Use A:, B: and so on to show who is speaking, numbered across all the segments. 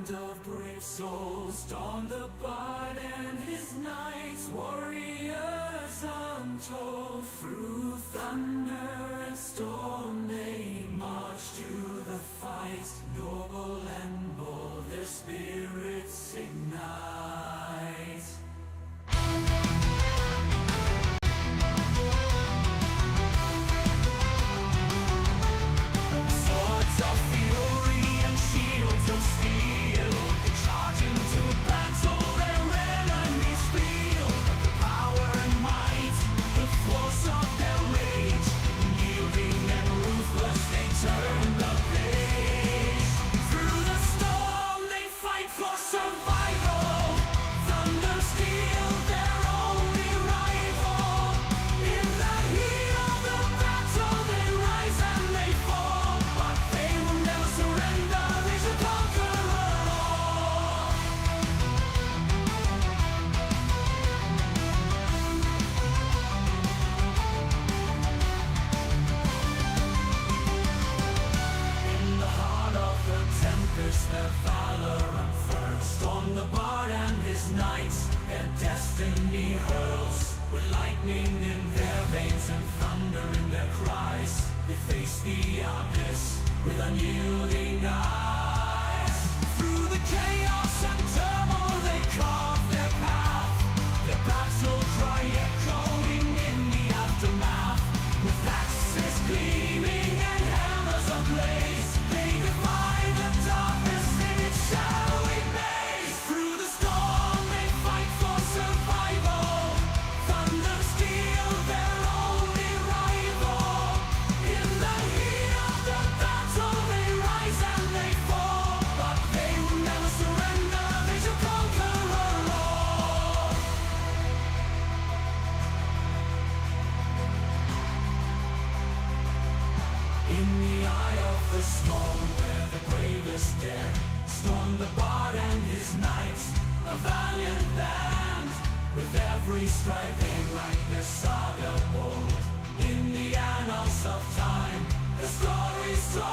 A: band of brave souls, dawn the bard and his knights, warriors untold. Through thunder and storm they march to the fight. Noble and bold their spirits ignite. Swords of fury and shields of steel, they charge into battle, their enemies feel the power and might, the force of their rage. Yielding and ruthless, they turn the page. Through the storm, they fight for survival. Thunder, steel, their only rival. In the heat of the battle, they rise and they fall, but they will never surrender. They shall conquer all. In the heart of the tempest, their valor unfurls. Storm the bard and his knights, their destiny hurls. With lightning in their veins and thunder in their cries, they face the abyss with unyielding eyes. Through the chaos and turmoil, they carve their path. Their battle cry echoing in the aftermath. With axes gleaming and hammers ablaze, they defy the darkness in its shadowy maze. Through the storm, they fight for survival. Thunder, steel, their only rival. In the heat of the battle, they rise and they fall, but they will never surrender. They shall conquer all. In the eye of the storm, where the bravest dare, storm the bard and his knights, a valiant band. With every stride they write their saga bold. In the annals of time, the story's told.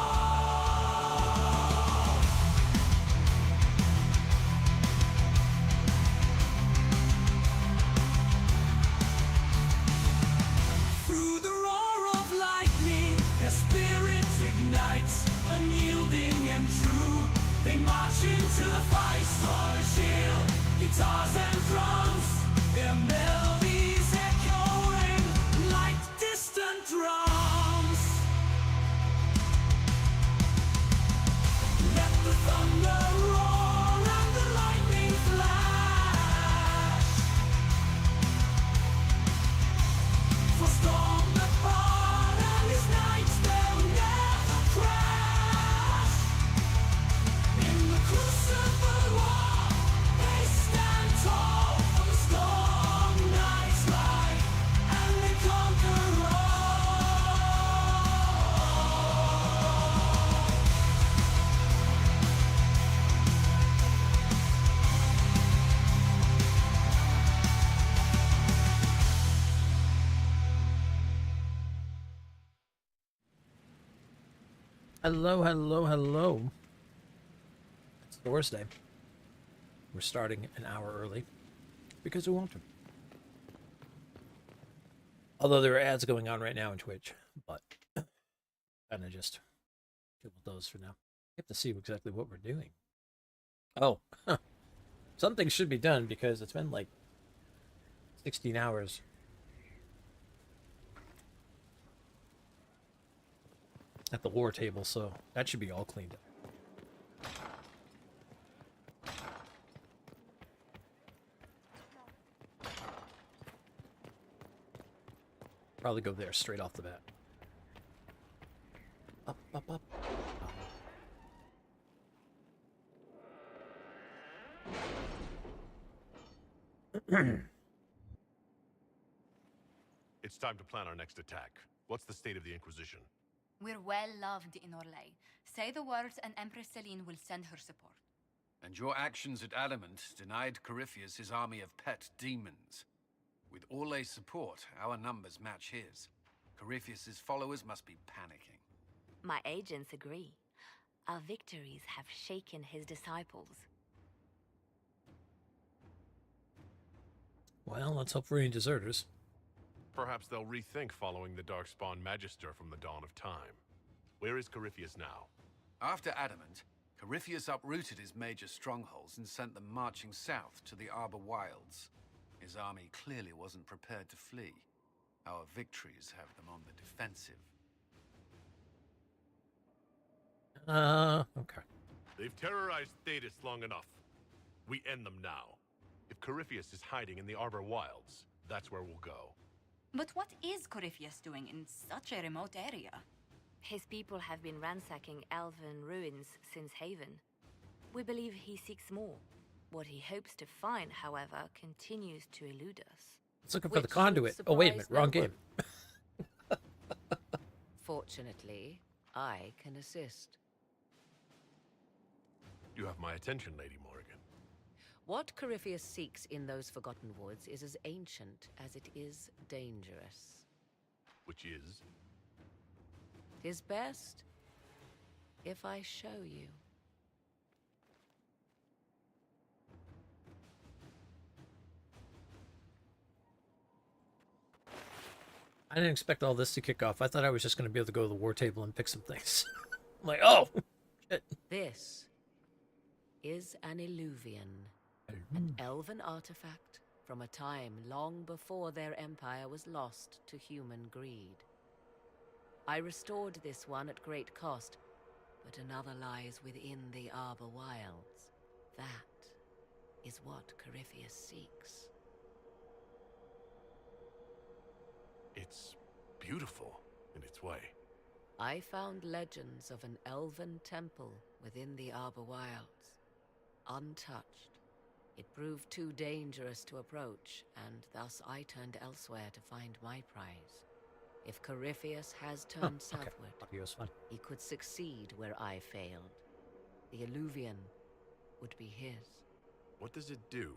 A: Through the roar of lightning, their spirit ignites. Unyielding and true, they march into the fight. Sword, shield, guitars and drums, their melodies echoing like distant drums. Let the thunder roar and the lightning flash. For storm the bard and his knights, they'll never crash. In the crucible war, they stand tall. For the storm nights light, and they conquer all.
B: Hello, hello, hello. It's Thursday. We're starting an hour early because we want to. Although there are ads going on right now on Twitch, but kind of just deal with those for now. We have to see exactly what we're doing. Oh, something should be done because it's been like 16 hours. At the war table, so that should be all cleaned up. Probably go there straight off the bat. Up, up, up.
C: It's time to plan our next attack. What's the state of the Inquisition?
D: We're well loved in Orlais. Say the words and Empress Celine will send her support.
E: And your actions at Adamant denied Corypheus his army of pet demons. With Orlay's support, our numbers match his. Corypheus's followers must be panicking.
F: My agents agree. Our victories have shaken his disciples.
B: Well, let's hope for any deserters.
C: Perhaps they'll rethink following the Darkspawn Magister from the dawn of time. Where is Corypheus now?
E: After Adamant, Corypheus uprooted his major strongholds and sent them marching south to the Arbor Wilds. His army clearly wasn't prepared to flee. Our victories have them on the defensive.
B: Okay.
C: They've terrorized Thetis long enough. We end them now. If Corypheus is hiding in the Arbor Wilds, that's where we'll go.
D: But what is Corypheus doing in such a remote area?
F: His people have been ransacking elven ruins since Haven. We believe he seeks more. What he hopes to find, however, continues to elude us.
B: It's looking for the
G: Which
B: conduit.
G: should
B: Oh, wait a minute.
G: surprise
B: Wrong
G: no
B: game.
G: Fortunately, I can assist.
C: You have my attention, Lady Morrigan.
G: What Corypheus seeks in those Forgotten Woods is as ancient as it is dangerous.
C: Which is?
G: 'Tis best if I show you.
B: I didn't expect all this to kick off. I thought I was just going to be able to go to the war table and pick some things. I'm like, oh, shit.
G: This is an Illuvian, an elven artifact from a time long before their empire was lost to human greed. I restored this one at great cost, but another lies within the Arbor Wilds. That is what Corypheus seeks.
C: It's beautiful in its way.
G: I found legends of an elven temple within the Arbor Wilds, untouched. It proved too dangerous to approach, and thus I turned elsewhere to find my prize. If Corypheus has turned
B: Okay.
G: southward,
B: Audio is fun.
G: he could succeed where I failed. The Illuvian would be his.
C: What does it do?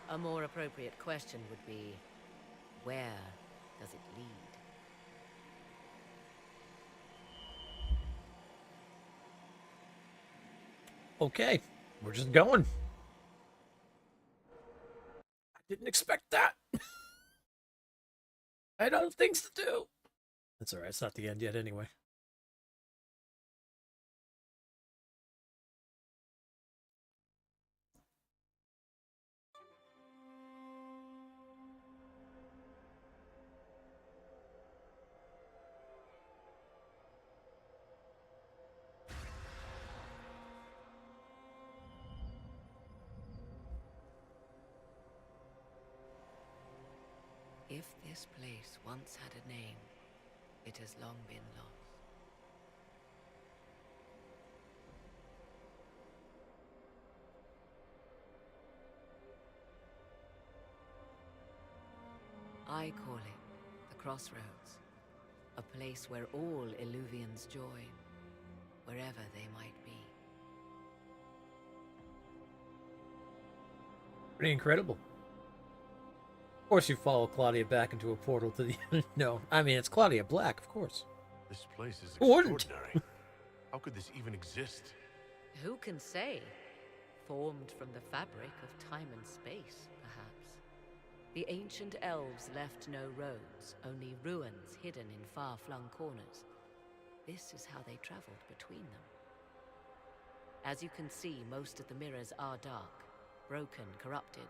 G: A more appropriate question would be, where does it lead?
B: Okay, we're just going. I didn't expect that. I had other things to do. That's alright, it's not the end yet anyway.
G: If this place once had a name, it has long been lost. I call it the Crossroads, a place where all Illuvians join, wherever they might be.
B: Pretty incredible. Of course you follow Claudia back into a portal to the... No, I mean, it's Claudia Black, of course.
C: This place is
B: Who wouldn't?
C: extraordinary. How could this even exist?
G: Who can say? Formed from the fabric of time and space, perhaps. The ancient elves left no roads, only ruins hidden in far-flung corners. This is how they traveled between them. As you can see, most of the mirrors are dark, broken, corrupted,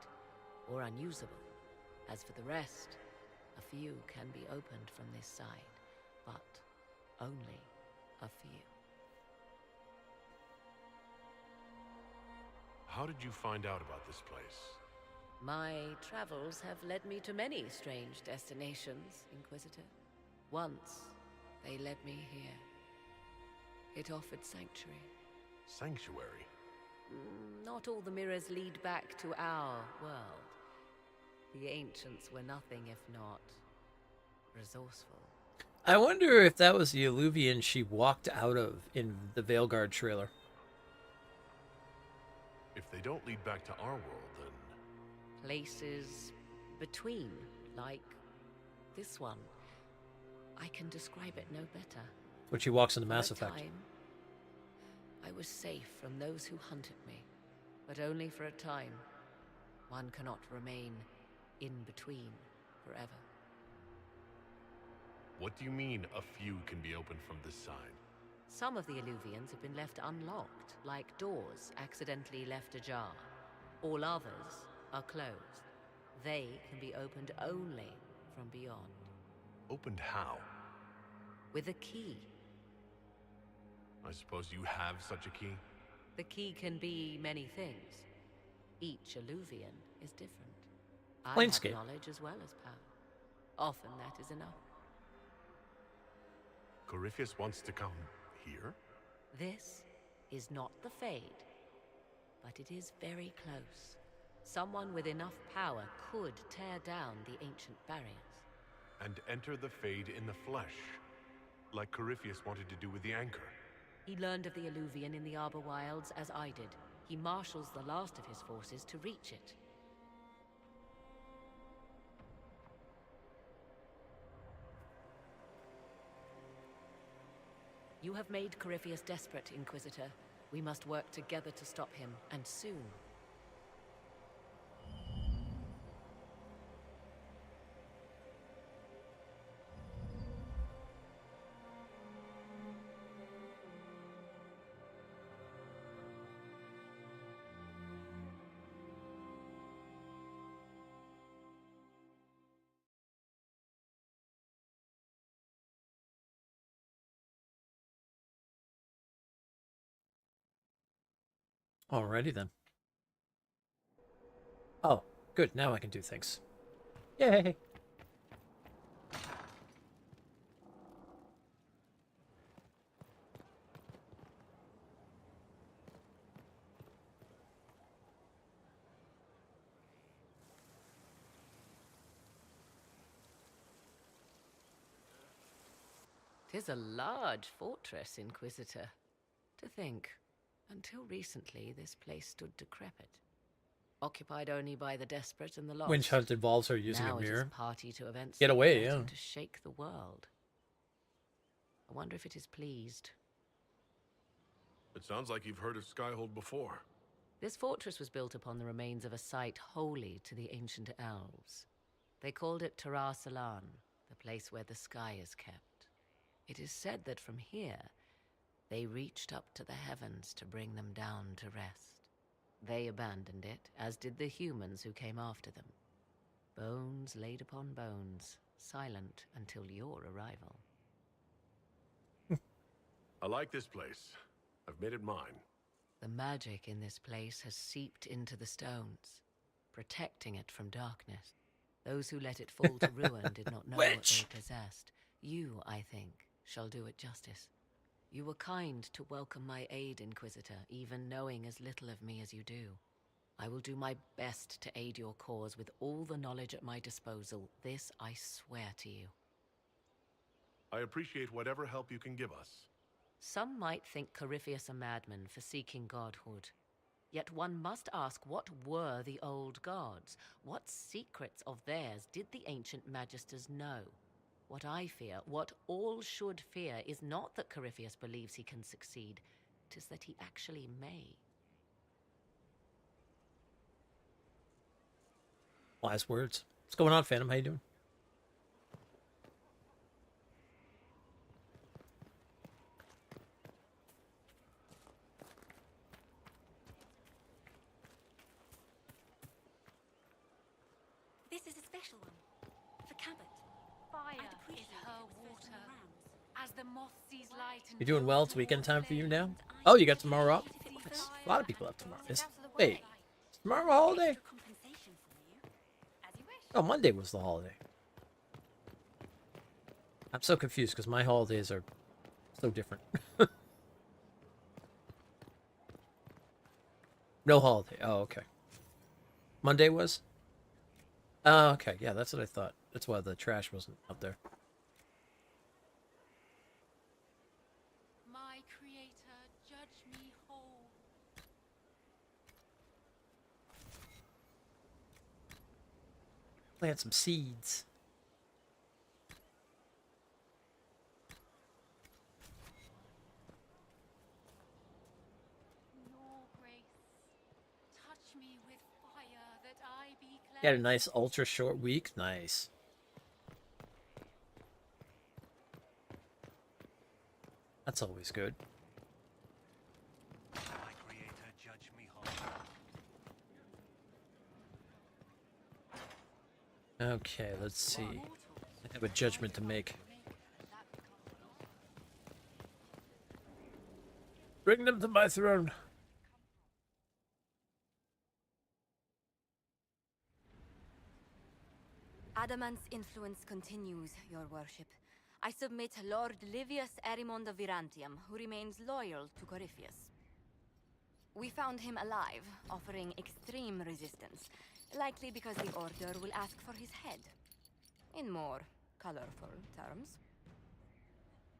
G: or unusable. As for the rest, a few can be opened from this side, but only a few.
C: How did you find out about this place?
G: My travels have led me to many strange destinations, Inquisitor. Once, they led me here. It offered sanctuary.
C: Sanctuary?
G: Not all the mirrors lead back to our world. The ancients were nothing if not resourceful.
B: I wonder if that was the Illuvian she walked out of in the Veilguard trailer.
C: If they don't lead back to our world, then...
G: Places between, like this one. I can describe it no better.
B: When she walks into
G: For
B: Mass
G: a
B: Effect.
G: time, I was safe from those who hunted me, but only for a time. One cannot remain in between forever.
C: What do you mean, a few can be opened from this side?
G: Some of the Illuvians have been left unlocked, like doors accidentally left ajar. All others are closed. They can be opened only from beyond.
C: Opened how?
G: With a key.
C: I suppose you have such a key?
G: The key can be many things. Each Illuvian is different. I have
B: Planescape.
G: knowledge as well as power. Often that is enough.
C: Corypheus wants to come here?
G: This is not the Fade, but it is very close. Someone with enough power could tear down the ancient barriers.
C: And enter the Fade in the flesh, like Corypheus wanted to do with the Anchor.
G: He learned of the Illuvian in the Arbor Wilds as I did. He marshals the last of his forces to reach it. You have made Corypheus desperate, Inquisitor. We must work together to stop him, and soon.
B: Alrighty then. Oh, good. Now I can do things. Yay!
G: Tis a large fortress, Inquisitor. To think, until recently this place stood decrepit. Occupied only by the desperate and the lost.
B: Winch Hunt involves her using
G: now
B: a mirror.
G: It is party to events
B: Get away,
G: threatening
B: yeah.
G: to shake the world. I wonder if it is pleased.
C: It sounds like you've heard of Skyhold before.
G: This fortress was built upon the remains of a site holy to the ancient elves. They called it Tarar Salan, the place where the sky is kept. It is said that from here, they reached up to the heavens to bring them down to rest. They abandoned it, as did the humans who came after them. Bones laid upon bones, silent until your arrival.
C: I like this place. I've made it mine.
G: The magic in this place has seeped into the stones, protecting it from darkness. Those who let it fall to ruin did not know what
B: Witch.
G: they possessed. You, I think, shall do it justice. You were kind to welcome my aid, Inquisitor, even knowing as little of me as you do. I will do my best to aid your cause with all the knowledge at my disposal. This I swear to you.
C: I appreciate whatever help you can give us.
G: Some might think Corypheus a madman for seeking godhood. Yet one must ask, what were the old gods? What secrets of theirs did the ancient magisters know? What I fear, what all should fear, is not that Corypheus believes he can succeed. 'Tis that he actually may.
B: Wise words. What's going on, Phantom? How you doing?
F: This is a special one. For Cabot.
D: Fire
F: I'd
D: is
F: appreciate it
D: her
F: if it was first in the
D: water.
F: rounds.
D: As the moth sees light and
B: You doing well? It's weekend time for you now?
F: And
B: Oh,
F: I'd
B: you got tomorrow off?
F: appreciate it if it
B: Nice.
F: was
B: A lot of people have tomorrow.
D: Take
B: Is
D: out to the
B: wait,
D: world.
B: is tomorrow a holiday?
F: extra compensation for you.
D: As you wish.
B: Oh, Monday was the holiday. I'm so confused because my holidays are so different. No holiday. Oh, okay. Monday was? Oh, okay. Yeah, that's what I thought. That's why the trash wasn't out there.
D: My creator, judge me whole.
B: Plant some seeds.
D: me with fire that I be
B: Got a nice ultra short week. Nice. That's always good.
A: My creator judge me whole.
B: Okay, let's see. I have a judgment to make. Bring them to my throne.
F: Adamant's influence continues, your worship. I submit Lord Livius Erimond of Virantium, who remains loyal to Corypheus. We found him alive, offering extreme resistance, likely because the Order will ask for his head. In more colorful terms.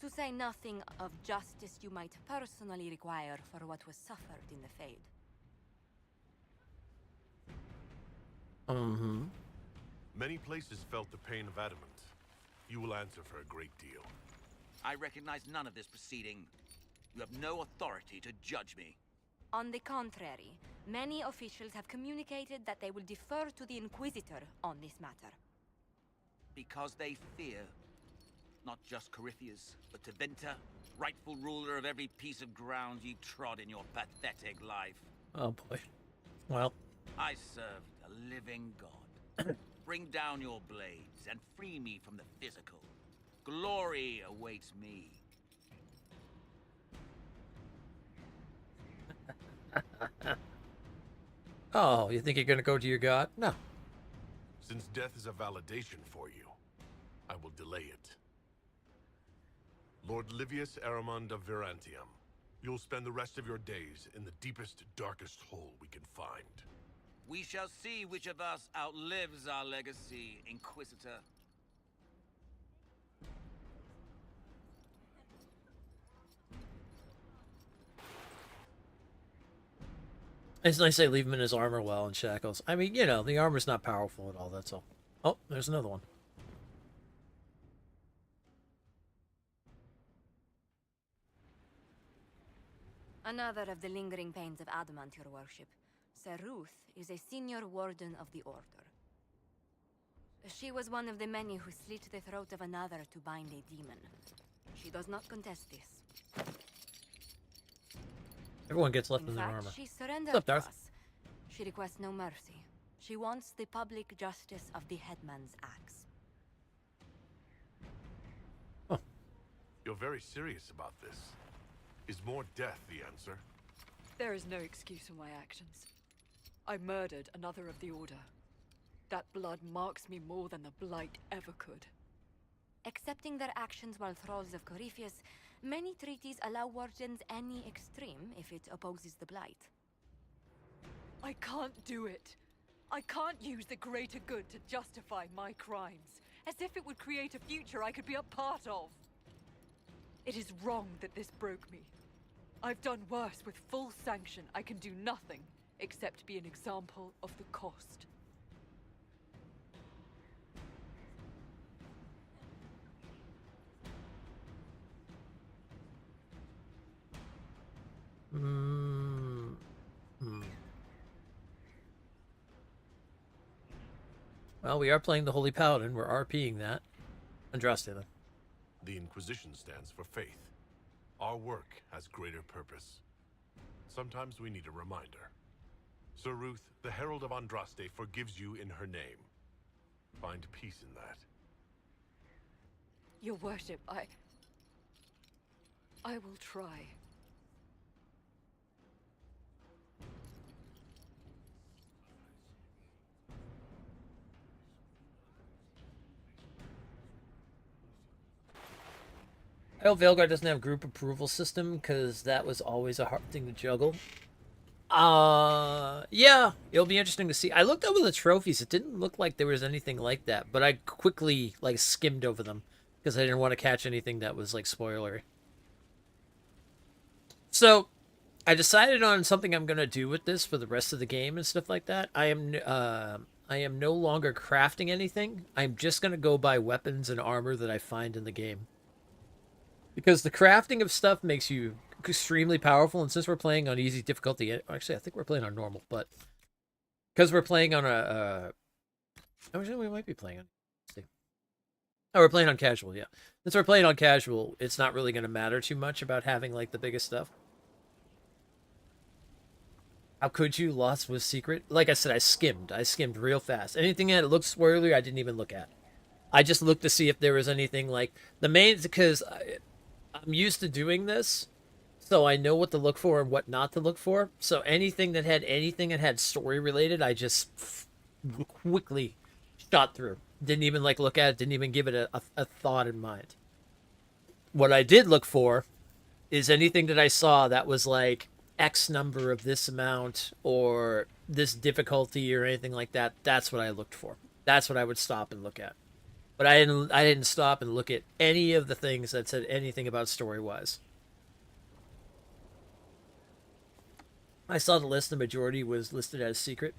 F: To say nothing of justice you might personally require for what was suffered in the Fade.
B: Mm-hmm.
C: Many places felt the pain of adamant. You will answer for a great deal.
H: I recognize none of this proceeding. You have no authority to judge me.
F: On the contrary, many officials have communicated that they will defer to the Inquisitor on this matter.
H: Because they fear. Not just Corypheus, but Tevinter, rightful ruler of every piece of ground you trod in your pathetic life.
B: Oh boy. Well.
H: I serve a living god. Bring down your blades and free me from the physical. Glory awaits me.
B: Oh, you think you're gonna go to your god? No.
C: Since death is a validation for you, I will delay it. Lord Livius Erimond of Virantium, you'll spend the rest of your days in the deepest, darkest hole we can find.
H: We shall see which of us outlives our legacy, Inquisitor.
B: It's nice they leave him in his armor well in shackles. I mean, you know, the armor's not powerful at all, that's all. Oh, there's another one.
F: Another of the lingering pains of Adamant, your worship. Sir Ruth is a senior warden of the Order. She was one of the many who slit the throat of another to bind a demon. She does not contest this.
B: Everyone gets left in,
F: In
B: their
F: fact,
B: armor.
F: she surrendered
B: What's up,
F: to
B: Darth?
F: us. She requests no mercy. She wants the public justice of the headman's axe.
C: You're very serious about this. Is more death the answer?
I: There is no excuse for my actions. I murdered another of the Order. That blood marks me more than the Blight ever could.
F: Accepting their actions while thralls of Corypheus, many treaties allow wardens any extreme if it opposes the Blight.
I: I can't do it. I can't use the greater good to justify my crimes, as if it would create a future I could be a part of. It is wrong that this broke me. I've done worse with full sanction. I can do nothing except be an example of the cost.
B: Well, we are playing the Holy Paladin. We're RPing that. Andraste, then.
C: The Inquisition stands for faith. Our work has greater purpose. Sometimes we need a reminder. Sir Ruth, the Herald of Andraste, forgives you in her name. Find peace in that.
I: Your worship, I will try.
B: I hope Veilguard doesn't have group approval system, because that was always a hard thing to juggle. Yeah, it'll be interesting to see. I looked over the trophies. It didn't look like there was anything like that, but I quickly, like, skimmed over them, because I didn't want to catch anything that was, like, spoilery. So, I decided on something I'm going to do with this for the rest of the game and stuff like that. I am no longer crafting anything. I'm just going to go buy weapons and armor that I find in the game. Because the crafting of stuff makes you extremely powerful, and since we're playing on easy difficulty, actually I think we're playing on normal, but because we're playing on actually, we might be playing on. Let's see. Oh, we're playing on casual, yeah. Since we're playing on casual, it's not really going to matter too much about having like the biggest stuff. How could you? Lost was secret. Like I said, I skimmed real fast. Anything that looked swirly, I didn't even look at. I just looked to see if there was anything like the main, because I'm used to doing this, so I know what to look for and what not to look for. So anything that had story related, I just quickly shot through. Didn't even like look at it. Didn't even give it a thought in mind. What I did look for is anything that I saw that was like X number of this amount or this difficulty or anything like that. That's what I looked for. That's what I would stop and look at. But I didn't stop and look at any of the things that said anything about story-wise. I saw the list. The majority was listed as secret.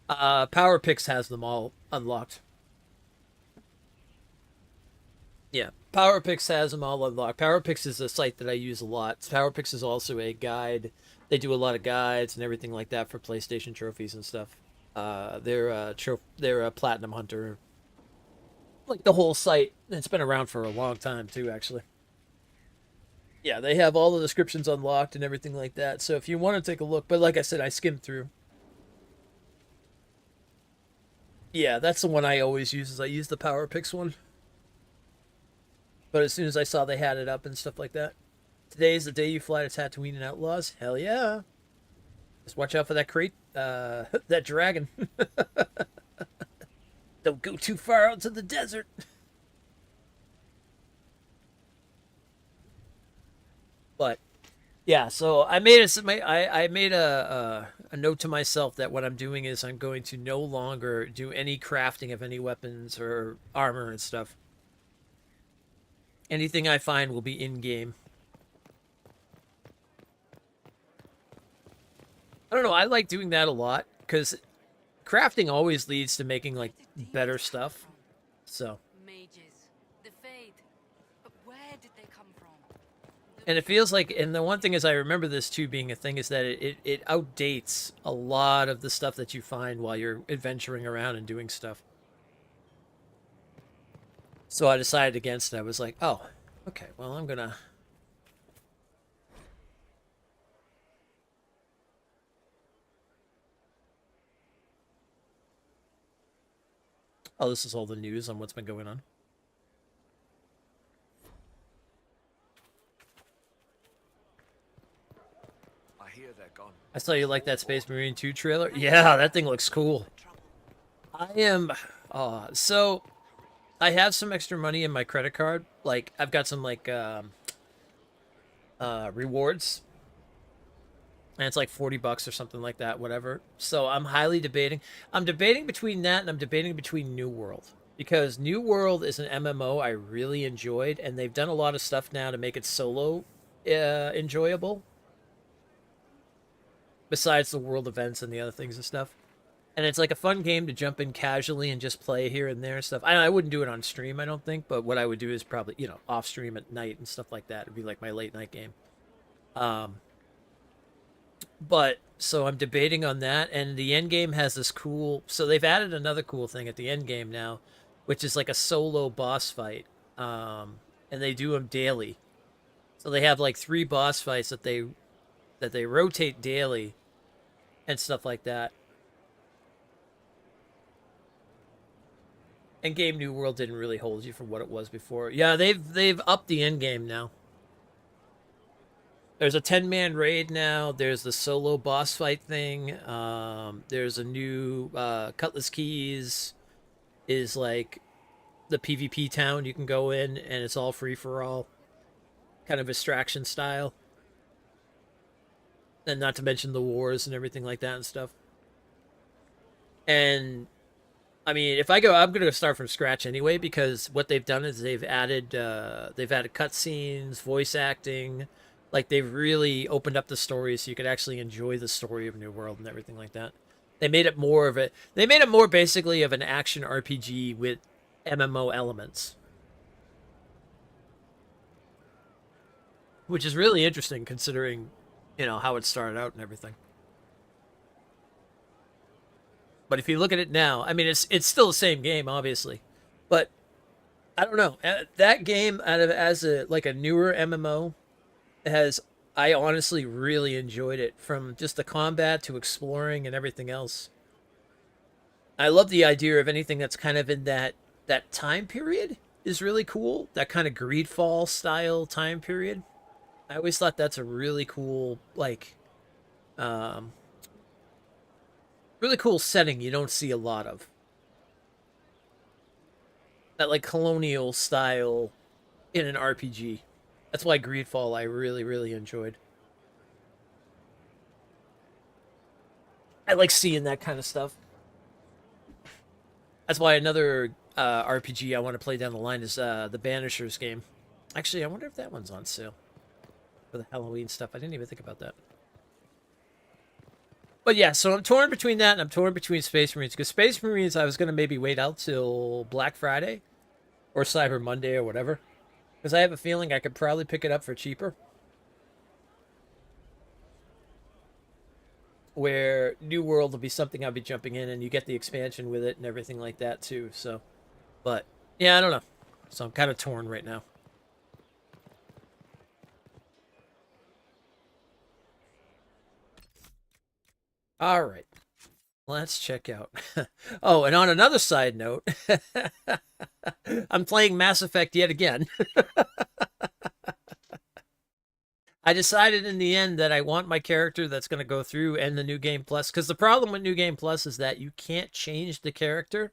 B: PowerPix has them all unlocked. Yeah, PowerPix has them all unlocked. PowerPix is a site that I use a lot. PowerPix is also a guide. They do a lot of guides and everything like that for PlayStation trophies and stuff. They're a Platinum Hunter. Like the whole site. It's been around for a long time too, actually. Yeah, they have all the descriptions unlocked and everything like that. So if you want to take a look, but like I said, I skimmed through. Yeah, that's the one I always use. Is I use the PowerPix one. But as soon as I saw they had it up and stuff like that. Today is the day you fly to Tatooine and Outlaws. Hell yeah. Just watch out for that crate. That dragon. Don't go too far out to the desert. But yeah, so I made a note to myself that what I'm doing is I'm going to no longer do any crafting of any weapons or armor and stuff. Anything I find will be in-game. I don't know, I like doing that a lot, because crafting always leads to making, like, better stuff. So.
F: Mages, the Fade. But where did they come from?
B: And it feels like, and the one thing is I remember this too being a thing, is that it outdates a lot of the stuff that you find while you're adventuring around and doing stuff. So I decided against it. I was like, oh, okay, well, I'm gonna... Oh, this is all the news on what's been going on.
E: I hear they're gone.
B: I saw you like that Space Marine 2 trailer. Yeah, that thing looks cool. I am... so... I have some extra money in my credit card. Like, I've got some, like, rewards. And it's like $40 or something like that, whatever. So I'm highly debating. I'm debating between that and I'm debating between New World. Because New World is an MMO I really enjoyed. And they've done a lot of stuff now to make it solo enjoyable. Besides the world events and the other things and stuff. And it's like a fun game to jump in casually and just play here and there and stuff. I wouldn't do it on stream, I don't think. But what I would do is probably, you know, off stream at night and stuff like that. It'd be like my late night game. But, so I'm debating on that. And the end game has this cool... So they've added another cool thing at the end game now. Which is like a solo boss fight. And they do them daily. So they have like 3 boss fights that they rotate daily. And stuff like that. And Game New World didn't really hold you for what it was before. Yeah, they've upped the end game now. There's a 10-man raid now. There's the solo boss fight thing. There's a new Cutlass Keys is like the PvP town you can go in, and it's all free for all. Kind of extraction style. And not to mention the wars and everything like that and stuff. And I mean, if I go, I'm going to start from scratch anyway, because what they've done is they've added cutscenes, voice acting. Like, they've really opened up the story so you could actually enjoy the story of New World and everything like that. They made it more of a... They made it more basically of an action RPG with MMO elements. Which is really interesting considering, you know, how it started out and everything. But if you look at it now, I mean, it's still the same game, obviously, but I don't know. That game, as a like a newer MMO, has I honestly really enjoyed it, from just the combat to exploring and everything else. I love the idea of anything that's kind of in that time period is really cool. That kind of Greedfall style time period. I always thought that's a really cool, like, really cool setting you don't see a lot of. That like colonial style in an RPG. That's why Greedfall I really, really enjoyed. I like seeing that kind of stuff. That's why another RPG I want to play down the line is the Banishers game. Actually, I wonder if that one's on sale for the Halloween stuff. I didn't even think about that. But yeah, so I'm torn between that and I'm torn between Space Marines. Because Space Marines, I was going to maybe wait out till Black Friday or Cyber Monday or whatever. Because I have a feeling I could probably pick it up for cheaper. Where New World will be something I'll be jumping in, and you get the expansion with it and everything like that too. So, but yeah, I don't know. So I'm kind of torn right now. All right, let's check out. Oh, and on another side note, I'm playing Mass Effect yet again. I decided in the end that I want my character that's going to go through and the New Game Plus. Because the problem with New Game Plus is that you can't change the character.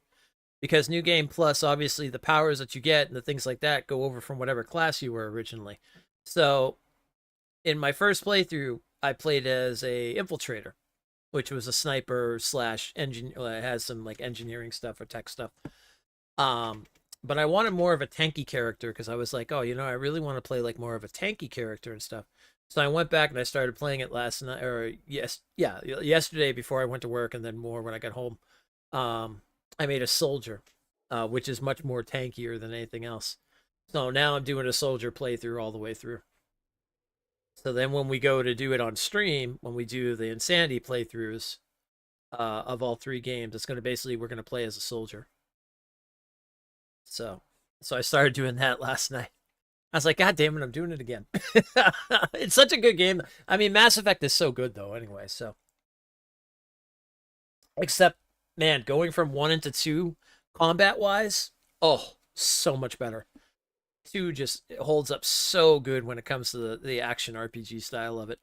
B: Because New Game Plus, obviously, the powers that you get and the things like that go over from whatever class you were originally. So, in my first playthrough, I played as a infiltrator, which was a sniper slash engineer. Has some like engineering stuff or tech stuff. But I wanted more of a tanky character because I was like, oh, you know, I really want to play like more of a tanky character and stuff. So I went back and I started playing it last night, or yesterday before I went to work, and then more when I got home. I made a soldier, which is much more tankier than anything else. So now I'm doing a soldier playthrough all the way through. So then when we go to do it on stream, when we do the Insanity playthroughs of all 3 games, it's going to basically, we're going to play as a soldier. So I started doing that last night. I was like, God damn it, I'm doing it again. It's such a good game. I mean, Mass Effect is so good, though, anyway, so. Except, man, going from 1 into 2, combat-wise, oh, so much better. 2 just holds up so good when it comes to the action RPG style of it.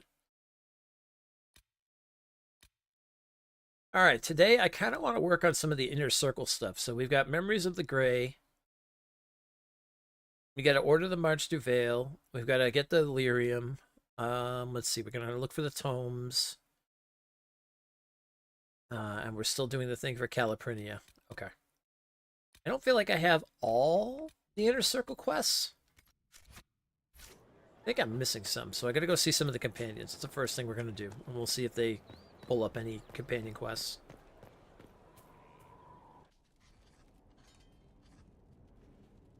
B: All right, today I kind of want to work on some of the Inner Circle stuff. So we've got Memories of the Grey. We got to order the March to Veil. We've got to get the Lyrium. Let's see. We're going to look for the tomes. And we're still doing the thing for Caliprinia. Okay. I don't feel like I have all the Inner Circle quests. I think I'm missing some. So I got to go see some of the companions. That's the first thing we're going to do. And we'll see if they pull up any companion quests.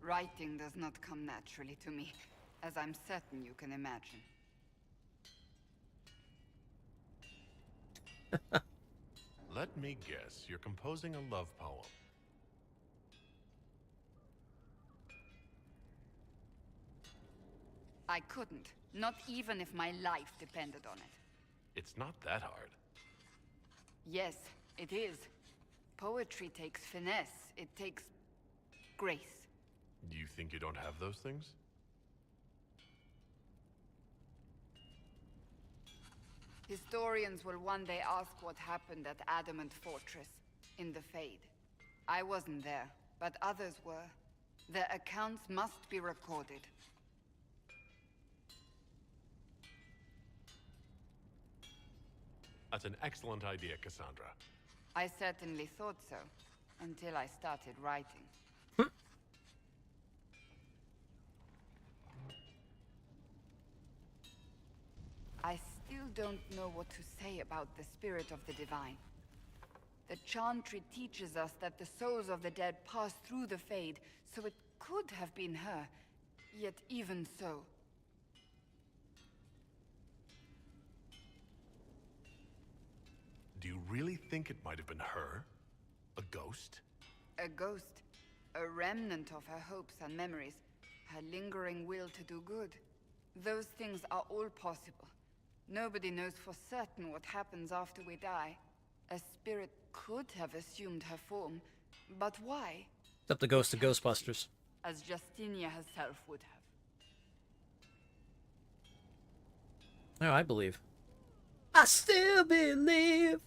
J: Writing does not come naturally to me, as I'm certain you can imagine.
C: Let me guess, you're composing a love poem.
J: I couldn't, not even if my life depended on it.
C: It's not that hard.
J: Yes, it is. Poetry takes finesse, it takes grace.
C: Do you think you don't have those things?
J: Historians will one day ask what happened at Adamant Fortress, in the Fade. I wasn't there, but others were. Their accounts must be recorded.
C: That's an excellent idea, Cassandra.
J: I certainly thought so, until I started writing. I still don't know what to say about the spirit of the divine. The Chantry teaches us that the souls of the dead pass through the Fade, so it could have been her. Yet even so...
C: Do you really think it might have been her? A ghost?
J: A ghost. A remnant of her hopes and memories. Her lingering will to do good. Those things are all possible. Nobody knows for certain what happens after we die. A spirit could have assumed her form, but why?
B: Except the ghost of Ghostbusters.
J: As Justinia herself would have.
B: Oh, I believe. I still believe.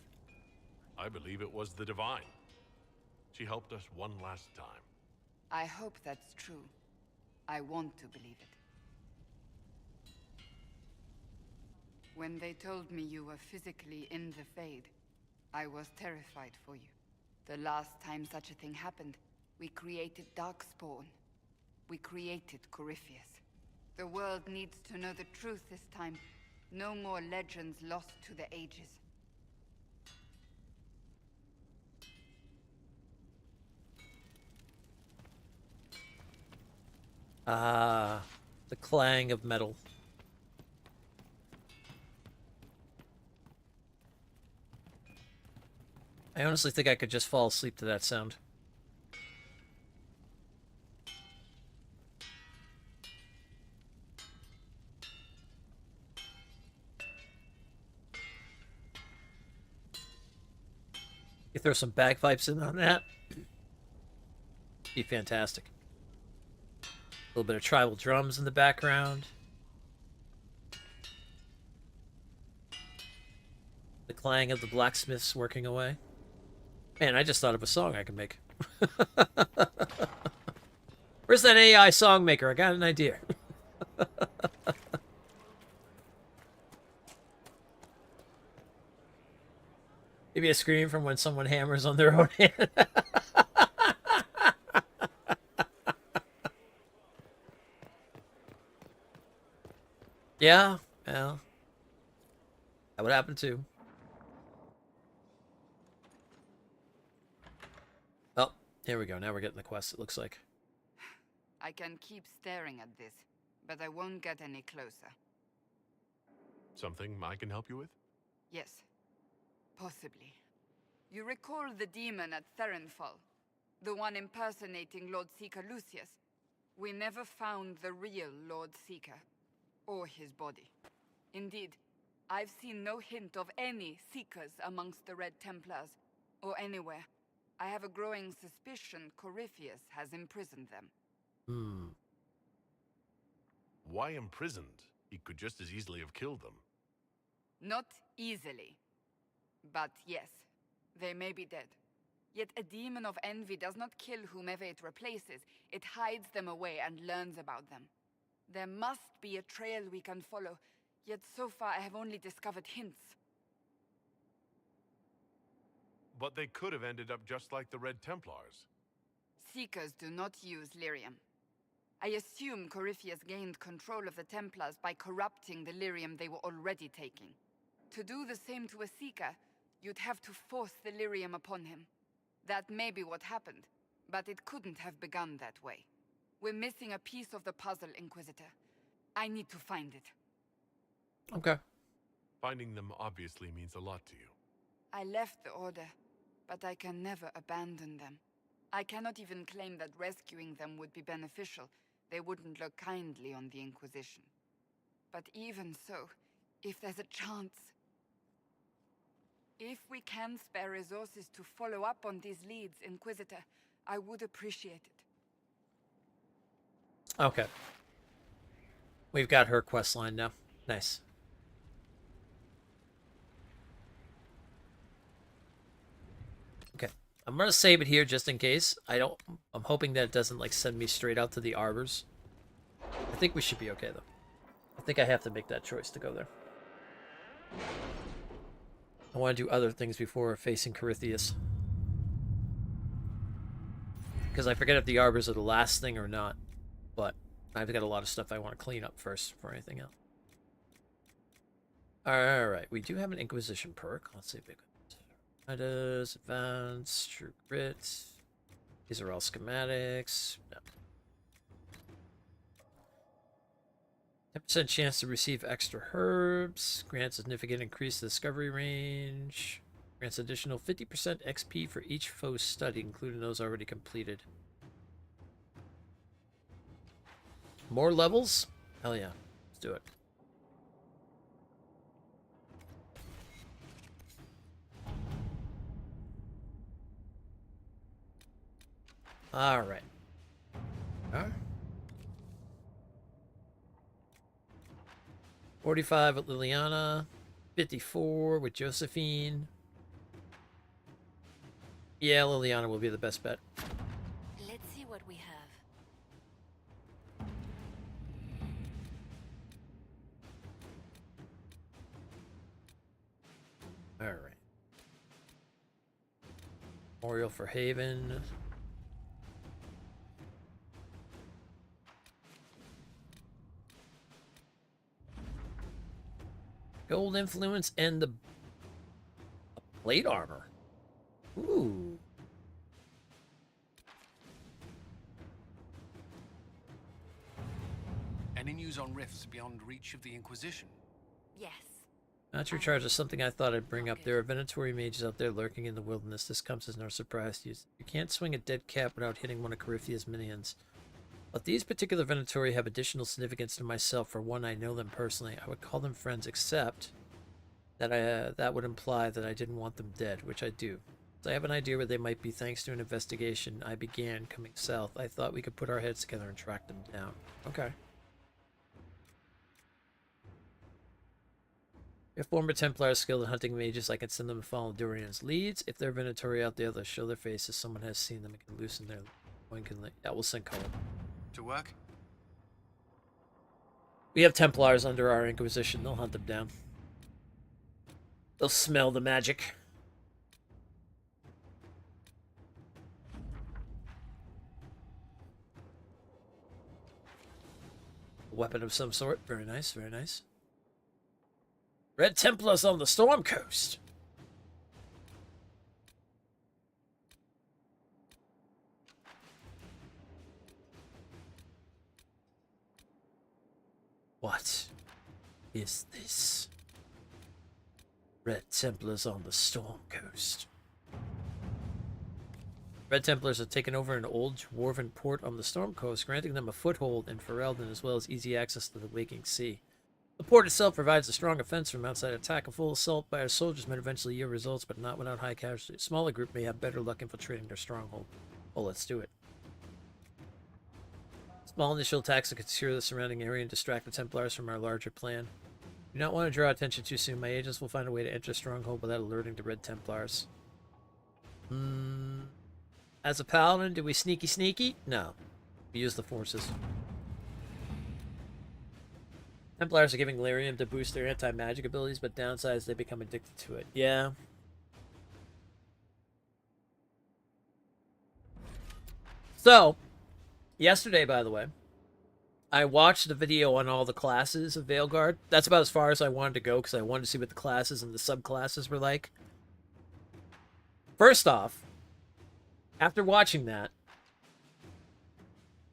C: I believe it was the Divine. She helped us one last time.
J: I hope that's true. I want to believe it. When they told me you were physically in the Fade, I was terrified for you. The last time such a thing happened, we created Darkspawn. We created Corypheus. The world needs to know the truth this time. No more legends lost to the ages.
B: Ah, the clang of metal. I honestly think I could just fall asleep to that sound. You throw some bagpipes in on that, be fantastic. A little bit of tribal drums in the background. The clang of the blacksmiths working away. Man, I just thought of a song I can make. Where's that AI song maker? I got an idea. Maybe a scream from when someone hammers on their own hand. Yeah, well, that would happen too. Oh, here we go. Now we're getting the quest, it looks like.
J: I can keep staring at this, but I won't get any closer.
C: Something I can help you with?
J: Yes. Possibly. You recall the demon at Therenfall? The one impersonating Lord Seeker Lucius? We never found the real Lord Seeker. Or his body. Indeed, I've seen no hint of any Seekers amongst the Red Templars, or anywhere. I have a growing suspicion Corypheus has imprisoned them.
C: Why imprisoned? He could just as easily have killed them.
J: Not easily. But yes, they may be dead. Yet a demon of envy does not kill whomever it replaces. It hides them away and learns about them. There must be a trail we can follow, yet so far I have only discovered hints.
C: But they could have ended up just like the Red Templars.
J: Seekers do not use lyrium. I assume Corypheus gained control of the Templars by corrupting the lyrium they were already taking. To do the same to a Seeker, you'd have to force the lyrium upon him. That may be what happened, but it couldn't have begun that way. We're missing a piece of the puzzle, Inquisitor. I need to find it.
B: Okay.
C: Finding them obviously means a lot to you.
J: I left the Order, but I can never abandon them. I cannot even claim that rescuing them would be beneficial. They wouldn't look kindly on the Inquisition. But even so, if there's a chance... If we can spare resources to follow up on these leads, Inquisitor, I would appreciate it.
B: Okay. We've got her quest line now. Nice. Okay. I'm gonna save it here just in case. I'm hoping that it doesn't like send me straight out to the arbors. I think we should be okay though. I think I have to make that choice to go there. I want to do other things before facing Corypheus. Because I forget if the arbors are the last thing or not. But I've got a lot of stuff I want to clean up first before anything else. Alright, we do have an Inquisition perk. Let's see if we can... Does advance, true grit. These are all schematics. No. 10% chance to receive extra herbs. Grants significant increase to discovery range. Grants additional 50% XP for each foe studied, including those already completed. More levels? Hell yeah. Let's do it. Alright. Huh? 45 with Liliana. 54 with Josephine. Yeah, Liliana will be the best bet.
F: Let's see what we have.
B: Alright. Memorial for Haven. Gold influence and the plate armor. Ooh.
E: Any news on rifts beyond reach of the Inquisition?
F: Yes.
B: Not your charge is something I thought I'd bring up. There are Venatori mages out there lurking in the wilderness. This comes as no surprise to you. You can't swing a dead cat without hitting one of Coryphea's minions. But these particular Venatori have additional significance to myself. For one, I know them personally. I would call them friends, except that that would imply that I didn't want them dead, which I do. So I have an idea where they might be thanks to an investigation I began coming south. I thought we could put our heads together and track them down. Okay. If former Templars skilled in hunting mages, I can send them to follow Dorian's leads. If they're Venatori out there, they'll show their faces. Someone has seen them and can loosen their... Yeah, we'll send Colin.
E: To work?
B: We have Templars under our Inquisition. They'll hunt them down. They'll smell the magic. A weapon of some sort. Very nice, very nice. Red Templars on the Storm Coast. What is this? Red Templars on the Storm Coast. Red Templars have taken over an old dwarven port on the Storm Coast, granting them a foothold in Ferelden as well as easy access to the Waking Sea. The port itself provides a strong offense from outside attack. A full assault by our soldiers might eventually yield results, but not without high casualty. A smaller group may have better luck infiltrating their stronghold. Oh, let's do it. Small initial attacks to secure the surrounding area and distract the Templars from our larger plan. Do not want to draw attention too soon. My agents will find a way to enter stronghold without alerting the Red Templars. As a paladin, do we sneaky? No. We use the forces. Templars are giving Lyrium to boost their anti-magic abilities, but downsides they become addicted to it. Yeah. So, yesterday, by the way, I watched the video on all the classes of Veilguard. That's about as far as I wanted to go, because I wanted to see what the classes and the subclasses were like. First off, after watching that,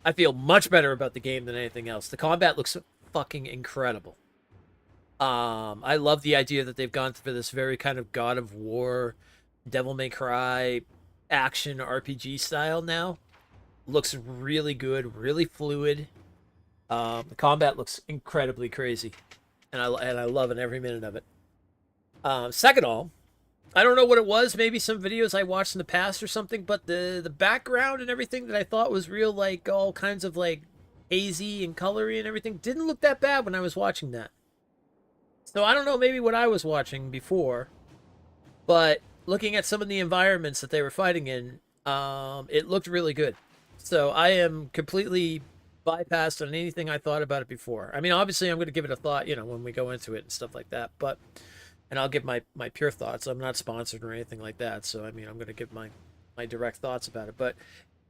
B: I feel much better about the game than anything else. The combat looks fucking incredible. I love the idea that they've gone for this very kind of God of War, Devil May Cry action RPG style now. Looks really good, really fluid. The combat looks incredibly crazy, and I love it, every minute of it. Second of all, I don't know what it was. Maybe some videos I watched in the past or something, but the background and everything that I thought was real, like all kinds of like hazy and colory and everything, didn't look that bad when I was watching that. So I don't know maybe what I was watching before, but looking at some of the environments that they were fighting in, it looked really good. So I am completely bypassed on anything I thought about it before. I mean, obviously I'm going to give it a thought, you know, when we go into it and stuff like that, but, and I'll give my pure thoughts. I'm not sponsored or anything like that, so I mean, I'm going to give my direct thoughts about it. But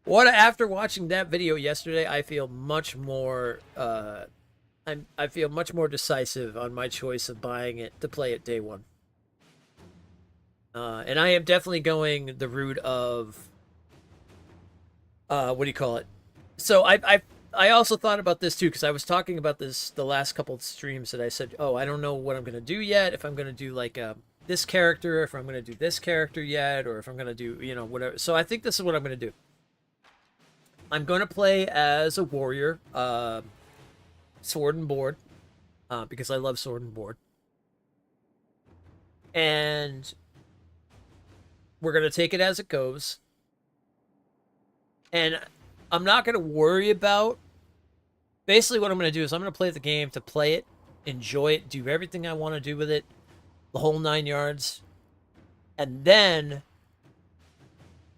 B: after watching that video yesterday, I feel much more I feel much more decisive on my choice of buying it to play it day one. And I am definitely going the route of what do you call it? So I also thought about this too, because I was talking about this the last couple of streams that I said, oh, I don't know what I'm going to do yet. If I'm going to do like a this character, if I'm going to do this character yet, or if I'm going to do, you know, whatever. So I think this is what I'm going to do. I'm going to play as a warrior, sword and board, because I love sword and board. And we're going to take it as it goes. And I'm not going to worry about... Basically what I'm going to do is I'm going to play the game to play it, enjoy it, do everything I want to do with it, the whole 9 yards. And then,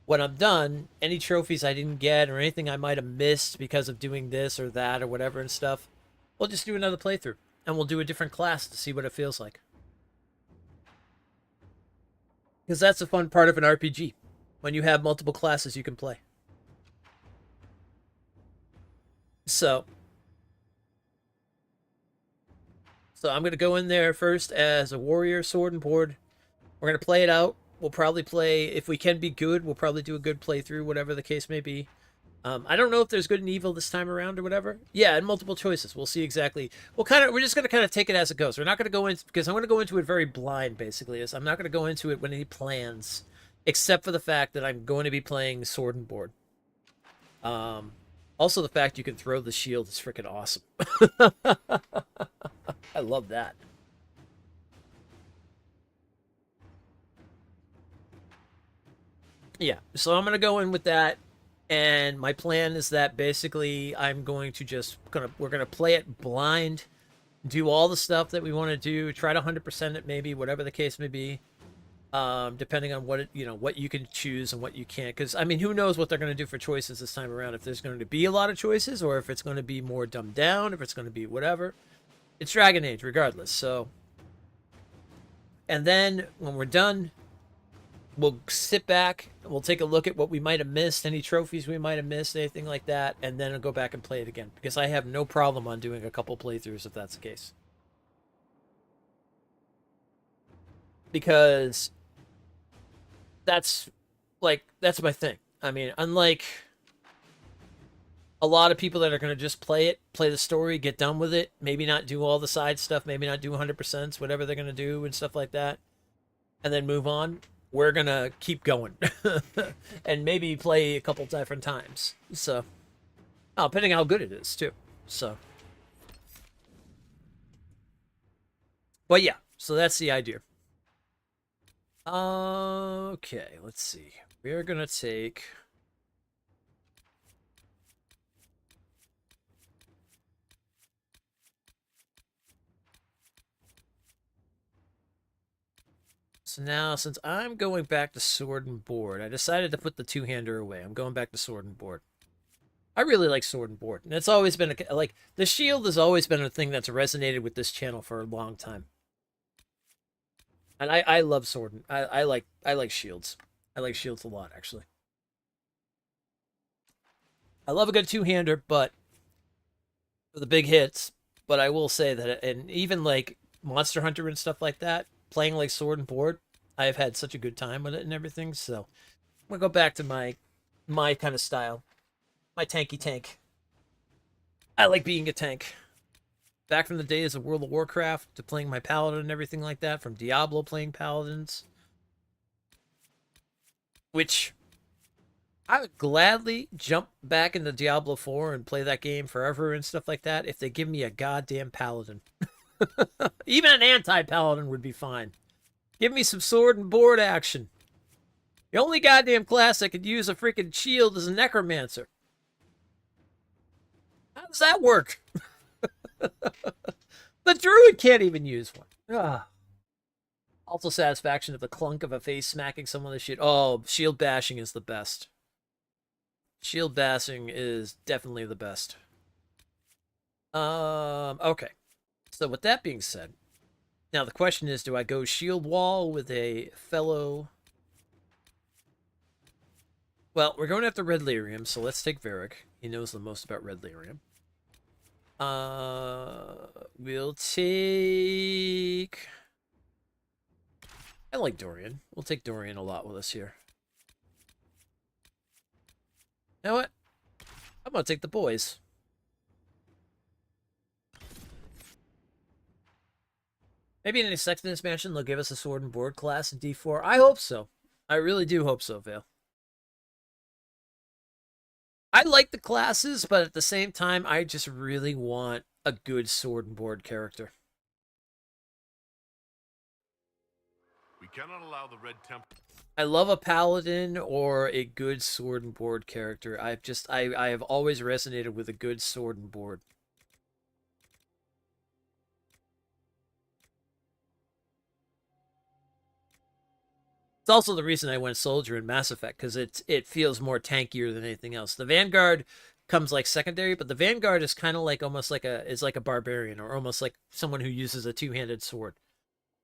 B: when I'm done, any trophies I didn't get or anything I might have missed because of doing this or that or whatever and stuff, we'll just do another playthrough. And we'll do a different class to see what it feels like. Because that's the fun part of an RPG. When you have multiple classes you can play. So I'm going to go in there first as a warrior, sword and board. We're going to play it out. We'll probably play, if we can be good, we'll probably do a good playthrough, whatever the case may be. I don't know if there's good and evil this time around or whatever. Yeah, and multiple choices. We'll see exactly. We're just going to kind of take it as it goes. We're not going to go into, because I'm going to go into it very blind, basically. I'm not going to go into it with any plans, except for the fact that I'm going to be playing sword and board. Also, the fact you can throw the shield is freaking awesome. I love that. Yeah, so I'm going to go in with that. And my plan is that basically I'm going to we're going to play it blind, do all the stuff that we want to do, try to 100% it maybe, whatever the case may be. Depending on what what you can choose and what you can't, because I mean, who knows what they're going to do for choices this time around, if there's going to be a lot of choices or if it's going to be more dumbed down, if it's going to be whatever. It's Dragon Age regardless. So, and then when we're done, we'll sit back, we'll take a look at what we might have missed, any trophies we might have missed, anything like that, and then I'll go back and play it again, because I have no problem on doing a couple playthroughs if that's the case. Because that's my thing. I mean, unlike a lot of people that are going to just play the story, get done with it, maybe not do all the side stuff, maybe not do 100%, whatever they're going to do and stuff like that, and then move on. We're going to keep going and maybe play a couple different times. So, depending how good it is, too. So, but yeah, so that's the idea. Okay, let's see. We're gonna take... So now, since I'm going back to sword and board, I decided to put the two-hander away. I'm going back to sword and board. I really like sword and board, and it's always been like the shield has always been a thing that's resonated with this channel for a long time. And I love sword. I like shields. I like shields a lot, actually. I love a good two-hander, but for the big hits. But I will say that, and even like Monster Hunter and stuff like that, playing like sword and board, I've had such a good time with it and everything. So I'm gonna go back to my kind of style, my tanky tank. I like being a tank. Back from the days of World of Warcraft to playing my paladin and everything like that, from Diablo playing paladins, which I would gladly jump back into Diablo 4 and play that game forever and stuff like that if they give me a goddamn paladin. Even an anti-paladin would be fine. Give me some sword and board action. The only goddamn class that could use a freaking shield is a necromancer. How does that work? The druid can't even use one. Ugh. Also satisfaction of the clunk of a face smacking someone with shit. Oh, shield bashing is the best. Shield bashing is definitely the best. Okay. So with that being said, now the question is, do I go shield wall with a fellow... Well, we're going after Red Lyrium, so let's take Varric. He knows the most about Red Lyrium. We'll take... I like Dorian. We'll take Dorian a lot with us here. You know what? I'm gonna take the boys. Maybe in a second expansion they'll give us a sword and board class in D4. I hope so. I really do hope so, Vale. I like the classes, but at the same time, I just really want a good sword and board character.
C: We cannot allow the Red Temple.
B: I love a paladin or a good sword and board character. I have always resonated with a good sword and board. It's also the reason I went soldier in Mass Effect, because it feels more tankier than anything else. The Vanguard comes like secondary, but the Vanguard is kind of like almost like a barbarian, or almost like someone who uses a two-handed sword.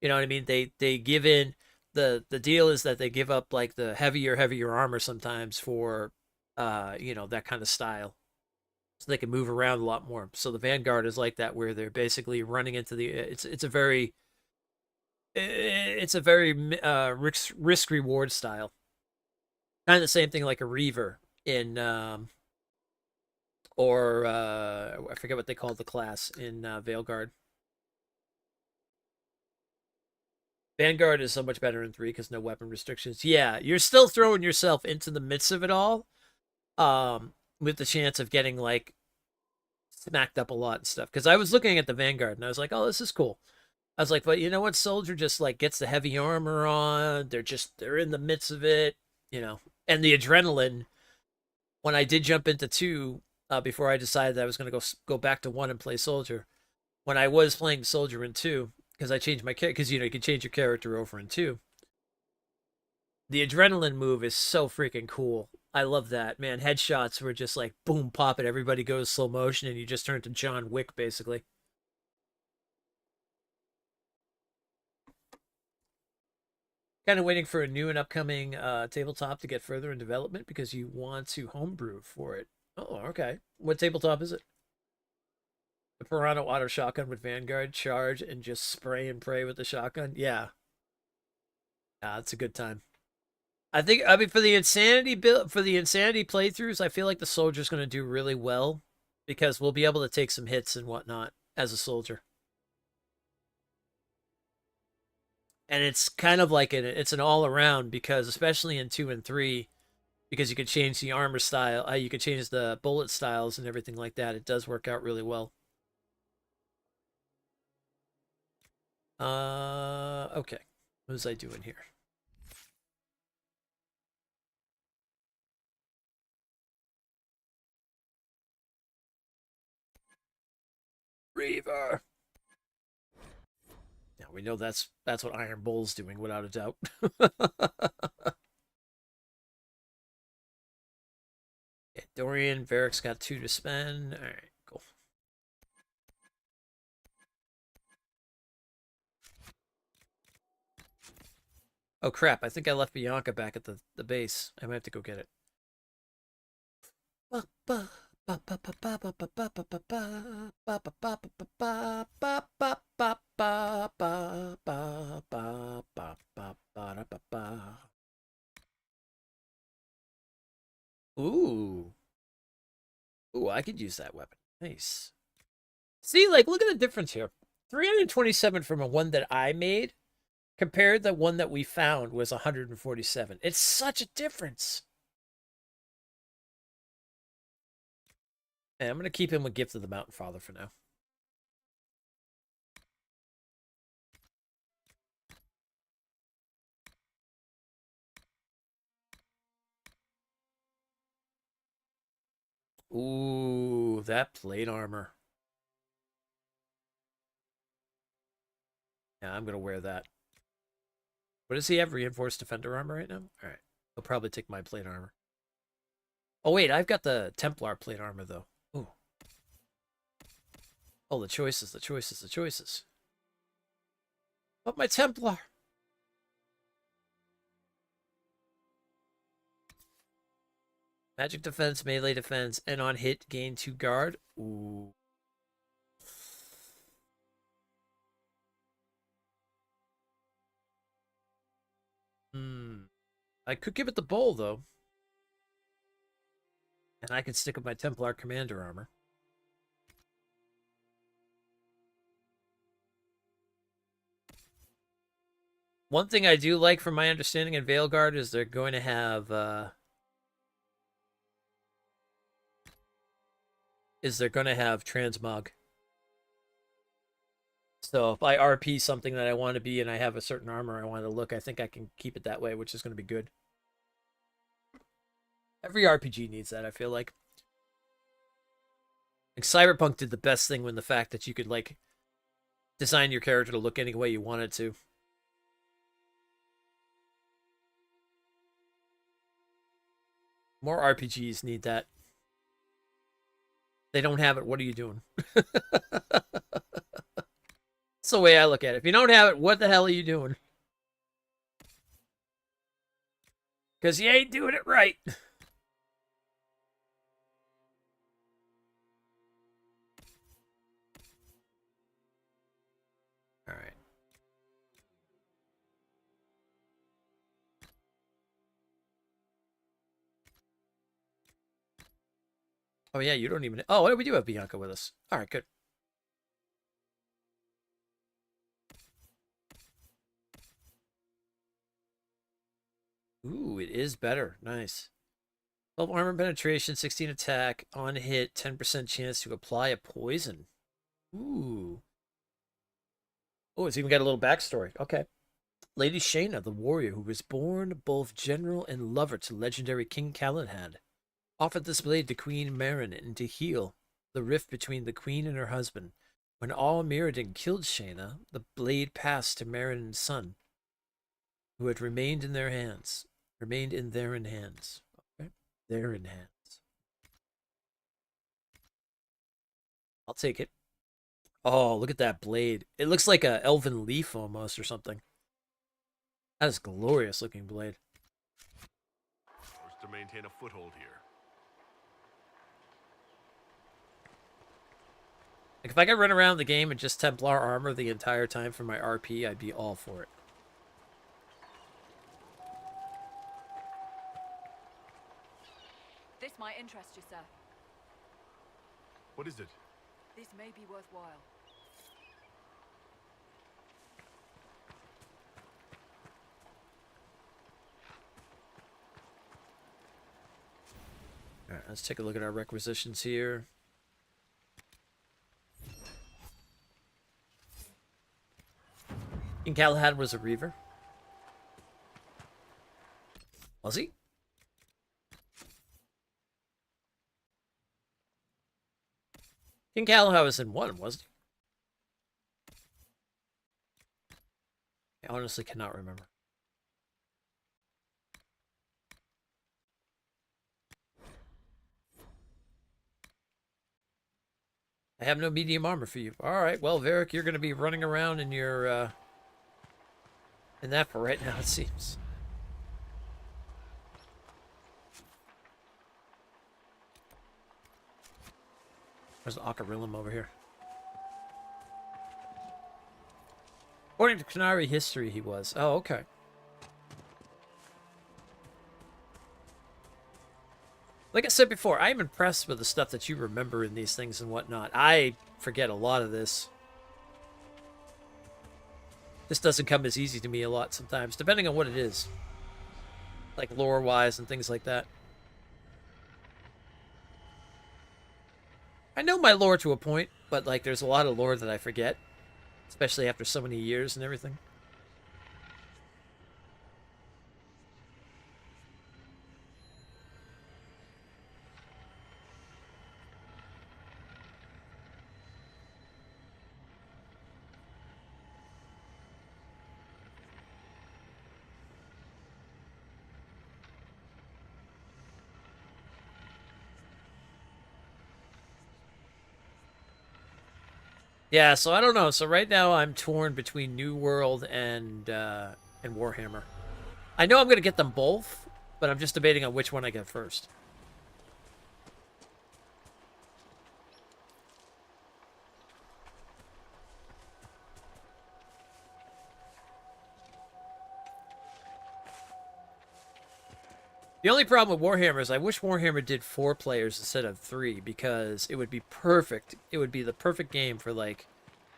B: You know what I mean? They give in. The deal is that they give up like the heavier armor sometimes for that kind of style, so they can move around a lot more. So the Vanguard is like that, where they're basically running into the it's a very risk reward style, kind of the same thing like a Reaver in or I forget what they called the class in Veilguard. Vanguard is so much better in 3 because no weapon restrictions. Yeah, you're still throwing yourself into the midst of it all, with the chance of getting like smacked up a lot and stuff. Because I was looking at the Vanguard and I was like, oh, this is cool. I was like, but you know what? Soldier just like gets the heavy armor on. They're in the midst of it, and the adrenaline. When I did jump into 2, before I decided that I was going to go back to 1 and play soldier, when I was playing soldier in 2. Because I changed my character, because you can change your character over in 2. The adrenaline move is so freaking cool. I love that, man. Headshots were just like boom, pop it. Everybody goes slow motion, and you just turn to John Wick, basically. Kind of waiting for a new and upcoming tabletop to get further in development because you want to homebrew for it. Oh, okay. What tabletop is it? The Piranha Auto Shotgun with Vanguard, charge, and just spray and pray with the shotgun. Yeah. It's a good time. I mean, for the Insanity playthroughs, I feel like the soldier's going to do really well because we'll be able to take some hits and whatnot as a soldier. And it's kind of like it's an all around, because especially in 2 and 3, because you can change the armor style, you can change the bullet styles and everything like that. It does work out really well. Okay. What was I doing here? Reaver. Now we know that's what Iron Bull's doing, without a doubt. Okay, Dorian, Varric's got 2 to spend. All right, cool. Oh crap, I think I left Bianca back at the base. I might have to go get it. Ooh. Ooh, I could use that weapon. Nice. See, like, look at the difference here. 327 from a one that I made compared to the one that we found was 147. It's such a difference. And I'm going to keep him with Gift of the Mountain Father for now. Ooh, that plate armor. Yeah, I'm going to wear that. What does he have? Reinforced defender armor right now? All right. He'll probably take my plate armor. Oh, wait. I've got the Templar plate armor, though. Ooh. Oh, the choices, the choices, the choices. But my Templar. Magic defense, melee defense, and on hit, gain 2 guard. Ooh. I could give it the bowl, though. And I could stick with my Templar commander armor. One thing I do like, from my understanding in Veilguard, is they're going to have transmog. So if I RP something that I want to be and I have a certain armor I want to look, I think I can keep it that way, which is going to be good. Every RPG needs that, I feel like. Like Cyberpunk did the best thing when the fact that you could like design your character to look any way you wanted to. More RPGs need that. They don't have it, what are you doing? That's the way I look at it. If you don't have it, what the hell are you doing? Because you ain't doing it right. All right. Oh, yeah, you don't even... Oh, we do have Bianca with us. All right, good. Ooh, it is better. Nice. 12 armor penetration, 16 attack, on hit, 10% chance to apply a poison. Ooh. Oh, it's even got a little backstory. Okay. Lady Shayna, the warrior who was born both general and lover to legendary King Callahan, offered this blade to Queen Marin to heal the rift between the queen and her husband. When all Mirrodin killed Shayna, the blade passed to Marin's son, who had remained in their hands. Okay. They're in hands. I'll take it. Oh, look at that blade. It looks like a elven leaf almost or something. That is a glorious looking blade.
C: Forced to maintain a foothold here.
B: Like if I could run around the game and just Templar armor the entire time for my RP, I'd be all for it.
I: This might interest you, sir.
C: What is it?
I: This may be worthwhile.
B: All right, let's take a look at our requisitions here. King Galahad was a Reaver. Was he? King Galahad was in one, wasn't he? I honestly cannot remember. I have no medium armor for you. All right, well, Varric, you're going to be running around in your in that for right now, it seems. There's an Ocarillum over here. According to Canary history, he was. Oh, okay. Like I said before, I'm impressed with the stuff that you remember in these things and whatnot. I forget a lot of this. This doesn't come as easy to me a lot sometimes, depending on what it is. Like lore-wise and things like that. I know my lore to a point, but like there's a lot of lore that I forget. Especially after so many years and everything. Yeah, so I don't know. So right now I'm torn between New World and Warhammer. I know I'm going to get them both, but I'm just debating on which one I get first. The only problem with Warhammer is I wish Warhammer did 4 players instead of 3, because it would be perfect. It would be the perfect game for like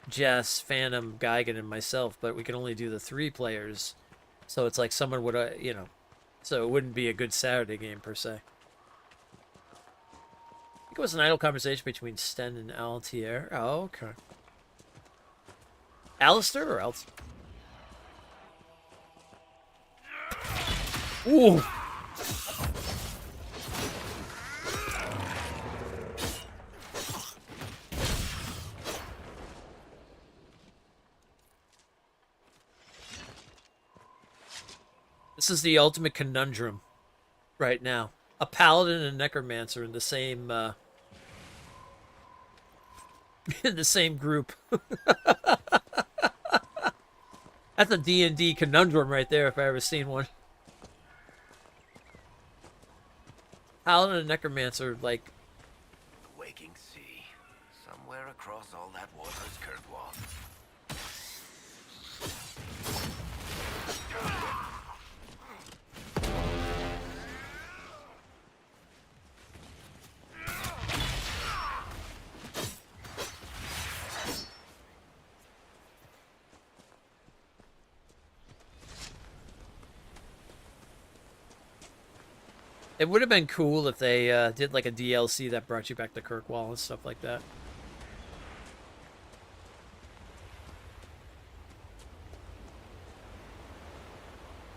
B: Jess, Phantom, Geigen, and myself, but we can only do the 3 players So it's like someone would, you know, so it wouldn't be a good Saturday game per se. I think it was an idle conversation between Sten and Altier. Oh, okay. Alistair or else? Ooh. This is the ultimate conundrum right now. A paladin and a necromancer in the same in the same group. That's a D&D conundrum right there if I ever seen one. Paladin and necromancer, like...
K: The waking sea. Somewhere across all that water is Kirkwall.
B: It would have been cool if they did like a DLC that brought you back to Kirkwall and stuff like that.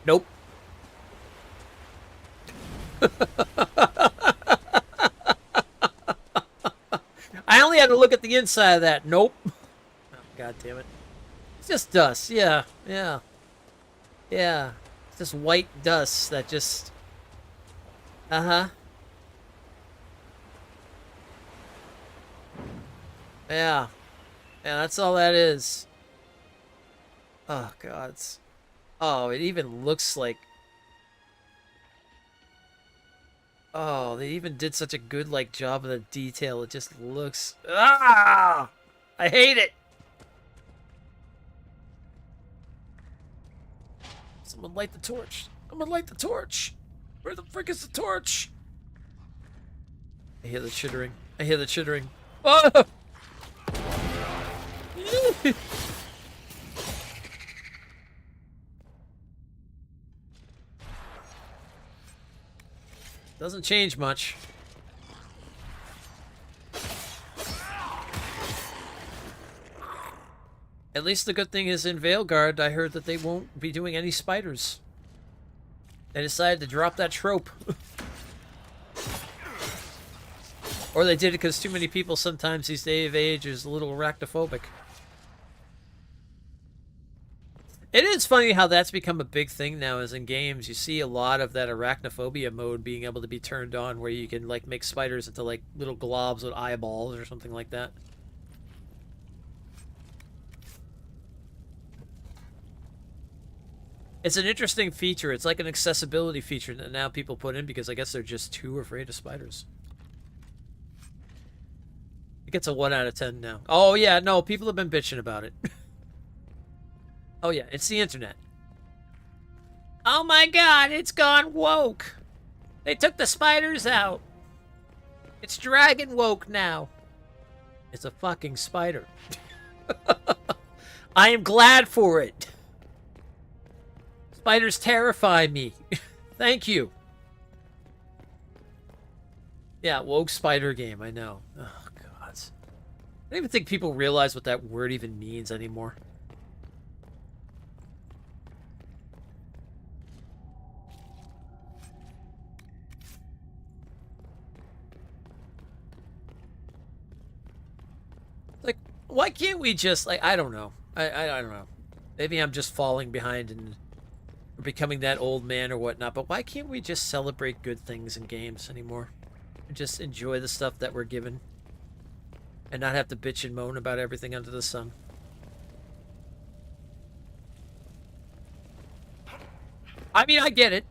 B: Nope. I only had to look at the inside of that. Nope. Oh, God damn it. It's just dust. Yeah. Yeah. Yeah. It's just white dust that just... Uh-huh. Yeah. Yeah, that's all that is. Oh, God. Oh, it even looks like... Oh, they even did such a good, like, job of the detail. It just looks... Ah! I hate it! Someone light the torch. Someone light the torch! Where the frick is the torch? I hear the chittering. I hear the chittering. Oh! Doesn't change much. At least the good thing is in Veilguard, I heard that they won't be doing any spiders. They decided to drop that trope. Or they did it because too many people sometimes these day of age is a little arachnophobic. It is funny how that's become a big thing now, as in games you see a lot of that arachnophobia mode being able to be turned on, where you can like make spiders into like little globs with eyeballs or something like that. It's an interesting feature. It's like an accessibility feature that now people put in because I guess they're just too afraid of spiders. It gets a 1 out of 10 now. Oh, yeah, no, people have been bitching about it. Oh, yeah, it's the internet. Oh, my God, it's gone woke. They took the spiders out. It's dragon woke now. It's a fucking spider. I am glad for it. Spiders terrify me. Thank you. Yeah, woke spider game, I know. Oh, God. I don't even think people realize what that word even means anymore. Like, why can't we just, like, I don't know. I don't know. Maybe I'm just falling behind and becoming that old man or whatnot, but why can't we just celebrate good things in games anymore? And just enjoy the stuff that we're given and not have to bitch and moan about everything under the sun. I mean, I get it.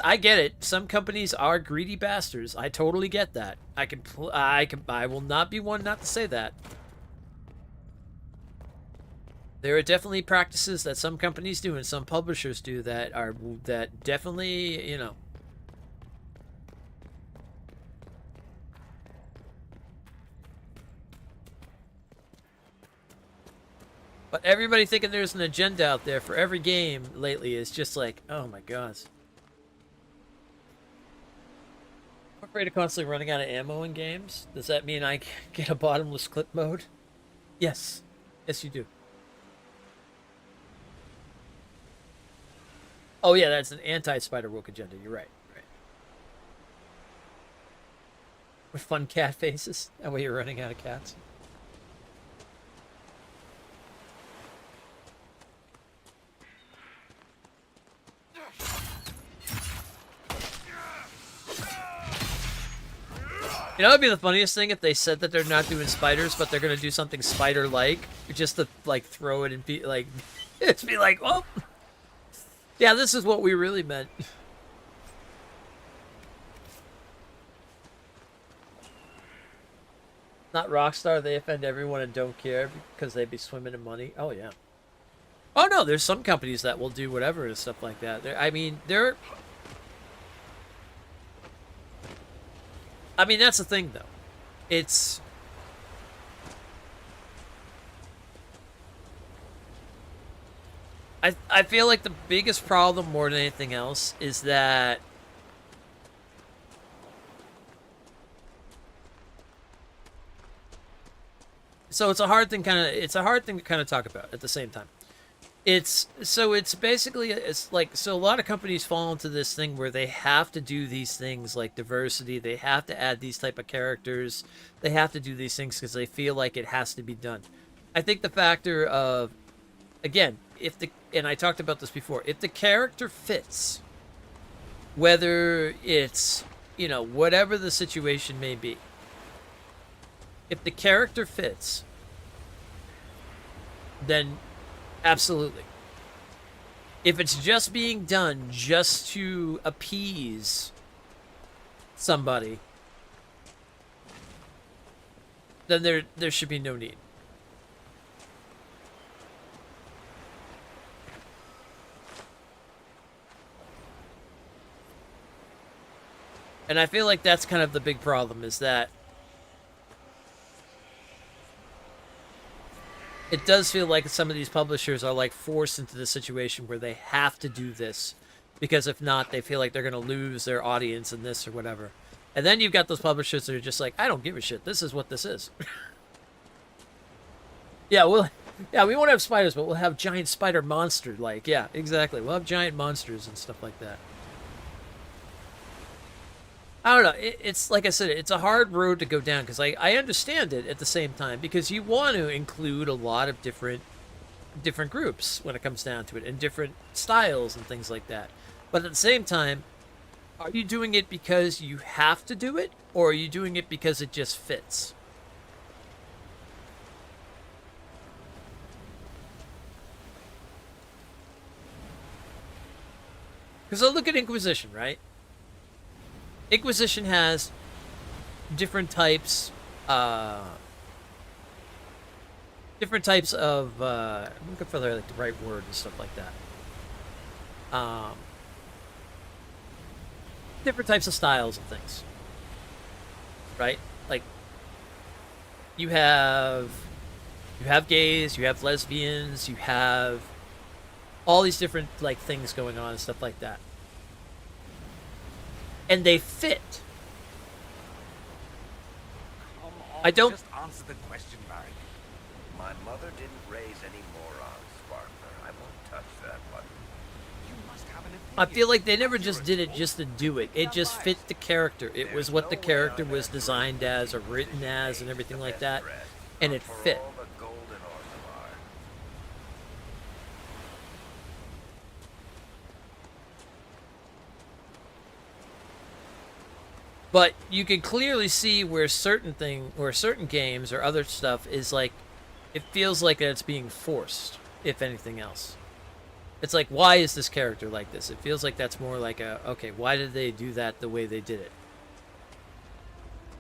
B: I get it. Some companies are greedy bastards. I totally get that. I will not be one not to say that. There are definitely practices that some companies do and some publishers do that definitely, you know. But everybody thinking there's an agenda out there for every game lately is just like, oh my god. I'm afraid of constantly running out of ammo in games. Does that mean I get a bottomless clip mode? Yes. Yes, you do. Oh yeah, that's an anti-Spider-Woke agenda. You're right. Right. With fun cat faces. That way you're running out of cats. You know, it'd be the funniest thing if they said that they're not doing spiders, but they're gonna do something spider-like, just to like throw it and be like, it'd be like, oh, yeah, this is what we really meant. Not Rockstar, they offend everyone and don't care because they be swimming in money. Oh yeah. Oh no, there's some companies that will do whatever and stuff like that. I mean, that's the thing, though. It's... I feel like the biggest problem, more than anything else, is that... So it's a hard thing to kind of talk about at the same time. It's basically, so a lot of companies fall into this thing where they have to do these things like diversity, they have to add these type of characters, they have to do these things because they feel like it has to be done. I think the factor of, again, and I talked about this before, if the character fits, whether it's, whatever the situation may be, if the character fits, then absolutely. If it's just being done just to appease somebody, then there should be no need. And I feel like that's kind of the big problem, is that it does feel like some of these publishers are like forced into the situation where they have to do this, because if not, they feel like they're going to lose their audience in this or whatever. And then you've got those publishers that are just like, I don't give a shit. This is what this is. we won't have spiders, but we'll have giant spider monster. Like, yeah, exactly. We'll have giant monsters and stuff like that. I don't know. It's like I said, it's a hard road to go down, because I understand it at the same time, because you want to include a lot of different groups when it comes down to it, and different styles and things like that. But at the same time, are you doing it because you have to do it, or are you doing it because it just fits? Because I look at Inquisition, right? Inquisition has different types of, I'm looking for the right word and stuff like that. Different types of styles and things, right? Like, you have gays, you have lesbians, you have all these different like things going on and stuff like that. And they fit. I don't...
K: Just answer the question, Barry. My mother didn't raise any morons, Sparkler. I won't touch that one. You must have an opinion.
B: I feel like they never just did it just to do it. It just fit the character. It was what the character was designed as or written as and everything like that. And it fit. But you can clearly see where certain games or other stuff is like, it feels like it's being forced, if anything else. It's like, why is this character like this? It feels like that's more like okay, why did they do that the way they did it?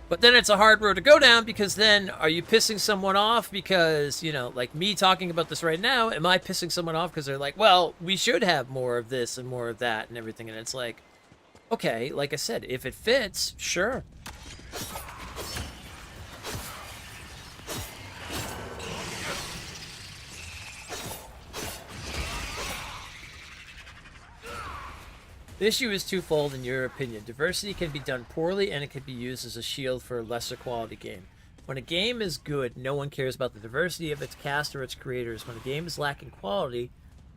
B: But then it's a hard road to go down, because then are you pissing someone off because, like me talking about this right now, am I pissing someone off because they're like, well, we should have more of this and more of that and everything, and it's like, okay, like I said, if it fits, sure. The issue is twofold in your opinion. Diversity can be done poorly, and it can be used as a shield for a lesser quality game. When a game is good, no one cares about the diversity of its cast or its creators. When a game is lacking quality,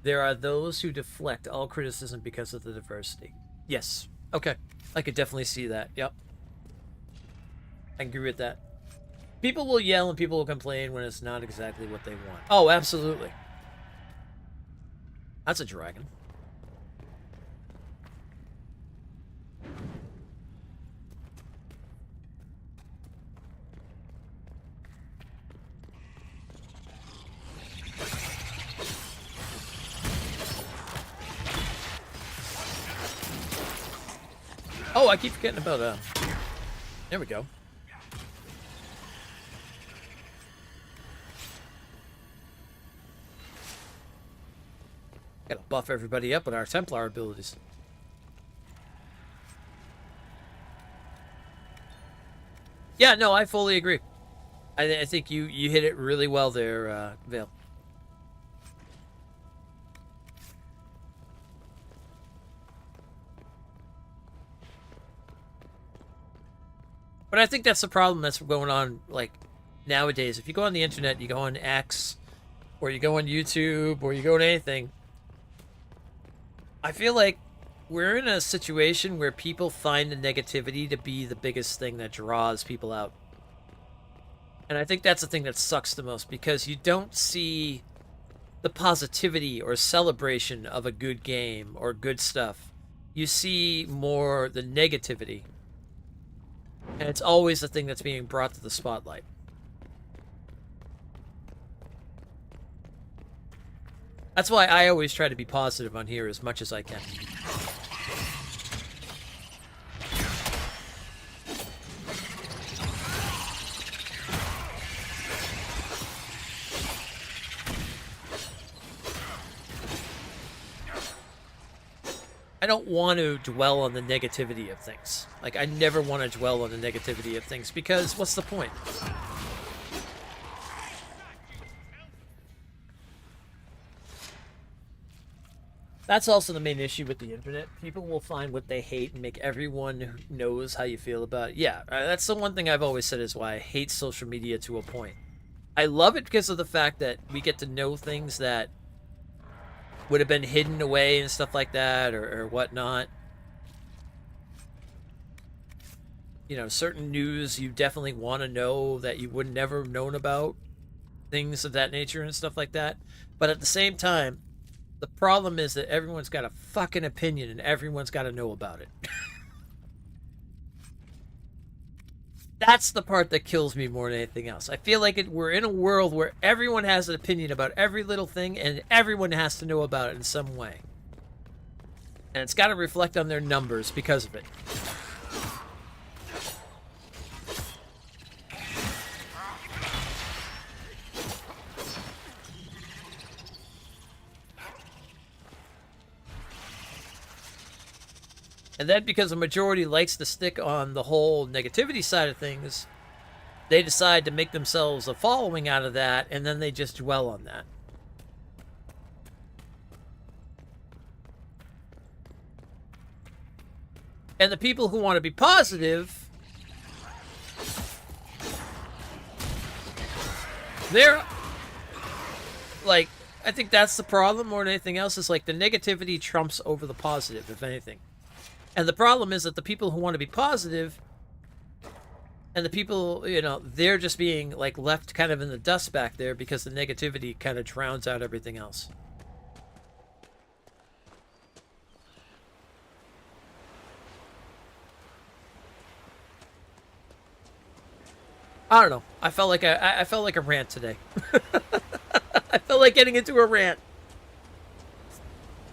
B: there are those who deflect all criticism because of the diversity. Yes. Okay. I could definitely see that. Yep. I agree with that. People will yell and people will complain when it's not exactly what they want. Oh, absolutely. That's a dragon. Oh, I keep forgetting about, there we go. Gotta buff everybody up with our Templar abilities. Yeah, no, I fully agree. I think you hit it really well there, Veil. But I think that's the problem that's going on, like, nowadays. If you go on the internet, you go on X, or you go on YouTube, or you go on anything, I feel like we're in a situation where people find the negativity to be the biggest thing that draws people out. And I think that's the thing that sucks the most, because you don't see the positivity or celebration of a good game or good stuff. You see more the negativity. And it's always the thing that's being brought to the spotlight. That's why I always try to be positive on here as much as I can. I don't want to dwell on the negativity of things. Like, I never want to dwell on the negativity of things, because what's the point? That's also the main issue with the internet. People will find what they hate and make everyone who knows how you feel about it. Yeah, that's the one thing I've always said is why I hate social media to a point. I love it because of the fact that we get to know things that would have been hidden away and stuff like that, or whatnot. You know, certain news you definitely want to know that you would never have known about. Things of that nature and stuff like that. But at the same time, the problem is that everyone's got a fucking opinion and everyone's got to know about it. That's the part that kills me more than anything else. I feel like we're in a world where everyone has an opinion about every little thing and everyone has to know about it in some way. And it's got to reflect on their numbers because of it. And then because the majority likes to stick on the whole negativity side of things, they decide to make themselves a following out of that, and then they just dwell on that. And the people who want to be positive, they're like, I think that's the problem more than anything else, is like the negativity trumps over the positive, if anything. And the problem is that the people who want to be positive and the people, you know, they're just being like left kind of in the dust back there because the negativity kind of drowns out everything else. I don't know. I felt like I felt like a rant today. I felt like getting into a rant.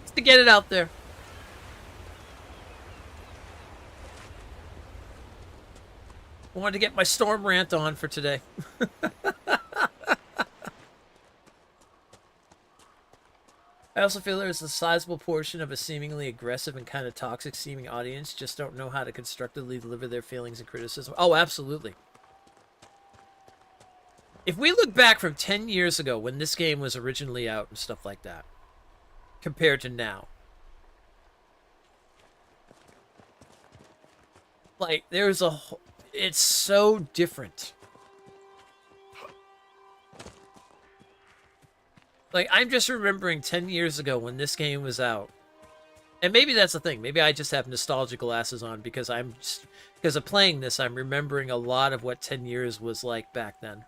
B: Just to get it out there. I wanted to get my storm rant on for today. I also feel there's a sizable portion of a seemingly aggressive and kind of toxic seeming audience just don't know how to constructively deliver their feelings and criticism. Oh, absolutely. If we look back from 10 years ago when this game was originally out and stuff like that, compared to now, Like, there's a... It's so different. Like, I'm just remembering 10 years ago when this game was out. And maybe that's the thing. Maybe I just have nostalgia glasses on because because of playing this, I'm remembering a lot of what 10 years was like back then.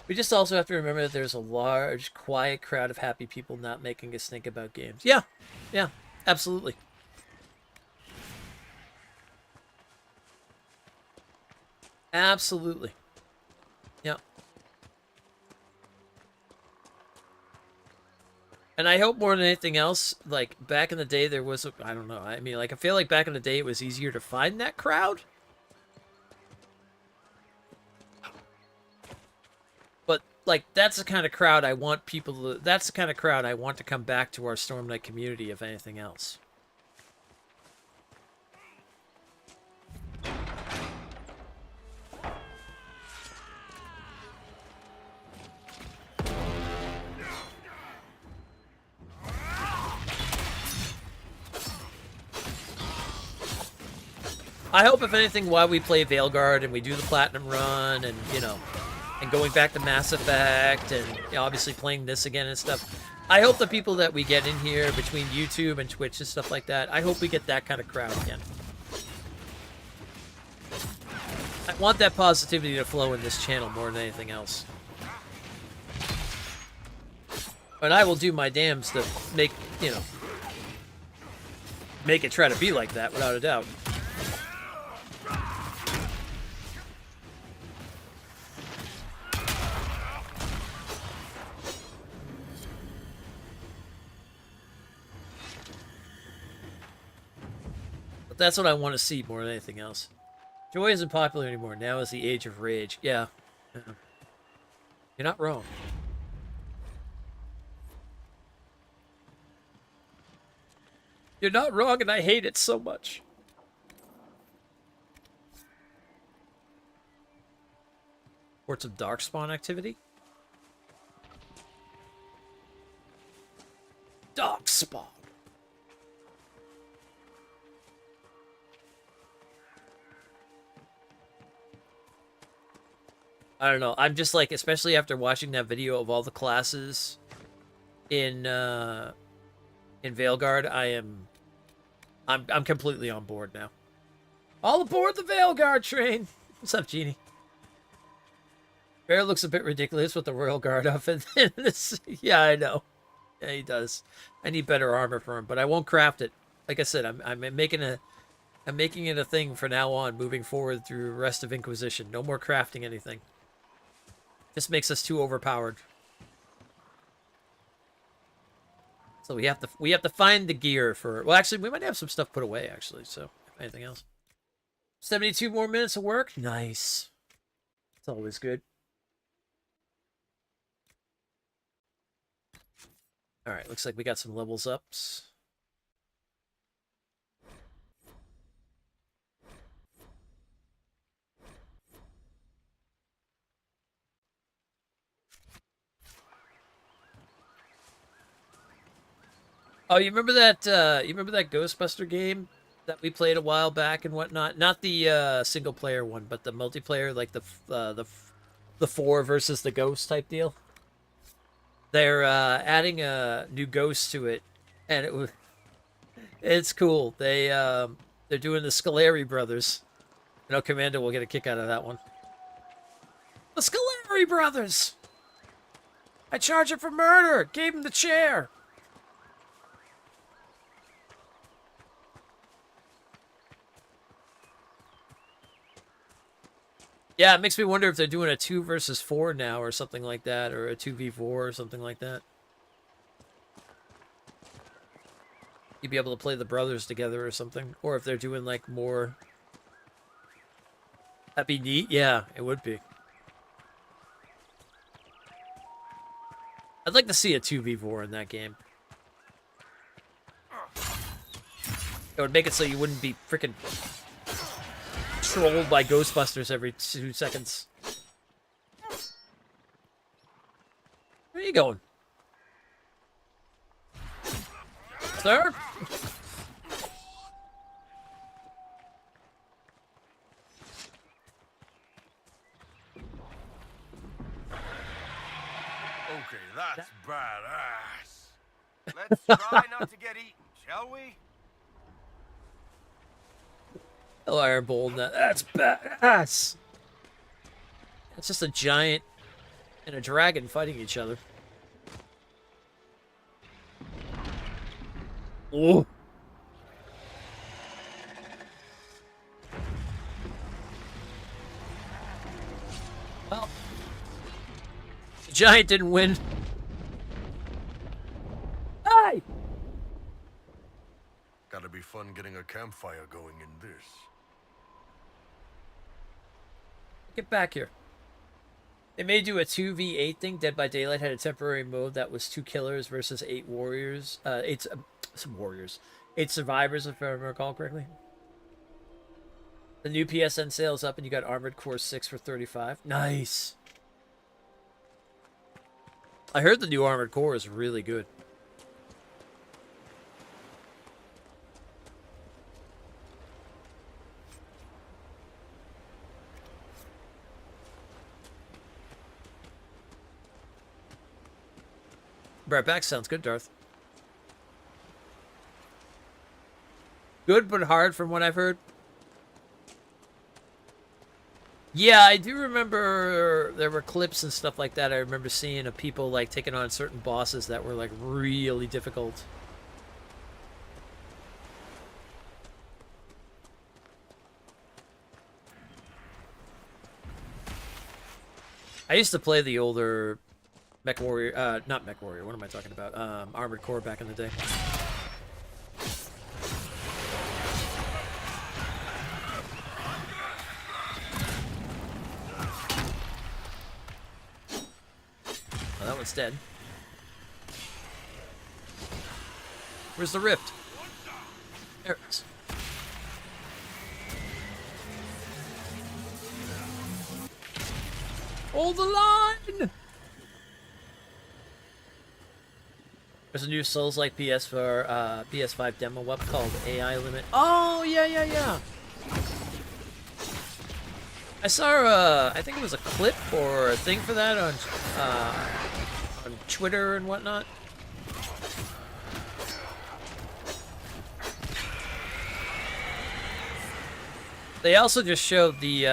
B: We just also have to remember that there's a large, quiet crowd of happy people not making us think about games. Yeah, yeah, absolutely. Absolutely. Yeah. And I hope more than anything else, like, back in the day there was, I don't know, I mean, like, I feel like back in the day it was easier to find that crowd. But, like, that's the kind of crowd I want people to, that's the kind of crowd I want to come back to our Storm Knight community, if anything else. I hope, if anything, while we play Veilguard and we do the Platinum run and, you know, and going back to Mass Effect and, you know, obviously playing this again and stuff, I hope the people that we get in here between YouTube and Twitch and stuff like that, I hope we get that kind of crowd again. I want that positivity to flow in this channel more than anything else. And I will do my damns to make, you know, make it try to be like that, without a doubt. That's what I want to see more than anything else. Joy isn't popular anymore. Now is the age of rage. Yeah. You're not wrong. You're not wrong, and I hate it so much. Reports of Darkspawn activity? Darkspawn. I don't know. I'm just like, especially after watching that video of all the classes in Veilguard, I'm completely on board now. All aboard the Veilguard train. What's up, Genie? Bear looks a bit ridiculous with the Royal Guard outfit. Yeah, I know. Yeah, he does. I need better armor for him, but I won't craft it. Like I said, I'm making it a thing for now on, moving forward through the rest of Inquisition. No more crafting anything. This makes us too overpowered. So we have to find the gear for... Well, actually, we might have some stuff put away, actually. So, if anything else. 72 more minutes of work? Nice. It's always good. Alright, looks like we got some levels ups. Oh, you remember that Ghostbuster game that we played a while back and whatnot? Not the single player one, but the multiplayer, like the 4 versus the ghost type deal. They're adding a new ghost to it, and it's cool. They're doing the Scaleri brothers. I know Commando will get a kick out of that one. The Scaleri brothers. I charge him for murder. Gave him the chair. Yeah, it makes me wonder if they're doing a 2 versus 4 now or something like that, or a 2v4 or something like that. You'd be able to play the brothers together or something. Or if they're doing, like, more... That'd be neat. Yeah, it would be. I'd like to see a 2v4 in that game. It would make it so you wouldn't be freaking trolled by Ghostbusters every 2 seconds. Where are you going? Sir?
K: Okay, that's badass. Let's try not to get eaten, shall we?
B: Oh, Iron Bull, that's badass. It's just a giant and a dragon fighting each other. Oh. Well, the giant didn't win. Hey!
C: Gotta be fun getting a campfire going in this.
B: Get back here. They may do a 2v8 thing. Dead by Daylight had a temporary mode that was 2 killers versus 8 warriors. 8 survivors, if I recall correctly. The new PSN sale's up and you got Armored Core 6 for $35. Nice. I heard the new Armored Core is really good. Right back sounds good, Darth. Good but hard from what I've heard. Yeah, I do remember there were clips and stuff like that. I remember seeing of people like taking on certain bosses that were like really difficult. I used to play the older Mech Warrior, not Mech Warrior, what am I talking about? Armored Core back in the day. Oh, that one's dead. Where's the rift? There it is. Hold the line! There's a new Souls-like PS5 demo web called AI Limit. Oh, yeah. I saw, I think it was a clip or a thing for that on Twitter and whatnot. They also just showed the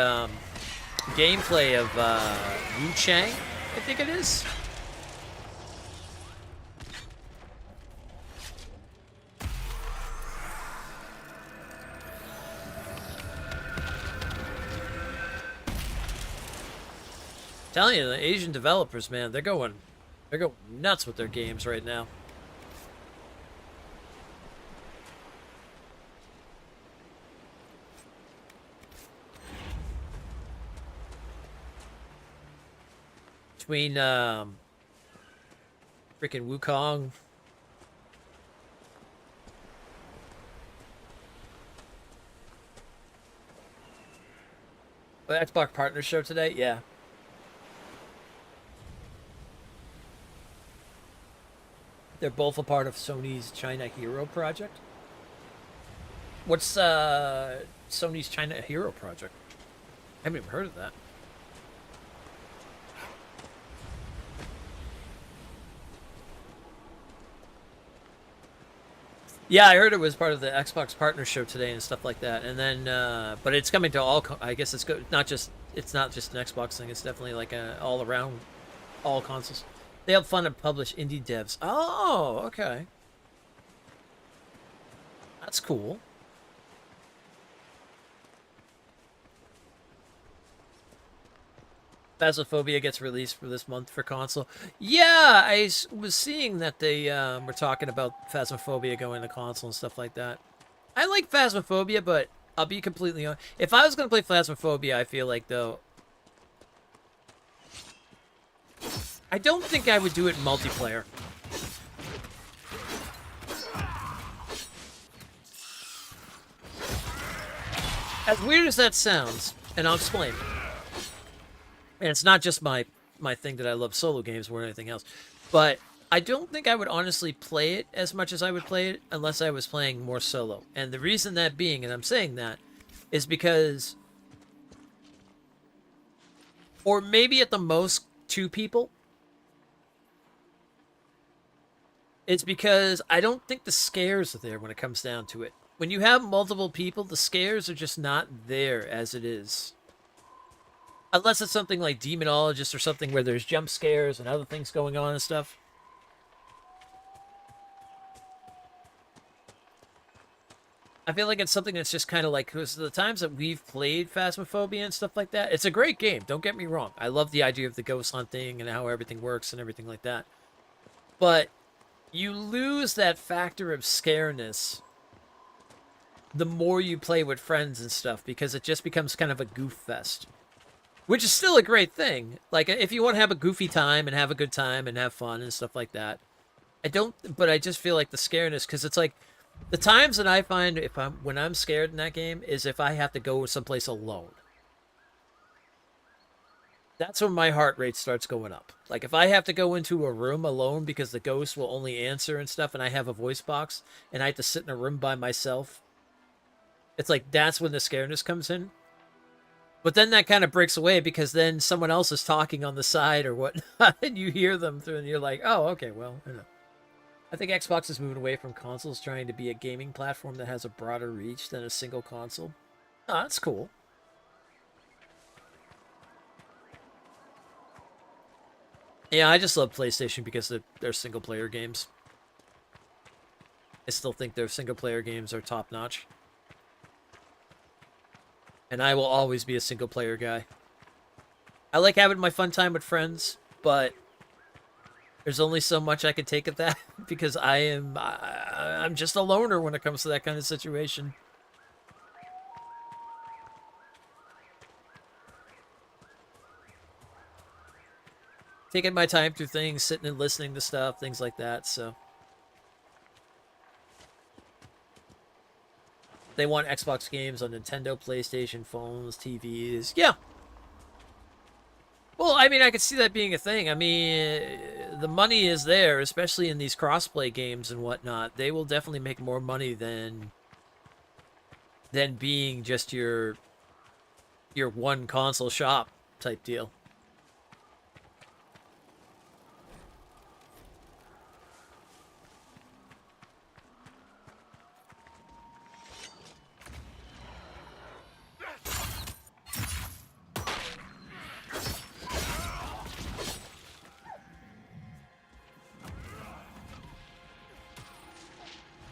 B: gameplay of Wu Chang, I think it is. Telling you, the Asian developers, man, they're going nuts with their games right now. Between freaking Wukong, the Xbox Partner Show today, yeah. They're both a part of Sony's China Hero project. What's Sony's China Hero project? I haven't even heard of that. Yeah, I heard it was part of the Xbox Partner Show today and stuff like that. And then, but it's coming to all. I guess it's not just an Xbox thing. It's definitely like all around, all consoles. They help fund and publish indie devs. Oh, okay. That's cool. Phasmophobia gets released for this month for console. Yeah, I was seeing that they were talking about Phasmophobia going to console and stuff like that. I like Phasmophobia, but I'll be completely honest. If I was going to play Phasmophobia, I feel like, though, I don't think I would do it in multiplayer. As weird as that sounds, and I'll explain. And it's not just my thing that I love solo games more than anything else, but I don't think I would honestly play it as much as I would play it unless I was playing more solo. And the reason that being, and I'm saying that, is because, or maybe at the most 2 people, it's because I don't think the scares are there when it comes down to it. When you have multiple people, the scares are just not there as it is. Unless it's something like Demonologist or something where there's jump scares and other things going on and stuff. I feel like it's something that's just kind of like, because the times that we've played Phasmophobia and stuff like that, it's a great game, don't get me wrong. I love the idea of the ghost hunting and how everything works and everything like that. But you lose that factor of scareness the more you play with friends and stuff, because it just becomes kind of a goof fest. Which is still a great thing. Like, if you want to have a goofy time and have a good time and have fun and stuff like that. But I just feel like the scareness, because it's like, the times that I find when I'm scared in that game is if I have to go someplace alone. That's when my heart rate starts going up. Like, if I have to go into a room alone because the ghost will only answer and stuff and I have a voice box and I have to sit in a room by myself, it's like, that's when the scareness comes in. But then that kind of breaks away because then someone else is talking on the side or whatnot and you hear them through and you're like, oh, okay, well, I don't know. I think Xbox is moving away from consoles, trying to be a gaming platform that has a broader reach than a single console. Oh, that's cool. Yeah, I just love PlayStation because they're single-player games. I still think their single-player games are top-notch. And I will always be a single-player guy. I like having my fun time with friends, but there's only so much I can take of that because I'm just a loner when it comes to that kind of situation. Taking my time through things, sitting and listening to stuff, things like that, so. They want Xbox games on Nintendo, PlayStation, phones, TVs. Yeah. Well, I mean, I could see that being a thing. I mean, the money is there, especially in these crossplay games and whatnot. They will definitely make more money than being just your one console shop type deal.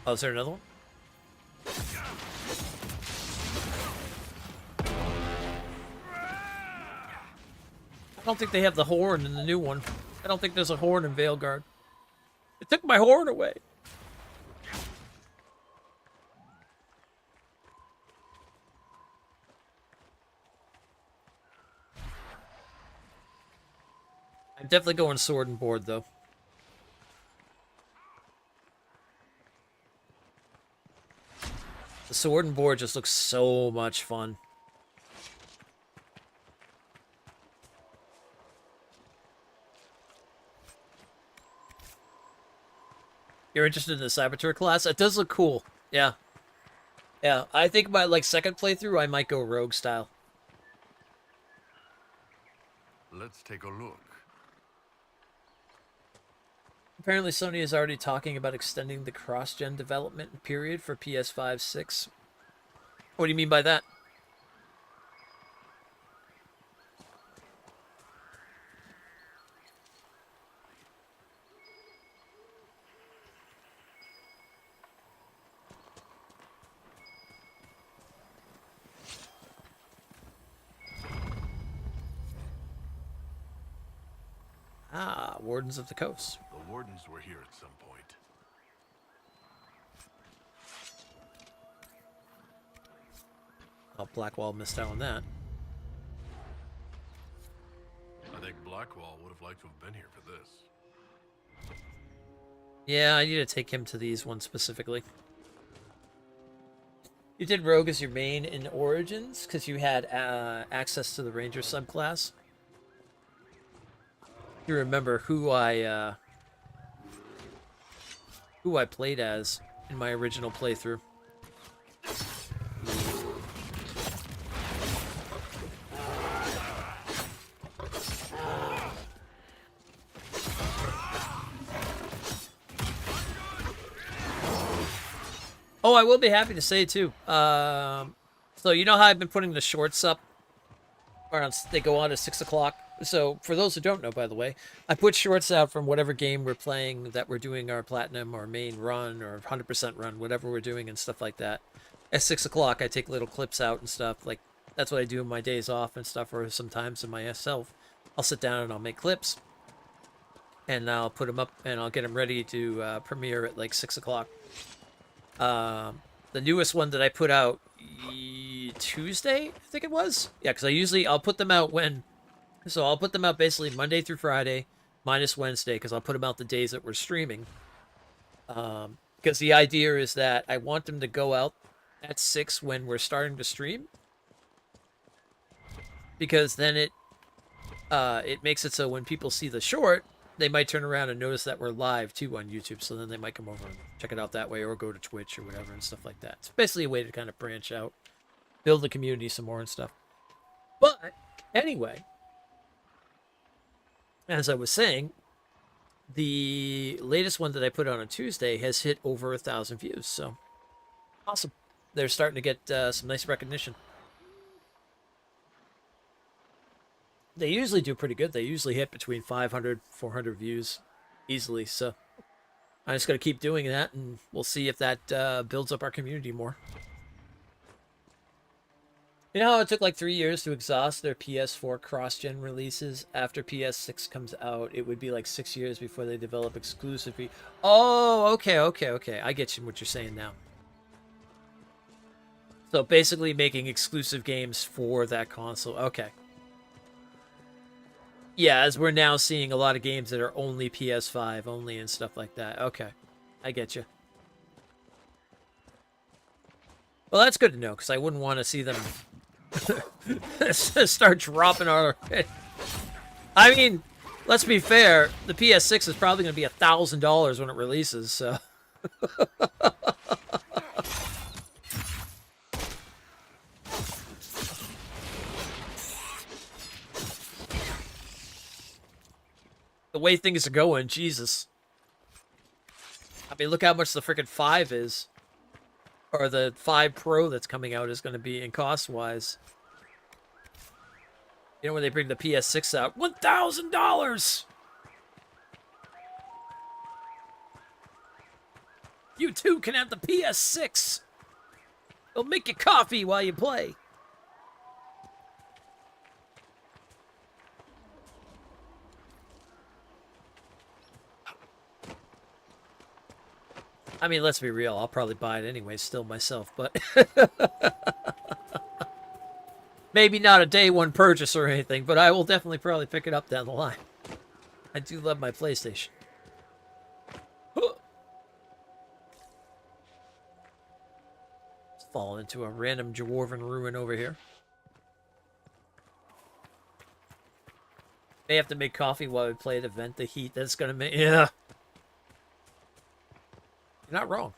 B: Oh, is there another one? I don't think they have the horn in the new one. I don't think there's a horn in Veilguard. It took my horn away. I'm definitely going sword and board, though. The sword and board just looks so much fun. You're interested in the Saboteur class? It does look cool. Yeah. Yeah, I think my second playthrough, I might go rogue style.
C: Let's take a look.
B: Apparently Sony is already talking about extending the cross-gen development period for PS5, 6. What do you mean by that? Ah, Wardens of the Coast.
C: The Wardens were here at some point.
B: Oh, Blackwall missed out on that.
C: I think Blackwall would have liked to have been here for this.
B: Yeah, I need to take him to these ones specifically. You did Rogue as your main in Origins because you had access to the Ranger subclass. You remember who I played as in my original playthrough. Oh, I will be happy to say too. So you know how I've been putting the shorts up? They go on at 6 o'clock. So for those who don't know, by the way, I put shorts out from whatever game we're playing that we're doing our platinum or main run or 100% run, whatever we're doing and stuff like that. At 6 o'clock, I take little clips out and stuff. Like, that's what I do in my days off and stuff, or sometimes in myself. I'll sit down and I'll make clips. And I'll put them up and I'll get them ready to premiere at like 6 o'clock. The newest one that I put out Tuesday, I think it was. Yeah, because I'll put them out I'll put them out basically Monday through Friday, minus Wednesday, because I'll put them out the days that we're streaming. Because the idea is that I want them to go out at 6 when we're starting to stream. Because then it makes it so when people see the short, they might turn around and notice that we're live too on YouTube, so then they might come over and check it out that way, or go to Twitch or whatever and stuff like that. It's basically a way to kind of branch out, build the community some more and stuff. But anyway, as I was saying, the latest one that I put on Tuesday has hit over 1,000 views, so awesome. They're starting to get some nice recognition. They usually do pretty good. They usually hit between 500, 400 views easily. So I'm just going to keep doing that, and we'll see if that builds up our community more. You know how it took like 3 years to exhaust their PS4 cross-gen releases? After PS6 comes out, it would be like 6 years before they develop exclusive. Oh, okay. I get you what you're saying now. So basically making exclusive games for that console. Okay. Yeah, as we're now seeing a lot of games that are only PS5 only and stuff like that. Okay, I get you. Well, that's good to know, because I wouldn't want to see them start dropping our... I mean, let's be fair, the PS6 is probably going to be $1,000 when it releases, so... The way things are going, Jesus. I mean, look how much the freaking 5 is. Or the 5 Pro that's coming out is going to be in cost-wise. You know, when they bring the PS6 out, $1,000! You too can have the PS6! It'll make you coffee while you play. I mean, let's be real. I'll probably buy it anyway, still myself, but... Maybe not a day one purchase or anything, but I will definitely probably pick it up down the line. I do love my PlayStation. Let's fall into a random dwarven ruin over here. May have to make coffee while we play to vent the heat that's gonna make... Yeah. You're not wrong.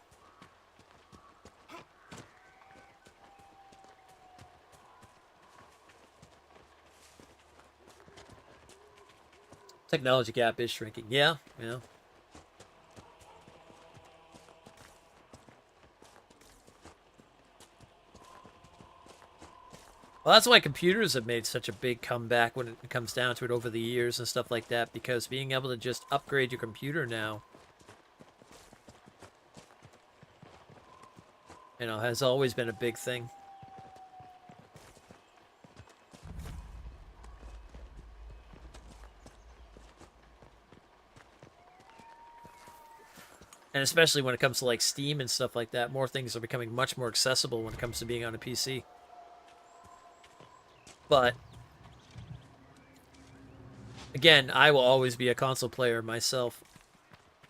B: Technology gap is shrinking. Yeah. Well, that's why computers have made such a big comeback when it comes down to it over the years and stuff like that, because being able to just upgrade your computer now, you know, has always been a big thing. And especially when it comes to like Steam and stuff like that, more things are becoming much more accessible when it comes to being on a PC. But again, I will always be a console player myself.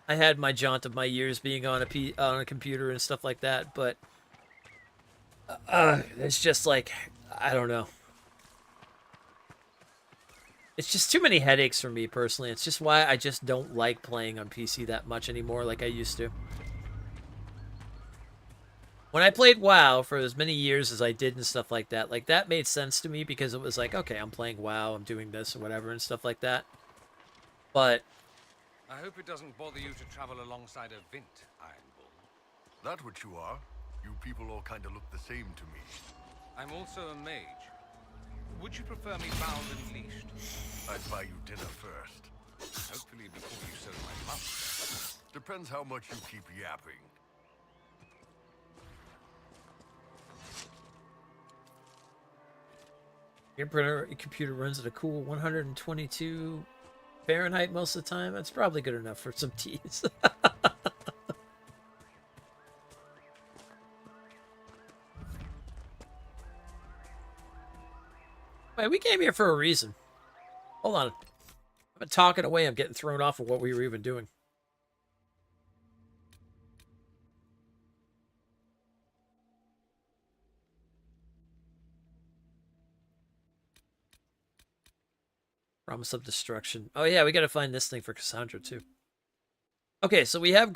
B: I had my jaunt of my years being on a computer and stuff like that, but It's just like, I don't know. It's just too many headaches for me personally. It's just why I just don't like playing on PC that much anymore like I used to. When I played WoW for as many years as I did and stuff like that made sense to me because it was like, okay, I'm playing WoW, I'm doing this or whatever and stuff like that. But
L: I hope it doesn't bother you to travel alongside a Vint, Iron Bull.
C: That what you are? You people all kind of look the same to me.
L: I'm also a mage. Would you prefer me bound and leashed?
C: I'd buy you dinner first.
L: Hopefully before you sold my mouth.
C: Depends how much you keep yapping.
B: your computer runs at a cool 122 Fahrenheit most of the time. That's probably good enough for some teas. Wait, we came here for a reason. Hold on. I've been talking away. I'm getting thrown off of what we were even doing. Promise of Destruction. Oh yeah, we gotta find this thing for Cassandra too. Okay, so we have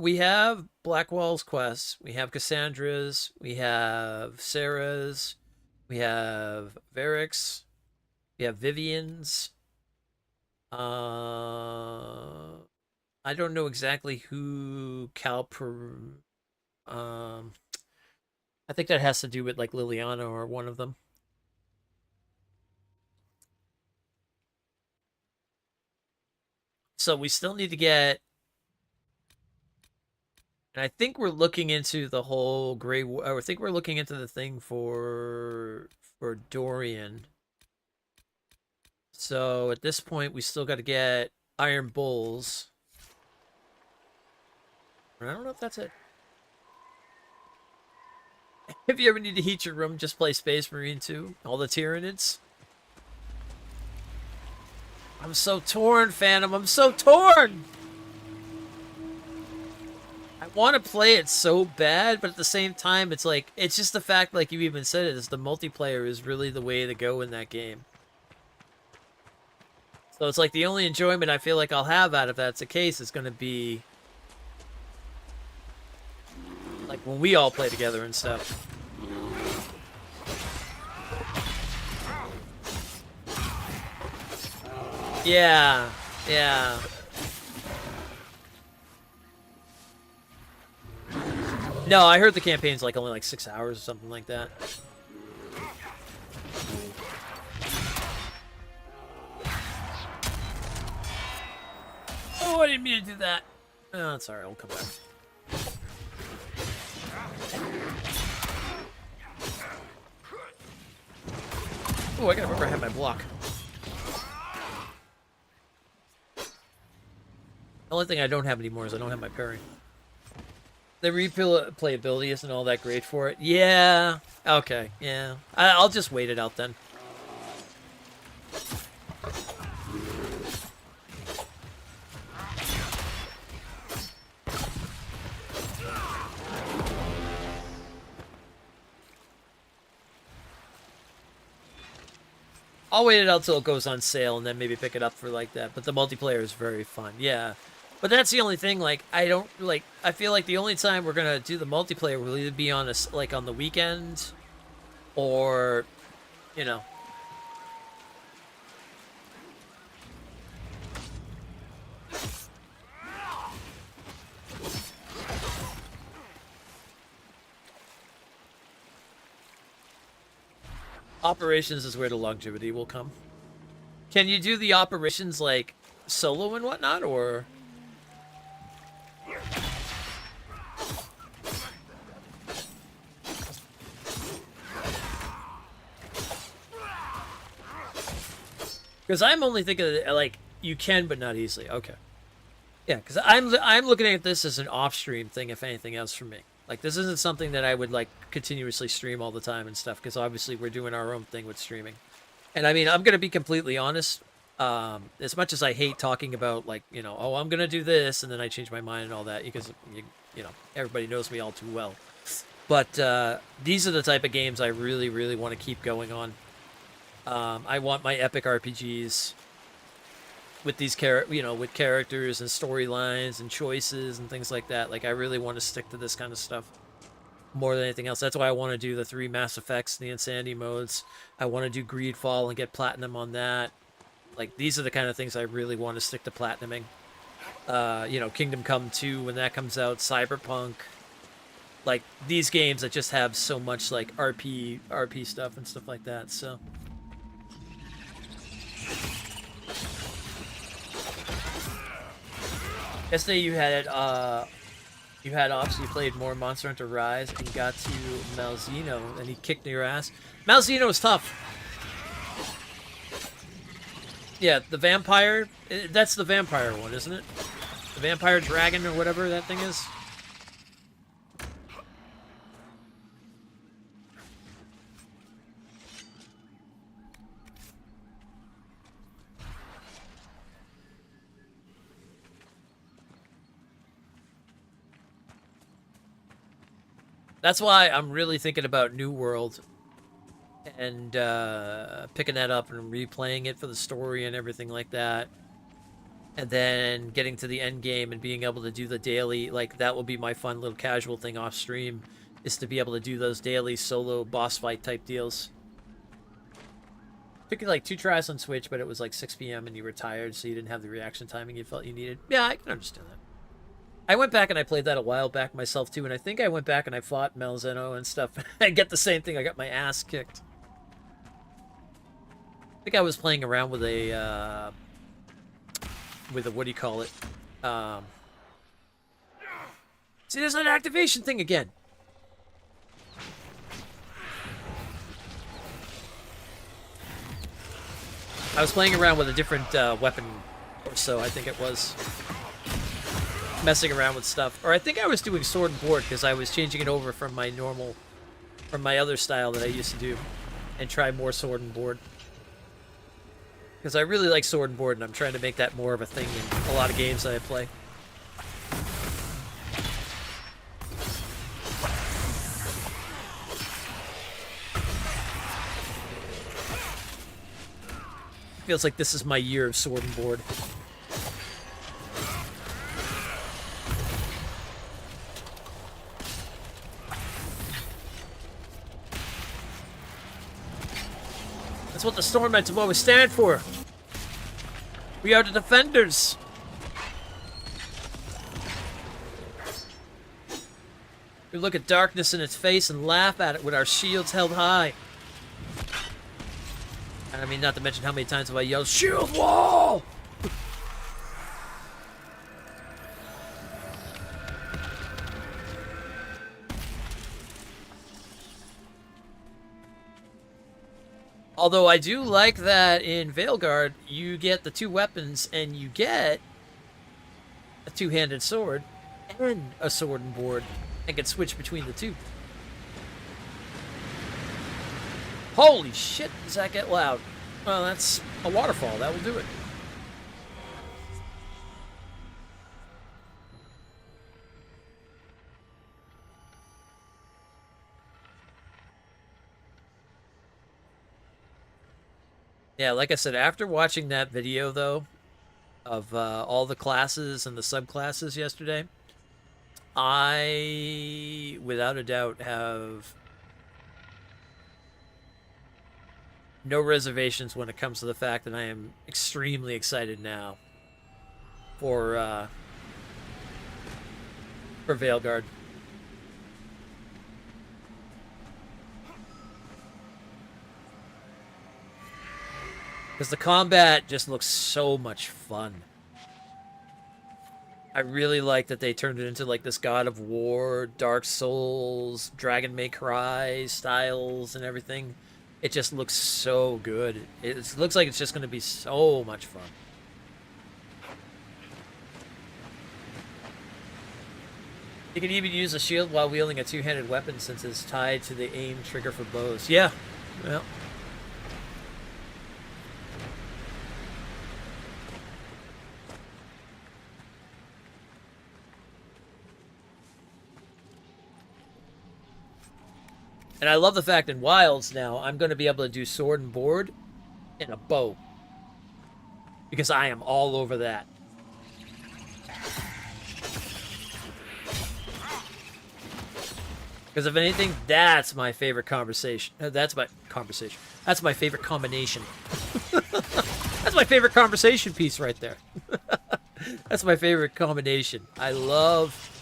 B: we have Blackwall's quest, we have Cassandra's, we have Sarah's, we have Varric's, we have Vivian's. I don't know exactly who I think that has to do with like Liliana or one of them. So we still need to get, and I think we're looking into the whole I think we're looking into the thing for Dorian. So at this point, we still got to get Iron Bulls. I don't know if that's it. If you ever need to heat your room, just play Space Marine 2. All the Tyranids. I'm so torn, Phantom. I'm so torn! I want to play it so bad, but at the same time, it's like, it's just the fact, like you even said it, is the multiplayer is really the way to go in that game. So it's like the only enjoyment I feel like I'll have out of that's the case is going to be like when we all play together and stuff. Yeah, yeah. No, I heard the campaign's like only like 6 hours or something like that. Oh, I didn't mean to do that. Oh, it's alright, I'll come back. Oh, I gotta remember I have my block. The only thing I don't have anymore is I don't have my parry. The replayability isn't all that great for it. Yeah. Okay. Yeah. I'll just wait it out then. I'll wait it out till it goes on sale and then maybe pick it up for like that. But the multiplayer is very fun. Yeah. But that's the only thing, like, I feel like the only time we're gonna do the multiplayer will either be on like on the weekend or, you know. Operations is where the longevity will come. Can you do the operations like solo and whatnot, or? Because I'm only thinking like you can, but not easily. Okay. Yeah, because I'm looking at this as an off-stream thing, if anything else, for me. Like, this isn't something that I would, like, continuously stream all the time and stuff, because obviously we're doing our own thing with streaming. And, I mean, I'm going to be completely honest. As much as I hate talking about, like, you know, oh, I'm going to do this, and then I change my mind and all that, because, you know, everybody knows me all too well. But these are the type of games I really, really want to keep going on. I want my epic RPGs with these with characters and storylines and choices and things like that. Like, I really want to stick to this kind of stuff more than anything else. That's why I want to do the 3 Mass Effects, the Insanity modes. I want to do Greedfall and get platinum on that. Like, these are the kind of things I really want to stick to platinuming. Kingdom Come 2 when that comes out, Cyberpunk. Like, these games that just have so much, like, RP stuff and stuff like that, so. Yesterday you had obviously played more Monster Hunter Rise and got to Malzeno and he kicked your ass. Malzeno is tough. Yeah, the vampire, that's the vampire one, isn't it? The vampire dragon or whatever that thing is. That's why I'm really thinking about New World and picking that up and replaying it for the story and everything like that. And then getting to the end game and being able to do the daily, like, that will be my fun little casual thing off stream, is to be able to do those daily solo boss fight type deals. Took you like 2 tries on Switch, but it was like 6 p.m. and you were tired, so you didn't have the reaction timing you felt you needed. Yeah, I can understand that. I went back and I played that a while back myself too, and I think I went back and I fought Malzeno and stuff. I get the same thing. I got my ass kicked. I think I was playing around with a what do you call it? See, there's an activation thing again. I was playing around with a different weapon or so, I think it was. Messing around with stuff. Or I think I was doing sword and board because I was changing it over from my other style that I used to do and try more sword and board. Because I really like sword and board and I'm trying to make that more of a thing in a lot of games that I play. Feels like this is my year of sword and board. That's what the Stormknights have always stand for. We are the defenders. We look at darkness in its face and laugh at it with our shields held high. And I mean, not to mention how many times have I yelled, "Shield wall!" Although I do like that in Veilguard, you get the 2 weapons and you get a 2-handed sword and a sword and board and can switch between the 2. Holy shit, does that get loud? Well, that's a waterfall. That will do it. Yeah, like I said, after watching that video, though, of all the classes and the subclasses yesterday, I, without a doubt, have no reservations when it comes to the fact that I am extremely excited now for Veilguard. Because the combat just looks so much fun. I really like that they turned it into like this God of War, Dark Souls, Dragon May Cry styles and everything. It just looks so good. It looks like it's just going to be so much fun. You can even use a shield while wielding a 2-handed weapon since it's tied to the aim trigger for bows. Yeah, well. And I love the fact in Wilds now, I'm going to be able to do sword and board and a bow. Because I am all over that. Because if anything, that's my favorite conversation. That's my conversation. That's my favorite combination. That's my favorite conversation piece right there. That's my favorite combination. I love...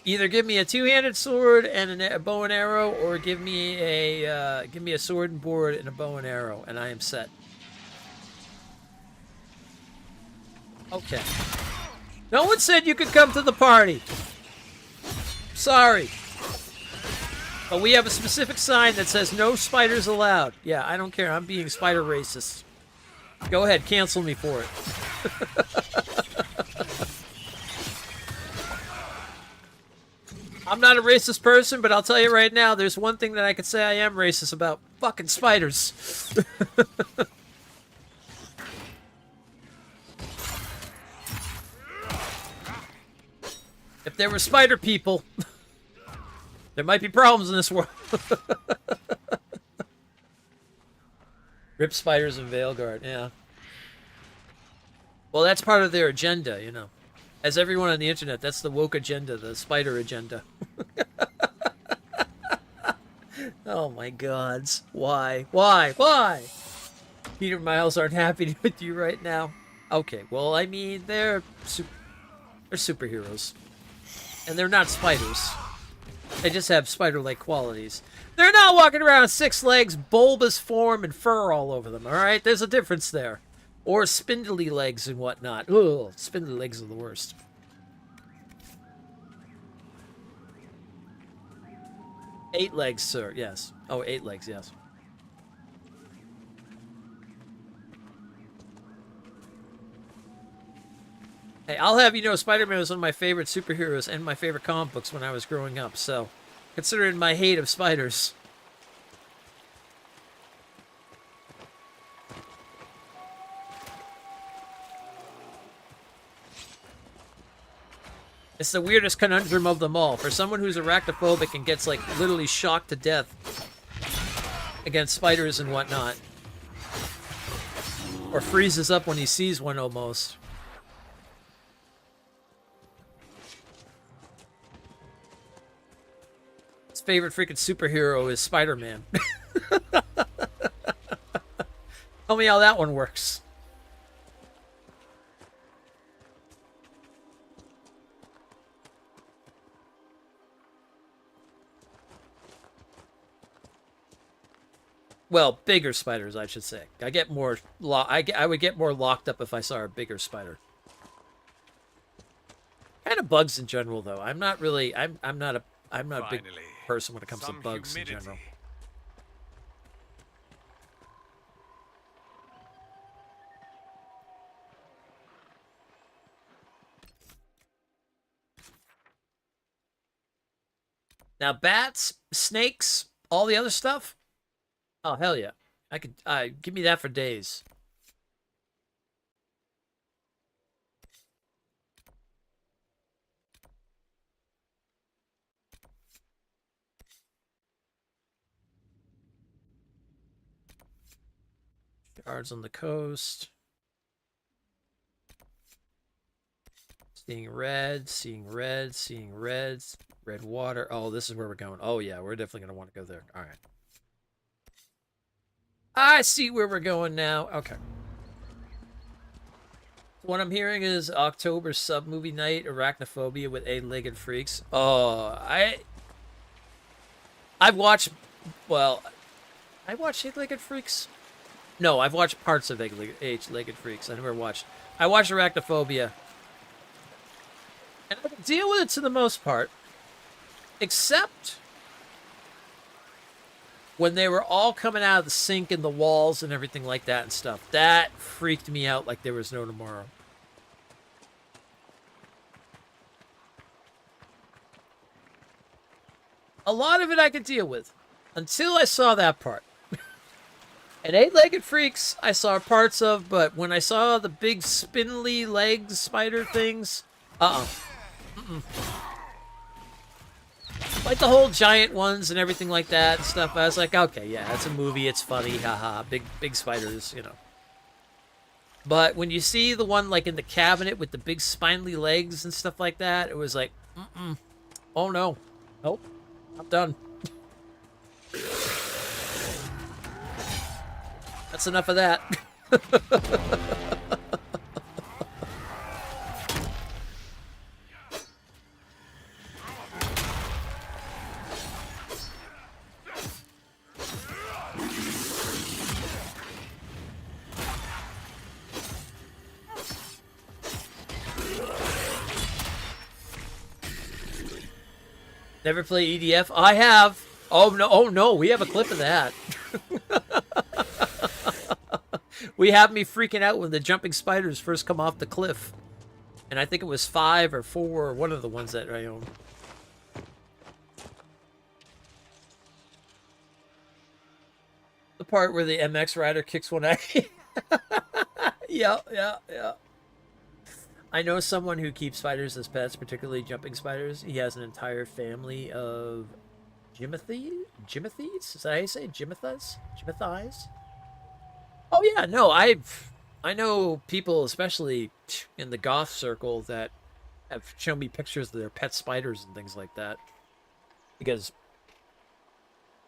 B: Either give me a two-handed sword and a bow and arrow, or give me a sword and board and a bow and arrow, and I am set. Okay. No one said you could come to the party. Sorry. But we have a specific sign that says no spiders allowed. Yeah, I don't care. I'm being spider racist. Go ahead, cancel me for it. I'm not a racist person, but I'll tell you right now, there's one thing that I could say I am racist about. Fucking spiders. If there were spider people, there might be problems in this world. Rip spiders and Veilguard, yeah. Well, that's part of their agenda, you know. As everyone on the internet, that's the woke agenda, the spider agenda. Oh my gods. Why? Why? Why? Peter and Miles aren't happy with you right now. Okay, well, I mean, they're superheroes. And they're not spiders. They just have spider-like qualities. They're not walking around with 6 legs, bulbous form, and fur all over them, alright? There's a difference there. Or spindly legs and whatnot. Ugh, spindly legs are the worst. Eight legs, sir. Yes. Oh, 8 legs, yes. Hey, I'll have you know Spider-Man was one of my favorite superheroes and my favorite comic books when I was growing up, so considering my hate of spiders... It's the weirdest conundrum of them all. For someone who's arachnophobic and gets, like, literally shocked to death against spiders and whatnot. Or freezes up when he sees one almost. His favorite freaking superhero is Spider-Man. Tell me how that one works. Well, bigger spiders, I should say. I get more. I would get more locked up if I saw a bigger spider. Kind of bugs in general, though. I'm not really. I'm not a big person when it comes to bugs in general. Now, bats, snakes, all the other stuff. Oh, hell yeah. I could, give me that for days. Shards on the coast. Seeing red, seeing red, seeing reds. Red water. Oh, this is where we're going. Oh, yeah, we're definitely going to want to go there. All right. I see where we're going now. Okay. What I'm hearing is October sub-movie night, arachnophobia with 8-legged freaks. Oh, I've watched... Well, I watched 8-legged freaks? No, I've watched parts of 8-legged freaks. I never watched... I watched arachnophobia. And I can deal with it to the most part. Except... when they were all coming out of the sink and the walls and everything like that and stuff. That freaked me out like there was no tomorrow. A lot of it I could deal with. Until I saw that part. And 8-legged freaks I saw parts of, but when I saw the big spindly legs spider things... Mm-mm. Like the whole giant ones and everything like that and stuff. I was like, okay, yeah, it's a movie, it's funny, haha, big spiders, you know. But when you see the one like in the cabinet with the big spindly legs and stuff like that, it was like, oh no, nope, I'm done. That's enough of that. Never play EDF? I have. Oh no, we have a clip of that. We have me freaking out when the jumping spiders first come off the cliff. And I think it was 5 or 4 or one of the ones that I own. The part where the MX rider kicks one out. Yeah. I know someone who keeps spiders as pets, particularly jumping spiders. He has an entire family of Jimothies? Is that how you say it? Jimothies? Oh yeah, no, I know people, especially in the goth circle, that have shown me pictures of their pet spiders and things like that. Because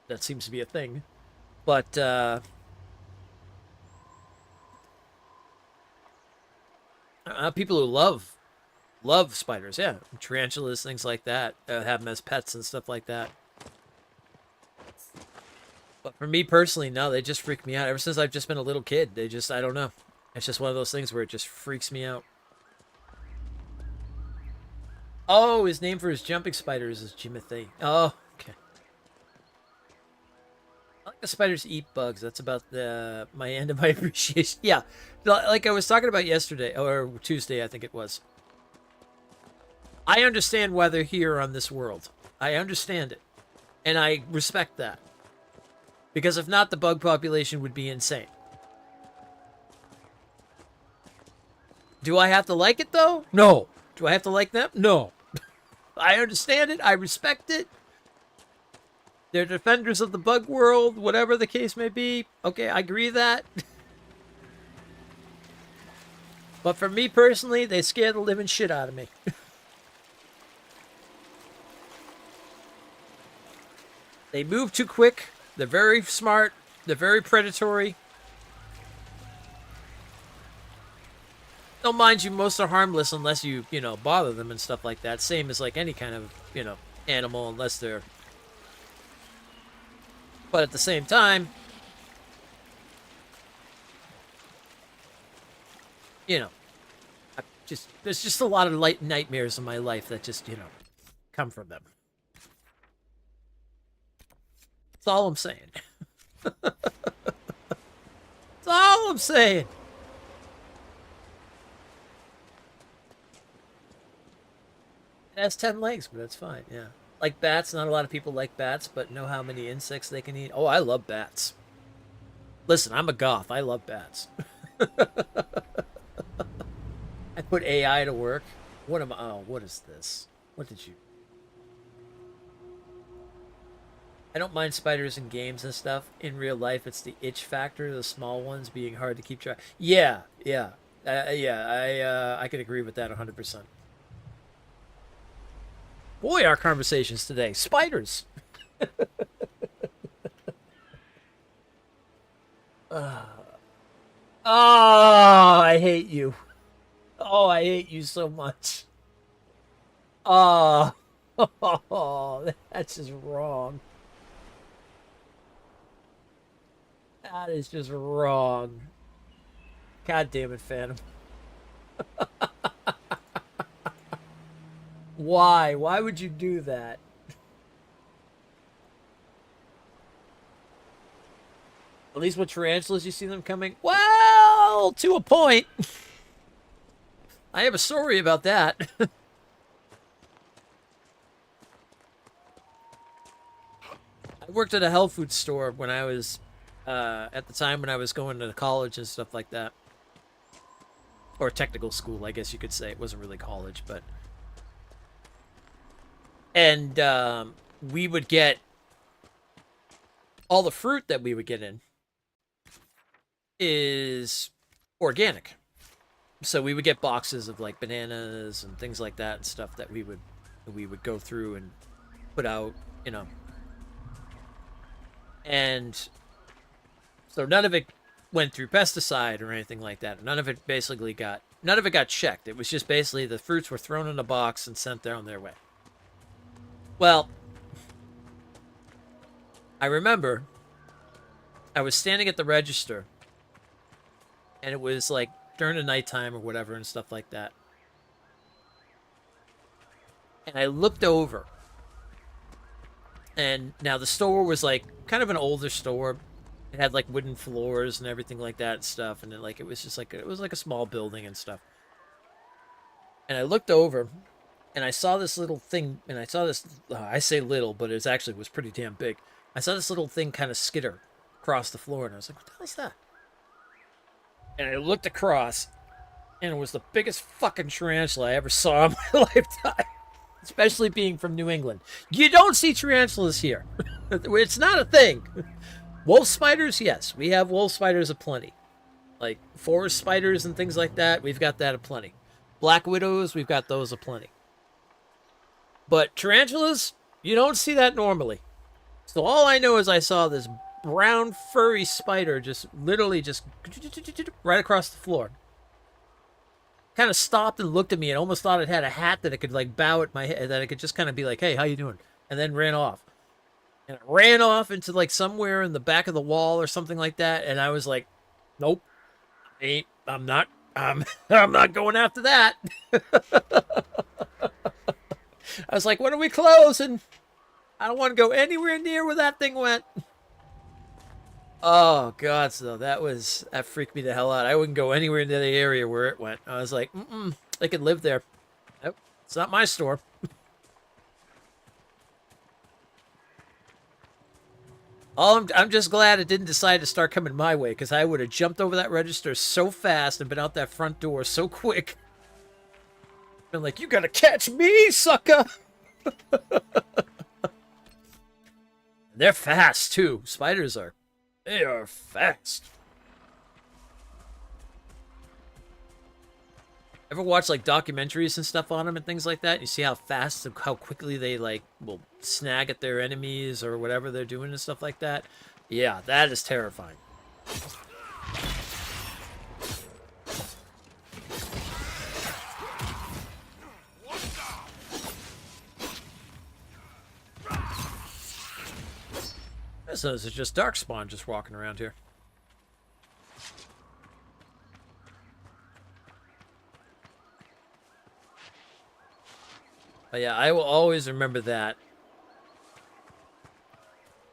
B: that seems to be a thing. But people who love spiders, yeah, tarantulas, things like that, have them as pets and stuff like that. But for me personally, no, they just freak me out. Ever since I've just been a little kid, they just, I don't know. It's just one of those things where it just freaks me out. Oh, his name for his jumping spiders is Jimothy. Oh, okay. I like the spiders eat bugs. That's about my end of my appreciation. Yeah, like I was talking about yesterday, or Tuesday, I think it was. I understand why they're here on this world. I understand it. And I respect that. Because if not, the bug population would be insane. Do I have to like it, though? No. Do I have to like them? No. I understand it. I respect it. They're defenders of the bug world, whatever the case may be. Okay, I agree with that. But for me personally, they scare the living shit out of me. They move too quick. They're very smart. They're very predatory. Though, mind you, most are harmless unless you, bother them and stuff like that. Same as like any kind of, animal, unless they're... But at the same time, there's just a lot of light nightmares in my life that just, come from them. That's all I'm saying. That's all I'm saying. It has 10 legs, but that's fine, yeah. Like bats, not a lot of people like bats, but know how many insects they can eat. Oh, I love bats. Listen, I'm a goth. I love bats. I put AI to work. What am I? Oh, what is this? What did you... I don't mind spiders in games and stuff. In real life, it's the itch factor, the small ones being hard to keep track. Yeah. I can agree with that 100%. Boy, our conversations today. Spiders. I hate you. Oh, I hate you so much. Oh, that's just wrong. That is just wrong. God damn it, Phantom. Why? Why would you do that? At least with tarantulas, you see them coming. Well, to a point. I have a story about that. I worked at a health food store when I was, at the time when I was going to college and stuff like that. Or technical school, I guess you could say. It wasn't really college, but... And we would get all the fruit that we would get in is organic. So we would get boxes of like bananas and things like that and stuff that we would go through and put out, you know. And so none of it went through pesticide or anything like that. None of it got checked. It was just basically the fruits were thrown in a box and sent there on their way. Well, I remember I was standing at the register, and it was like during the nighttime or whatever and stuff like that. And I looked over, and now the store was like kind of an older store. It had like wooden floors and everything like that and stuff, and it was just like a small building and stuff. And I looked over, and I saw this little thing, and I saw this. I say little, but it was pretty damn big. I saw this little thing kind of skitter across the floor, and I was like, "What the hell is that?" And I looked across, and it was the biggest fucking tarantula I ever saw in my lifetime. Especially being from New England, you don't see tarantulas here. It's not a thing. Wolf spiders, yes, we have wolf spiders aplenty. Like forest spiders and things like that, we've got that aplenty. Black widows, we've got those aplenty. But tarantulas, you don't see that normally. So all I know is I saw this brown furry spider just literally just right across the floor. Kind of stopped and looked at me and almost thought it had a hat that it could like bow at my head, that it could just kind of be like, "Hey, how you doing?" And then ran off. And it ran off into like somewhere in the back of the wall or something like that. And I was like, "Nope, I'm not going after that." I was like, "When are we closing? I don't want to go anywhere near where that thing went." Oh God, so that freaked me the hell out. I wouldn't go anywhere near the area where it went. I was like, they could live there. Nope, it's not my store. I'm just glad it didn't decide to start coming my way, because I would have jumped over that register so fast and been out that front door so quick. Been like, "You gotta catch me, sucker!" They're fast too. Spiders are. They are fast. Ever watch like documentaries and stuff on them and things like that? You see how fast, how quickly they like will snag at their enemies or whatever they're doing and stuff like that? Yeah, that is terrifying. So it's just Darkspawn just walking around here. But yeah, I will always remember that.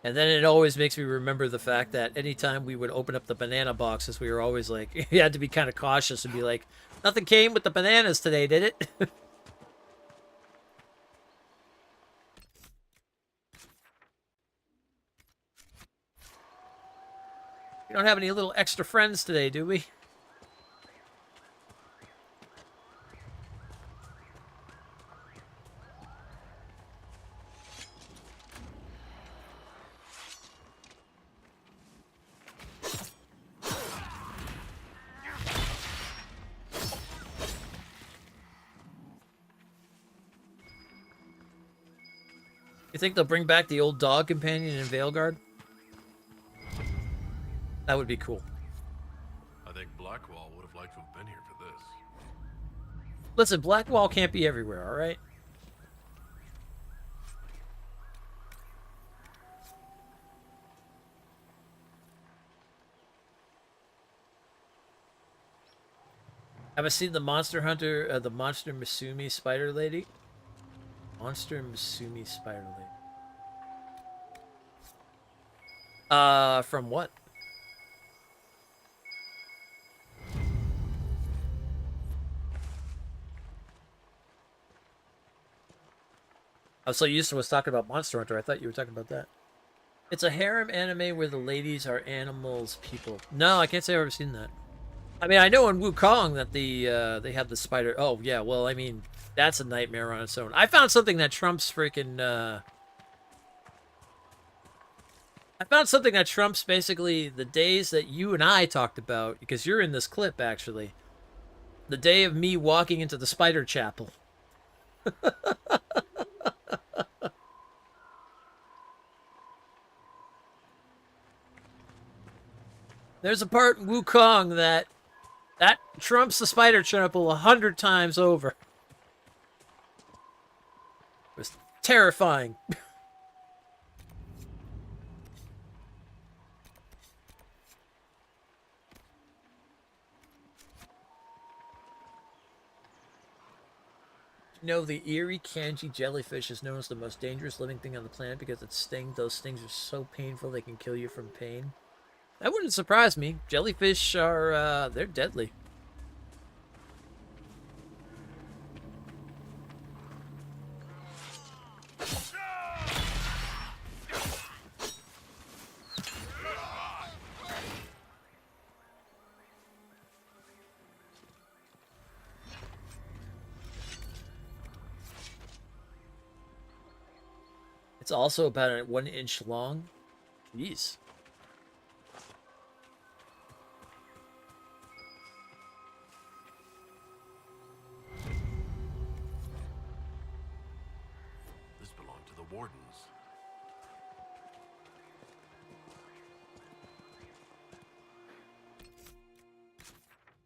B: And then it always makes me remember the fact that anytime we would open up the banana boxes, we were always like, you had to be kind of cautious and be like, "Nothing came with the bananas today, did it?" We don't have any little extra friends today, do we? You think they'll bring back the old dog companion in Veilguard? That would be cool.
C: I think Blackwall would have liked to have been here for this.
B: Listen, Blackwall can't be everywhere, all right? Have I seen the Monster Hunter, the Monster Masumi Spider Lady? Monster Masumi Spider Lady. From what? I was so used to was talking about Monster Hunter, I thought you were talking about that. It's a harem anime where the ladies are animals people. No, I can't say I've ever seen that. I mean, I know in Wukong that they have the spider. Oh, yeah, well, I mean, that's a nightmare on its own. I found something that trumps freaking I found something that trumps basically the days that you and I talked about, because you're in this clip, actually. The day of me walking into the spider chapel. There's a part in Wukong that trumps the spider chapel 100 times over. It was terrifying. You know, the eerie kanji jellyfish is known as the most dangerous living thing on the planet because its sting. Those stings are so painful they can kill you from pain. That wouldn't surprise me. Jellyfish are, they're deadly. It's also about 1 inch long. Jeez.
C: This belonged to the wardens.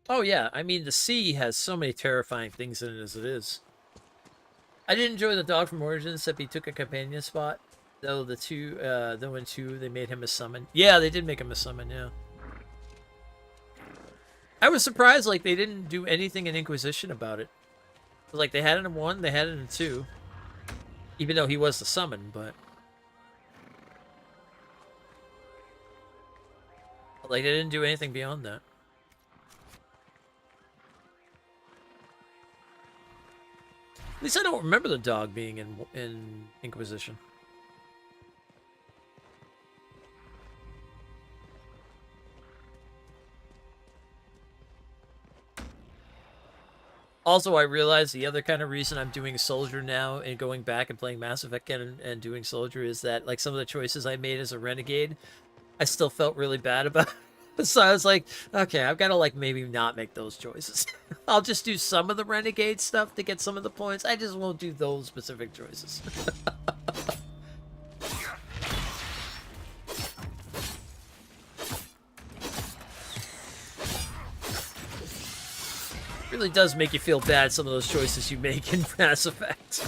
B: Oh yeah, I mean, the sea has so many terrifying things in it as it is. I did enjoy the dog from Origins, except he took a companion spot. Though though in 2, they made him a summon. Yeah, they did make him a summon, yeah. I was surprised, like, they didn't do anything in Inquisition about it. Like, they had it in 1, they had it in 2. Even though he was the summon, but... like, they didn't do anything beyond that. At least I don't remember the dog being in Inquisition. Also, I realized the other kind of reason I'm doing Soldier now and going back and playing Mass Effect and doing Soldier is that, like, some of the choices I made as a Renegade, I still felt really bad about. So I was like, okay, I've got to, like, maybe not make those choices. I'll just do some of the Renegade stuff to get some of the points. I just won't do those specific choices. It really does make you feel bad, some of those choices you make in Mass Effect.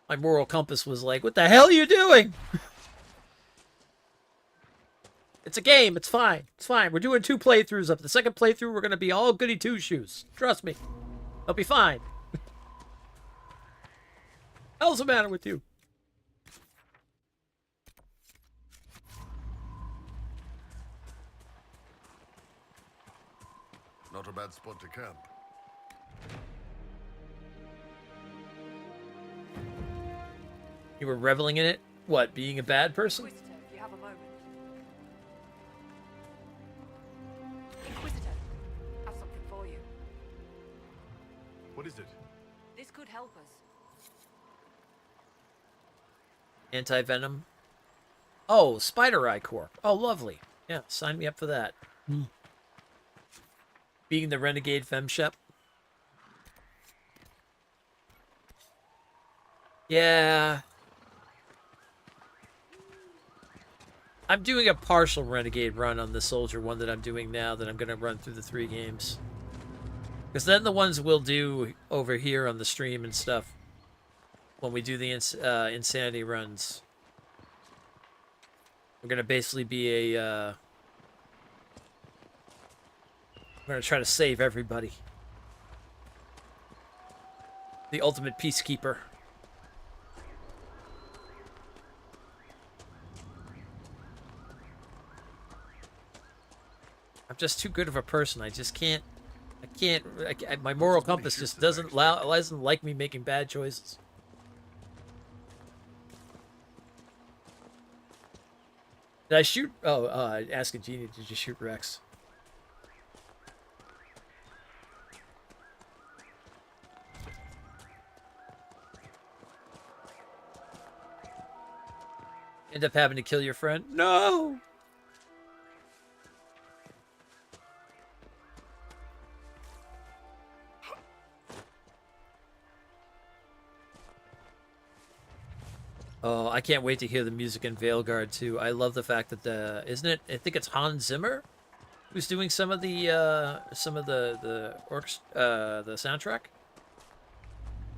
B: My moral compass was like, what the hell are you doing? It's a game. It's fine. It's fine. We're doing 2 playthroughs of it. The second playthrough, we're going to be all goody two-shoes. Trust me. I'll be fine. Hell's the matter with you?
C: Not a bad spot to camp.
B: You were reveling in it? What, being a bad person?
I: Inquisitor, if you have a moment. Inquisitor, I have something for you.
C: What is it?
I: This could help us.
B: Anti-venom? Oh, Spider Eye Corp. Oh, lovely. Yeah, sign me up for that. Being the Renegade Femshep. Yeah. I'm doing a partial Renegade run on the Soldier one that I'm doing now that I'm going to run through the 3 games. Because then the ones we'll do over here on the stream and stuff, when we do the Insanity runs, we're going to basically be a... we're going to try to save everybody. The ultimate peacekeeper. I'm just too good of a person. I just can't... my moral compass just doesn't like me making bad choices. Did I shoot... oh, ask a genie, did you shoot Rex? End up having to kill your friend? No! Oh, I can't wait to hear the music in Veilguard too. I love the fact that isn't it? I think it's Hans Zimmer who's doing some of the the soundtrack.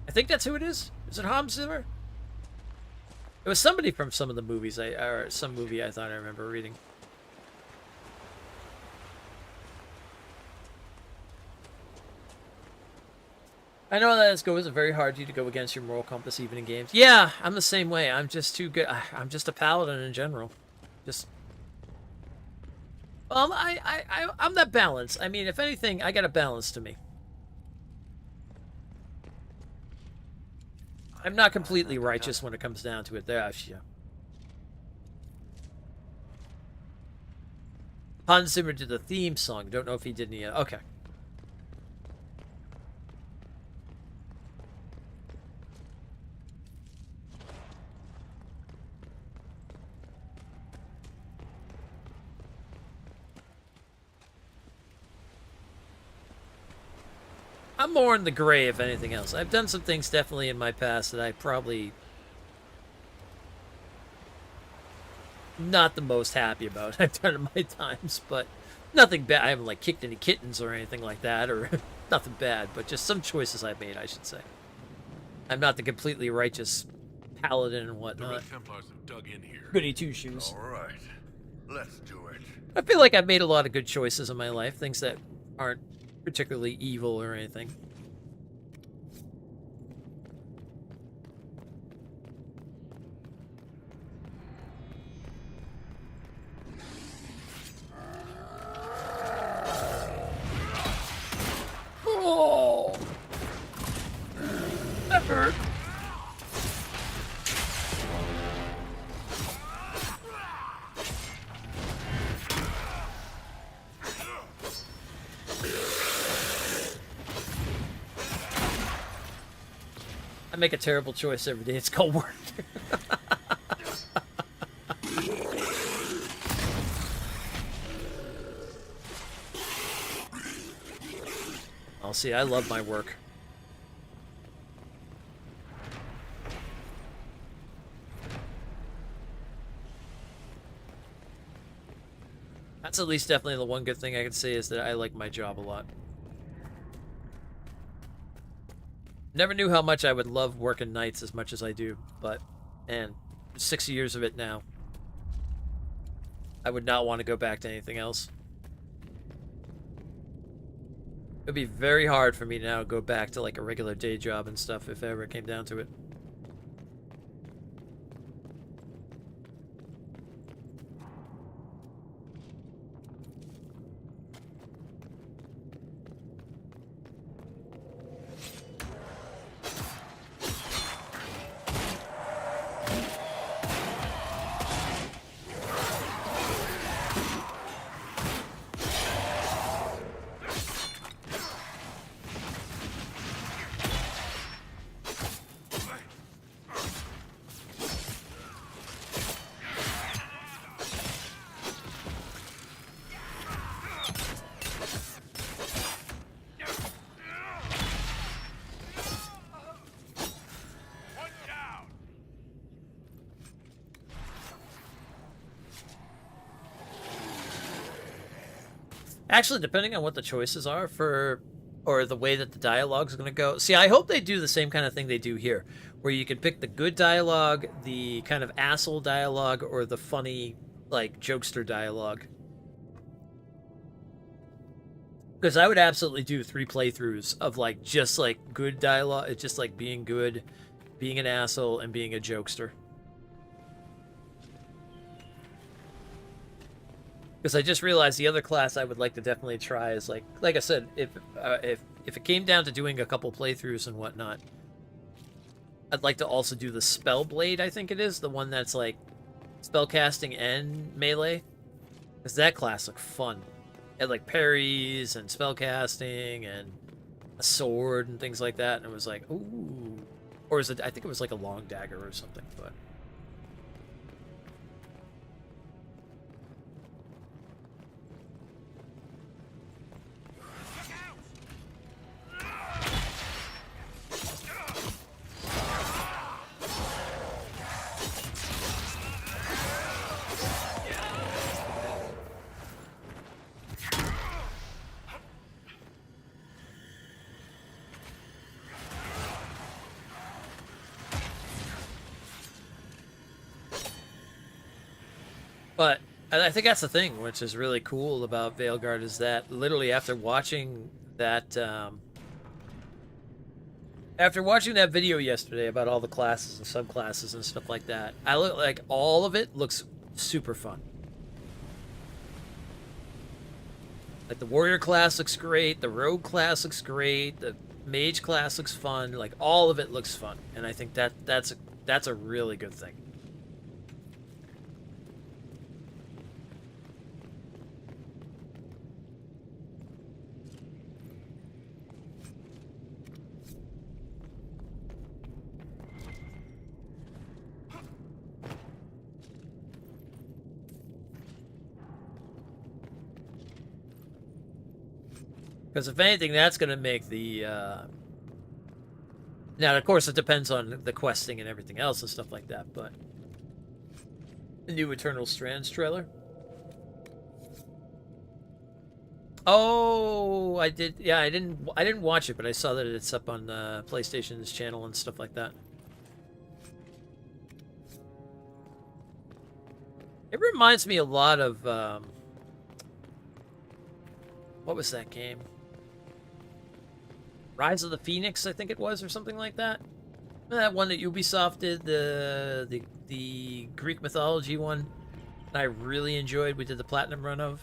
B: I think that's who it is. Is it Hans Zimmer? It was somebody from some of the movies or some movie I thought I remember reading. I know that it's very hard to go against your moral compass even in games. Yeah, I'm the same way. I'm just too good. I'm just a paladin in general. Just I'm that balance. I mean, if anything, I got a balance to me. I'm not completely righteous when it comes down to it. There, yeah. Hans Zimmer did the theme song. Don't know if he did any. Okay. I'm more in the gray, if anything else. I've done some things definitely in my past that I probably not the most happy about. I've done in my times, but nothing bad. I haven't like kicked any kittens or anything like that, or nothing bad, but just some choices I've made, I should say. I'm not the completely righteous paladin and whatnot.
C: The Red Templars have dug in here.
B: Goody two shoes.
K: All right, let's do it.
B: I feel like I've made a lot of good choices in my life, things that aren't particularly evil or anything. Oh, that hurt. I make a terrible choice every day. It's called work. I'll see. I love my work. That's at least definitely the one good thing I can say is that I like my job a lot. Never knew how much I would love working nights as much as I do, but, and 6 years of it now. I would not want to go back to anything else. It would be very hard for me now to go back to like a regular day job and stuff if it ever came down to it. Actually, depending on what the choices are for, or the way that the dialogue's going to go. See, I hope they do the same kind of thing they do here, where you can pick the good dialogue, the kind of asshole dialogue, or the funny, like, jokester dialogue. Because I would absolutely do 3 playthroughs of, like, just, like, good dialogue. It's just, like, being good, being an asshole, and being a jokester. Because I just realized the other class I would like to definitely try is like I said, if it came down to doing a couple playthroughs and whatnot, I'd like to also do the spell blade. I think it is the one that's like spellcasting and melee, because that class looked fun. It had like parries and spellcasting and a sword and things like that, and it was like ooh, or is it? I think it was like a long dagger or something, but. But I think that's the thing, which is really cool about Veilguard, is that literally after watching that video yesterday about all the classes and subclasses and stuff like that, I look like all of it looks super fun. Like the warrior class looks great, the rogue class looks great, the mage class looks fun. Like all of it looks fun, and I think that's a really good thing. Because if anything, that's going to make the... Now, of course, it depends on the questing and everything else and stuff like that, but... The new Eternal Strands trailer. Oh, I did... Yeah, I didn't watch it, but I saw that it's up on PlayStation's channel and stuff like that. It reminds me a lot of... what was that game? Rise of the Phoenix, I think it was, or something like that. That one that Ubisoft did, the Greek mythology one, that I really enjoyed. We did the platinum run of.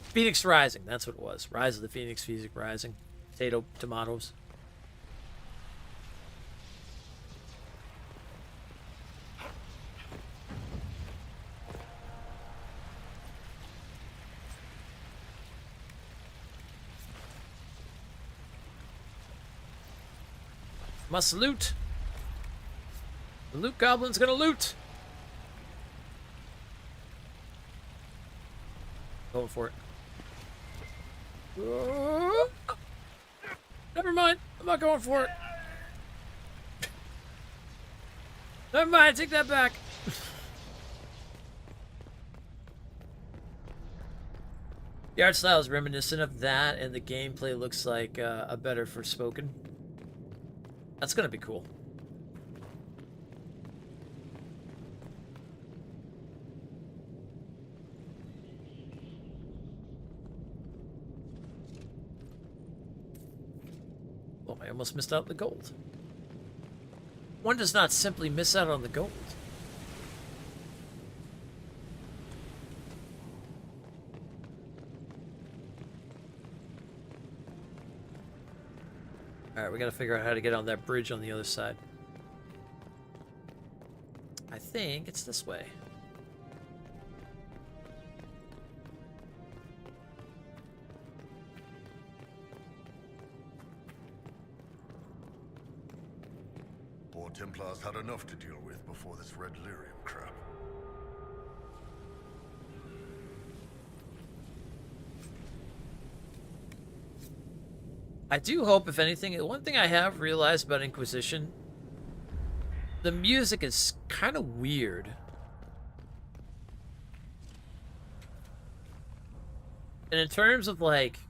B: Phoenix Rising, that's what it was. Rise of the Phoenix, Phoenix Rising. Potato, tomatoes. Must loot. The loot goblin's gonna loot. Going for it. Never mind. I'm not going for it. Never mind. Take that back. The art style is reminiscent of that, and the gameplay looks like a better Forspoken. That's gonna be cool. Oh, I almost missed out on the gold. One does not simply miss out on the gold. Alright, we gotta figure out how to get on that bridge on the other side. I think it's this way.
C: Poor Templars had enough to deal with before this red lyrium crap.
B: I do hope, if anything, one thing I have realized about Inquisition, the music is kind of weird. And in terms of, like,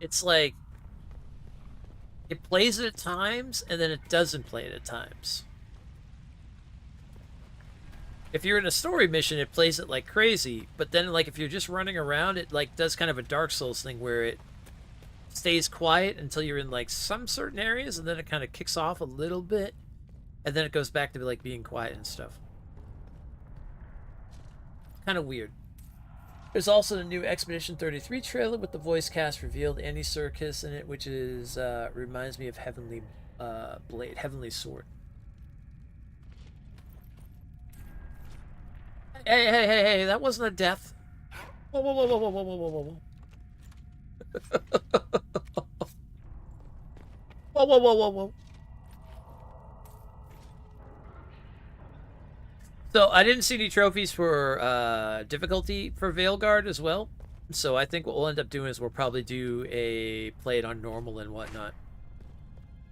B: it's like, it plays it at times, and then it doesn't play it at times. If you're in a story mission, it plays it like crazy, but then, like, if you're just running around, it, like, does kind of a Dark Souls thing where it stays quiet until you're in like some certain areas, and then it kind of kicks off a little bit, and then it goes back to like being quiet and stuff. Kind of weird. There's also the new Expedition 33 trailer with the voice cast revealed, Andy Serkis in it, which is reminds me of Heavenly Blade, Heavenly Sword. Hey, that wasn't a death. Whoa, whoa, whoa, whoa, whoa, whoa, whoa, whoa, whoa. Whoa, whoa, whoa, whoa, whoa. So I didn't see any trophies for difficulty for Veilguard as well. So I think what we'll end up doing is we'll probably do a play it on normal and whatnot.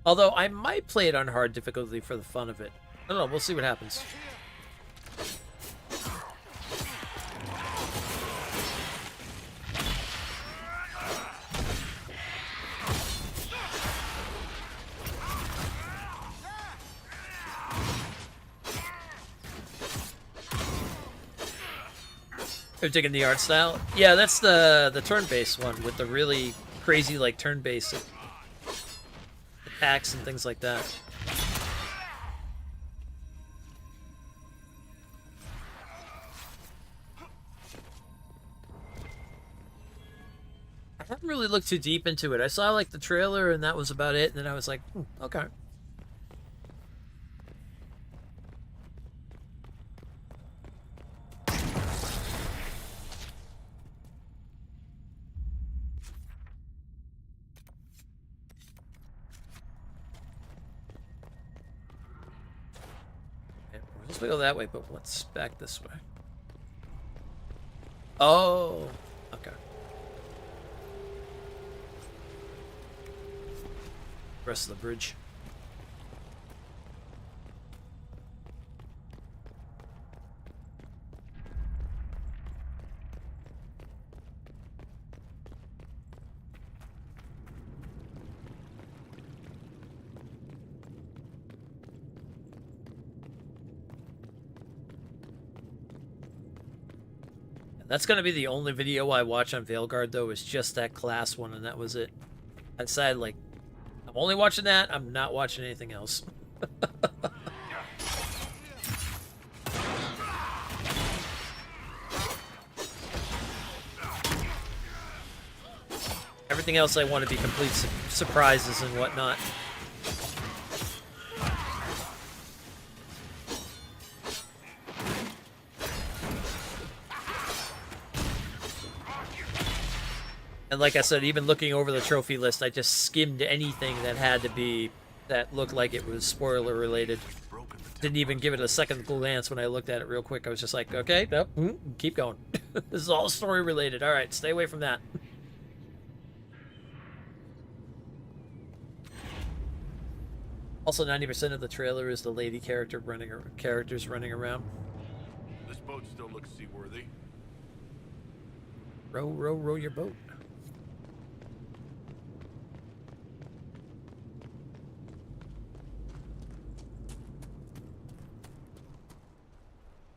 B: Although I might play it on hard difficulty for the fun of it. I don't know, we'll see what happens. They're digging the art style. Yeah, that's the turn-based one with the really crazy like turn-based attacks and things like that. I haven't really looked too deep into it. I saw like the trailer and that was about it, and then I was like, okay. Let's go that way, but what's back this way? Oh, okay. Rest of the bridge. That's going to be the only video I watch on Veilguard, though, is just that class one, and that was it. I decided, like, I'm only watching that, I'm not watching anything else. Everything else I want to be complete surprises and whatnot. And like I said, even looking over the trophy list, I just skimmed anything that had to be, that looked like it was spoiler related. Didn't even give it a second glance when I looked at it real quick. I was just like, okay, nope, keep going. This is all story related. All right, stay away from that. Also, 90% of the trailer is the lady characters running around.
C: This boat still looks seaworthy.
B: Row, row, row your boat.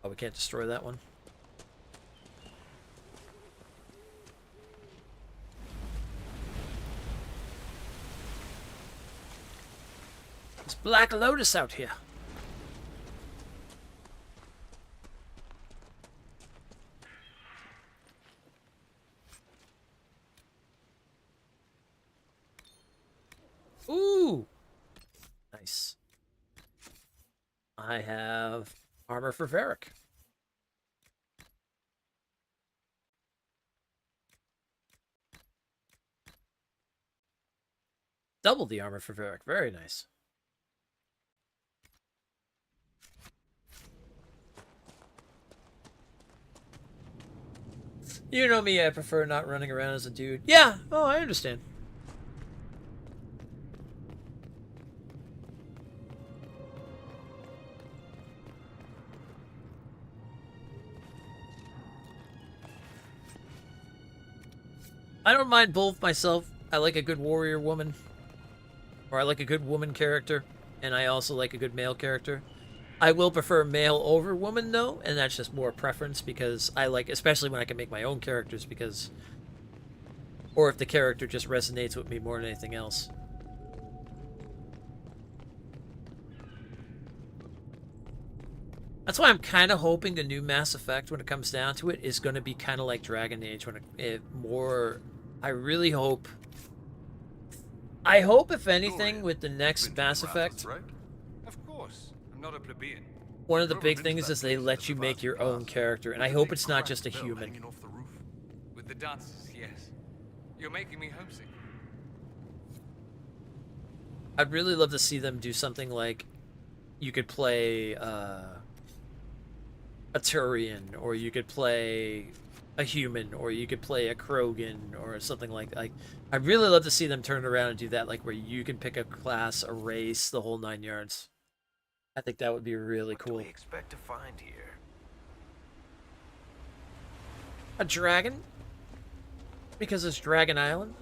B: Oh, we can't destroy that one. There's Black Lotus out here. Ooh! Nice. I have armor for Varric. Double the armor for Varric. Very nice. You know me, I prefer not running around as a dude. Yeah, oh, I understand. I don't mind both myself. I like a good warrior woman. Or I like a good woman character. And I also like a good male character. I will prefer male over woman, though. And that's just more preference because I like... Especially when I can make my own characters because... Or if the character just resonates with me more than anything else. That's why I'm kind of hoping the new Mass Effect, when it comes down to it, is going to be kind of like Dragon Age. When it more... I really hope... I hope, if anything, with the next Mass Effect...
L: Right? Of course. I'm not a plebeian.
B: One of the big things is they let you make your own character, and I hope it's not just a human.
L: With the dances, yes. You're making me homesick.
B: I'd really love to see them do something like you could play a Turian, or you could play a human, or you could play a Krogan, or something like that. I'd really love to see them turn around and do that, like where you can pick a class, a race, the whole 9 yards. I think that would be really cool.
K: What do we expect to find here?
B: A dragon? Because it's Dragon Island?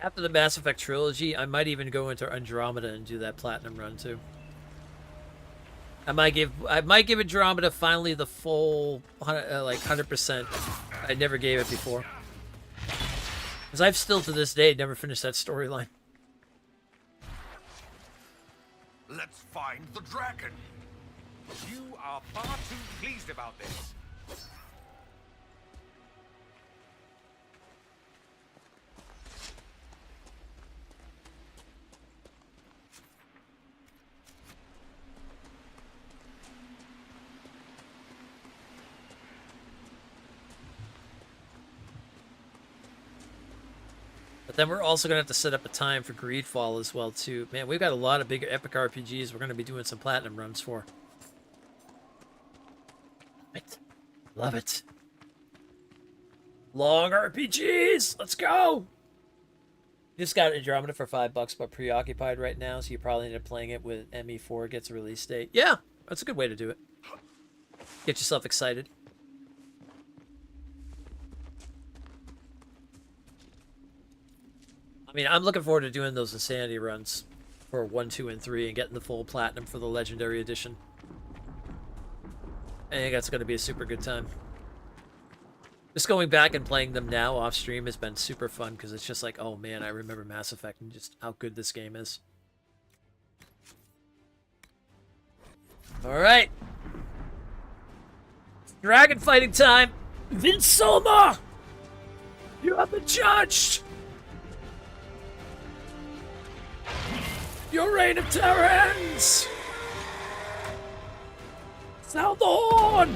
B: After the Mass Effect trilogy, I might even go into Andromeda and do that platinum run too. I might give Andromeda finally the full 100%. I never gave it before. Because I've still to this day never finished that storyline.
L: Let's find the dragon. You are far too pleased about this.
B: But then we're also going to have to set up a time for Greedfall as well, too. Man, we've got a lot of big epic RPGs we're going to be doing some platinum runs for. Love it. Long RPGs! Let's go! Just got Andromeda for $5, but preoccupied right now, so you probably end up playing it with ME4 gets a release date. Yeah, that's a good way to do it. Get yourself excited. I mean, I'm looking forward to doing those Insanity runs for 1, 2, and 3 and getting the full platinum for the Legendary Edition. I think that's going to be a super good time. Just going back and playing them now off stream has been super fun because it's just like, oh man, I remember Mass Effect and just how good this game is. Alright. Dragon fighting time! Vince Soma! You have been judged! Your reign of terror ends! Sound the horn!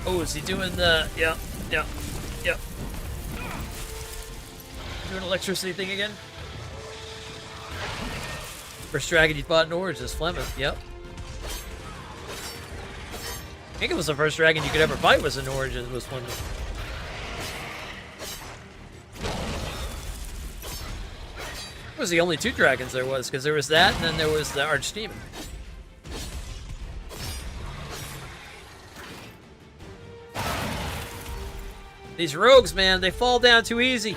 B: Oh, is he doing the... Yep. Doing electricity thing again? First dragon you fought in Origins, Flemeth. Yep. I think it was the first dragon you could ever fight was in Origins, was Flemeth. It was the only 2 dragons there was, because there was that, and then there was the Archdemon. These rogues, man, they fall down too easy.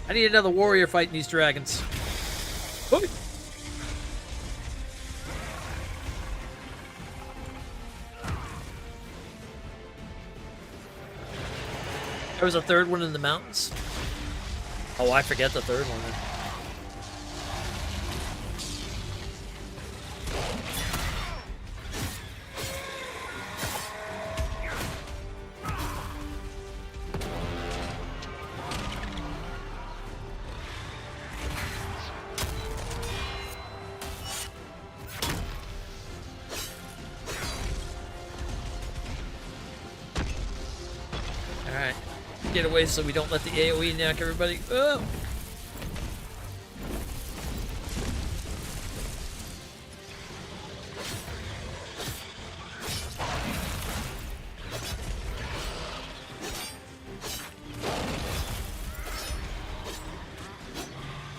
B: I need another warrior fighting these dragons. Ooh. There was a third one in the mountains. Oh, I forget the third one then. Get away so we don't let the AoE knock everybody. Oh.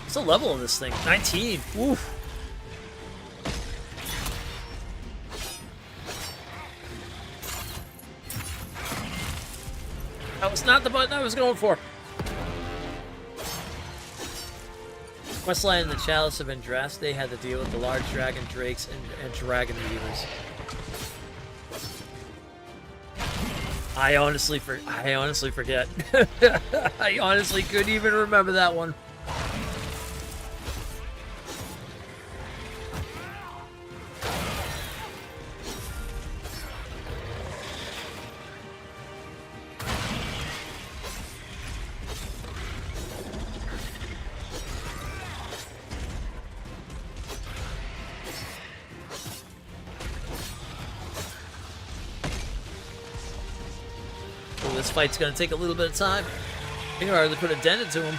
B: What's the level of this thing? 19. Oof. That was not the button I was going for. Questline in the Chalice of Andraste had to deal with the large dragon drakes and dragon weavers. I honestly forget. I honestly couldn't even remember that one. this fight's gonna take a little bit of time. I can hardly put a dent into him.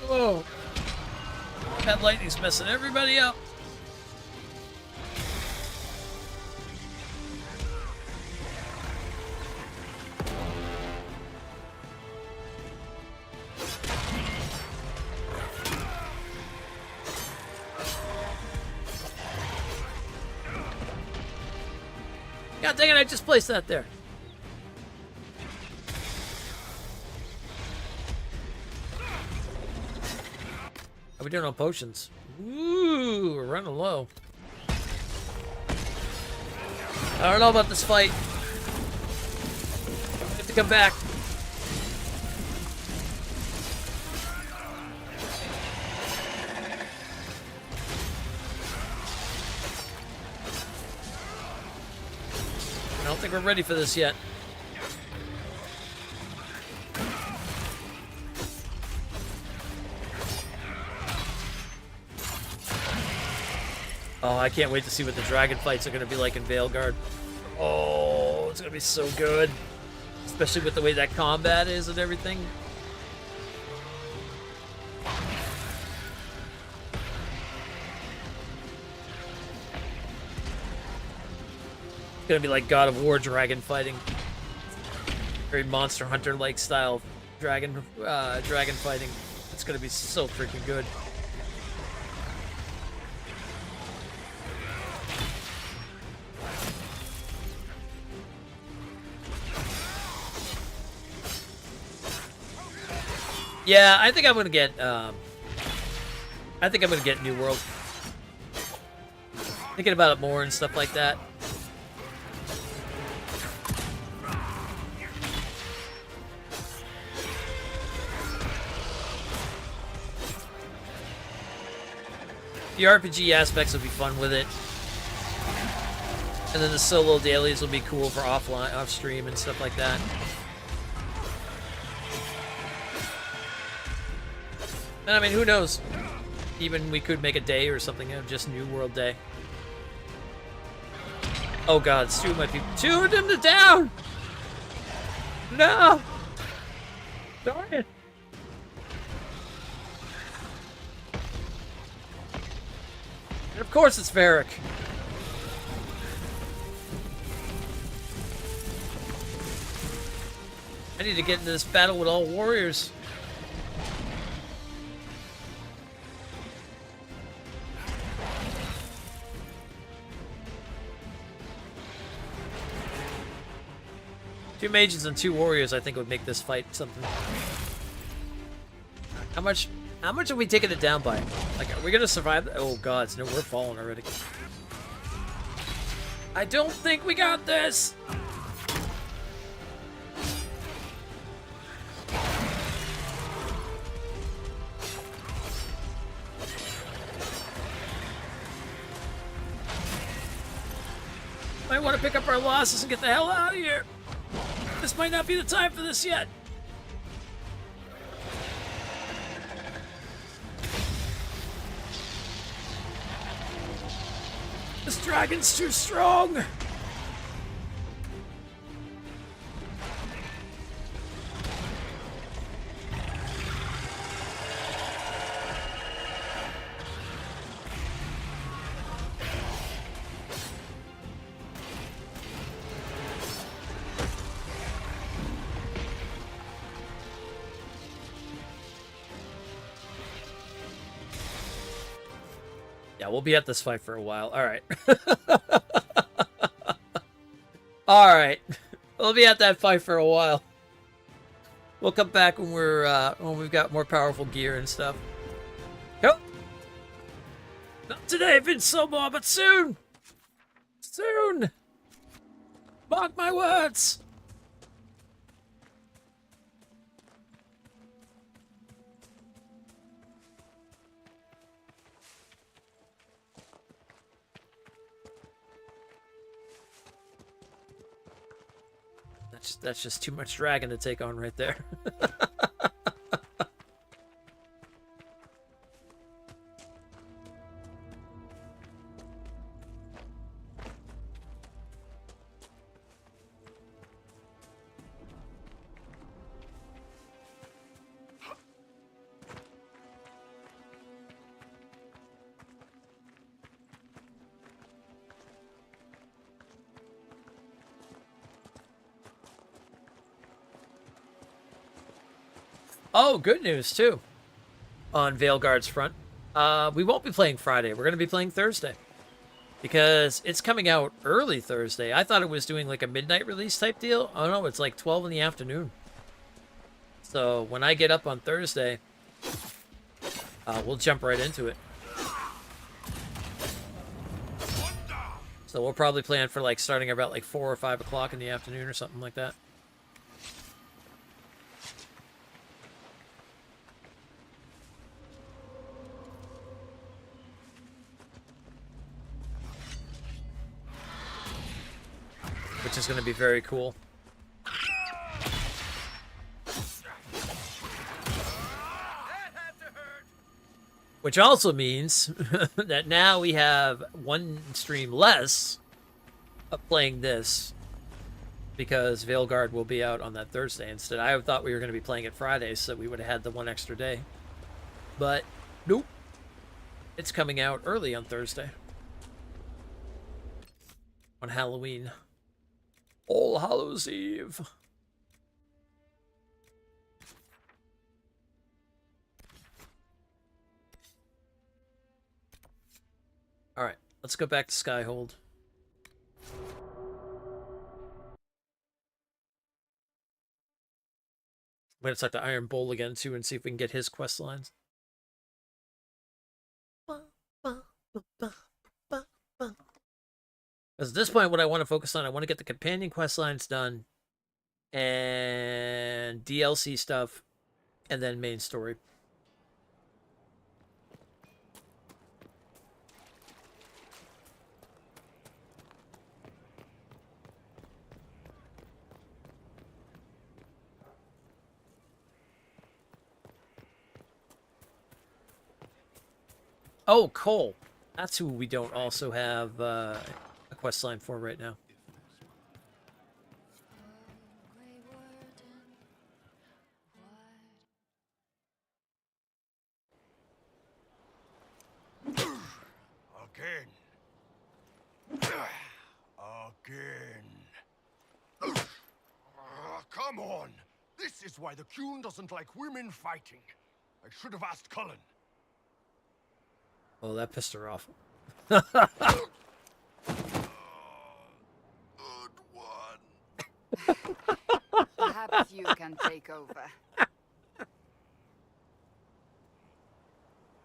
B: Whoa. That lightning's messing everybody up. God dang it, I just placed that there. How we doing on potions? Ooh, we're running low. I don't know about this fight. I have to come back. I don't think we're ready for this yet. Oh, I can't wait to see what the dragon fights are going to be like in Veilguard. Oh, it's going to be so good. Especially with the way that combat is and everything. It's going to be like God of War dragon fighting. Very Monster Hunter-like style dragon fighting. It's going to be so freaking good. Yeah, I think I'm gonna get. New World. Thinking about it more and stuff like that. The RPG aspects will be fun with it, and then the solo dailies will be cool for offline, off stream, and stuff like that. And I mean, who knows? Even we could make a day or something of just New World Day. Oh god, Stu might be... Shoot him down! No! Darn it! And of course it's Varric. I need to get into this battle with all warriors. Two mages and two warriors, I think, would make this fight something. How much are we taking it down by? Like, are we gonna survive? Oh god, no, we're falling already. I don't think we got this. Might want to pick up our losses and get the hell out of here. This might not be the time for this yet. This dragon's too strong. Yeah, we'll be at this fight for a while. All right. All right. We'll be at that fight for a while. We'll come back when we've got more powerful gear and stuff. Yep. Not today, Vince Somar, but soon. Soon. Mark my words. That's just too much dragon to take on right there. Oh, good news, too, on Veilguard's front. We won't be playing Friday. We're going to be playing Thursday. Because it's coming out early Thursday. I thought it was doing like a midnight release type deal. Oh, no, it's like 12 in the afternoon. So when I get up on Thursday, we'll jump right into it. So we'll probably plan for like starting about like 4 or 5 o'clock in the afternoon or something like that. Which is going to be very cool. Which also means that now we have one stream less of playing this because Veilguard will be out on that Thursday instead. I thought we were going to be playing it Friday, so we would have had the one extra day. But nope. It's coming out early on Thursday. On Halloween. All Hallows Eve. All right, let's go back to Skyhold. I'm gonna start the Iron Bowl again too and see if we can get his quest lines. Because at this point, what I want to focus on, I want to get the companion quest lines done, and DLC stuff, and then main story. Oh, Cole. That's who we don't also have a quest line for right now.
L: Again. Come on. This is why the Qun doesn't like women fighting. I should have asked Cullen.
B: Oh, that pissed her off.
L: Good one.
J: Perhaps you can take over.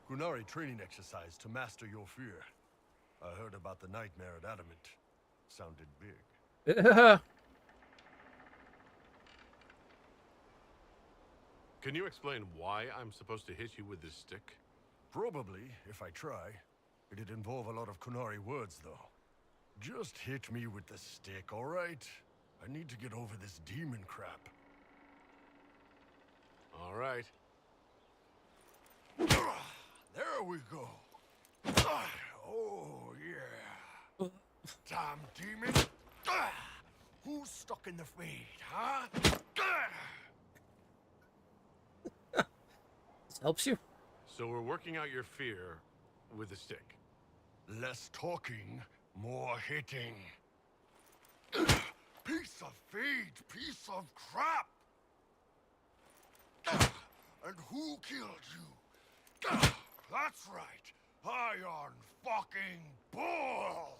C: Qunari training exercise to master your fear. I heard about the nightmare at Adamant. Sounded big. Can you explain why I'm supposed to hit you with this stick? Probably, if I try. It'd involve a lot of Qunari words, though. Just hit me with the stick, all right? I need to get over this demon crap. All right. There we go. Oh, yeah. Damn demon. Who's stuck in the fade, huh?
B: This helps you?
C: So we're working out your fear with a stick. Less talking, more hitting. Piece of feed, piece of crap! And who killed you? That's right, Iron fucking bull!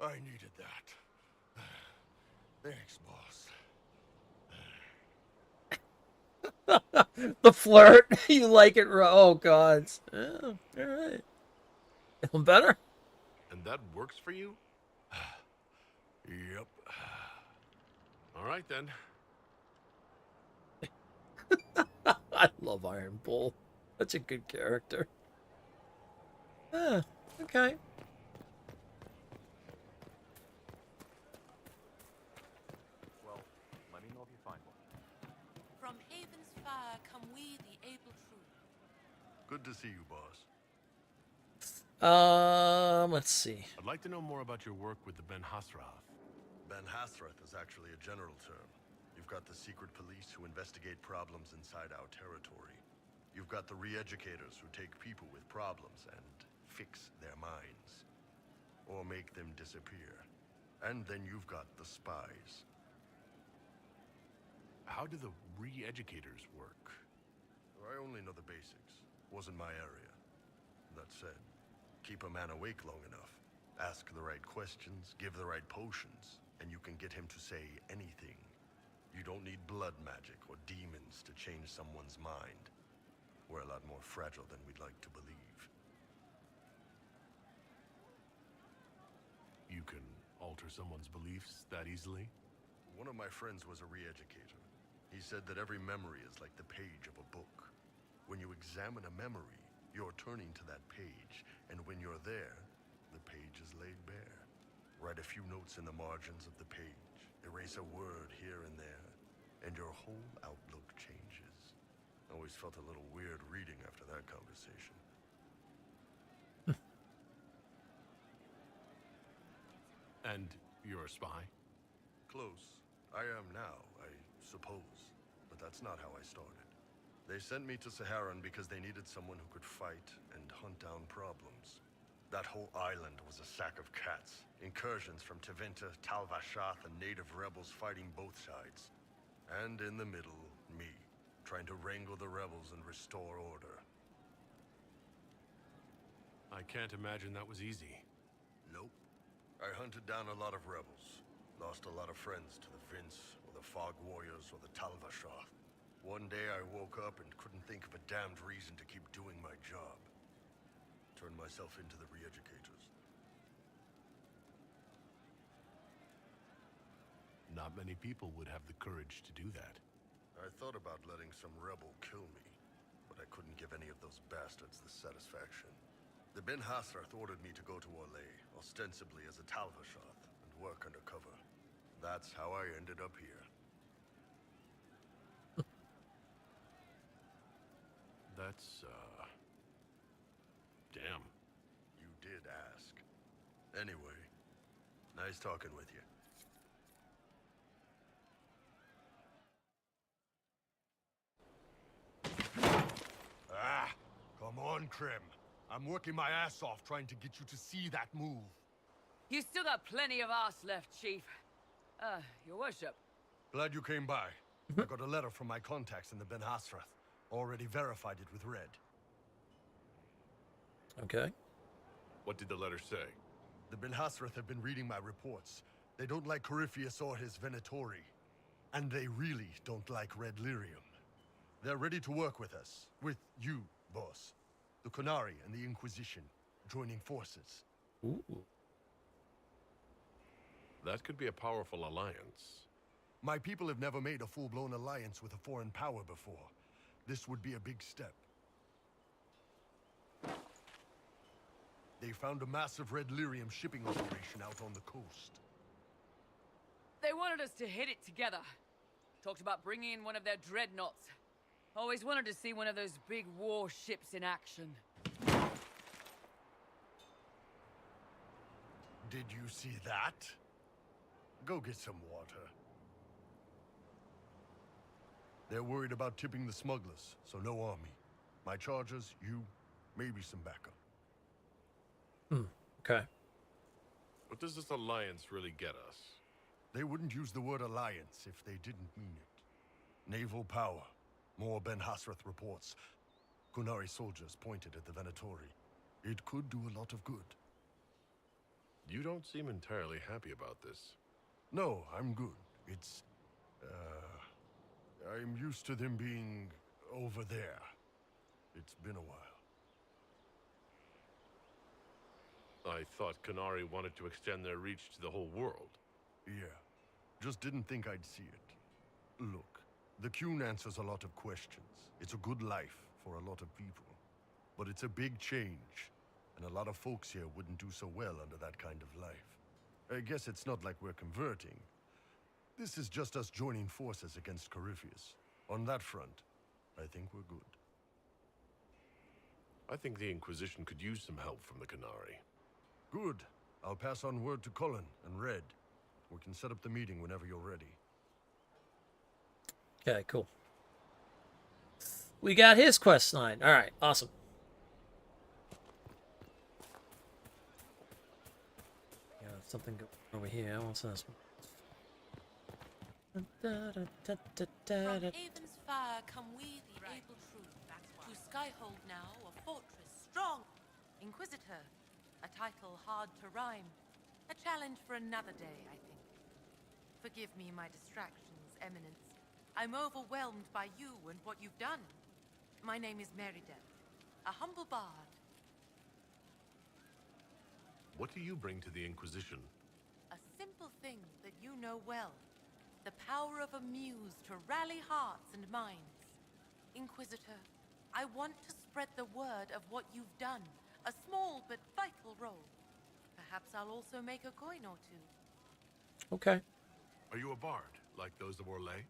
C: I needed that. Thanks, boss.
B: The flirt. You like it, oh god. Oh, all right. Feeling better?
C: And that works for you? Yep. All right, then.
B: I love Iron Bull. That's a good character. Okay.
C: Well, let me know if you find one.
M: From Haven's fire come we, the able true.
C: Good to see you, boss.
B: Let's see.
C: I'd like to know more about your work with the Ben Hasrath. Ben Hasrath is actually a general term. You've got the secret police who investigate problems inside our territory. You've got the re-educators who take people with problems and fix their minds. Or make them disappear. And then you've got the spies. How do the re-educators work? I only know the basics. Wasn't my area. That said, keep a man awake long enough. Ask the right questions, give the right potions, and you can get him to say anything. You don't need blood magic or demons to change someone's mind. We're a lot more fragile than we'd like to believe. You can alter someone's beliefs that easily? One of my friends was a re-educator. He said that every memory is like the page of a book. When you examine a memory, you're turning to that page, and when you're there, the page is laid bare. Write a few notes in the margins of the page, erase a word here and there, and your whole outlook changes. I always felt a little weird reading after that conversation. And you're a spy? Close. I am now, I suppose. But that's not how I started. They sent me to Saharan because they needed someone who could fight and hunt down problems. That whole island was a sack of cats. Incursions from Tevinter, Tal Vashath, and native rebels fighting both sides. And in the middle, me, trying to wrangle the rebels and restore order. I can't imagine that was easy. Nope. I hunted down a lot of rebels. Lost a lot of friends to the Vince, or the Fog Warriors, or the Tal Vashath. One day I woke up and couldn't think of a damned reason to keep doing my job. Turned myself into the re-educators. Not many people would have the courage to do that. I thought about letting some rebel kill me, but I couldn't give any of those bastards the satisfaction. The Ben Hasrath ordered me to go to Orlais, ostensibly as a Tal Vashath, and work undercover. That's how I ended up here. That's, damn. You did ask. Anyway, nice talking with you. Ah, come on, Krim. I'm working my ass off trying to get you to see that move.
I: You still got plenty of arse left, Chief. Your worship.
C: Glad you came by. I got a letter from my contacts in the Ben Hasrath. Already verified it with Red.
B: Okay.
C: What did the letter say? The Ben Hasrath have been reading my reports. They don't like Corypheus or his Venatori. And they really don't like Red Lyrium. They're ready to work with us. With you, boss. The Qunari and the Inquisition joining forces.
B: Ooh.
C: That could be a powerful alliance. My people have never made a full-blown alliance with a foreign power before. This would be a big step. They found a massive Red Lyrium shipping operation out on the coast.
I: They wanted us to hit it together. Talked about bringing in one of their dreadnoughts. Always wanted to see one of those big warships in action.
C: Did you see that? Go get some water. They're worried about tipping the smugglers, so no army. My charges, you, maybe some backup.
B: Okay.
C: What does this alliance really get us? They wouldn't use the word alliance if they didn't mean it. Naval power. More Ben Hasrath reports.
N: Kunari soldiers pointed at the Venatori. It could do a lot of good.
C: You don't seem entirely happy about this.
N: No, I'm good. It's... I'm used to them being over there. It's been a while.
C: I thought Kunari wanted to extend their reach to the whole world.
N: Yeah. Just didn't think I'd see it. Look, the Qun answers a lot of questions. It's a good life for a lot of people. But it's a big change, and a lot of folks here wouldn't do so well under that kind of life. I guess it's not like we're converting. This is just us joining forces against Corypheus. On that front, I think we're good.
C: I think the Inquisition could use some help from the Kunari.
N: Good. I'll pass on word to Cullen and Red. We can set up the meeting whenever you're ready.
B: Okay, cool. We got his quest line. All right, awesome. Yeah, something over here. What's this?
M: From Haven's fire come we, the able true. To Skyhold now, a fortress strong. Inquisitor, a title hard to rhyme. A challenge for another day, I think. Forgive me my distractions, Eminence. I'm overwhelmed by you and what you've done. My name is Merideth, a humble bard.
C: What do you bring to the Inquisition?
M: A simple thing that you know well. The power of a muse to rally hearts and minds. Inquisitor, I want to spread the word of what you've done. A small but vital role. Perhaps I'll also make a coin or two.
B: Okay.
C: Are you a bard, like those of Orlais?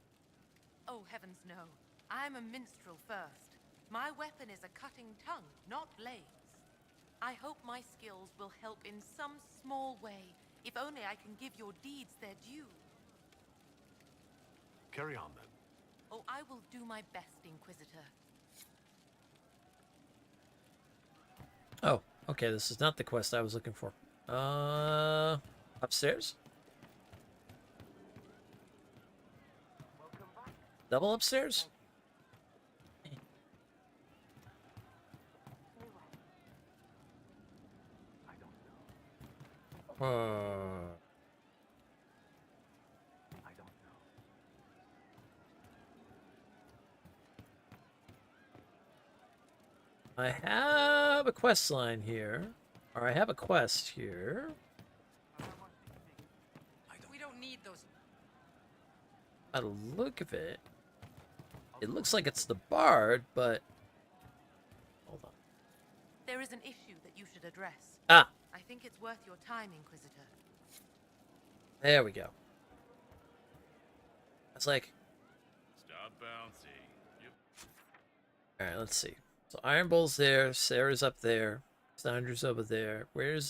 M: Oh, heavens no. I'm a minstrel first. My weapon is a cutting tongue, not blades. I hope my skills will help in some small way, if only I can give your deeds their due.
C: Carry on, then.
M: Oh, I will do my best, Inquisitor.
B: Oh, okay, this is not the quest I was looking for. Upstairs? Double upstairs? I have a quest line here, or I have a quest here.
M: We don't need those.
B: By the look of it, it looks like it's the bard, but hold on.
M: There is an issue that you should address.
B: Ah,
M: I think it's worth your time, Inquisitor.
B: there we go. It's like,
C: Stop bouncing. Yep.
B: all right, let's see. So Iron Bull's there, Sarah's up there, Sandra's over there. Where's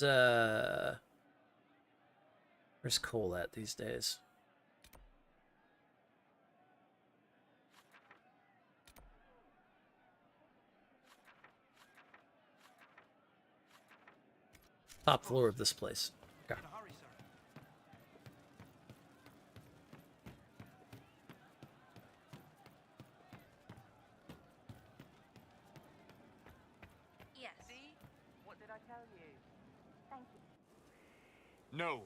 B: Cole at these days? Top floor of this place. Okay.
M: Yes. See? What did I tell you?
F: Thank you.
O: No.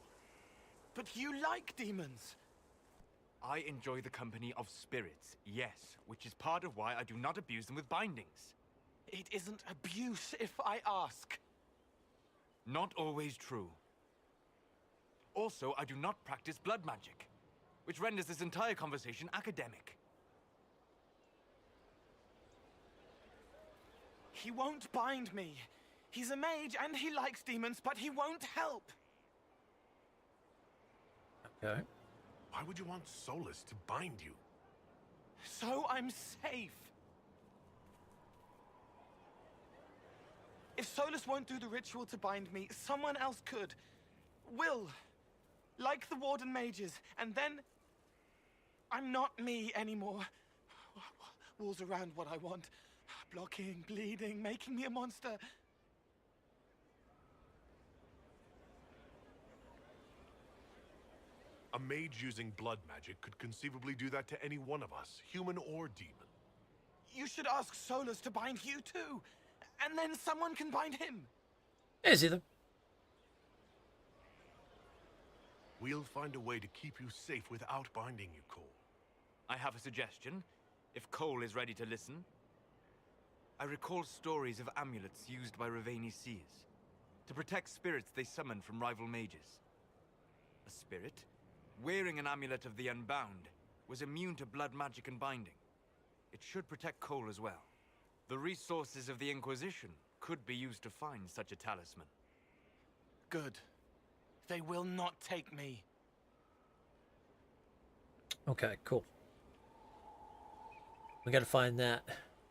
O: But you like demons. I enjoy the company of spirits, yes, which is part of why I do not abuse them with bindings. It isn't abuse if I ask. Not always true. Also, I do not practice blood magic, which renders this entire conversation academic. He won't bind me. He's a mage and he likes demons, but he won't help.
B: Okay.
C: Why would you want Solus to bind you?
O: So I'm safe. If Solus won't do the ritual to bind me, someone else could. Will. Like the Warden mages. And then I'm not me anymore. Walls around what I want. Blocking, bleeding, making me a monster.
C: A mage using blood magic could conceivably do that to any one of us, human or demon.
O: You should ask Solus to bind you too. And then someone can bind him.
B: Is either.
C: We'll find a way to keep you safe without binding you, Cole.
P: I have a suggestion, if Cole is ready to listen. I recall stories of amulets used by Raveni seers to protect spirits they summon from rival mages. A spirit, wearing an amulet of the Unbound, was immune to blood magic and binding. It should protect Cole as well. The resources of the Inquisition could be used to find such a talisman.
O: Good. They will not take me.
B: Okay, cool. We gotta find that.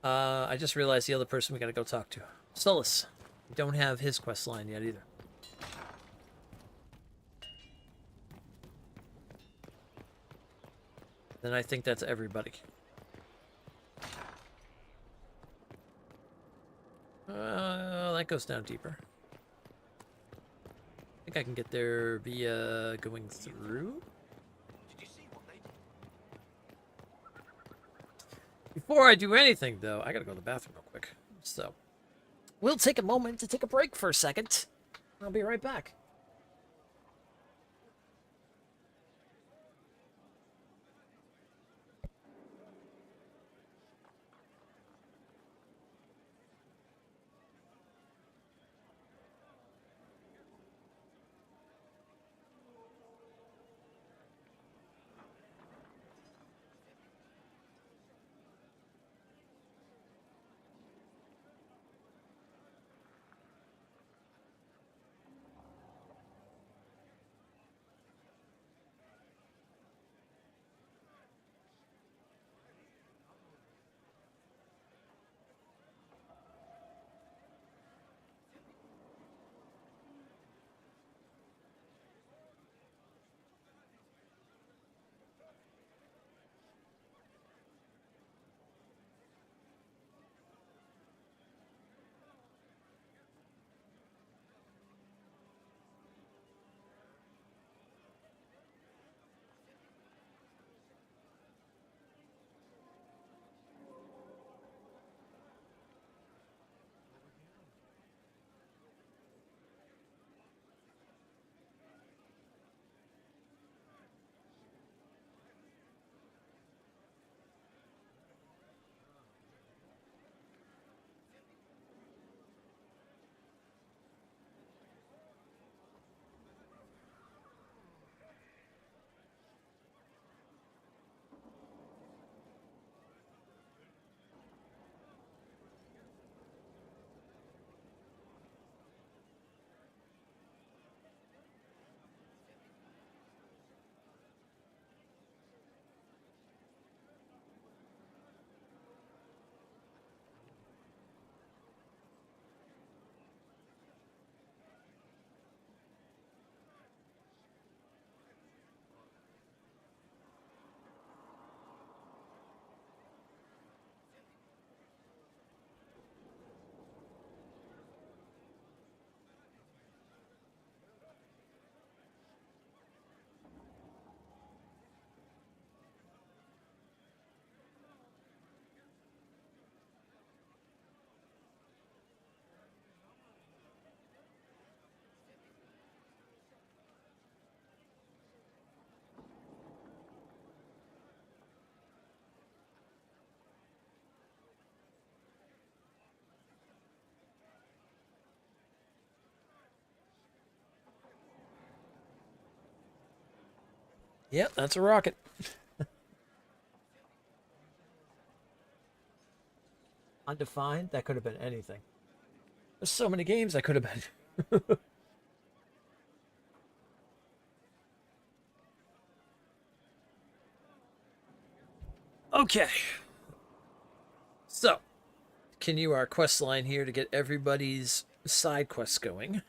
B: I just realized the other person we gotta go talk to. Solus. We don't have his quest line yet either. Then I think that's everybody. That goes down deeper. I think I can get there via going through. Before I do anything, though, I gotta go to the bathroom real quick. So, we'll take a moment to take a break for a second. I'll be right back. Yep, that's a rocket. Undefined? That could have been anything. There's so many games that could have been. Okay. So, continue our quest line here to get everybody's side quests going.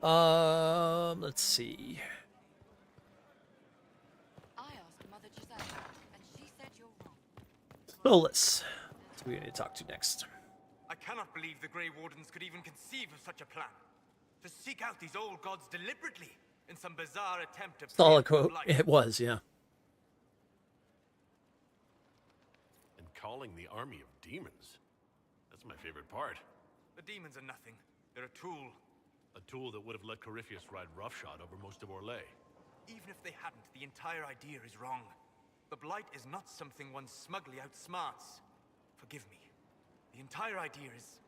B: Let's see. Solus. That's who we need to talk to next.
P: I cannot believe the Grey Wardens could even conceive of such a plan. To seek out these old gods deliberately in some bizarre attempt to...
B: Solid quote. It was, yeah.
C: And calling the army of demons. That's my favorite part.
P: The demons are nothing. They're a tool.
C: A tool that would have let Corypheus ride roughshod over most of Orlais.
P: Even if they hadn't, the entire idea is wrong. The Blight is not something one smugly outsmarts. Forgive me. The entire idea is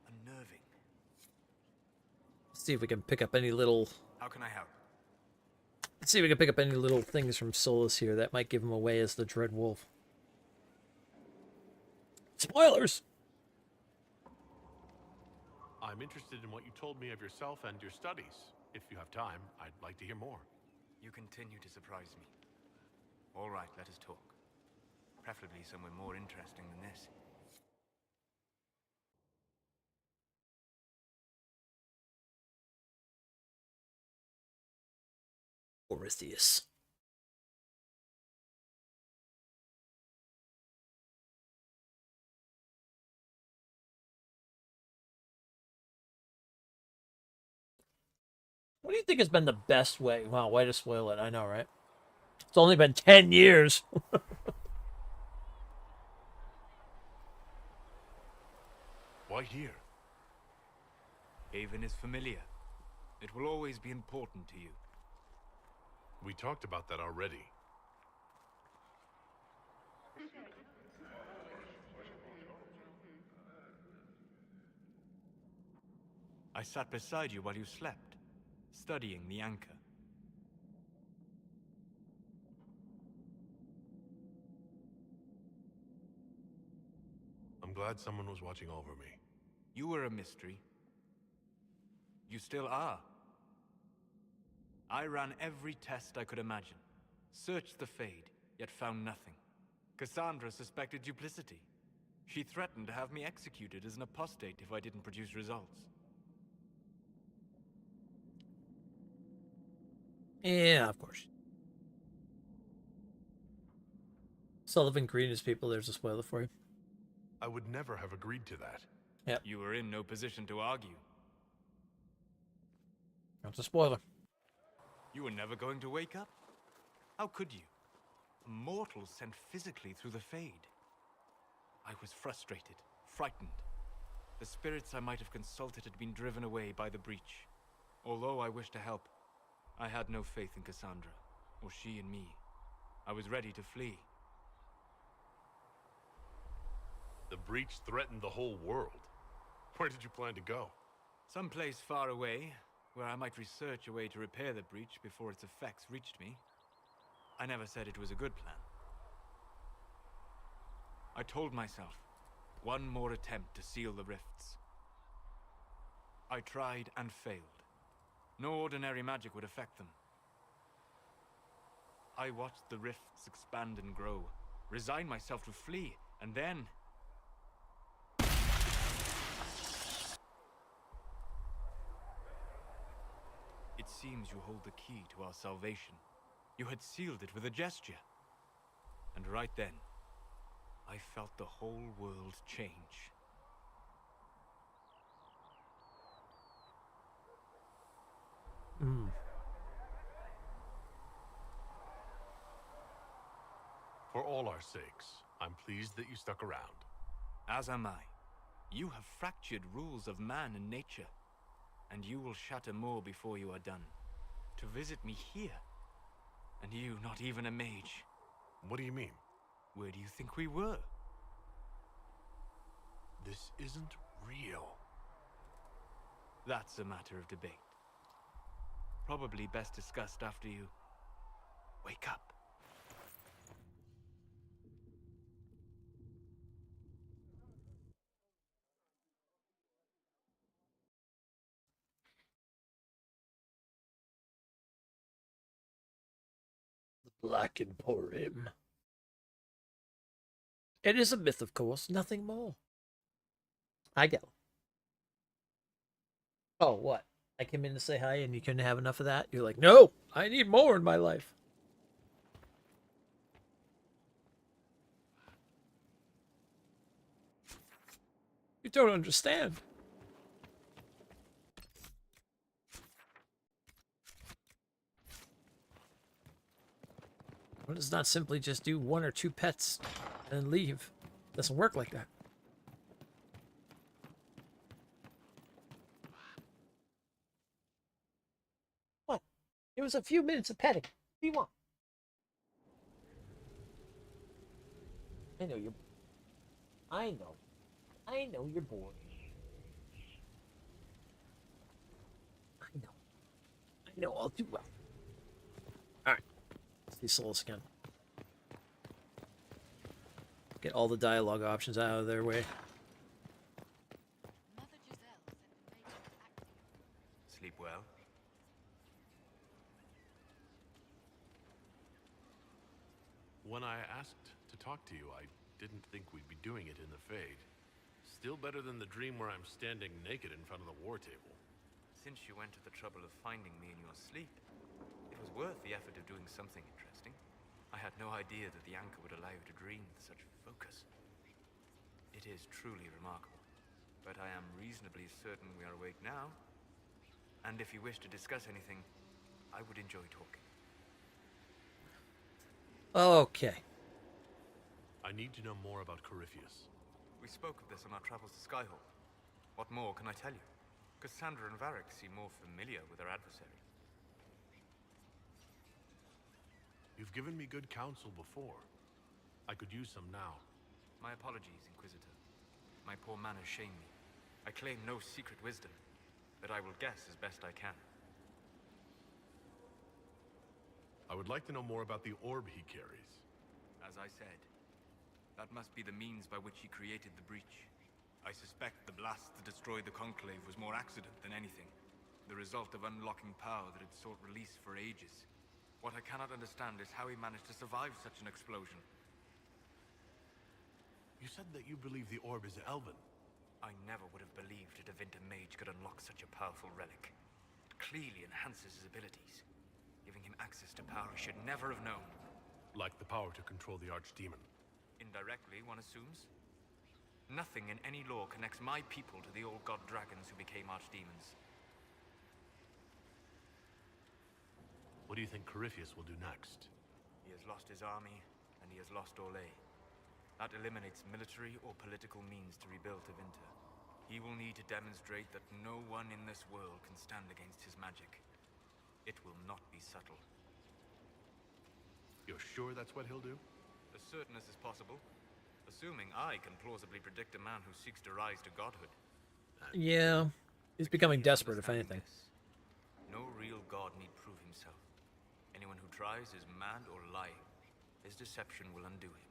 P: unnerving.
B: Let's see if we can pick up any little...
P: How can I help?
B: Let's see if we can pick up any little things from Solus here that might give him away as the Dread Wolf. Spoilers!
C: I'm interested in what you told me of yourself and your studies. If you have time, I'd like to hear more.
P: You continue to surprise me. All right, let us talk. Preferably somewhere more interesting than this.
B: Orpheus. What do you think has been the best way? Wow, way to spoil it. I know, right? It's only been 10 years.
C: Why here?
P: Haven is familiar. It will always be important to you.
C: We talked about that already.
P: I sat beside you while you slept, studying the anchor.
C: I'm glad someone was watching over me.
P: You were a mystery. You still are. I ran every test I could imagine. Searched the Fade, yet found nothing. Cassandra suspected duplicity. She threatened to have me executed as an apostate if I didn't produce results.
B: Yeah, of course. Sullivan Green is people. There's a spoiler for you.
C: I would never have agreed to that.
B: Yep.
P: You were in no position to argue.
B: That's a spoiler.
P: You were never going to wake up? How could you? A mortal sent physically through the Fade. I was frustrated, frightened. The spirits I might have consulted had been driven away by the breach. Although I wished to help, I had no faith in Cassandra, or she in me. I was ready to flee.
C: The breach threatened the whole world. Where did you plan to go?
P: Someplace far away, where I might research a way to repair the breach before its effects reached me. I never said it was a good plan. I told myself, one more attempt to seal the rifts. I tried and failed. No ordinary magic would affect them. I watched the rifts expand and grow, resigned myself to flee, and then... It seems you hold the key to our salvation. You had sealed it with a gesture. And right then, I felt the whole world change.
C: For all our sakes, I'm pleased that you stuck around.
P: As am I. You have fractured rules of man and nature, and you will shatter more before you are done. To visit me here, and you not even a mage.
C: What do you mean?
P: Where do you think we were?
C: This isn't real.
P: That's a matter of debate. Probably best discussed after you wake up.
B: Black Emporium. It is a myth, of course, nothing more. I get. Oh, what? I came in to say hi and you couldn't have enough of that? You're like, no, I need more in my life. You don't understand. Why does not simply just do 1 or 2 pets and leave? Doesn't work like that. What? It was a few minutes of petting. What do you want? I know you're... I know you're bored. I know I'll do well. Alright. Let's do Solus again. Get all the dialogue options out of their way.
P: Sleep well?
C: When I asked to talk to you, I didn't think we'd be doing it in the Fade. Still better than the dream where I'm standing naked in front of the war table.
P: Since you went to the trouble of finding me in your sleep, it was worth the effort of doing something interesting. I had no idea that the anchor would allow you to dream with such focus. It is truly remarkable, but I am reasonably certain we are awake now. And if you wish to discuss anything, I would enjoy talking.
B: Okay.
C: I need to know more about Corypheus.
P: We spoke of this on our travels to Skyhold. What more can I tell you? Cassandra and Varric seem more familiar with their adversary.
C: You've given me good counsel before. I could use some now.
P: My apologies, Inquisitor. My poor manners shame me. I claim no secret wisdom, but I will guess as best I can.
C: I would like to know more about the orb he carries.
P: As I said, that must be the means by which he created the breach. I suspect the blast to destroy the Conclave was more accident than anything. The result of unlocking power that had sought release for ages. What I cannot understand is how he managed to survive such an explosion.
C: You said that you believe the orb is Elven.
P: I never would have believed a Devinter mage could unlock such a powerful relic. It clearly enhances his abilities, giving him access to power he should never have known.
C: Like the power to control the Archdemon.
P: Indirectly, one assumes. Nothing in any law connects my people to the old god dragons who became archdemons.
C: What do you think Corypheus will do next?
P: He has lost his army, and he has lost Orlais. That eliminates military or political means to rebuild Tevinter. He will need to demonstrate that no one in this world can stand against his magic. It will not be subtle.
C: You're sure that's what he'll do?
P: As certain as is possible. Assuming I can plausibly predict a man who seeks to rise to godhood.
B: Yeah. He's becoming desperate, if anything.
P: No real god need prove himself. Anyone who tries is mad or lying. His deception will undo him,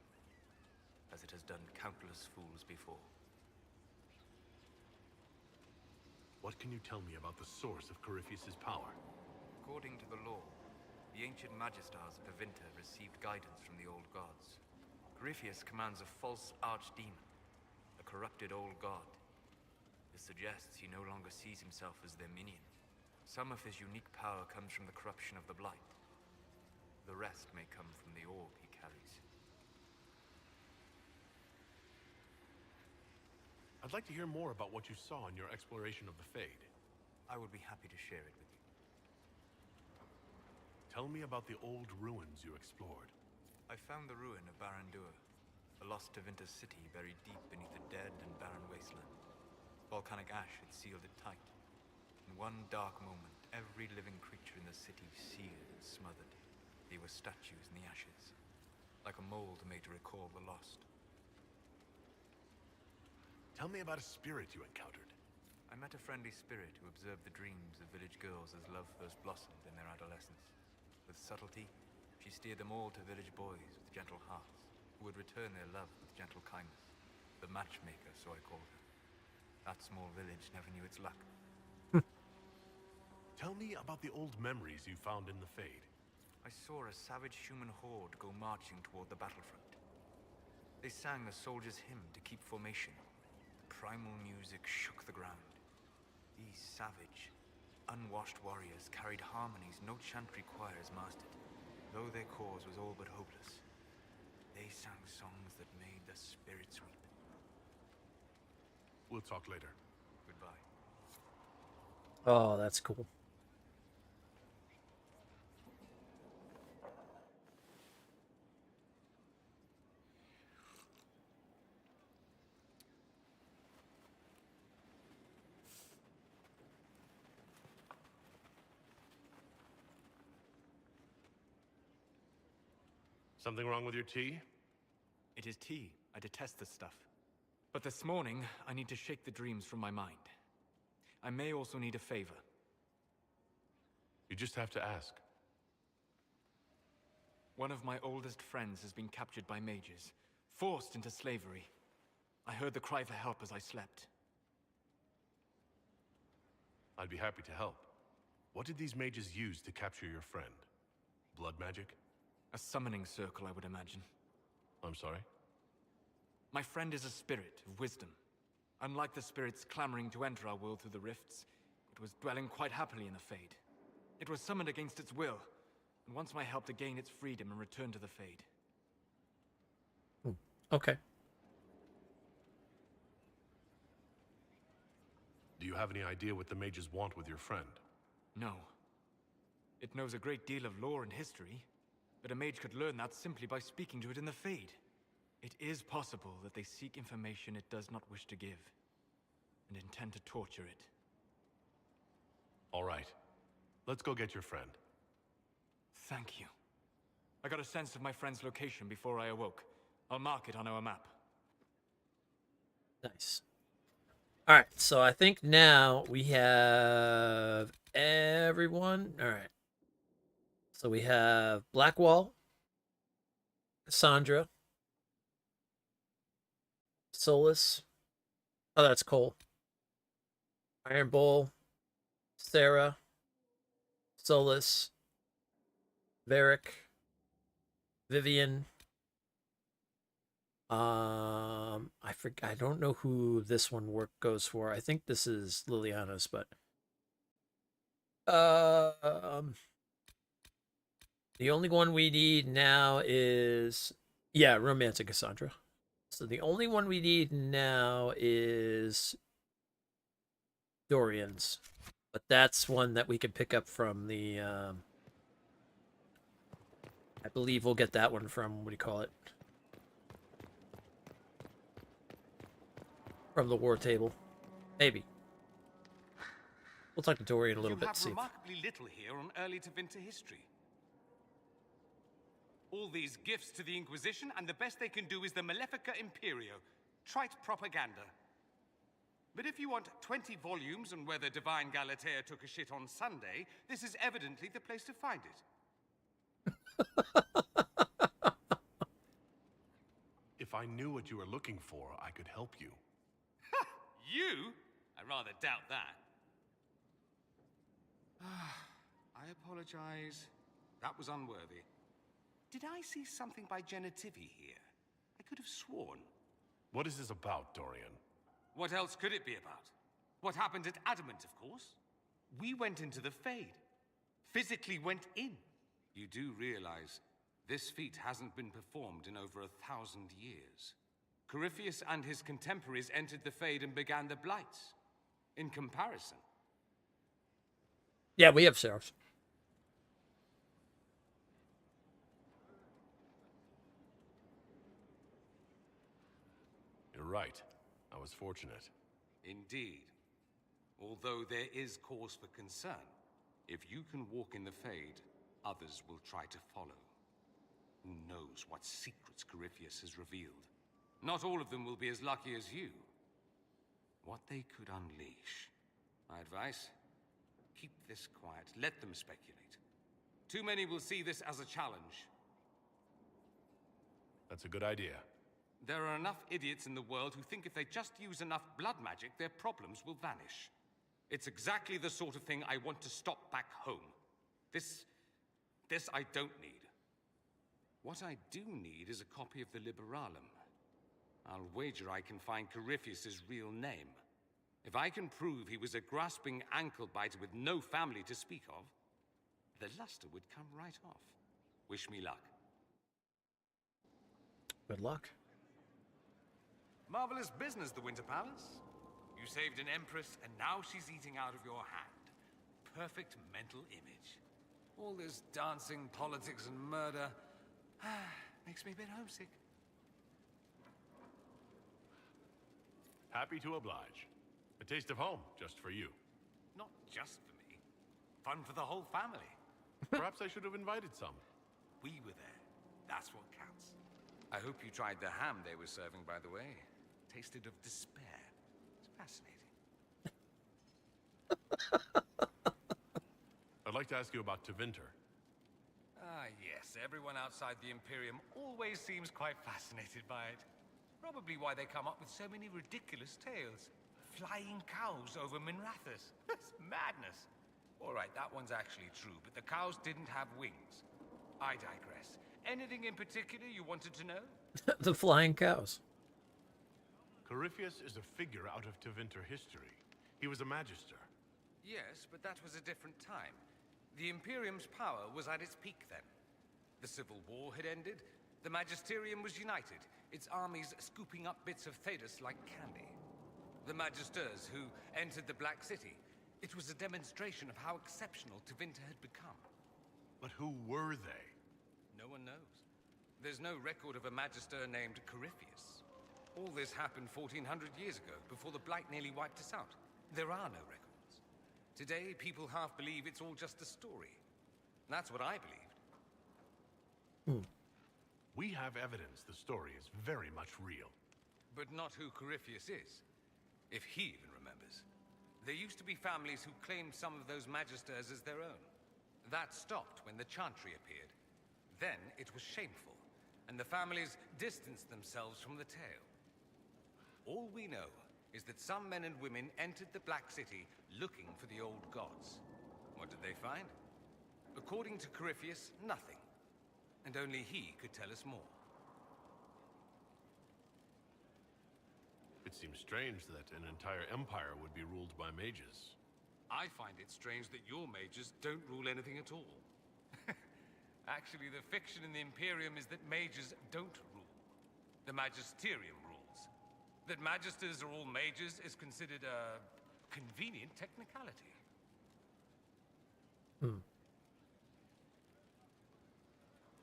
P: as it has done countless fools before.
C: What can you tell me about the source of Corypheus's power?
P: According to the law, the ancient Magistars of Tevinter received guidance from the old gods. Corypheus commands a false archdemon, a corrupted old god. This suggests he no longer sees himself as their minion. Some of his unique power comes from the corruption of the Blight. The rest may come from the orb he carries.
C: I'd like to hear more about what you saw in your exploration of the Fade.
P: I would be happy to share it with you.
C: Tell me about the old ruins you explored.
P: I found the ruin of Barandur, a lost Tevinter city buried deep beneath a dead and barren wasteland. Volcanic ash had sealed it tight. In one dark moment, every living creature in the city seared and smothered. They were statues in the ashes, like a mold made to recall the lost.
C: Tell me about a spirit you encountered.
P: I met a friendly spirit who observed the dreams of village girls as love first blossomed in their adolescence. With subtlety, she steered them all to village boys with gentle hearts, who would return their love with gentle kindness. The matchmaker, so I called her. That small village never knew its luck.
C: Tell me about the old memories you found in the Fade.
P: I saw a savage human horde go marching toward the battlefront. They sang a soldier's hymn to keep formation. The primal music shook the ground. These savage, unwashed warriors carried harmonies no chantry choirs mastered, though their cause was all but hopeless. They sang songs that made the spirits weep.
C: We'll talk later.
P: Goodbye.
B: Oh, that's cool.
C: Something wrong with your tea?
P: It is tea. I detest this stuff. But this morning, I need to shake the dreams from my mind. I may also need a favor.
C: You just have to ask.
P: One of my oldest friends has been captured by mages, forced into slavery. I heard the cry for help as I slept.
C: I'd be happy to help. What did these mages use to capture your friend? Blood magic?
P: A summoning circle, I would imagine.
C: I'm sorry?
P: My friend is a spirit of wisdom. Unlike the spirits clamoring to enter our world through the rifts, it was dwelling quite happily in the Fade. It was summoned against its will, and wants my help to gain its freedom and return to the Fade.
B: Okay.
C: Do you have any idea what the mages want with your friend?
P: No. It knows a great deal of lore and history, but a mage could learn that simply by speaking to it in the Fade. It is possible that they seek information it does not wish to give, and intend to torture it.
C: All right. Let's go get your friend.
P: Thank you. I got a sense of my friend's location before I awoke. I'll mark it on our map.
B: Nice. All right, so I think now we have everyone. All right. So we have Blackwall, Cassandra, Solus. Oh, that's Cole. Iron Bull, Sarah, Solus, Varric, Vivian. I don't know who this one goes for. I think this is Liliana's, but the only one we need now is Romantic Cassandra. So the only one we need now is Dorian's, but that's one that we can pick up from the. I believe we'll get that one from what do you call it? From the war table, maybe. We'll talk to Dorian a little bit.
L: You have
B: See.
L: remarkably little here on early Tevinter history. All these gifts to the Inquisition, and the best they can do is the Malefica Imperio. Trite propaganda. But if you want 20 volumes on whether Divine Galatea took a shit on Sunday, this is evidently the place to find it.
C: If I knew what you were looking for, I could help you.
L: You? I rather doubt that. I apologize. That was unworthy. Did I see something by Genitivi here? I could have sworn.
C: What is this about, Dorian?
L: What else could it be about? What happened at Adamant, of course. We went into the Fade. Physically went in. You do realize this feat hasn't been performed in over 1,000 years. Corypheus and his contemporaries entered the Fade and began the Blights. In comparison.
B: Yeah, we have sheriffs.
C: You're right. I was fortunate.
L: Indeed. Although there is cause for concern. If you can walk in the Fade, others will try to follow. Who knows what secrets Corypheus has revealed? Not all of them will be as lucky as you. What they could unleash. My advice? Keep this quiet. Let them speculate. Too many will see this as a challenge.
C: That's a good idea.
L: There are enough idiots in the world who think if they just use enough blood magic, their problems will vanish. It's exactly the sort of thing I want to stop back home. This I don't need. What I do need is a copy of the Liberalum. I'll wager I can find Corypheus's real name. If I can prove he was a grasping ankle-biter with no family to speak of, the luster would come right off. Wish me luck.
B: Good luck.
L: Marvelous business, the Winter Palace. You saved an empress, and now she's eating out of your hand. Perfect mental image. All this dancing, politics, and murder makes me a bit homesick.
C: Happy to oblige. A taste of home, just for you.
L: Not just for me. Fun for the whole family.
C: Perhaps I should have invited some.
L: We were there. That's what counts. I hope you tried the ham they were serving, by the way. Tasted of despair. It's fascinating.
C: I'd like to ask you about Tevinter.
L: Ah, yes. Everyone outside the Imperium always seems quite fascinated by it. Probably why they come up with so many ridiculous tales. Flying cows over Minrathous. That's madness. All right, that one's actually true, but the cows didn't have wings. I digress. Anything in particular you wanted to know?
B: The flying cows.
C: Corypheus is a figure out of Tevinter history. He was a magister.
L: Yes, but that was a different time. The Imperium's power was at its peak then. The Civil War had ended. The Magisterium was united, its armies scooping up bits of Thedas like candy. The Magisters who entered the Black City. It was a demonstration of how exceptional Tevinter had become.
C: But who were they?
L: No one knows. There's no record of a Magister named Corypheus. All this happened 1400 years ago, before the Blight nearly wiped us out. There are no records. Today, people half believe it's all just a story. That's what I believed.
C: We have evidence the story is very much real.
L: But not who Corypheus is. If he even remembers. There used to be families who claimed some of those Magisters as their own. That stopped when the Chantry appeared. Then it was shameful, and the families distanced themselves from the tale. All we know is that some men and women entered the Black City looking for the old gods. What did they find? According to Corypheus, nothing. And only he could tell us more.
C: It seems strange that an entire empire would be ruled by mages.
L: I find it strange that your mages don't rule anything at all. Actually, the fiction in the Imperium is that mages don't rule. The Magisterium rules. That Magisters are all mages is considered a convenient technicality.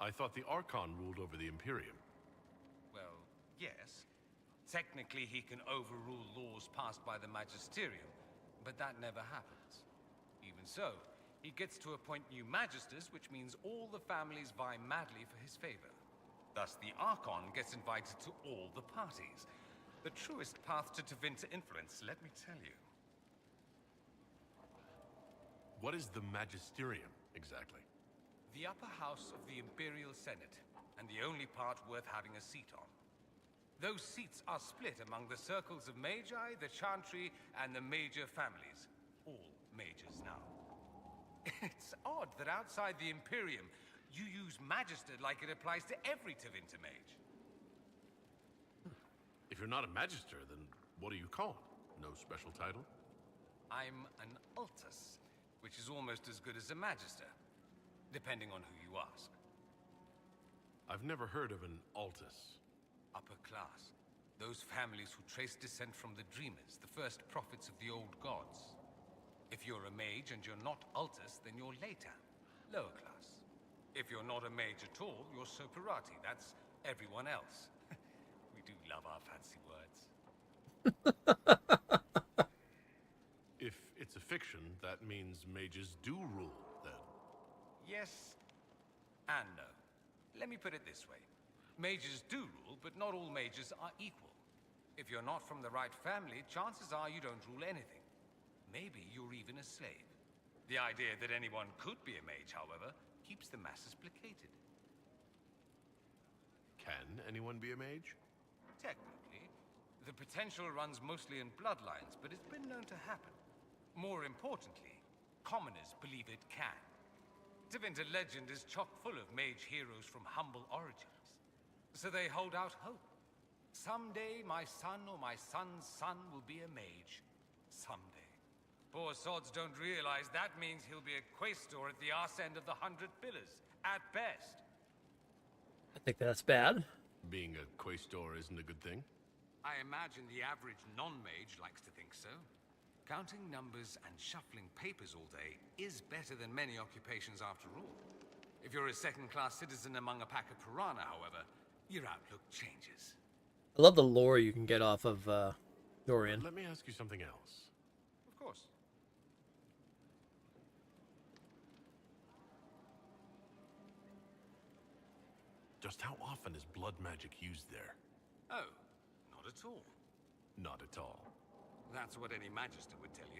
C: I thought the Archon ruled over the Imperium.
L: Well, yes. Technically, he can overrule laws passed by the Magisterium, but that never happens. Even so, he gets to appoint new Magisters, which means all the families vie madly for his favor. Thus, the Archon gets invited to all the parties. The truest path to Tevinter influence, let me tell you.
C: What is the Magisterium, exactly?
L: The upper house of the Imperial Senate, and the only part worth having a seat on. Those seats are split among the circles of Magi, the Chantry, and the major families. All mages now. It's odd that outside the Imperium, you use Magister like it applies to every Tevinter mage.
C: If you're not a Magister, then what are you called? No special title?
L: I'm an Altus, which is almost as good as a Magister, depending on who you ask.
C: I've never heard of an Altus.
L: Upper class. Those families who trace descent from the Dreamers, the first prophets of the old gods. If you're a mage and you're not Altus, then you're later. Lower class. If you're not a mage at all, you're Soperati. That's everyone else. We do love our fancy words.
C: If it's a fiction, that means mages do rule, then.
L: Yes and no. Let me put it this way. Mages do rule, but not all mages are equal. If you're not from the right family, chances are you don't rule anything. Maybe you're even a slave. The idea that anyone could be a mage, however, keeps the masses placated.
C: Can anyone be a mage?
L: Technically. The potential runs mostly in bloodlines, but it's been known to happen. More importantly, commoners believe it can. Tevinter legend is chock full of mage heroes from humble origins. So they hold out hope. Someday my son or my son's son will be a mage. Someday. Poor sods don't realize that means he'll be a quaestor at the arse end of the 100 Pillars, at best.
B: I think that's bad.
C: Being a quaestor isn't a good thing?
L: I imagine the average non-mage likes to think so. Counting numbers and shuffling papers all day is better than many occupations after all. If you're a second-class citizen among a pack of piranha, however, your outlook changes.
B: I love the lore you can get off of Dorian.
C: Let me ask you something else.
L: Of course.
C: Just how often is blood magic used there?
L: Oh, not at all.
C: Not at all.
L: That's what any Magister would tell you.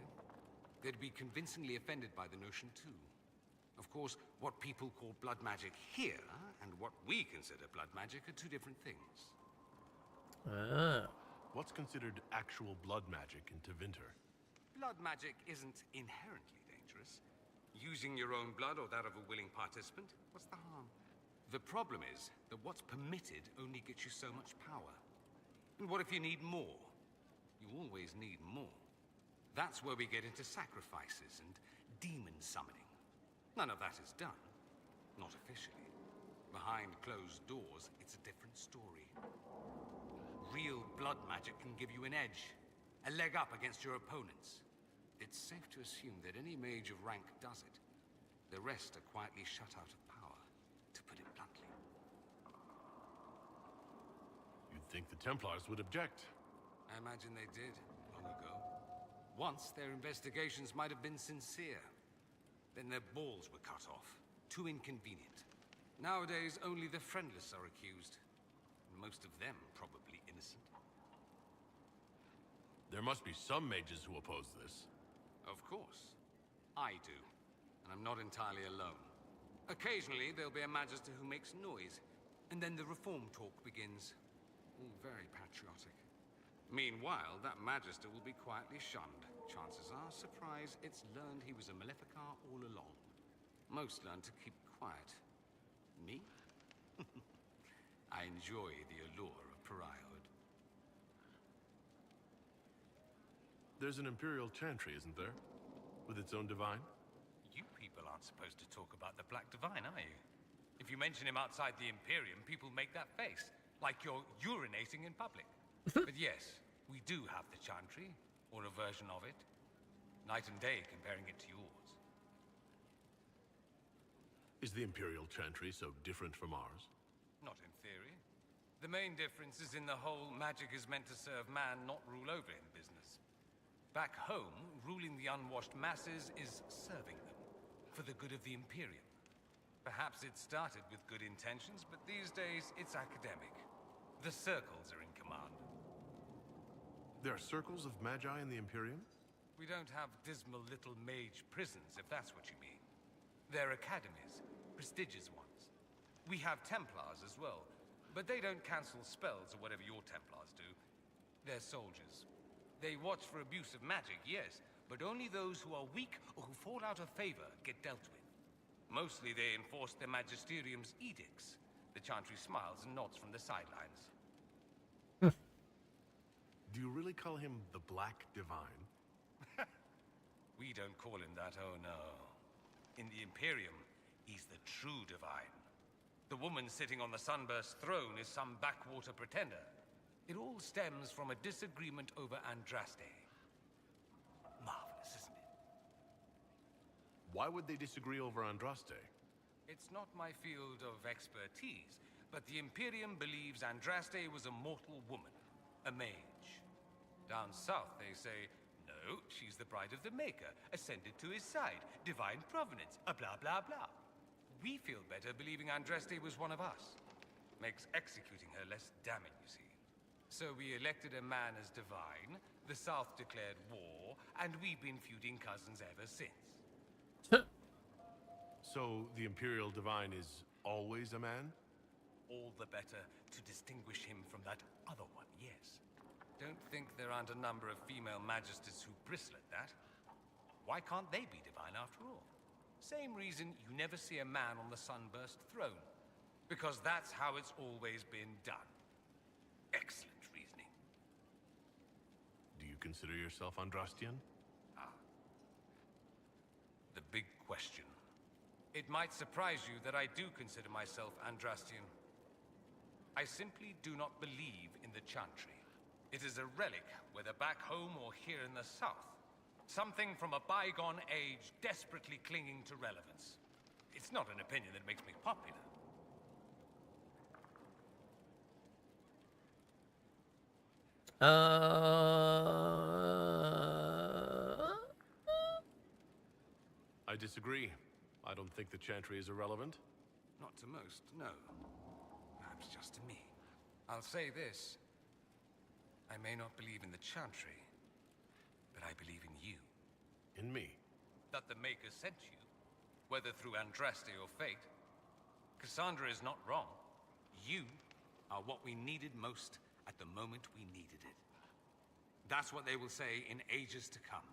L: They'd be convincingly offended by the notion, too. Of course, what people call blood magic here, and what we consider blood magic, are two different things.
B: Ah.
C: What's considered actual blood magic in Tevinter?
L: Blood magic isn't inherently dangerous. Using your own blood or that of a willing participant, what's the harm? The problem is that what's permitted only gets you so much power. And what if you need more? You always need more. That's where we get into sacrifices and demon summoning. None of that is done. Not officially. Behind closed doors, it's a different story. Real blood magic can give you an edge, a leg up against your opponents. It's safe to assume that any mage of rank does it. The rest are quietly shut out of power, to put it bluntly.
C: You'd think the Templars would object.
L: I imagine they did, long ago. Once, their investigations might have been sincere. Then their balls were cut off. Too inconvenient. Nowadays, only the friendless are accused. And most of them probably innocent.
C: There must be some mages who oppose this.
L: Of course. I do. And I'm not entirely alone. Occasionally, there'll be a Magister who makes noise. And then the reform talk begins. All very patriotic. Meanwhile, that Magister will be quietly shunned. Chances are, surprise, it's learned he was a Maleficar all along. Most learn to keep quiet. Me? I enjoy the allure of pariahhood.
C: There's an Imperial Chantry, isn't there? With its own divine?
L: You people aren't supposed to talk about the Black Divine, are you? If you mention him outside the Imperium, people make that face, like you're urinating in public. But yes, we do have the Chantry, or a version of it. Night and day comparing it to yours.
C: Is the Imperial Chantry so different from ours?
L: Not in theory. The main difference is in the whole magic is meant to serve man, not rule over him business. Back home, ruling the unwashed masses is serving them, for the good of the Imperium. Perhaps it started with good intentions, but these days it's academic. The circles are in command.
C: There are circles of magi in the Imperium?
L: We don't have dismal little mage prisons, if that's what you mean. They're academies, prestigious ones. We have Templars as well, but they don't cancel spells or whatever your Templars do. They're soldiers. They watch for abuse of magic, yes, but only those who are weak or who fall out of favor get dealt with. Mostly they enforce their magisterium's edicts. The Chantry smiles and nods from the sidelines.
C: Do you really call him the Black Divine?
L: We don't call him that, oh no. In the Imperium, he's the true divine. The woman sitting on the Sunburst throne is some backwater pretender. It all stems from a disagreement over Andraste. Marvelous, isn't it?
C: Why would they disagree over Andraste?
L: It's not my field of expertise, but the Imperium believes Andraste was a mortal woman, a mage. Down south, they say, no, she's the bride of the Maker, ascended to his side, divine provenance, a blah blah blah. We feel better believing Andraste was one of us. Makes executing her less damning, you see. So we elected a man as divine, the South declared war, and we've been feuding cousins ever since.
C: So the Imperial Divine is always a man?
L: All the better to distinguish him from that other one, yes. Don't think there aren't a number of female magisters who bristle at that. Why can't they be divine after all? Same reason you never see a man on the Sunburst throne. Because that's how it's always been done. Excellent reasoning.
C: Do you consider yourself Andrastian?
L: The big question. It might surprise you that I do consider myself Andrastian. I simply do not believe in the Chantry. It is a relic, whether back home or here in the south. Something from a bygone age desperately clinging to relevance. It's not an opinion that makes me popular.
C: I disagree. I don't think the Chantry is irrelevant.
L: Not to most, no. perhaps just to me. I'll say this. I may not believe in the Chantry, but I believe in you.
C: In me?
L: That the Maker sent you, whether through Andraste or fate. Cassandra is not wrong. You are what we needed most at the moment we needed it. That's what they will say in ages to come.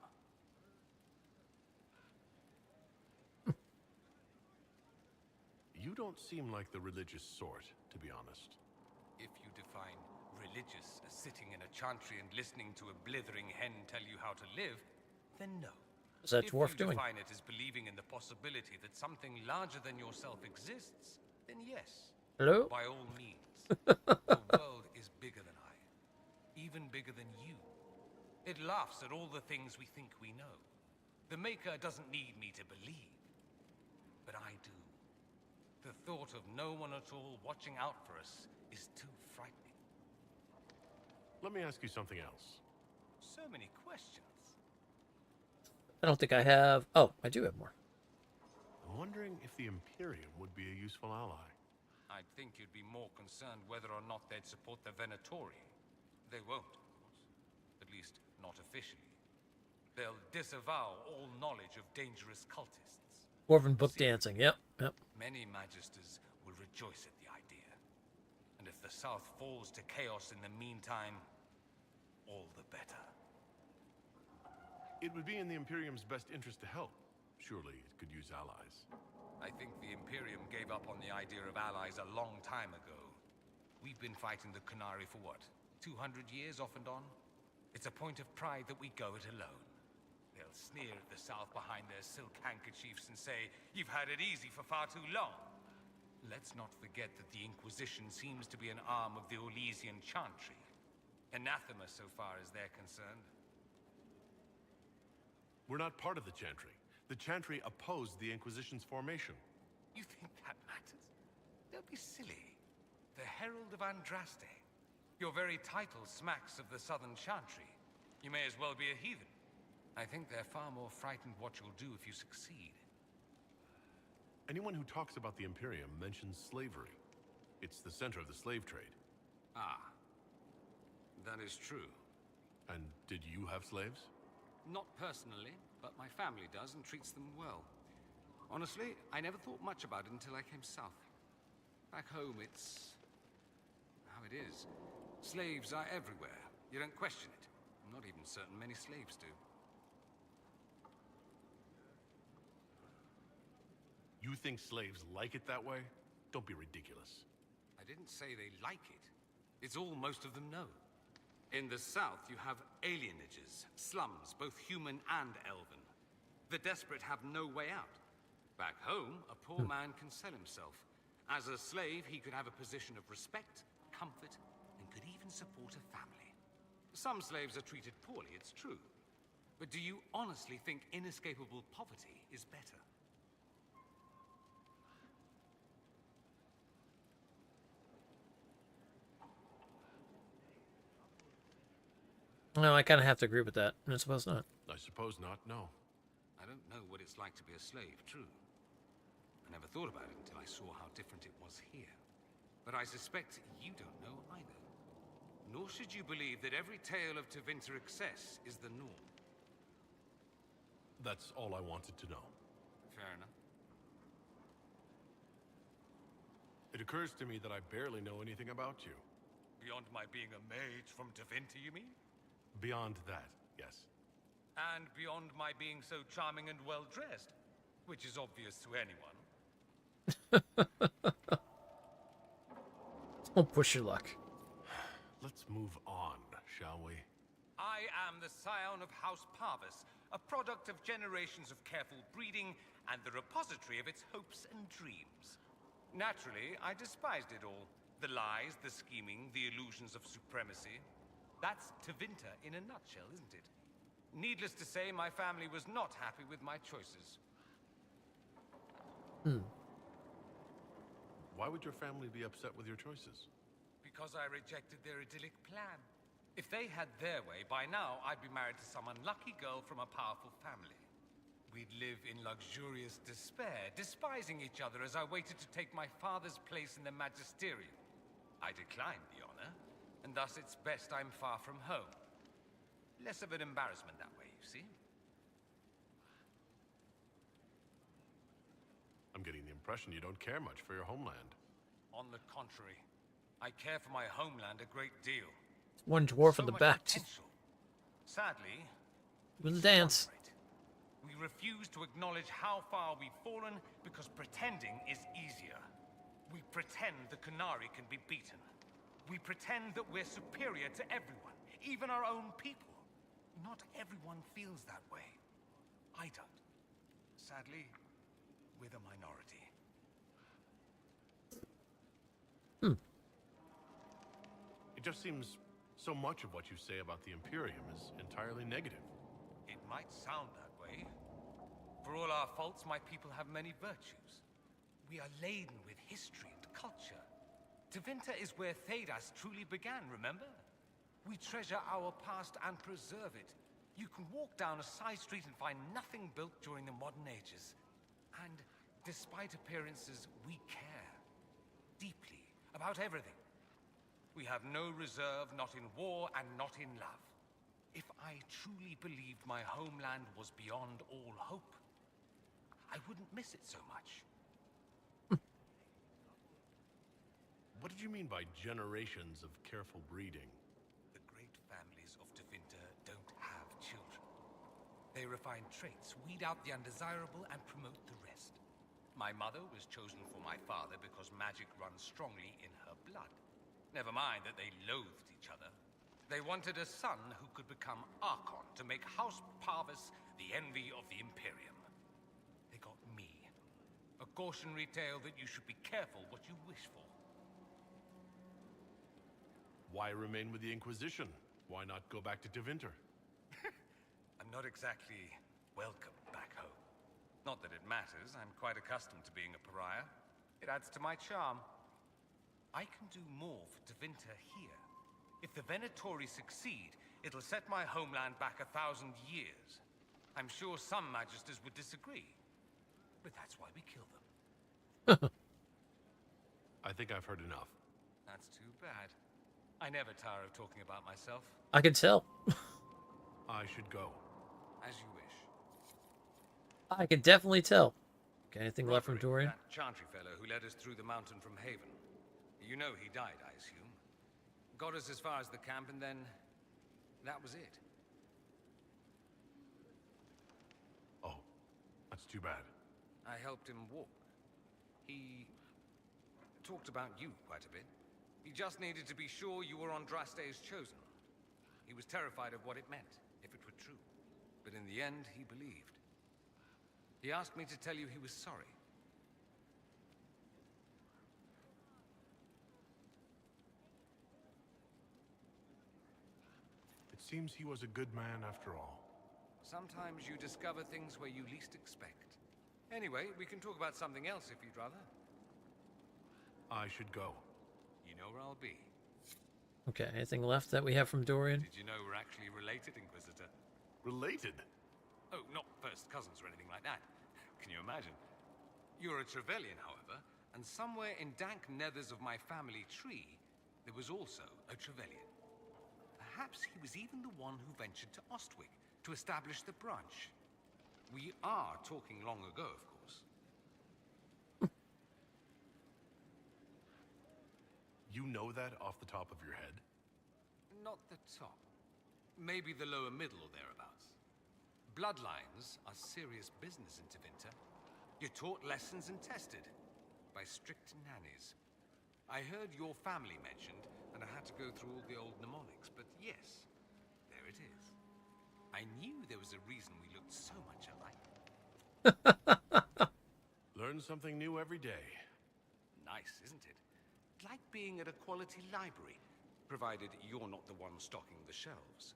C: You don't seem like the religious sort, to be honest.
L: If you define religious as sitting in a chantry and listening to a blithering hen tell you how to live, then no.
B: What's that dwarf
L: If you
B: doing?
L: define it as believing in the possibility that something larger than yourself exists, then yes.
B: Hello?
L: By all means. The world is bigger than I. Even bigger than you. It laughs at all the things we think we know. The Maker doesn't need me to believe. But I do. The thought of no one at all watching out for us is too frightening.
C: Let me ask you something else.
L: So many questions.
B: I don't think I have... Oh, I do have more.
C: I'm wondering if the Imperium would be a useful ally.
L: I'd think you'd be more concerned whether or not they'd support the Venatori. They won't, of course. At least, not officially. They'll disavow all knowledge of dangerous cultists.
B: Dwarven book dancing, yep.
L: Many Magisters will rejoice at the idea. And if the South falls to chaos in the meantime, all the better.
C: It would be in the Imperium's best interest to help. Surely it could use allies.
L: I think the Imperium gave up on the idea of allies a long time ago. We've been fighting the Qunari for what? 200 years off and on? It's a point of pride that we go it alone. They'll sneer at the South behind their silk handkerchiefs and say, "You've had it easy for far too long." Let's not forget that the Inquisition seems to be an arm of the Orlesian Chantry. Anathema so far as they're concerned.
C: We're not part of the Chantry. The Chantry opposed the Inquisition's formation.
L: You think that matters? Don't be silly. The Herald of Andraste. Your very title smacks of the Southern Chantry. You may as well be a heathen. I think they're far more frightened what you'll do if you succeed.
C: Anyone who talks about the Imperium mentions slavery. It's the center of the slave trade.
L: Ah. That is true.
C: And did you have slaves?
L: Not personally, but my family does and treats them well. Honestly, I never thought much about it until I came south. Back home, it's how it is. Slaves are everywhere. You don't question it. I'm not even certain many slaves do.
C: You think slaves like it that way? Don't be ridiculous.
L: I didn't say they like it. It's all most of them know. In the south, you have alienages, slums, both human and elven. The desperate have no way out. Back home, a poor man can sell himself. As a slave, he could have a position of respect, comfort, and could even support a family. Some slaves are treated poorly, it's true. But do you honestly think inescapable poverty is better?
B: No, I kind of have to agree with that. I suppose not.
C: I suppose not, no.
L: I don't know what it's like to be a slave, true. I never thought about it until I saw how different it was here. But I suspect you don't know either. Nor should you believe that every tale of Tevinter excess is the norm.
C: That's all I wanted to know.
L: Fair enough.
C: It occurs to me that I barely know anything about you.
L: Beyond my being a mage from Tevinter, you mean?
C: Beyond that, yes.
L: And beyond my being so charming and well-dressed, which is obvious to anyone.
B: Don't push your luck.
C: Let's move on, shall we?
L: I am the scion of House Parvis, a product of generations of careful breeding and the repository of its hopes and dreams. Naturally, I despised it all. The lies, the scheming, the illusions of supremacy. That's Tevinter in a nutshell, isn't it? Needless to say, my family was not happy with my choices.
C: Why would your family be upset with your choices?
L: Because I rejected their idyllic plan. If they had their way, by now I'd be married to some unlucky girl from a powerful family. We'd live in luxurious despair, despising each other as I waited to take my father's place in the magisterium. I declined the honor, and thus it's best I'm far from home. Less of an embarrassment that way, you see?
C: I'm getting the impression you don't care much for your homeland.
L: On the contrary, I care for my homeland a great deal.
B: One dwarf
L: So
B: in the
L: much
B: back.
L: potential. Sadly,
B: With the dance.
L: we refuse to acknowledge how far we've fallen because pretending is easier. We pretend the Qunari can be beaten. We pretend that we're superior to everyone, even our own people. Not everyone feels that way. I don't. Sadly, we're the minority.
C: It just seems so much of what you say about the Imperium is entirely negative.
L: It might sound that way. For all our faults, my people have many virtues. We are laden with history and culture. Tevinter is where Thedas truly began, remember? We treasure our past and preserve it. You can walk down a side street and find nothing built during the modern ages. And despite appearances, we care. Deeply. About everything. We have no reserve, not in war and not in love. If I truly believed my homeland was beyond all hope, I wouldn't miss it so much.
C: What did you mean by generations of careful breeding?
L: The great families of Tevinter don't have children. They refine traits, weed out the undesirable, and promote the rest. My mother was chosen for my father because magic runs strongly in her blood. Never mind that they loathed each other. They wanted a son who could become Archon to make House Parvis the envy of the Imperium. They got me. A cautionary tale that you should be careful what you wish for.
C: Why remain with the Inquisition? Why not go back to Tevinter?
L: I'm not exactly welcome back home. Not that it matters, I'm quite accustomed to being a pariah. It adds to my charm. I can do more for Tevinter here. If the Venatori succeed, it'll set my homeland back 1,000 years. I'm sure some magisters would disagree, but that's why we kill them.
C: I think I've heard enough.
L: That's too bad. I never tire of talking about myself.
B: I can tell.
C: I should go.
L: As you wish.
B: I can definitely tell. Okay, anything left from
L: Roderick,
B: Dorian?
L: that Chantry fellow who led us through the mountain from Haven. You know he died, I assume. Got us as far as the camp, and then that was it.
C: Oh, that's too bad.
L: I helped him walk. He talked about you quite a bit. He just needed to be sure you were Andraste's chosen. He was terrified of what it meant, if it were true. But in the end, he believed. He asked me to tell you he was sorry.
C: It seems he was a good man after all.
L: Sometimes you discover things where you least expect. Anyway, we can talk about something else if you'd rather.
C: I should go.
L: You know where I'll be.
B: Okay, anything left that we have from Dorian?
L: Did you know we're actually related, Inquisitor?
C: Related?
L: Oh, not first cousins or anything like that. Can you imagine? You're a Trevelyan, however, and somewhere in dank nethers of my family tree, there was also a Trevelyan. Perhaps he was even the one who ventured to Ostwick to establish the branch. We are talking long ago, of course.
C: You know that off the top of your head?
L: Not the top. Maybe the lower middle or thereabouts. Bloodlines are serious business in Tevinter. You're taught lessons and tested by strict nannies. I heard your family mentioned, and I had to go through all the old mnemonics, but yes, there it is. I knew there was a reason we looked so much alike.
C: Learn something new every day.
L: Nice, isn't it? Like being at a quality library, provided you're not the one stocking the shelves.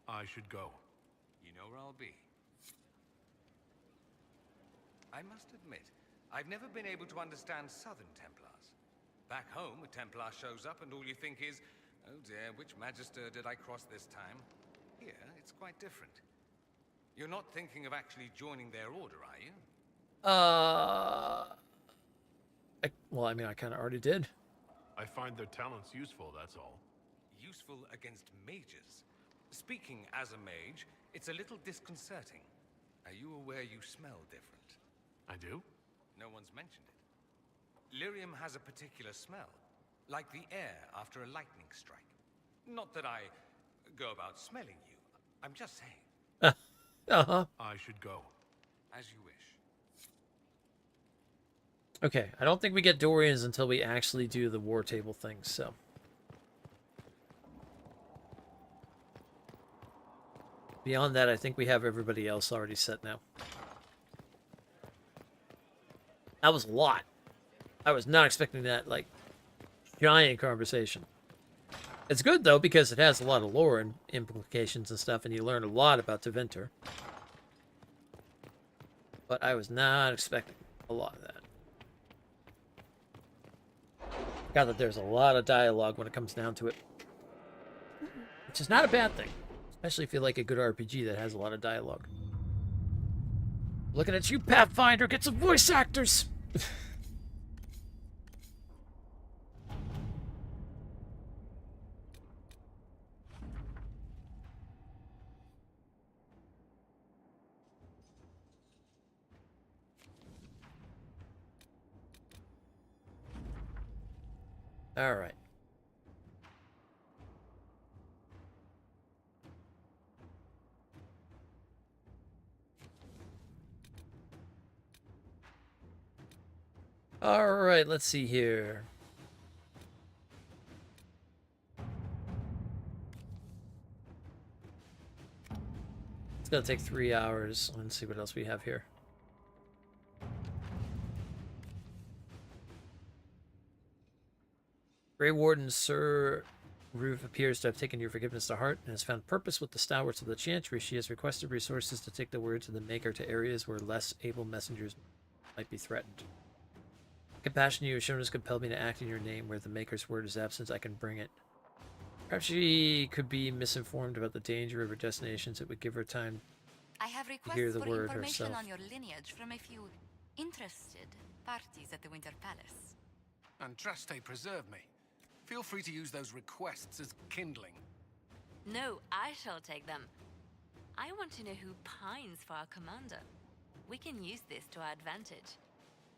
C: I should go.
L: You know where I'll be. I must admit, I've never been able to understand Southern Templars. Back home, a Templar shows up and all you think is, oh dear, which Magister did I cross this time? Here, it's quite different. You're not thinking of actually joining their order, are you?
B: Well, I mean, I kind of already did.
C: I find their talents useful, that's all.
L: Useful against mages. Speaking as a mage, it's a little disconcerting. Are you aware you smell different?
C: I do?
L: No one's mentioned it. Lyrium has a particular smell, like the air after a lightning strike. Not that I go about smelling you. I'm just saying.
B: Uh-huh.
C: I should go.
L: As you wish.
B: Okay, I don't think we get Dorians until we actually do the war table thing, so. Beyond that, I think we have everybody else already set now. That was a lot. I was not expecting that, like, giant conversation. It's good, though, because it has a lot of lore and implications and stuff, and you learn a lot about Tevinter. But I was not expecting a lot of that. Forgot that there's a lot of dialogue when it comes down to it. Which is not a bad thing. Especially if you like a good RPG that has a lot of dialogue. Looking at you, Pathfinder! Get some voice actors! Alright. Alright, let's see here. It's gonna take 3 hours. Let's see what else we have here. Grey Warden Sir Ruth appears to have taken your forgiveness to heart and has found purpose with the stalwarts of the Chantry. She has requested resources to take the word of the Maker to areas where less able messengers might be threatened. Compassion you have shown has compelled me to act in your name. Where the Maker's word is absent, I can bring it. Perhaps she could be misinformed about the danger of her destinations. It would give her time
D: I have
B: to
D: requests
B: hear the
D: for
B: word
D: information
B: herself.
D: on your lineage from a few interested parties at the Winter Palace.
E: Andraste, preserve me. Feel free to use those requests as kindling.
F: No, I shall take them. I want to know who pines for our commander. We can use this to our advantage.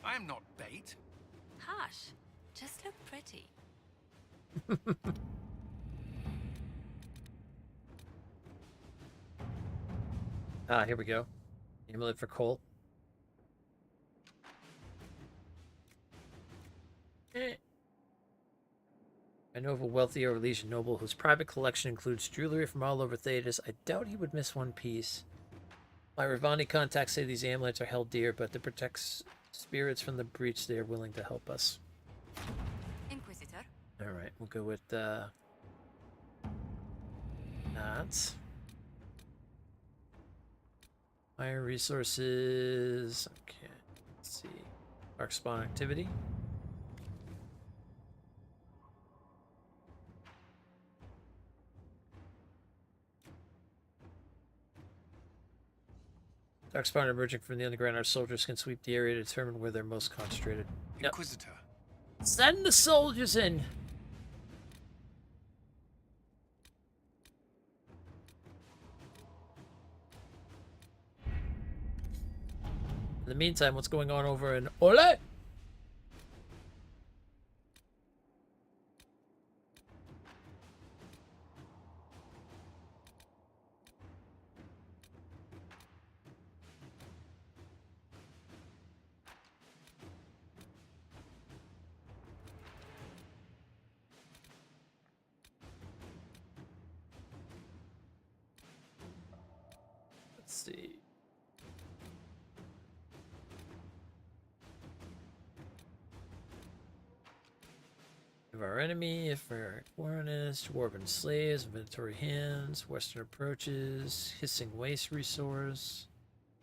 E: I am not bait.
F: Hush. Just look pretty.
B: Ah, here we go. Amulet for Cole. I know of a wealthy Orlesian noble whose private collection includes jewelry from all over Thedas. I doubt he would miss one piece. My Ravani contacts say these amulets are held dear, but to protect spirits from the breach, they are willing to help us.
D: Inquisitor.
B: Alright, we'll go with that. Fire resources. Okay, let's see. Dark spawn activity. Darkspawn emerging from the underground, our soldiers can sweep the area to determine where they're most concentrated.
E: Inquisitor.
B: Yep. Send the soldiers in! In the meantime, what's going on over in Ole? Let's see. Of our enemy, if our awareness, dwarven slaves, inventory hands, western approaches, hissing waste resource.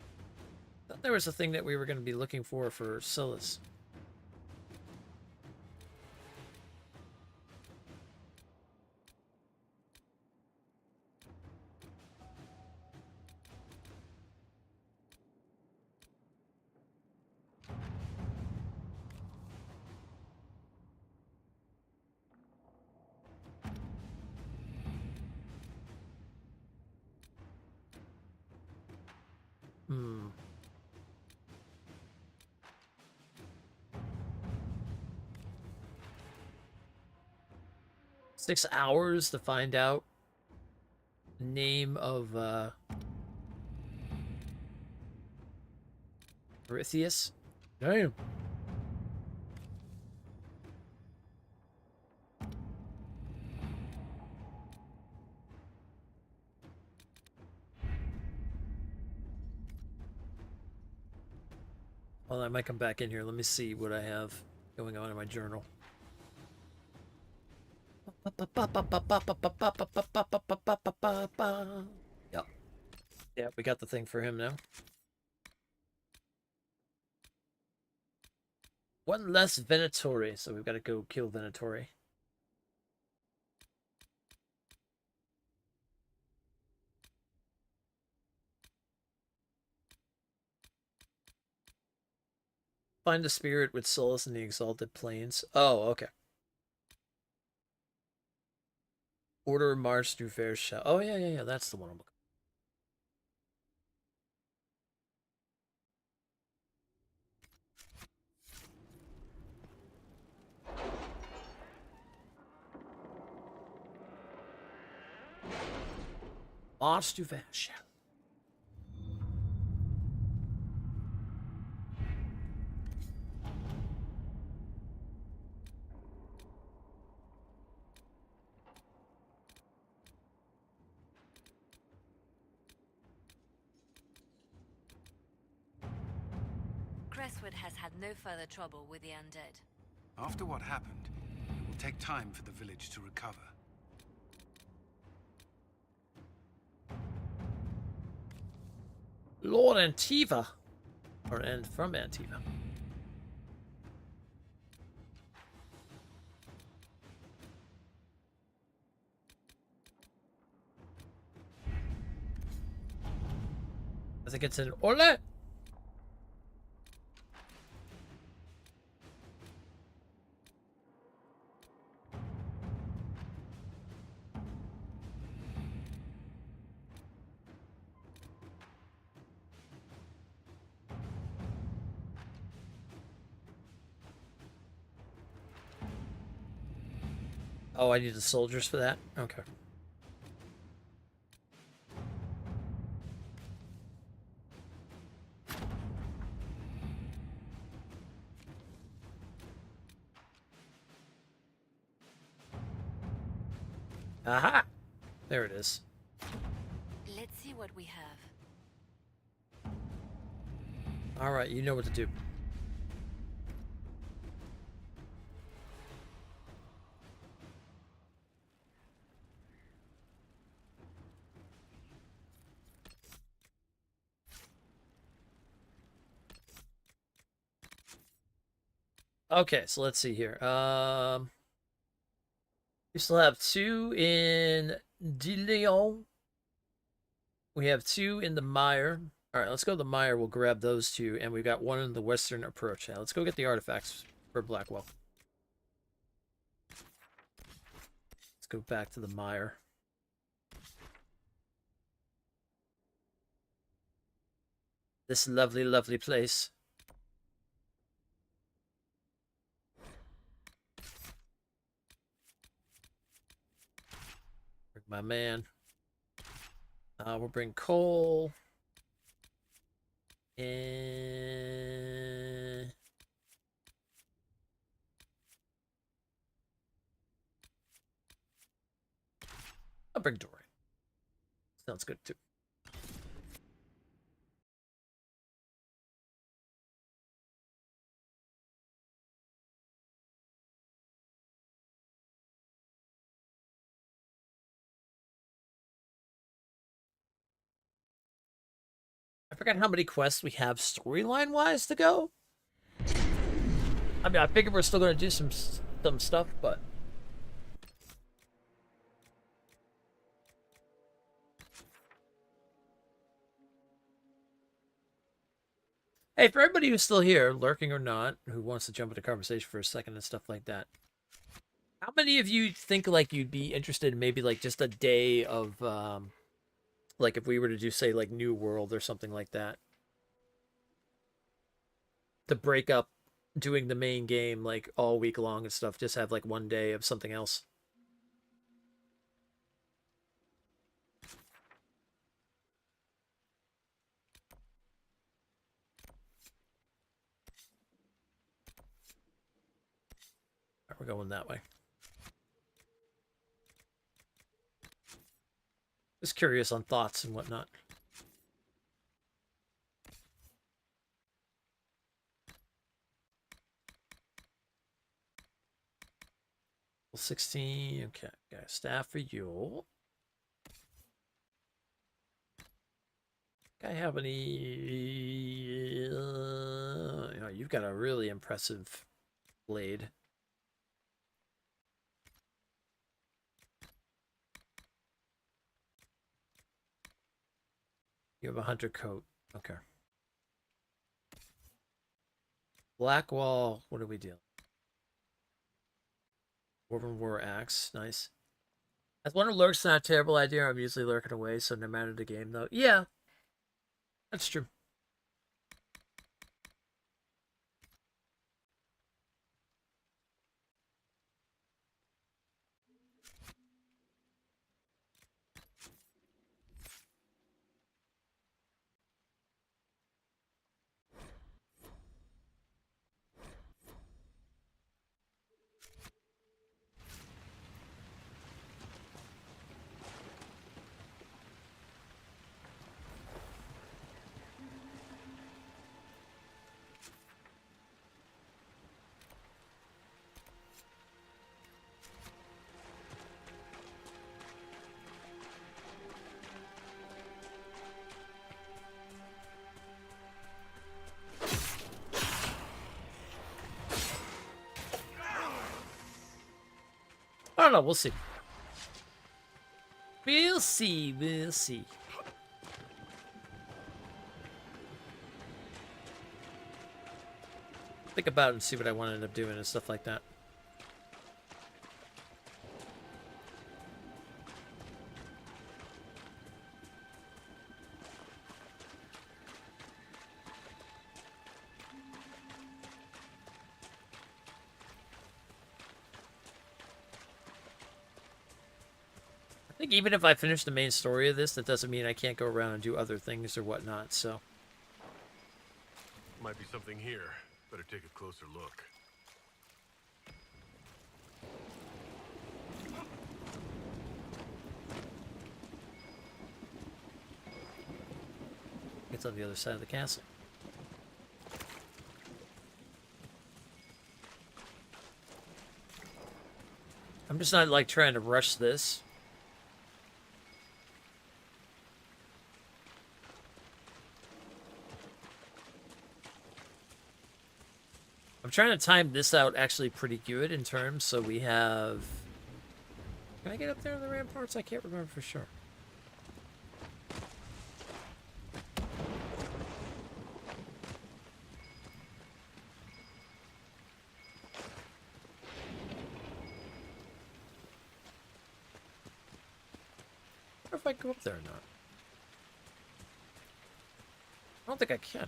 B: I thought there was a thing that we were going to be looking for Silas. Hmm. 6 hours to find out name of Erytheus. Damn. Well, I might come back in here. Let me see what I have going on in my journal. Yep. Yeah, we got the thing for him now. One less Venatori, so we've got to go kill Venatori. Find a spirit with solace in the exalted plains. Oh, okay. Order of march through fair shell. Oh, yeah. That's the one I'm looking for. March through fair shell.
F: Crestwood has had no further trouble with the undead.
E: After what happened, it will take time for the village to recover.
B: Lord Antiva. Or and from Antiva. I think it's an Ole. Oh, I need the soldiers for that? Okay. Aha! There it is.
F: Let's see what we have.
B: Alright, you know what to do. Okay, so let's see here. We still have 2 in Dileon. We have 2 in the Mire. Alright, let's go to the Mire. We'll grab those 2. And we got 1 in the Western Approach. Now, let's go get the artifacts for Blackwell. Let's go back to the Mire. This lovely, lovely place. Bring my man. We'll bring coal. And I'll bring Dory. Sounds good too. I forgot how many quests we have storyline-wise to go. I mean, I figure we're still going to do some stuff, but... Hey, for everybody who's still here, lurking or not, who wants to jump into conversation for a second and stuff like that, how many of you think, like, you'd be interested in maybe, like, just a day of, like, if we were to do, say, like, New World or something like that? to break up doing the main game like all week long and stuff. Just have like one day of something else. We're going that way. Just curious on thoughts and whatnot. Level 16. Okay, got a staff for you. I have any? You know, you've got a really impressive blade. You have a hunter coat. Okay. Black wall. What do we do? Dwarven war axe. Nice. As one who lurks, not a terrible idea. I'm usually lurking away, so no matter the game, though. Yeah, that's true. I don't know. We'll see. We'll see. We'll see. Think about it and see what I want to end up doing and stuff like that. I think even if I finish the main story of this, that doesn't mean I can't go around and do other things or whatnot, so.
C: Might be something here. Better take a closer look.
B: It's on the other side of the castle. I'm just not like trying to rush this. I'm trying to time this out actually pretty good in terms, so we have... Can I get up there on the ramparts? I can't remember for sure. I wonder if I can go up there or not. I don't think I can.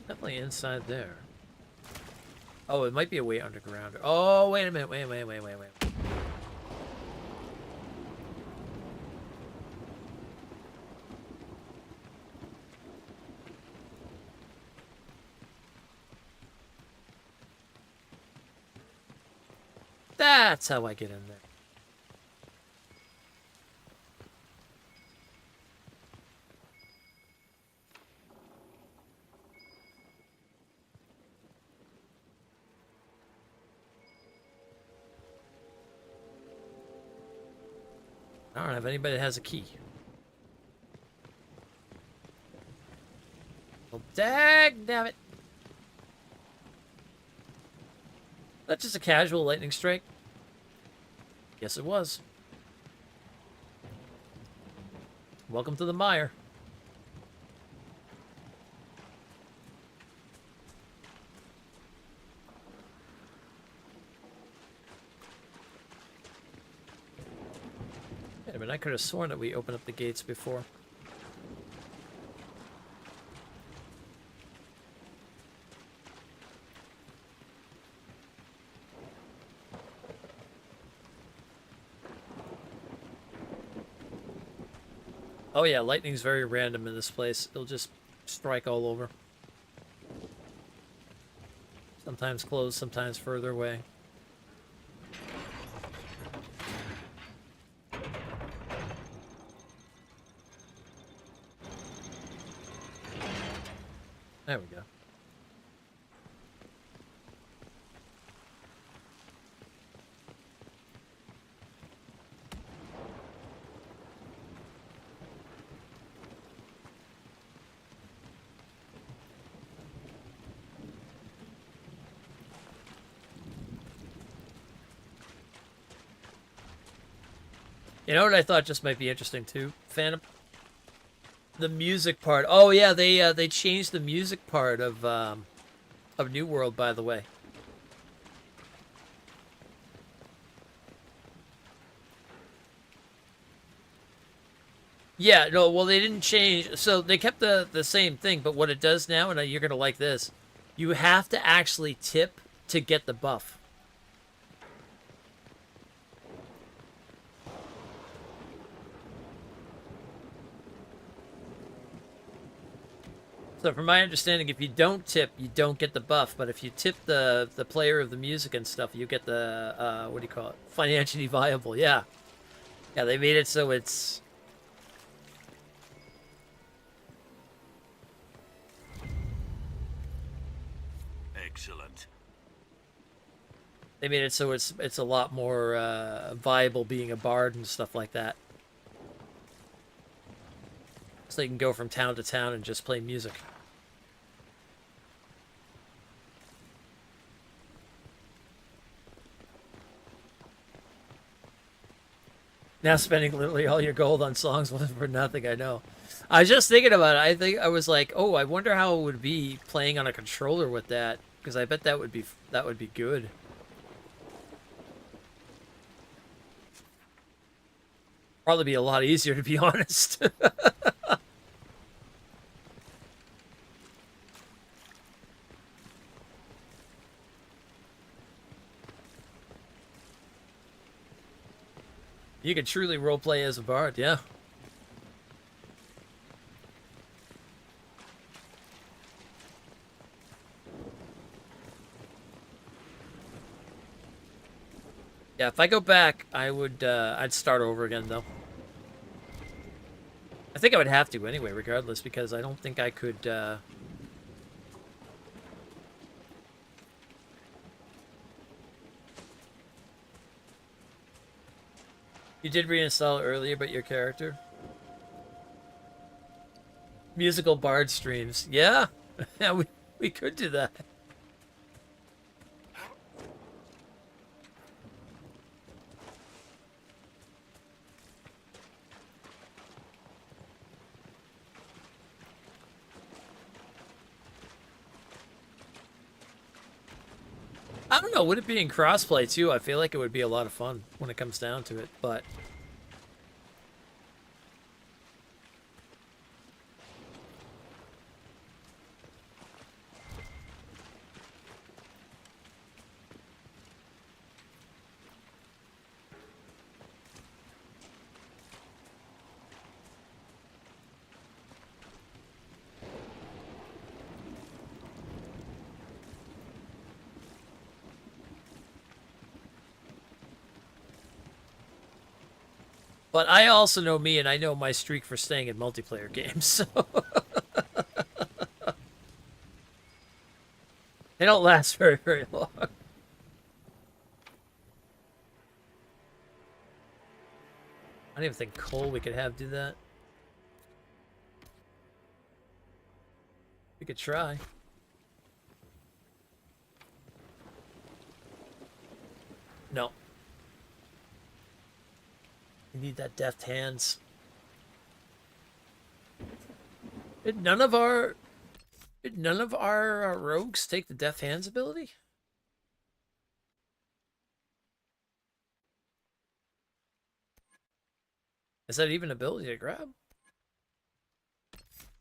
B: Definitely inside there. Oh, it might be a way underground. Oh, wait a minute. Wait. That's how I get in there. I don't have anybody that has a key. Well, dag damn it. That's just a casual lightning strike. Yes, it was. Welcome to the mire. I could have sworn that we opened up the gates before. Oh yeah, lightning's very random in this place. It'll just strike all over. Sometimes close, sometimes further away. There we go. You know what I thought just might be interesting too, Phantom? The music part. Oh yeah, they changed the music part of New World, by the way. Yeah, no, well they didn't change. So they kept the same thing, but what it does now, and you're gonna like this, you have to actually tip to get the buff. So from my understanding, if you don't tip, you don't get the buff. But if you tip the player of the music and stuff, you get the, what do you call it? Financially viable, yeah. Yeah, they made it so it's...
K: Excellent.
B: They made it so it's a lot more viable being a bard and stuff like that. So you can go from town to town and just play music. Now spending literally all your gold on songs for nothing, I know. I was just thinking about it. I was like, oh, I wonder how it would be playing on a controller with that, because I bet that would be good. Probably be a lot easier, to be honest. You could truly roleplay as a bard, yeah. Yeah, if I go back, I would, I'd start over again, though. I think I would have to anyway, regardless, because I don't think I could, You did reinstall earlier, but your character? Musical bard streams. Yeah, yeah, we could do that. I don't know, would it be in crossplay too? I feel like it would be a lot of fun when it comes down to it, but... But I also know me, and I know my streak for staying in multiplayer games, so... They don't last very, very long. I don't even think Cole we could have do that. We could try. No. You need that deft hands. Did none of our rogues take the deft hands ability? Is that even ability to grab?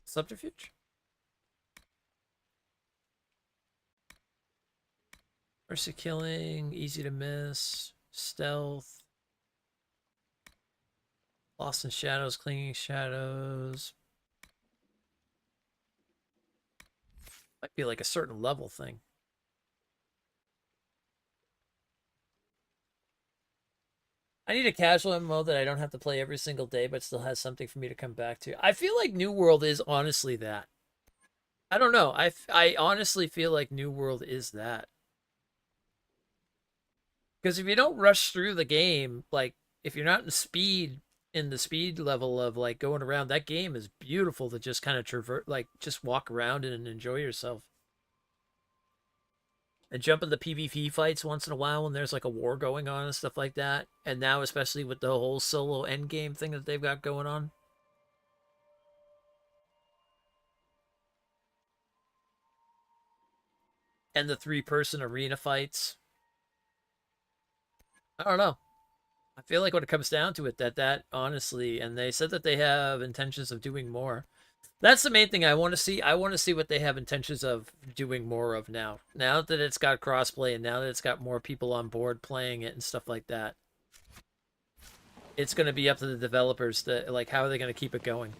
B: Subterfuge? Mercy killing, easy to miss, stealth. Lost in shadows, clinging shadows. Might be like a certain level thing. I need a casual MMO that I don't have to play every single day, but still has something for me to come back to. I feel like New World is honestly that. I don't know. I honestly feel like New World is that. Because if you don't rush through the game, like, if you're not in the speed level of, like, going around, that game is beautiful to just kind of just walk around and enjoy yourself. And jump in the PvP fights once in a while when there's like a war going on and stuff like that. And now especially with the whole solo endgame thing that they've got going on. And the 3-person arena fights. I don't know. I feel like when it comes down to it, that honestly, and they said that they have intentions of doing more. That's the main thing I want to see. I want to see what they have intentions of doing more of now. Now that it's got crossplay and now that it's got more people on board playing it and stuff like that. It's going to be up to the developers to, like, how are they going to keep it going?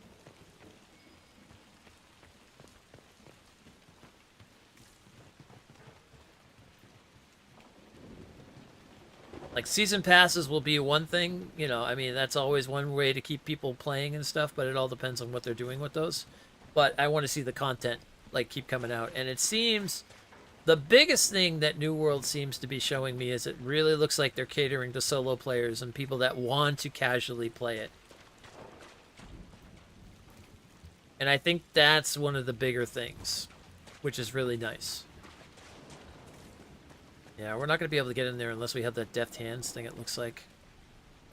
B: Like, season passes will be one thing, you know, I mean, that's always one way to keep people playing and stuff, but it all depends on what they're doing with those. But I want to see the content, like, keep coming out. And it seems, the biggest thing that New World seems to be showing me is it really looks like they're catering to solo players and people that want to casually play it. And I think that's one of the bigger things, which is really nice. Yeah, we're not going to be able to get in there unless we have that deft hands thing, it looks like.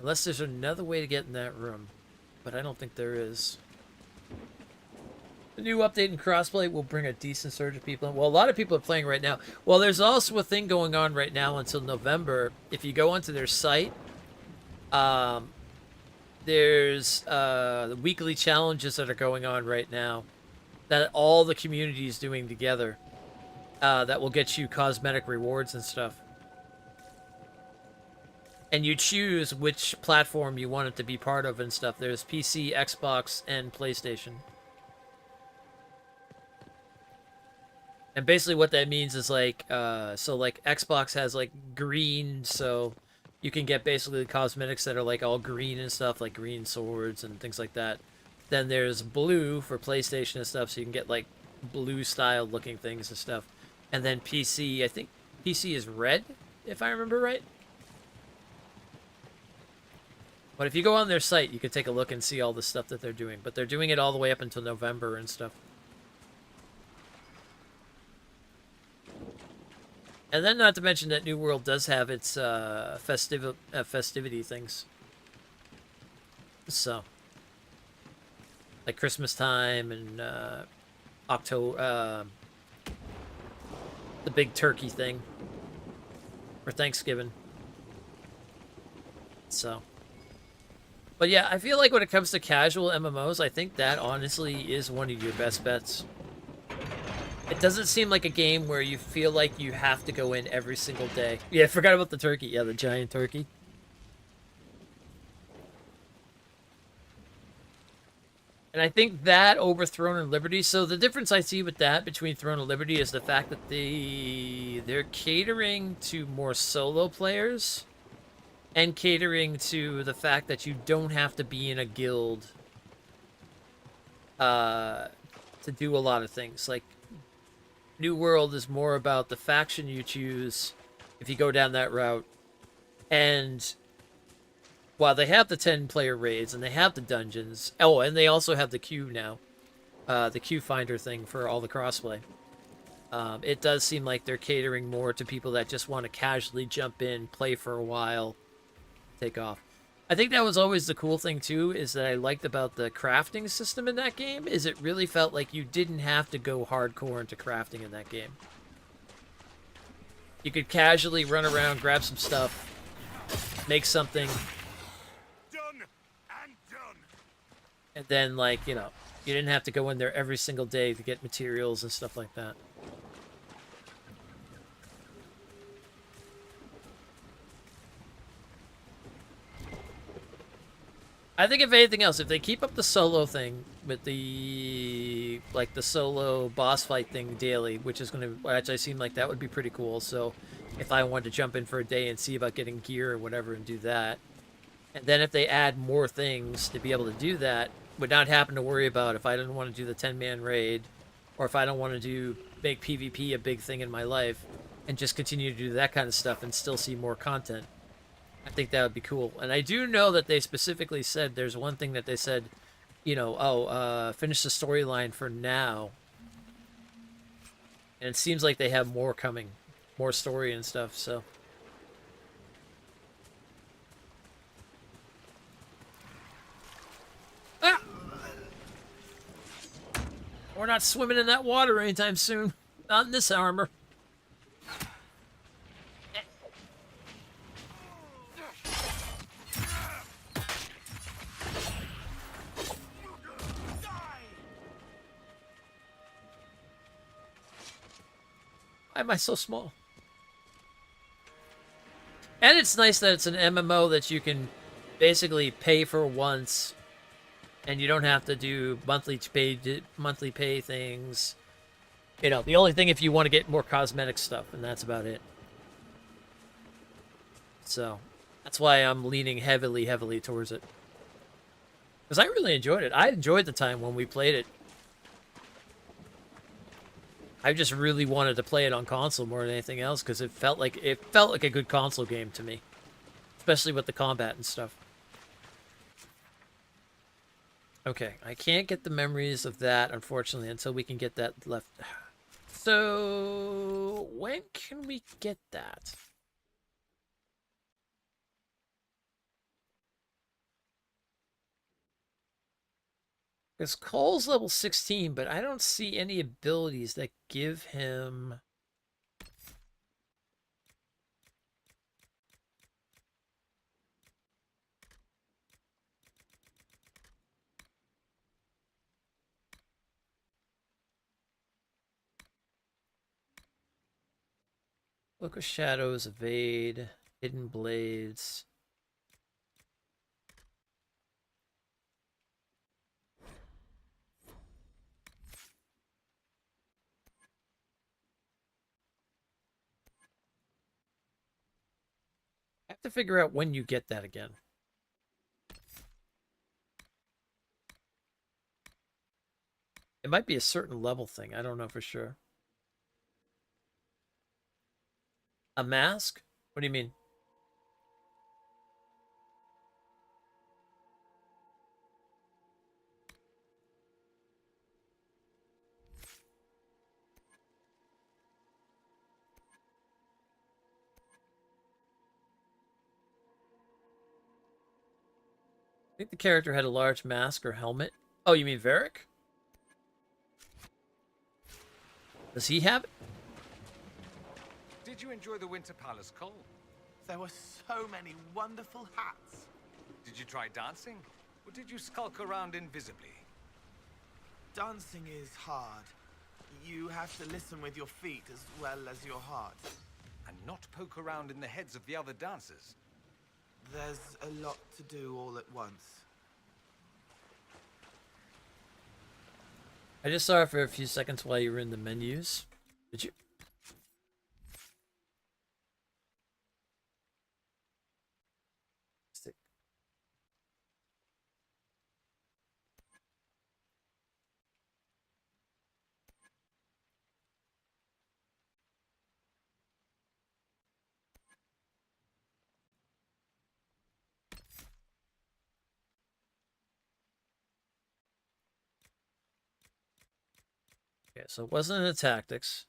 B: Unless there's another way to get in that room. But I don't think there is. The new update in crossplay will bring a decent surge of people in. Well, a lot of people are playing right now. Well, there's also a thing going on right now until November. If you go onto their site, there's the weekly challenges that are going on right now that all the community is doing together. That will get you cosmetic rewards and stuff. And you choose which platform you want it to be part of and stuff. There's PC, Xbox, and PlayStation. And basically what that means is like, so like Xbox has like green, so you can get basically cosmetics that are like all green and stuff, like green swords and things like that. Then there's blue for PlayStation and stuff, so you can get like blue style looking things and stuff. And then PC, I think PC is red, if I remember right. But if you go on their site, you can take a look and see all the stuff that they're doing. But they're doing it all the way up until November and stuff. And then not to mention that New World does have its festivity things. So, like Christmas time and October, the big turkey thing for Thanksgiving. So, but yeah, I feel like when it comes to casual MMOs, I think that honestly is one of your best bets. It doesn't seem like a game where you feel like you have to go in every single day. Yeah, I forgot about the turkey. Yeah, the giant turkey. And I think that over Throne and Liberty, so the difference I see with that between Throne and Liberty is the fact that they're catering to more solo players and catering to the fact that you don't have to be in a guild to do a lot of things. Like, New World is more about the faction you choose if you go down that route. And while they have the 10-player raids and they have the dungeons, oh, and they also have the queue now, the queue finder thing for all the crossplay. It does seem like they're catering more to people that just want to casually jump in, play for a while, take off. I think that was always the cool thing too, is that I liked about the crafting system in that game, is it really felt like you didn't have to go hardcore into crafting in that game. You could casually run around, grab some stuff, make something.
C: Done and done.
B: And then, like, you know, you didn't have to go in there every single day to get materials and stuff like that. I think if anything else, if they keep up the solo thing with the, like, the solo boss fight thing daily, which I seem like that would be pretty cool. So if I wanted to jump in for a day and see about getting gear or whatever and do that. And then if they add more things to be able to do that, would not happen to worry about if I didn't want to do the 10-man raid, or if I don't want to make PvP a big thing in my life, and just continue to do that kind of stuff and still see more content. I think that would be cool. And I do know that they specifically said, there's one thing that they said, you know, finish the storyline for now. And it seems like they have more coming, more story and stuff, so. Ah! We're not swimming in that water anytime soon. Not in this armor. Why am I so small? And it's nice that it's an MMO that you can basically pay for once, and you don't have to do monthly pay things. You know, the only thing if you want to get more cosmetic stuff, and that's about it. So that's why I'm leaning heavily towards it. Because I really enjoyed it. I enjoyed the time when we played it. I just really wanted to play it on console more than anything else because it felt like a good console game to me, especially with the combat and stuff. Okay, I can't get the memories of that, unfortunately, until we can get that left. So when can we get that? Because Cole's level 16, but I don't see any abilities that give him... Look of Shadows, Evade, Hidden Blades... I have to figure out when you get that again. It might be a certain level thing. I don't know for sure. A mask? What do you mean? I think the character had a large mask or helmet. Oh, you mean Varric? Does he have it?
L: Did you enjoy the Winter Palace, Cole?
O: There were so many wonderful hats.
L: Did you try dancing? Or did you skulk around invisibly?
O: Dancing is hard. You have to listen with your feet as well as your heart.
L: And not poke around in the heads of the other dancers.
O: There's a lot to do all at once.
B: I just saw it for a few seconds while you were in the menus. Did you? Okay, so it wasn't in the tactics.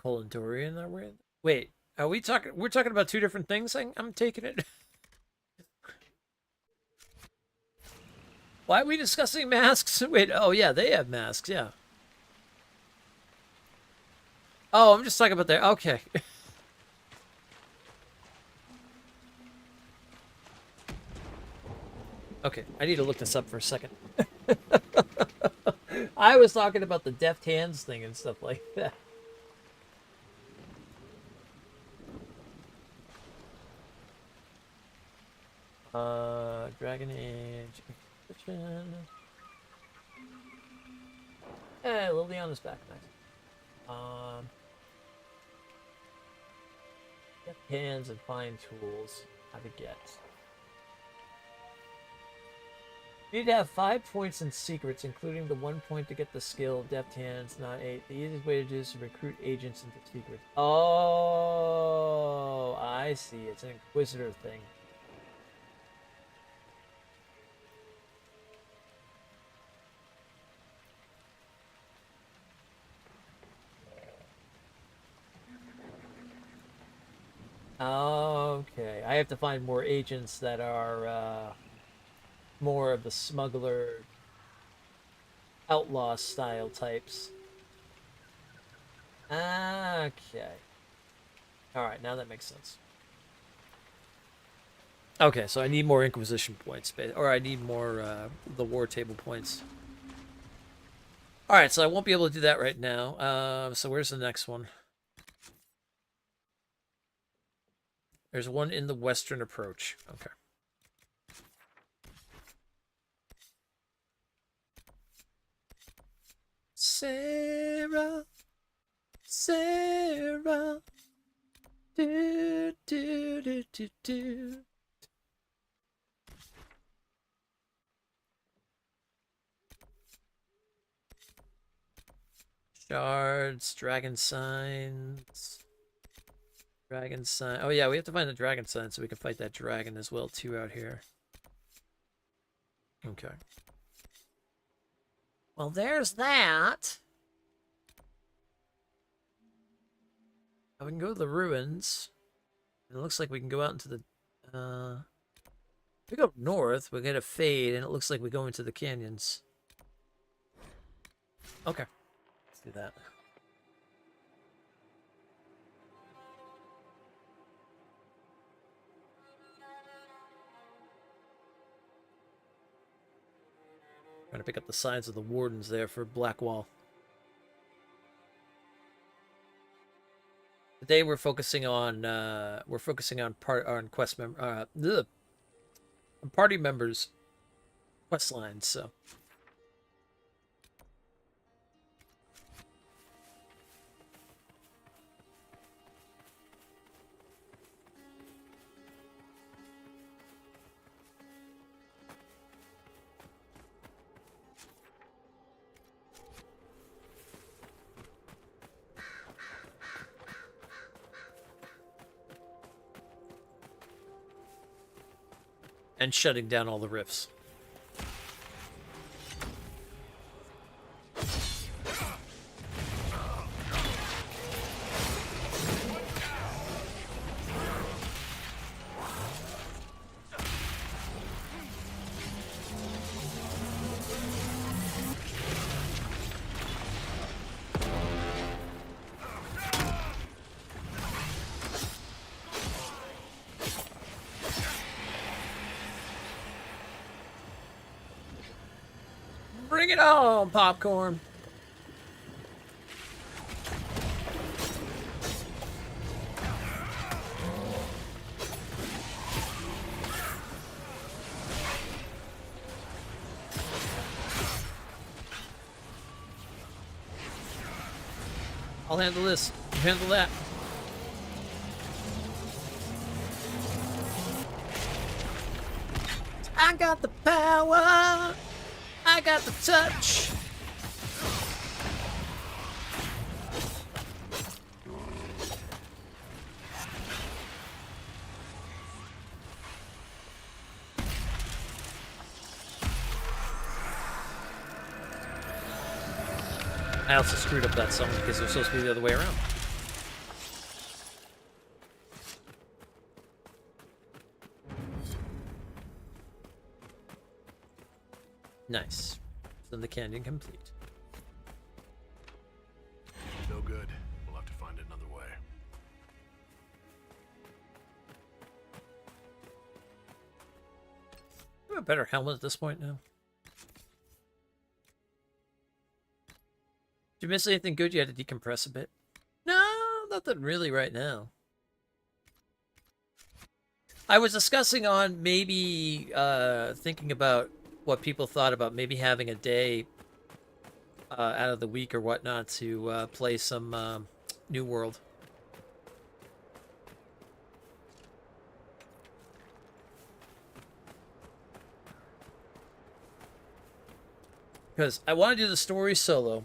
B: Colin Dorian, are we? Wait, are we talking? We're talking about two different things. I'm taking it. Why are we discussing masks? Wait, oh yeah, they have masks, yeah. Oh, I'm just talking about their. Okay. Okay, I need to look this up for a second. I was talking about the deft hands thing and stuff like that. Dragon Age Inquisition. Hey, Liliana's back. Nice. Deft hands and fine tools. How to get. You need to have 5 points in secrets, including the 1 point to get the skill deft hands, not 8. The easiest way to do this is to recruit agents into secrets. Oh, I see. It's an Inquisitor thing. Okay, I have to find more agents that are more of the smuggler, outlaw style types. Okay. Alright, now that makes sense. Okay, so I need more Inquisition points, or I need more the War Table points. Alright, so I won't be able to do that right now. So where's the next one? There's one in the Western Approach. Okay. Sarah, Sarah, do do do do do. Shards, dragon signs. Dragon sign. Oh yeah, we have to find the dragon sign so we can fight that dragon as well too out here. Okay. Well, there's that. Now we can go to the ruins. And it looks like we can go out into the if we go north, we get a fade, and it looks like we go into the canyons. Okay. Let's do that. Trying to pick up the signs of the wardens there for Blackwall. Today we're focusing on party members quest lines. So and shutting down all the rifts. Bring it on, popcorn. I'll handle this. You handle that. I got the power. I got the touch. I also screwed up that song because it was supposed to be the other way around. Nice. Then the canyon complete.
C: No good. We'll have to find another way.
B: have a better helmet at this point now. Did you miss anything good? You had to decompress a bit? No, nothing really right now. I was discussing on maybe thinking about what people thought about maybe having a day out of the week or whatnot to play some New World. Because I want to do the story solo.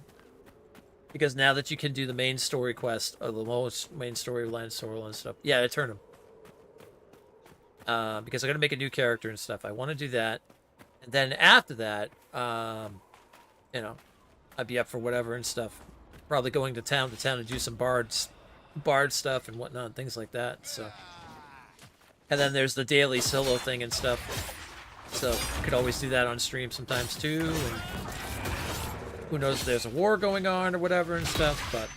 B: Because now that you can do the main story quest, or the most main storyline solo and stuff. Yeah, I turned him. Because I'm going to make a new character and stuff. I want to do that. And then after that, you know, I'd be up for whatever and stuff. Probably going to town to do some bard stuff and whatnot, and things like that. So, and then there's the daily solo thing and stuff. So you could always do that on stream sometimes too. And who knows if there's a war going on or whatever and stuff. But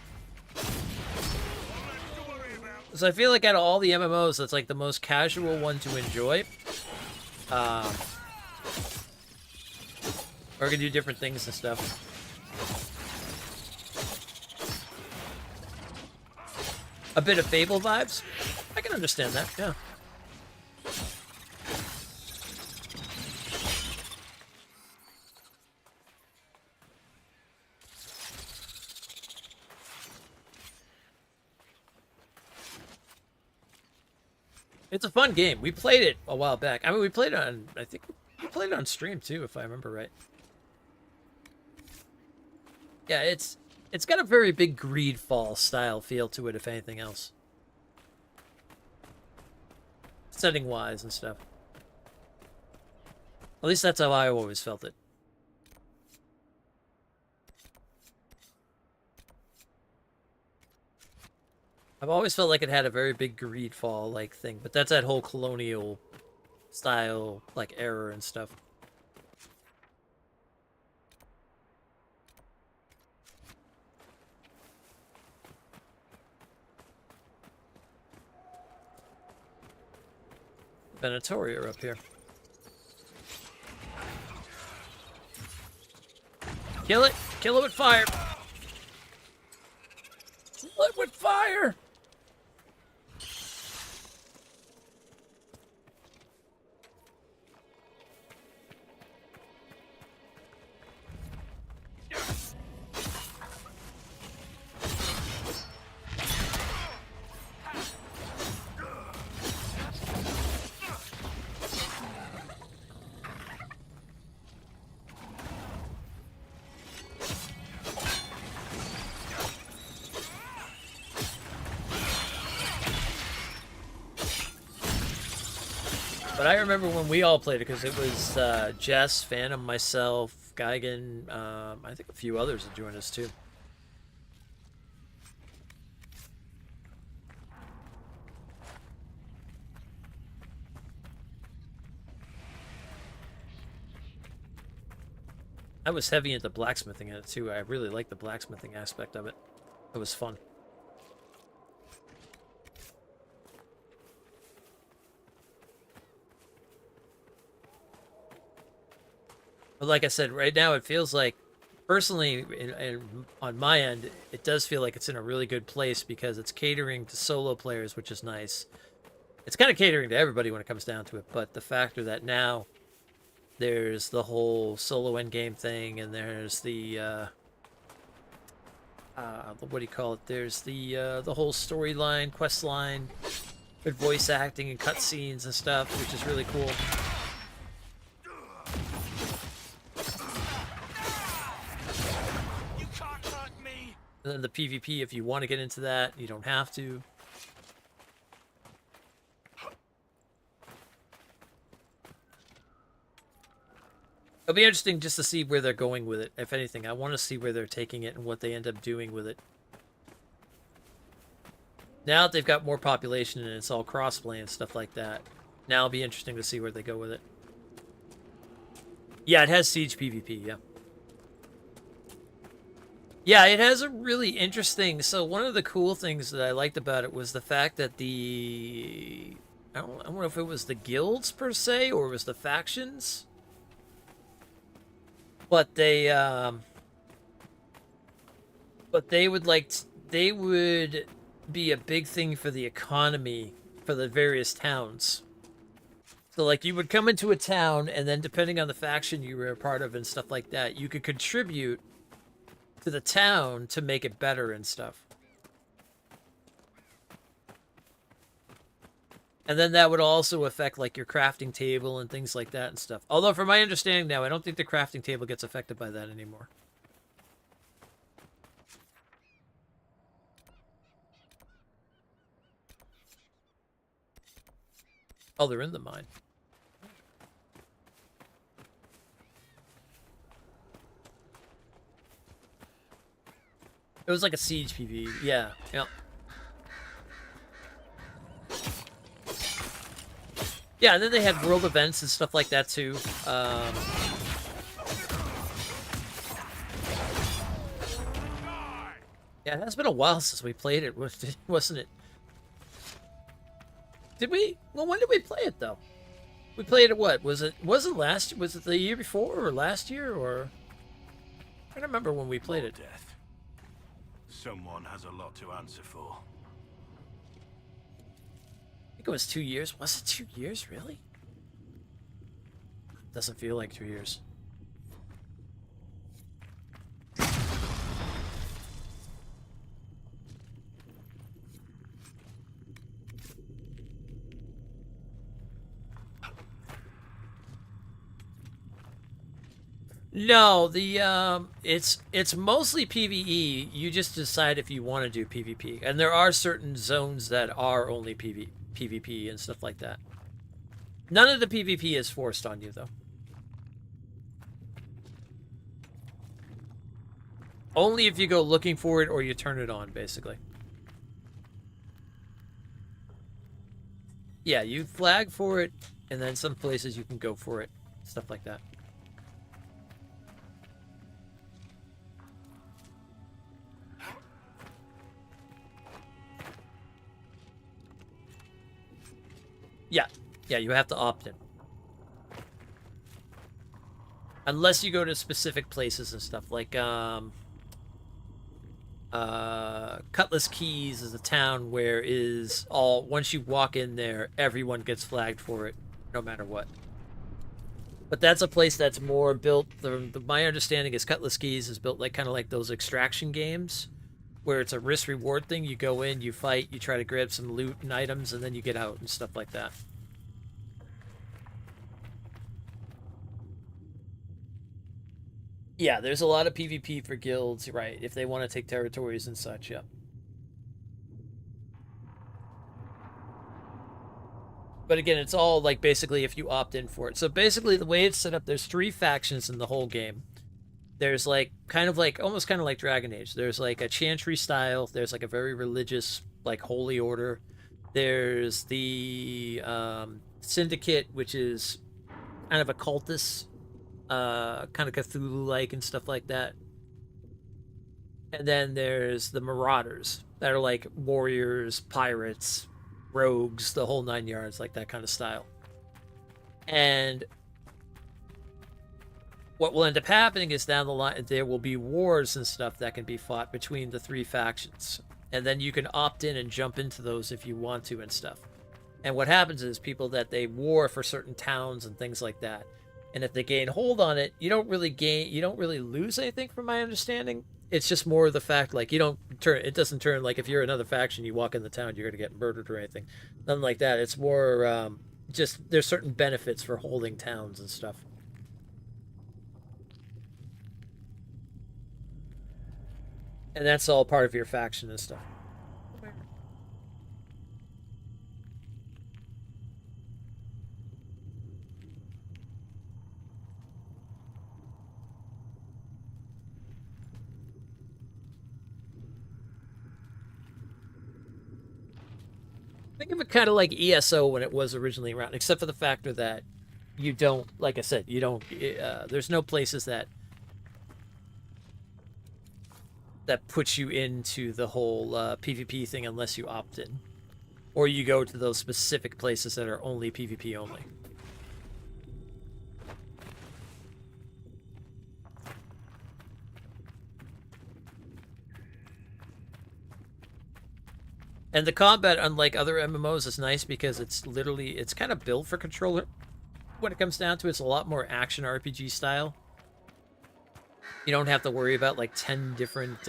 B: so I feel like out of all the MMOs, that's like the most casual one to enjoy. Or can do different things and stuff. A bit of Fable vibes. I can understand that, yeah. It's a fun game. We played it a while back. I mean, we played it on, I think we played it on stream too, if I remember right. Yeah, it's got a very big Greedfall style feel to it, if anything else. Setting wise and stuff. At least that's how I always felt it. I've always felt like it had a very big Greedfall like thing, but that's that whole colonial style like era and stuff. Venatori are up here. Kill it! Kill it with fire! Kill it with fire! But I remember when we all played it, because it was Jess, Phantom, myself, Geigen, I think a few others had joined us too. I was heavy into blacksmithing in it too. I really liked the blacksmithing aspect of it. It was fun. But like I said, right now it feels like, personally, on my end, it does feel like it's in a really good place because it's catering to solo players, which is nice. It's kind of catering to everybody when it comes down to it, but the factor that now there's the whole solo endgame thing, and there's the what do you call it? There's the whole storyline, quest line, good voice acting and cutscenes and stuff, which is really cool. And then the PvP, if you want to get into that, you don't have to. It'll be interesting just to see where they're going with it, if anything. I want to see where they're taking it and what they end up doing with it. Now that they've got more population and it's all crossplay and stuff like that, now it'll be interesting to see where they go with it. Yeah, it has Siege PvP, yeah. Yeah, it has a really interesting... So one of the cool things that I liked about it was the fact that the I don't know if it was the guilds per se or it was the factions, but they would be a big thing for the economy for the various towns. So like you would come into a town, and then depending on the faction you were a part of and stuff like that, you could contribute to the town to make it better and stuff. And then that would also affect like your crafting table and things like that and stuff. Although from my understanding now, I don't think the crafting table gets affected by that anymore. Oh, they're in the mine. It was like a siege PvE. Yeah. Yep. Yeah, and then they had world events and stuff like that too. Yeah, it has been a while since we played it, wasn't it? Did we? Well, when did we play it though? We played it what? Was it last? Was it the year before or last year or? I don't remember when we played it.
K: Death. Someone has a lot to answer for.
B: I think it was 2 years. Was it 2 years, really? Doesn't feel like 2 years. No, it's mostly PvE. You just decide if you want to do PvP. And there are certain zones that are only PvP and stuff like that. None of the PvP is forced on you, though. Only if you go looking for it or you turn it on, basically. Yeah, you flag for it, and then some places you can go for it. Stuff like that. Yeah. Yeah, you have to opt in. Unless you go to specific places and stuff, like, Cutlass Keys is a town where once you walk in there, everyone gets flagged for it, no matter what. But that's a place that's more built, my understanding is Cutlass Keys is built like kind of like those extraction games, where it's a risk-reward thing. You go in, you fight, you try to grab some loot and items, and then you get out and stuff like that. Yeah, there's a lot of PvP for guilds, right, if they want to take territories and such, yeah. But again, it's all, like, basically if you opt in for it. So basically, the way it's set up, there's 3 factions in the whole game. There's, like, almost kind of like Dragon Age. There's, like, a chantry style. There's, like, a very religious, like, holy order. There's the Syndicate, which is kind of a cultist. Kind of Cthulhu-like and stuff like that. And then there's the Marauders that are like warriors, pirates, rogues, the whole 9 yards, like that kind of style. And what will end up happening is down the line, there will be wars and stuff that can be fought between the 3 factions. And then you can opt in and jump into those if you want to and stuff. And what happens is people that they war for certain towns and things like that. And if they gain hold on it, you don't really lose anything from my understanding. It's just more of the fact, like, it doesn't turn, like, if you're another faction, you walk in the town, you're going to get murdered or anything. Nothing like that. It's more, just, there's certain benefits for holding towns and stuff. And that's all part of your faction and stuff. Think of it kind of like ESO when it was originally around, except for the factor that you don't, like I said, there's no places that puts you into the whole PvP thing unless you opt in. Or you go to those specific places that are only PvP only. And the combat, unlike other MMOs, is nice because it's kind of built for controller. When it comes down to it, it's a lot more action RPG style. You don't have to worry about like 10 different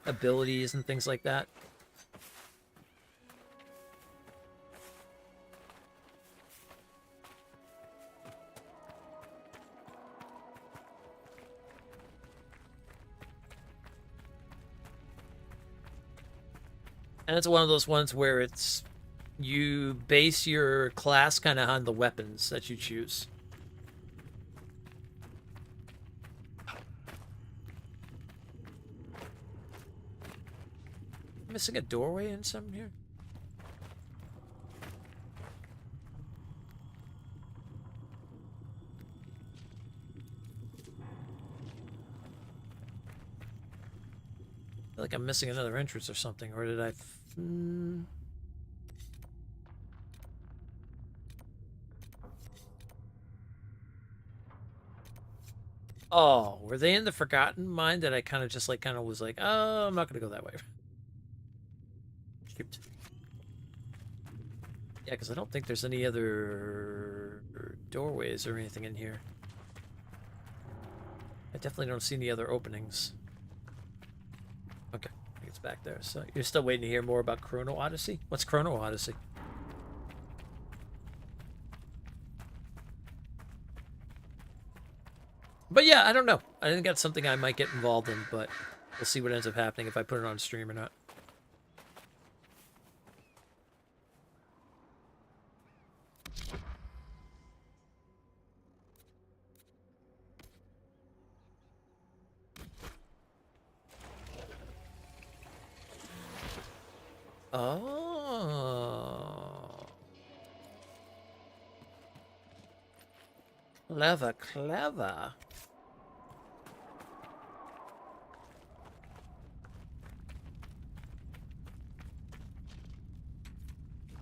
B: abilities and things like that. And it's one of those ones where you base your class kind of on the weapons that you choose. Missing a doorway in some here? I feel like I'm missing another entrance or something, or did I... Oh, were they in the Forgotten Mine that I kind of just like, was like, oh, I'm not going to go that way. Shoot. Yeah, because I don't think there's any other doorways or anything in here. I definitely don't see any other openings. Okay, I think it's back there. So you're still waiting to hear more about Chrono Odyssey? What's Chrono Odyssey? But yeah, I don't know. I think that's something I might get involved in, but we'll see what ends up happening if I put it on stream or not. Oh. Clever, clever.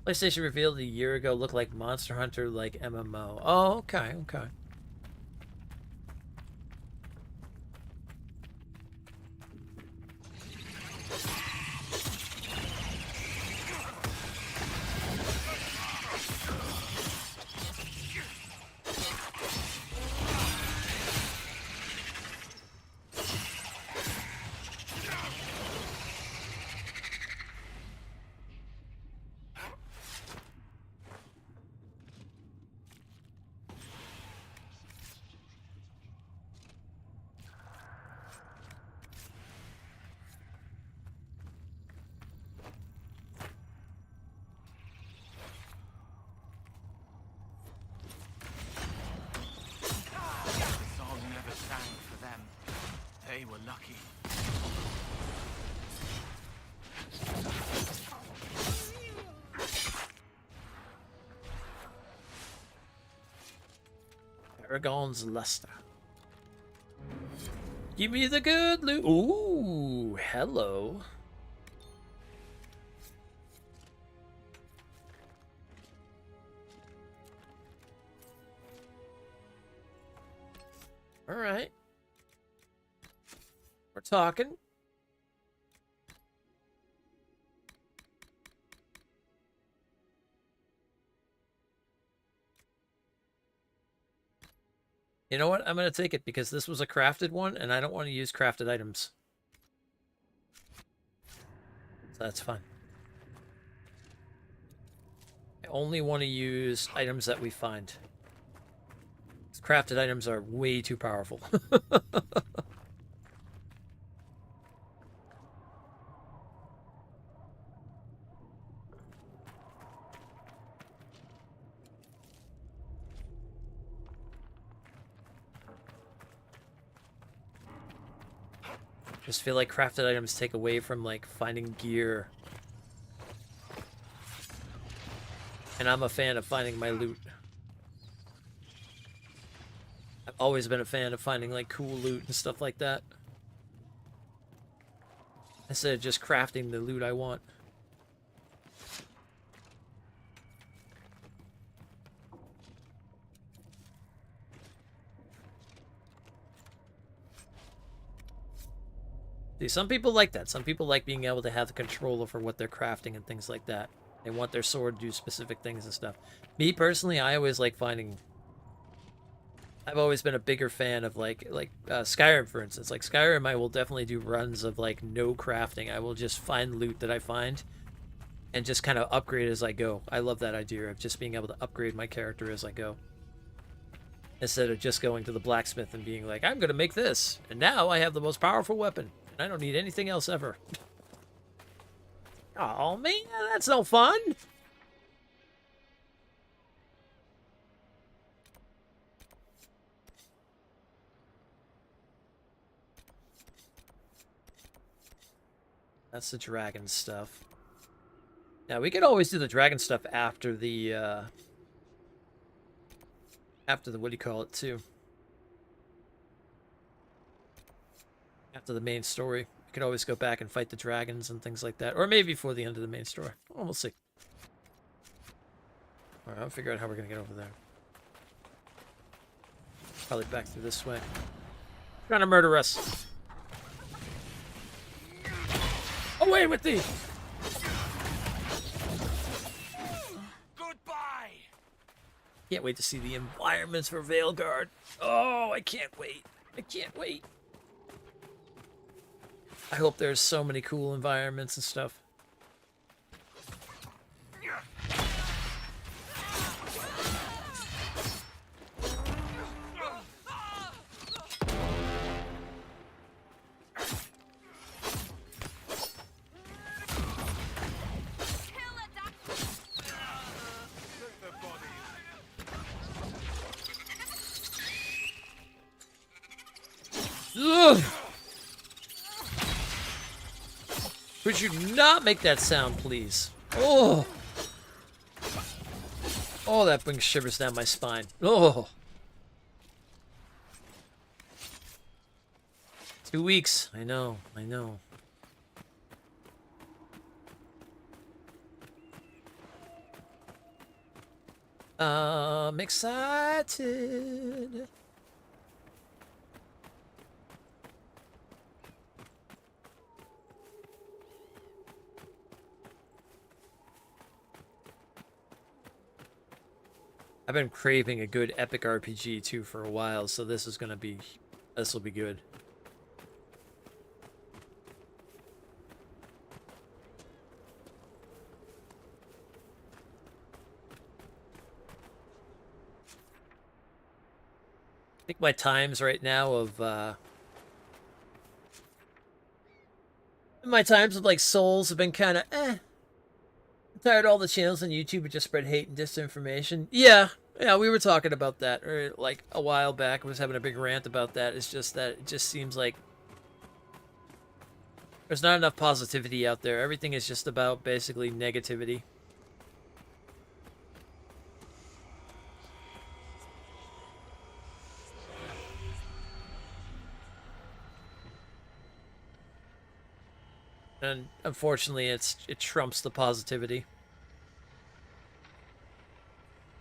B: PlayStation revealed a year ago looked like Monster Hunter like MMO. Oh, okay, okay.
E: They were lucky.
B: Paragon's Luster. Give me the good loot. Ooh, hello. All right. We're talking. You know what? I'm going to take it because this was a crafted one and I don't want to use crafted items. So that's fine. I only want to use items that we find. Crafted items are way too powerful. Just feel like crafted items take away from like finding gear. And I'm a fan of finding my loot. I've always been a fan of finding like cool loot and stuff like that. Instead of just crafting the loot I want. See, some people like that. Some people like being able to have the control over what they're crafting and things like that. They want their sword to do specific things and stuff. Me personally, I always like finding. I've always been a bigger fan of like Skyrim, for instance. Like Skyrim, I will definitely do runs of like no crafting. I will just find loot that I find, and just kind of upgrade as I go. I love that idea of just being able to upgrade my character as I go, instead of just going to the blacksmith and being like, I'm gonna make this, and now I have the most powerful weapon, and I don't need anything else ever. Oh man, that's no fun. That's the dragon stuff. Now we could always do the dragon stuff after the what do you call it too? After the main story. We could always go back and fight the dragons and things like that. Or maybe before the end of the main story. Well, we'll see. Alright, I'll figure out how we're gonna get over there. Probably back through this way. Trying to murder us. Away with thee!
O: Goodbye!
B: Can't wait to see the environments for Veilguard. Oh, I can't wait. I can't wait. I hope there's so many cool environments and stuff. Ugh. Could you not make that sound, please? Oh. Oh, that brings shivers down my spine. Oh. 2 weeks. I know. I know. I'm excited. I've been craving a good epic RPG too for a while, so this will be good. I think my times right now of like Souls have been kind of I'm tired of all the channels on YouTube that just spread hate and disinformation. Yeah, we were talking about that like a while back. I was having a big rant about that. It's just that it just seems like there's not enough positivity out there. Everything is just about basically negativity. And unfortunately, it trumps the positivity.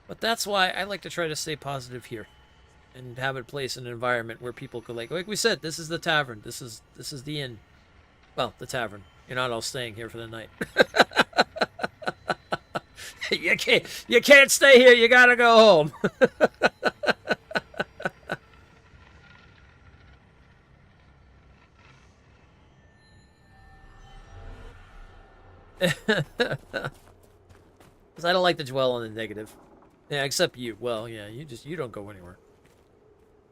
B: But that's why I like to try to stay positive here, and have it place in an environment where people could like we said, this is the tavern. This is the inn. Well, the tavern. You're not all staying here for the night. You can't stay here. You gotta go home. Because I don't like to dwell on the negative. Yeah, except you. Well, yeah, you don't go anywhere.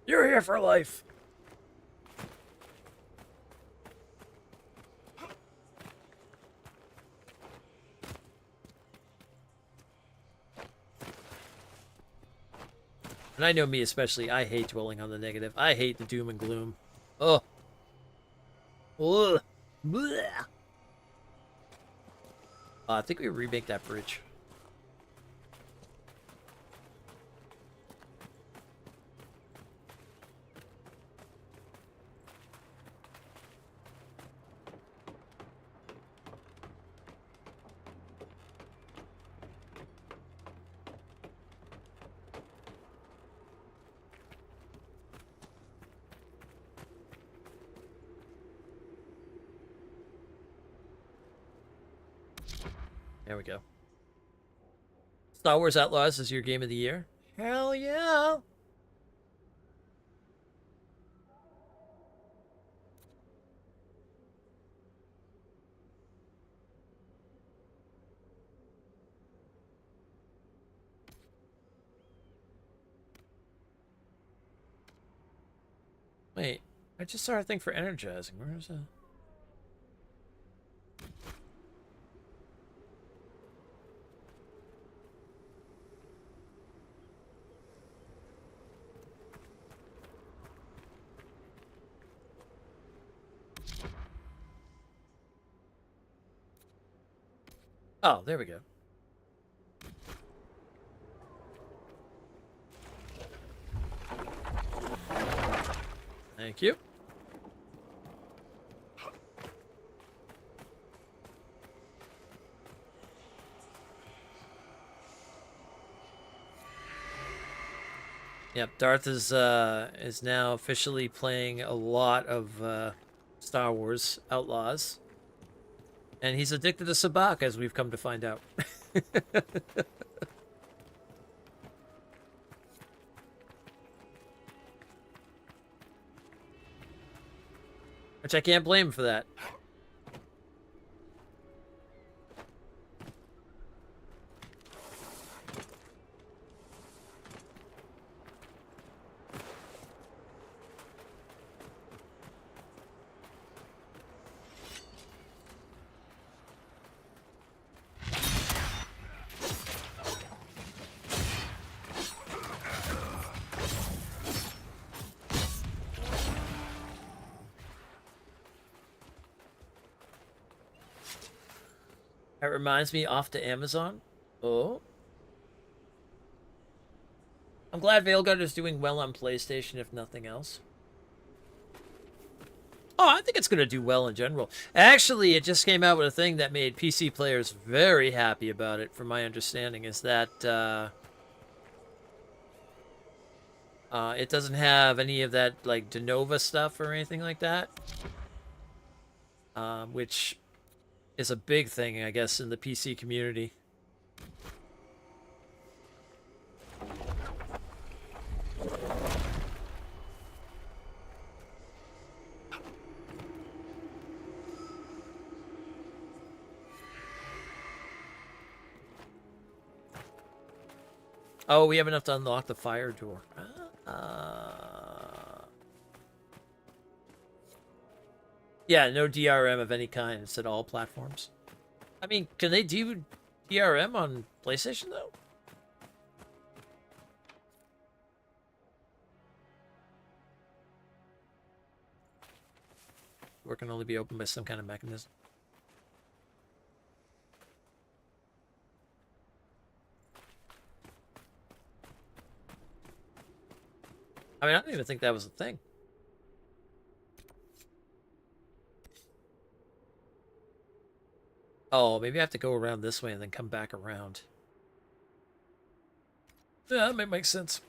B: You're here for life. And I know me especially, I hate dwelling on the negative. I hate the doom and gloom. Oh. Ugh. Blech. I think we remake that bridge. There we go. Star Wars Outlaws is your game of the year? Hell yeah! Wait, I just saw a thing for energizing. Where is that? Oh, there we go. Thank you. Yep, Darth is now officially playing a lot of Star Wars Outlaws. And he's addicted to sabacc, as we've come to find out. Which I can't blame him for that. That reminds me, off to Amazon. Oh. I'm glad Veilguard is doing well on PlayStation, if nothing else. Oh, I think it's going to do well in general. Actually, it just came out with a thing that made PC players very happy about it, from my understanding, is that it doesn't have any of that, like, de novo stuff or anything like that. Which is a big thing, I guess, in the PC community. Oh, we have enough to unlock the fire door. Yeah, no DRM of any kind. It's at all platforms. I mean, can they do DRM on PlayStation, though? Or can only be opened by some kind of mechanism. I mean, I don't even think that was a thing. Oh, maybe I have to go around this way and then come back around. Yeah, that might make sense.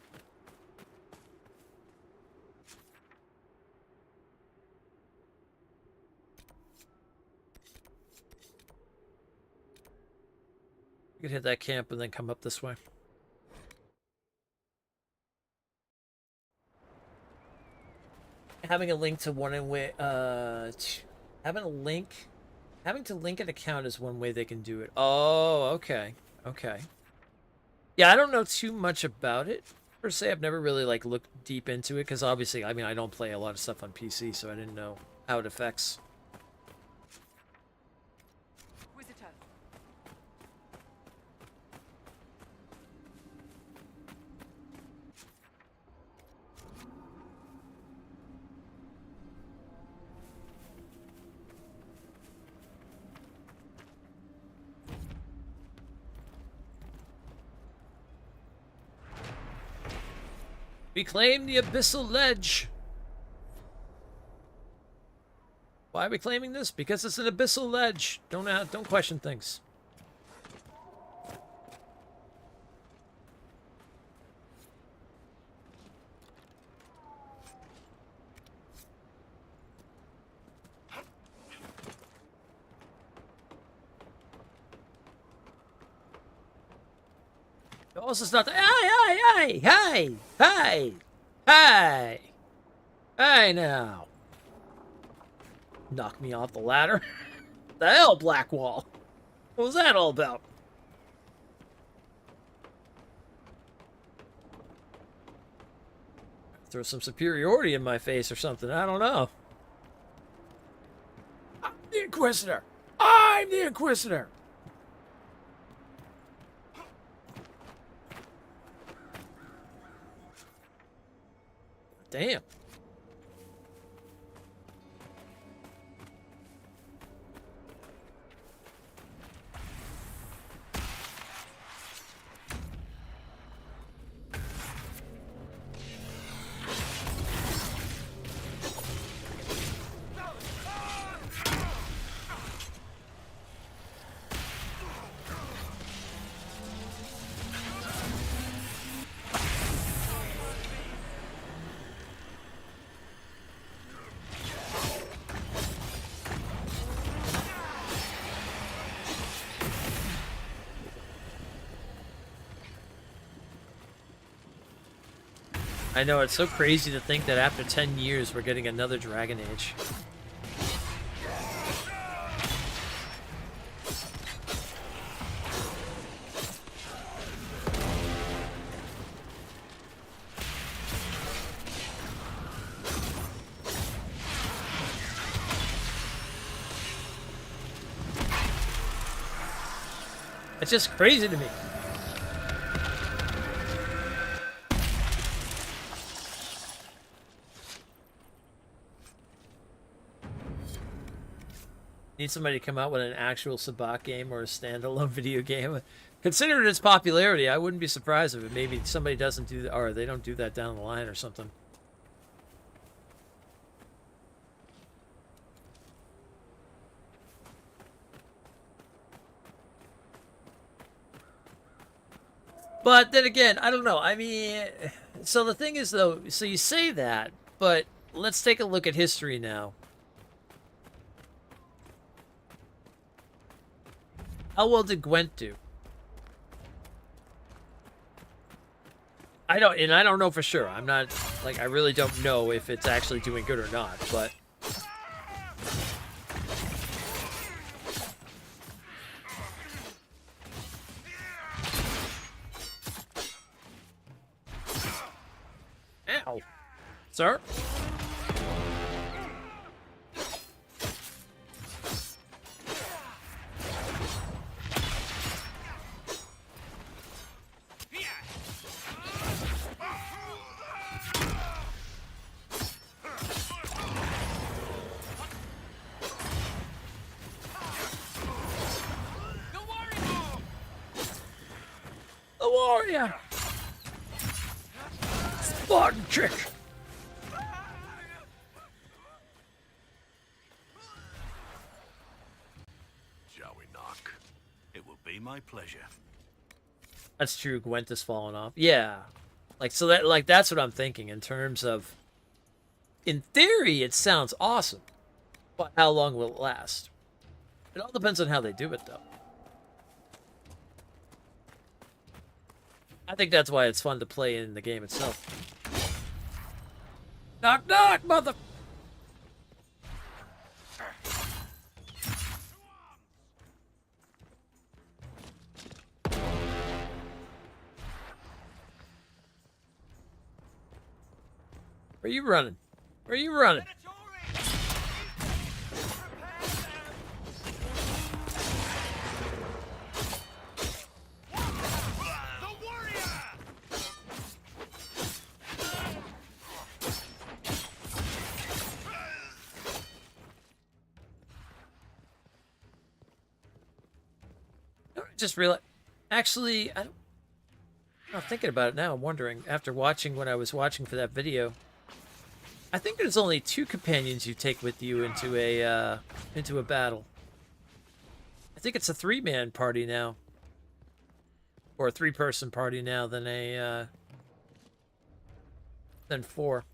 B: You could hit that camp and then come up this way. Having a link to one way, having to link an account is one way they can do it. Oh, okay. Okay. Yeah, I don't know too much about it, per se. I've never really, like, looked deep into it, because obviously, I mean, I don't play a lot of stuff on PC, so I didn't know how it affects.
I: Inquisitor.
B: We claim the Abyssal Ledge. Why are we claiming this? Because it's an Abyssal Ledge. Don't question things. Also, it's not. Hey! Hey now! Knock me off the ladder. The hell, Blackwall? What was that all about? Throw some superiority in my face or something. I don't know. I'm the Inquisitor. I'm the Inquisitor. Damn. I know, it's so crazy to think that after 10 years we're getting another Dragon Age. It's just crazy to me. Need somebody to come out with an actual Sabacc game or a standalone video game. Considering its popularity, I wouldn't be surprised if it maybe somebody doesn't do that, or they don't do that down the line or something. But then again, I don't know. I mean, so the thing is though, so you say that, but let's take a look at history now. How well did Gwent do? I don't know for sure. I'm not, like, I really don't know if it's actually doing good or not, but... Ow. Sir? The warrior! Spartan trick!
C: Shall we knock? It will be my pleasure.
B: That's true, Gwent has fallen off. Yeah. Like, so that, like, that's what I'm thinking in terms of... In theory, it sounds awesome. But how long will it last? It all depends on how they do it, though. I think that's why it's fun to play in the game itself. Knock, knock, mother... Where are you running? Where are you running? Just realized, actually, I'm thinking about it now. I'm wondering, after watching what I was watching for that video, I think there's only 2 companions you take with you into a battle. I think it's a 3-man party now, or a 3-person party now than 4.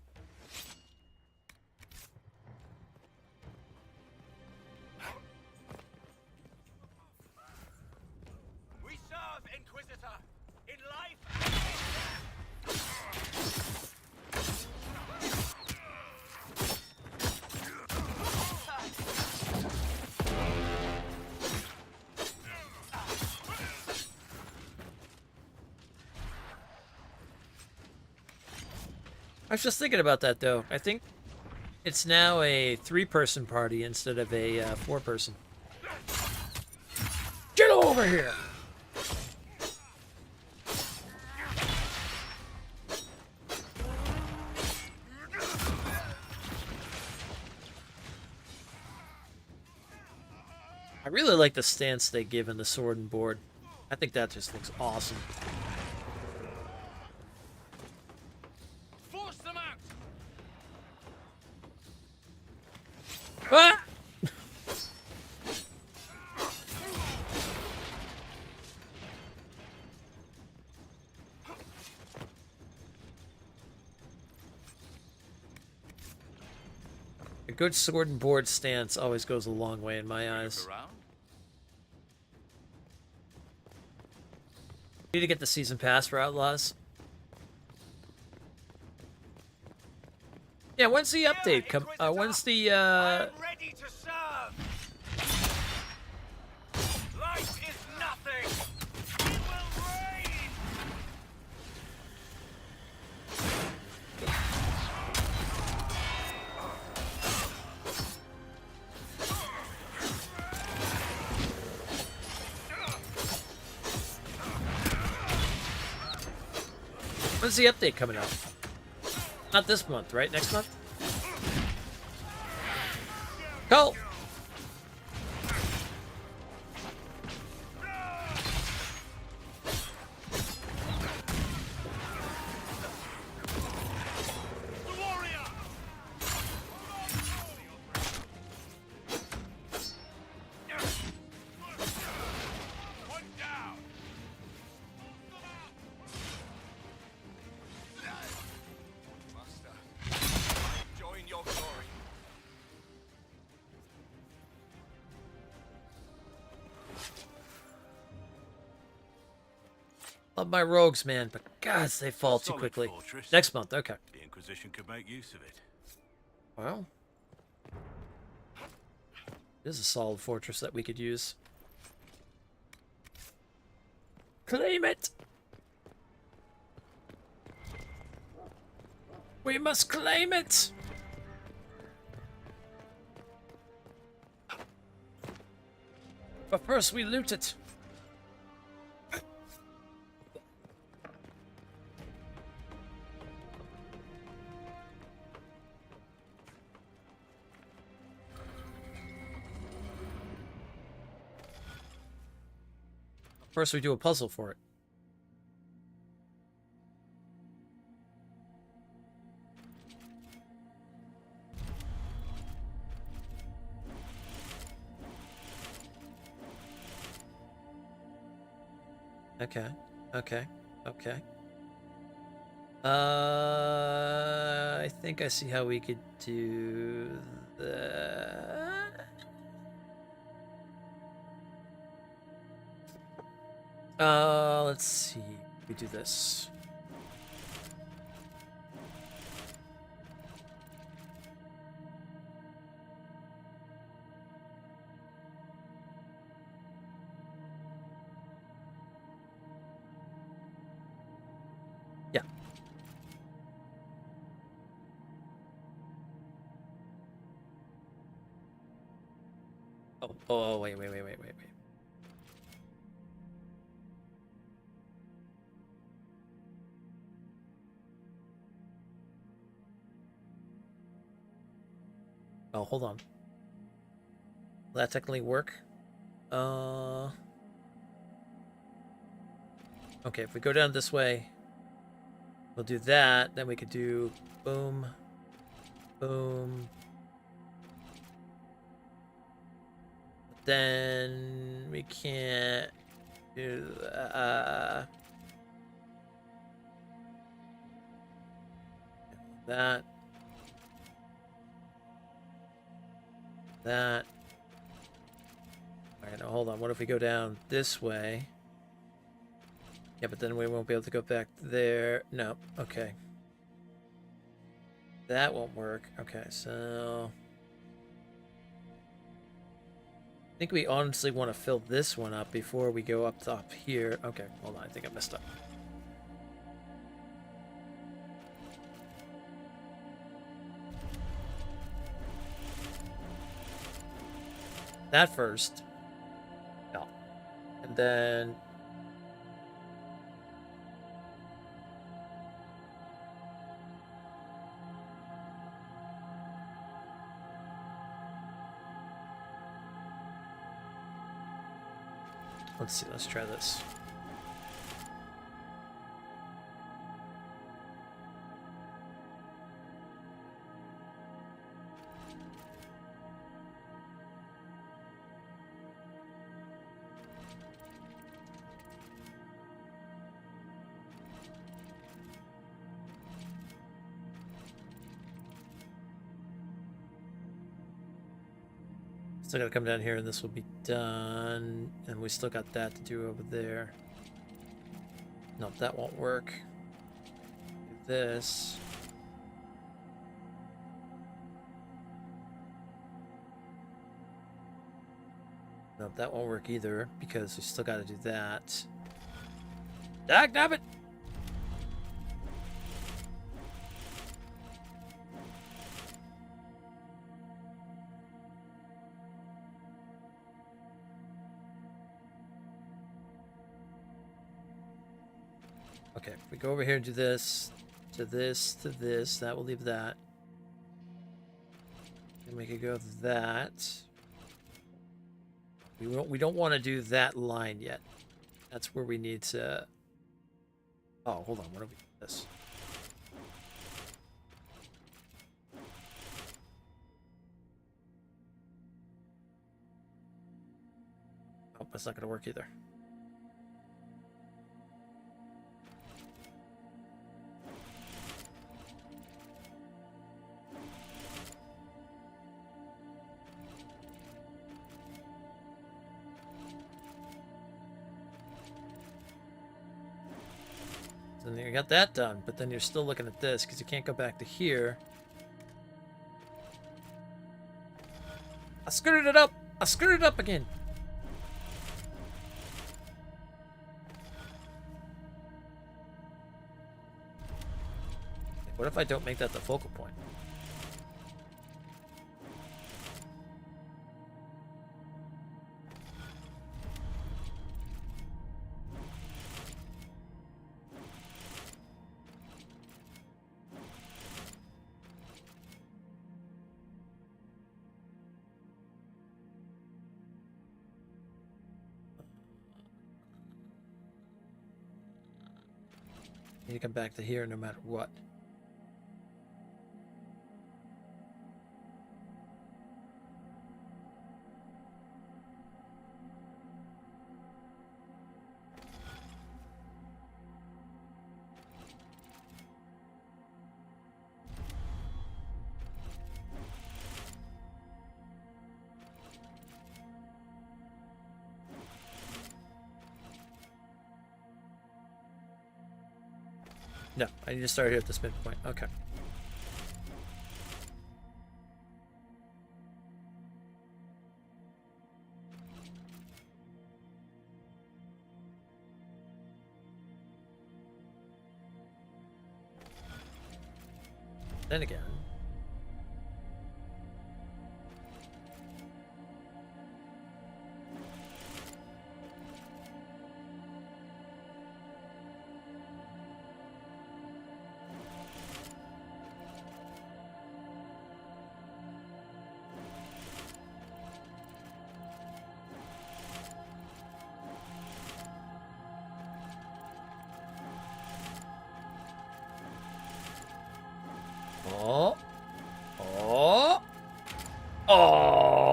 K: We serve, Inquisitor, in life
B: I was just thinking about that, though. I think it's now a 3-person party instead of a 4-person. Get over here! I really like the stance they give in the sword and board. I think that just looks awesome.
A: Force them out!
B: Ah! A good sword and board stance always goes a long way in my eyes. Need to get the season pass for Outlaws. Yeah, when's the update come? When's the
A: Ready to serve! Life is nothing! It will rain!
B: When's the update coming out? Not this month, right? Next month? Cole!
A: Join your glory.
B: Love my rogues, man, but gods, they fall too
Q: Solid
B: quickly.
Q: fortress.
B: Next month, okay.
Q: The Inquisition could make use of it.
B: Well, this is a solid fortress that we could use. Claim it! We must claim it! But first we loot it. First we do a puzzle for it. Okay, okay, okay. I think I see how we could do that. Let's see. We do this. Yeah. Oh, wait. Oh, hold on. Will that technically work? Okay, if we go down this way, we'll do that. Then we could do boom, boom. Then we can't do that. That. Alright, now hold on. What if we go down this way? Yeah, but then we won't be able to go back there. No. Okay. That won't work. Okay, so... I think we honestly want to fill this one up before we go up top here. Okay, hold on. I think I messed up. that first. No. And then... let's see, let's try this. Still gotta come down here and this will be done. And we still got that to do over there. Nope, that won't work. Do this. Nope, that won't work either because we still gotta do that. Damn it! Okay, if we go over here and do this, to this, to this, that will leave that. And we could go that. We don't want to do that line yet. That's where we need to... oh, hold on, what do we do this? Oh, that's not going to work either. And you got that done, but then you're still looking at this because you can't go back to here. I screwed it up! I screwed it up again! What if I don't make that the focal point? Need to come back to here no matter what. No, I need to start here at this midpoint. Okay. Then again. Oh. Oh. Oh.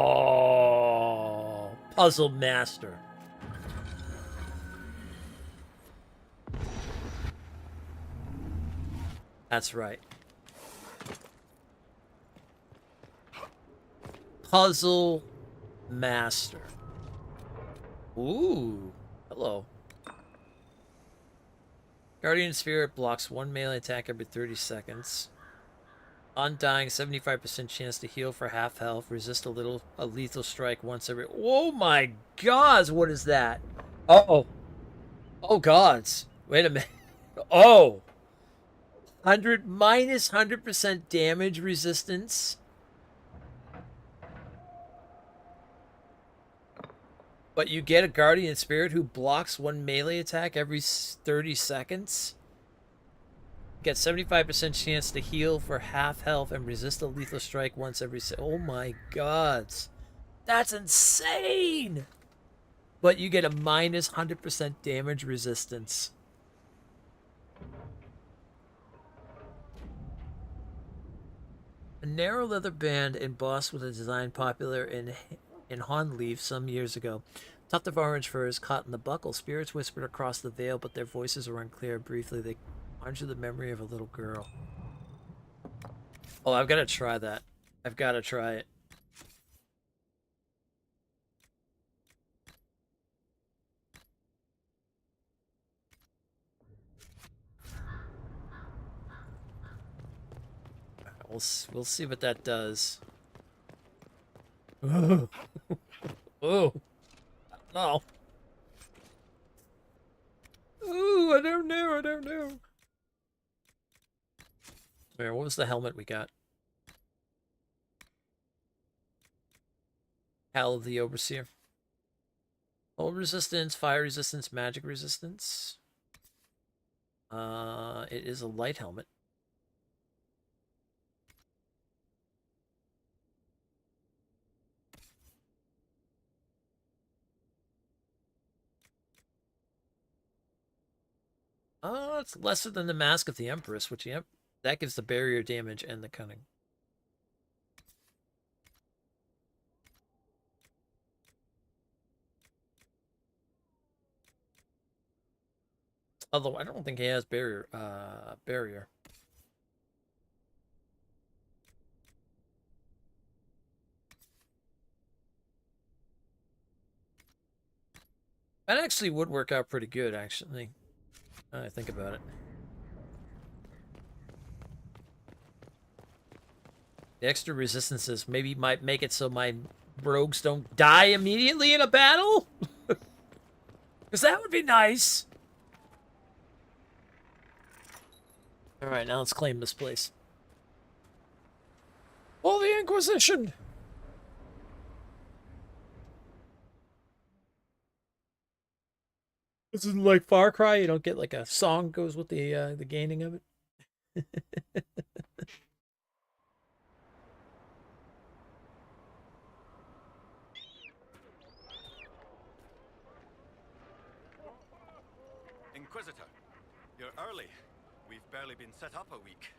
B: Puzzle master. That's right. Puzzle master. Ooh. Hello. Guardian Spirit blocks one melee attack every 30 seconds. Undying, 75% chance to heal for half health. Resist a lethal strike once every... oh my gods, what is that? Uh-oh. Oh gods. Wait a minute. Oh. 100 minus 100% damage resistance. But you get a guardian spirit who blocks one melee attack every 30 seconds. Get 75% chance to heal for half health and resist a lethal strike once every oh my god. That's insane! But you get a minus 100% damage resistance. A narrow leather band embossed with a design popular in Honleaf some years ago. Tuft of orange fur is caught in the buckle. Spirits whispered across the veil, but their voices are unclear. Briefly, they conjure the memory of a little girl. Oh, I've got to try that. I've got to try it. We'll see what that does. Oh, no. Ooh, I don't know. Where? What was the helmet we got? Hal of the Overseer. Cold resistance, fire resistance, magic resistance. It is a light helmet. Oh, it's lesser than the Mask of the Empress, which, yep, that gives the barrier damage and the cunning. Although I don't think he has barrier. That actually would work out pretty good, actually. Now I think about it. The extra resistances maybe might make it so my rogues don't die immediately in a battle? Because that would be nice. Alright, now let's claim this place. Oh, the Inquisition! This isn't like Far Cry. You don't get like a song goes with the gaining of it.
R: Inquisitor, you're early. We've barely been set up a week.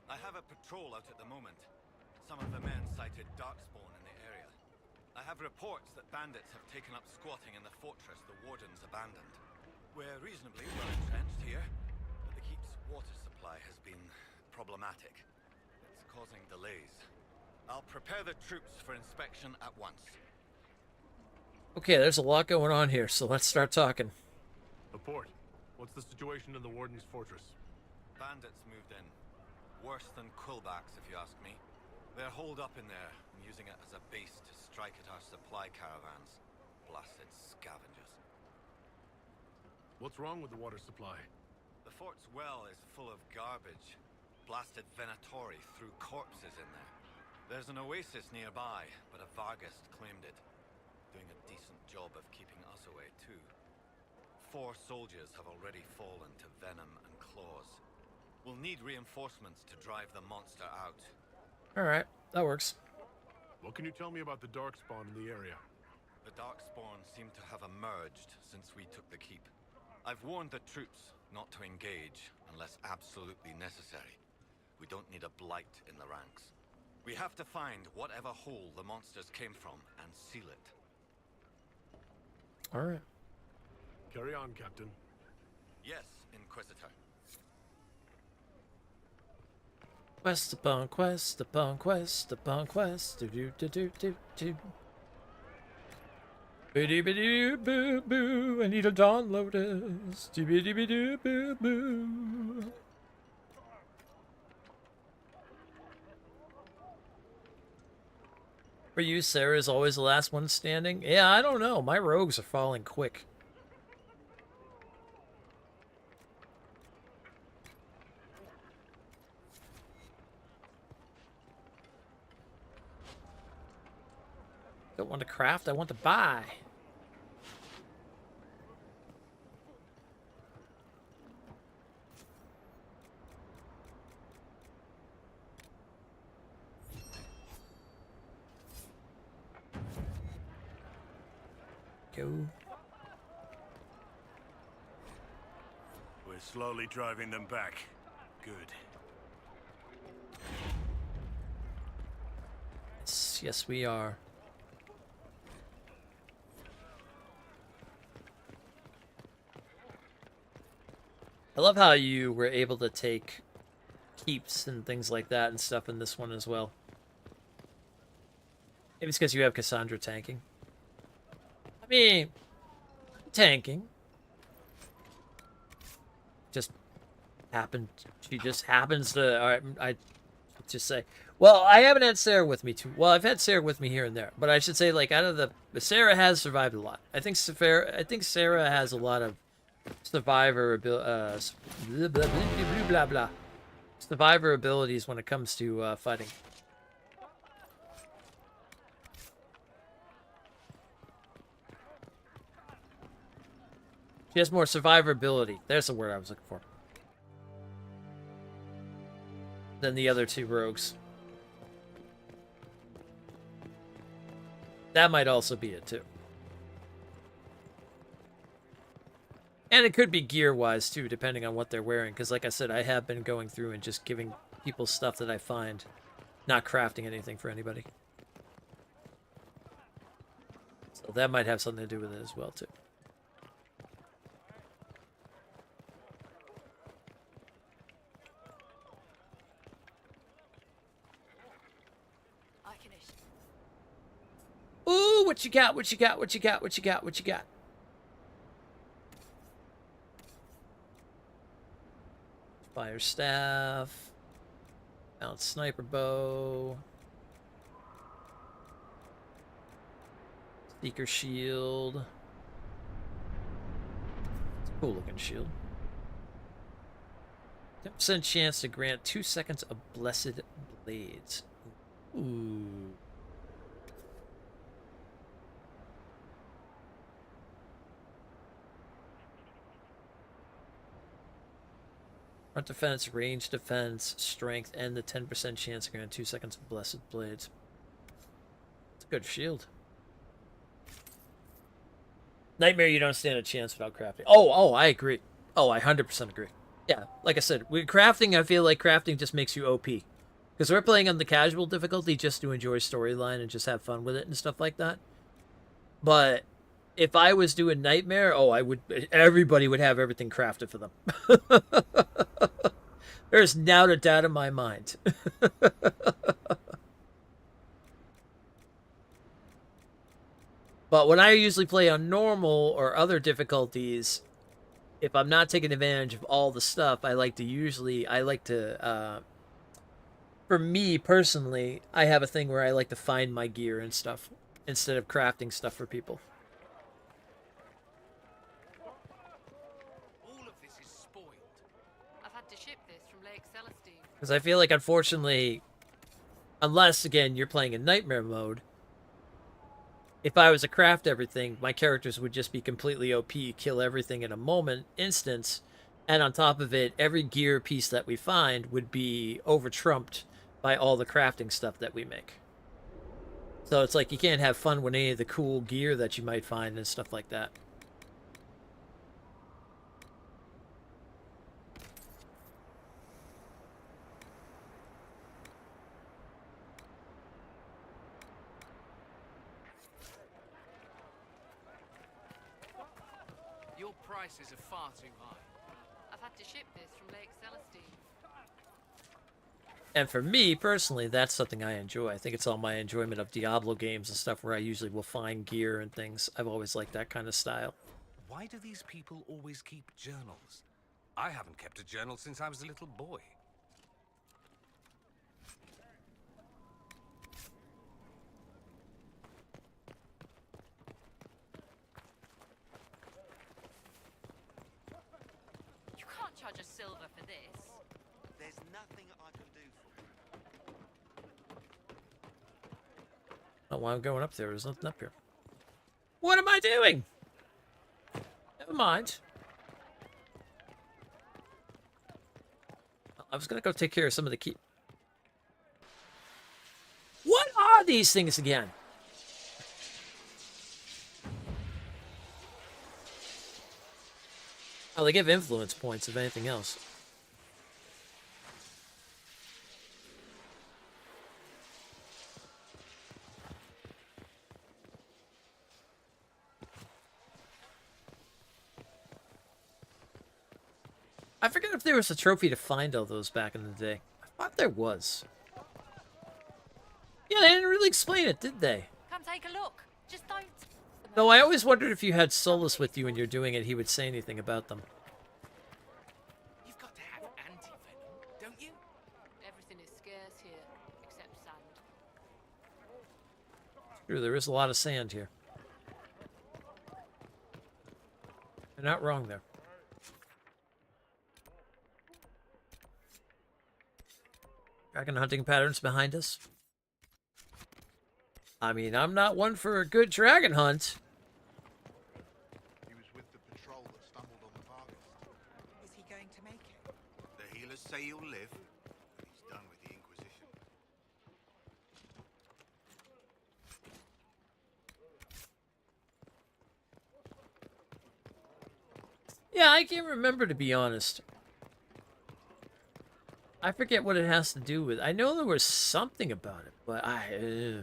R: I have a patrol out at the moment. Some of the men cited darkspawn in the area. I have reports that bandits have taken up squatting in the fortress the wardens abandoned. We're reasonably well entrenched here, but the keep's water supply has been problematic. It's causing delays. I'll prepare the troops for inspection at once.
B: Okay, there's a lot going on here, so let's start talking.
C: Report. What's the situation in the Warden's fortress?
R: Bandits moved in. Worse than Quillbacks, if you ask me. They're holed up in there, and using it as a base to strike at our supply caravans. Blasted scavengers.
C: What's wrong with the water supply?
R: The fort's well is full of garbage. Blasted Venatori threw corpses in there. There's an oasis nearby, but a Vargast claimed it. Doing a decent job of keeping us away, too. 4 soldiers have already fallen to venom and claws. We'll need reinforcements to drive the monster out.
B: Alright, that works.
C: What can you tell me about the Darkspawn in the area?
R: The Darkspawn seem to have emerged since we took the keep. I've warned the troops not to engage unless absolutely necessary. We don't need a blight in the ranks. We have to find whatever hole the monsters came from and seal it.
B: Alright.
C: Carry on, Captain.
R: Yes, Inquisitor.
B: Quest upon quest upon quest upon quest. Do do do do do do. Biddy biddy boo boo. I need a Dawn Lotus. Biddy biddy boo boo. For you, Sarah is always the last one standing. Yeah, I don't know. My rogues are falling quick. Don't want to craft, I want to buy. go.
Q: We're slowly driving them back. Good.
B: Yes, we are. I love how you were able to take keeps and things like that and stuff in this one as well. Maybe it's because you have Cassandra tanking. I mean, tanking. Just happened. She just happens to. All right, I just say. Well, I haven't had Sarah with me too. Well, I've had Sarah with me here and there, but I should say, like, out of the Sarah has survived a lot. I think Sarah has a lot of survivor blah blah blah survivor abilities when it comes to fighting. She has more survivability. There's the word I was looking for. Than the other two rogues. That might also be it too. And it could be gear-wise too, depending on what they're wearing. Because like I said, I have been going through and just giving people stuff that I find. Not crafting anything for anybody. So that might have something to do with it as well too. Ooh, what you got? What you got? What you got? What you got? What you got? Fire staff. Mount sniper bow. Seeker shield. It's a cool looking shield. 10% chance to grant 2 seconds of blessed blades. Ooh. Front defense, range defense, strength, and the 10% chance to grant 2 seconds of blessed blades. It's a good shield. Nightmare, you don't stand a chance without crafting. Oh, I agree. Oh, I 100% agree. Yeah, like I said, with crafting, I feel like crafting just makes you OP. Because we're playing on the casual difficulty just to enjoy storyline and just have fun with it and stuff like that. But if I was doing Nightmare, everybody would have everything crafted for them. There's not a doubt in my mind. But when I usually play on normal or other difficulties, if I'm not taking advantage of all the stuff, I like to, for me personally, I have a thing where I like to find my gear and stuff instead of crafting stuff for people. Because I feel like, unfortunately, unless, again, you're playing in Nightmare mode, if I was to craft everything, my characters would just be completely OP, kill everything in a instance, and on top of it, every gear piece that we find would be over-trumped by all the crafting stuff that we make. So it's like you can't have fun with any of the cool gear that you might find and stuff like that.
E: Your prices are far too high.
I: I've had to ship this from Lake Celestine.
B: And for me, personally, that's something I enjoy. I think it's all my enjoyment of Diablo games and stuff where I usually will find gear and things. I've always liked that kind of style.
L: Why do these people always keep journals? I haven't kept a journal since I was a little boy.
I: You can't charge a silver for this.
K: There's nothing I can do for you.
B: Oh, while I'm going up there, there's nothing up here. What am I doing? Never mind. I was gonna go take care of some of the key. What are these things again? Oh, they give influence points, if anything else. I forget if there was a trophy to find all those back in the day. I thought there was. Yeah, they didn't really explain it, did they?
I: Come take a look. Just don't.
B: Though I always wondered if you had Solus with you and you're doing it, he would say anything about them.
M: You've got to have anti-venom, don't you?
G: Everything is scarce here, except sand.
B: True, there is a lot of sand here. You're not wrong there. Dragon hunting patterns behind us. I mean, I'm not one for a good dragon hunt.
S: He was with the patrol that stumbled on the Veilguard.
M: Is he going to make it?
K: The healers say he'll live, but he's done with the Inquisition.
B: Yeah, I can't remember, to be honest. I forget what it has to do with. I know there was something about it, but I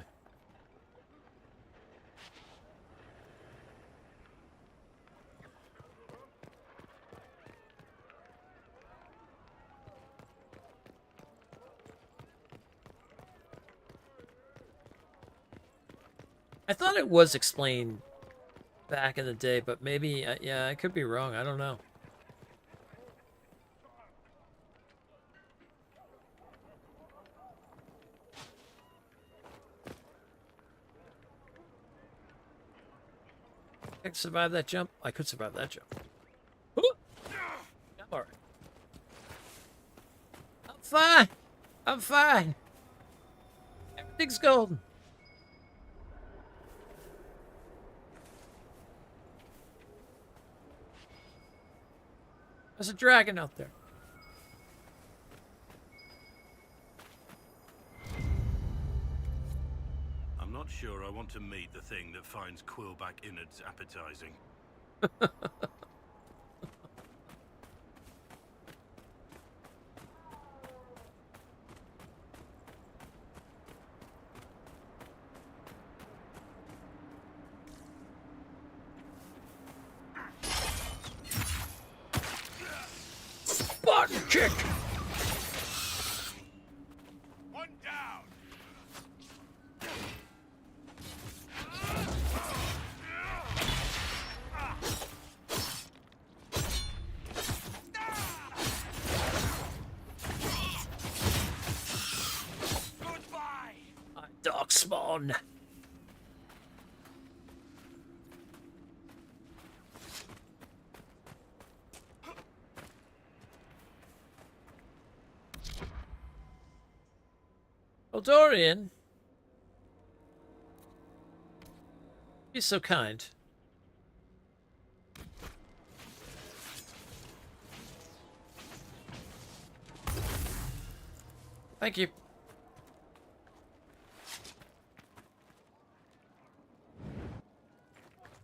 B: thought it was explained back in the day, but maybe, yeah, I could be wrong. I don't know. I could survive that jump. I could survive that jump. Ooh. I'm alright. I'm fine. I'm fine. Everything's golden. There's a dragon out there.
Q: I'm not sure I want to meet the thing that finds Quillback innards appetizing.
B: Spartan kick!
Q: One down!
B: Goodbye! Darkspawn! Dorian, he's so kind. Thank you.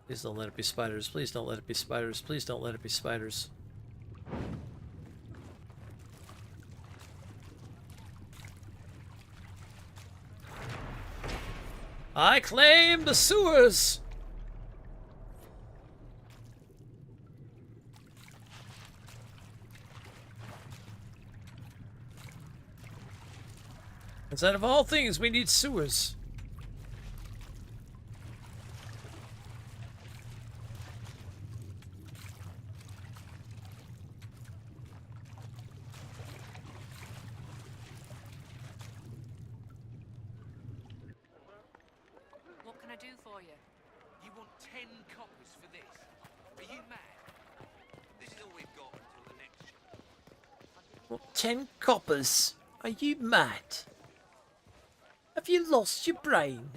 B: Please don't let it be spiders. Please don't let it be spiders. Please don't let it be spiders. I claim the sewers! Instead of all things, we need sewers.
M: What can I do for you?
H: You want 10 coppers for this? Are you mad? This is all we've got until the next show.
B: What, 10 coppers? Are you mad? Have you lost your brain?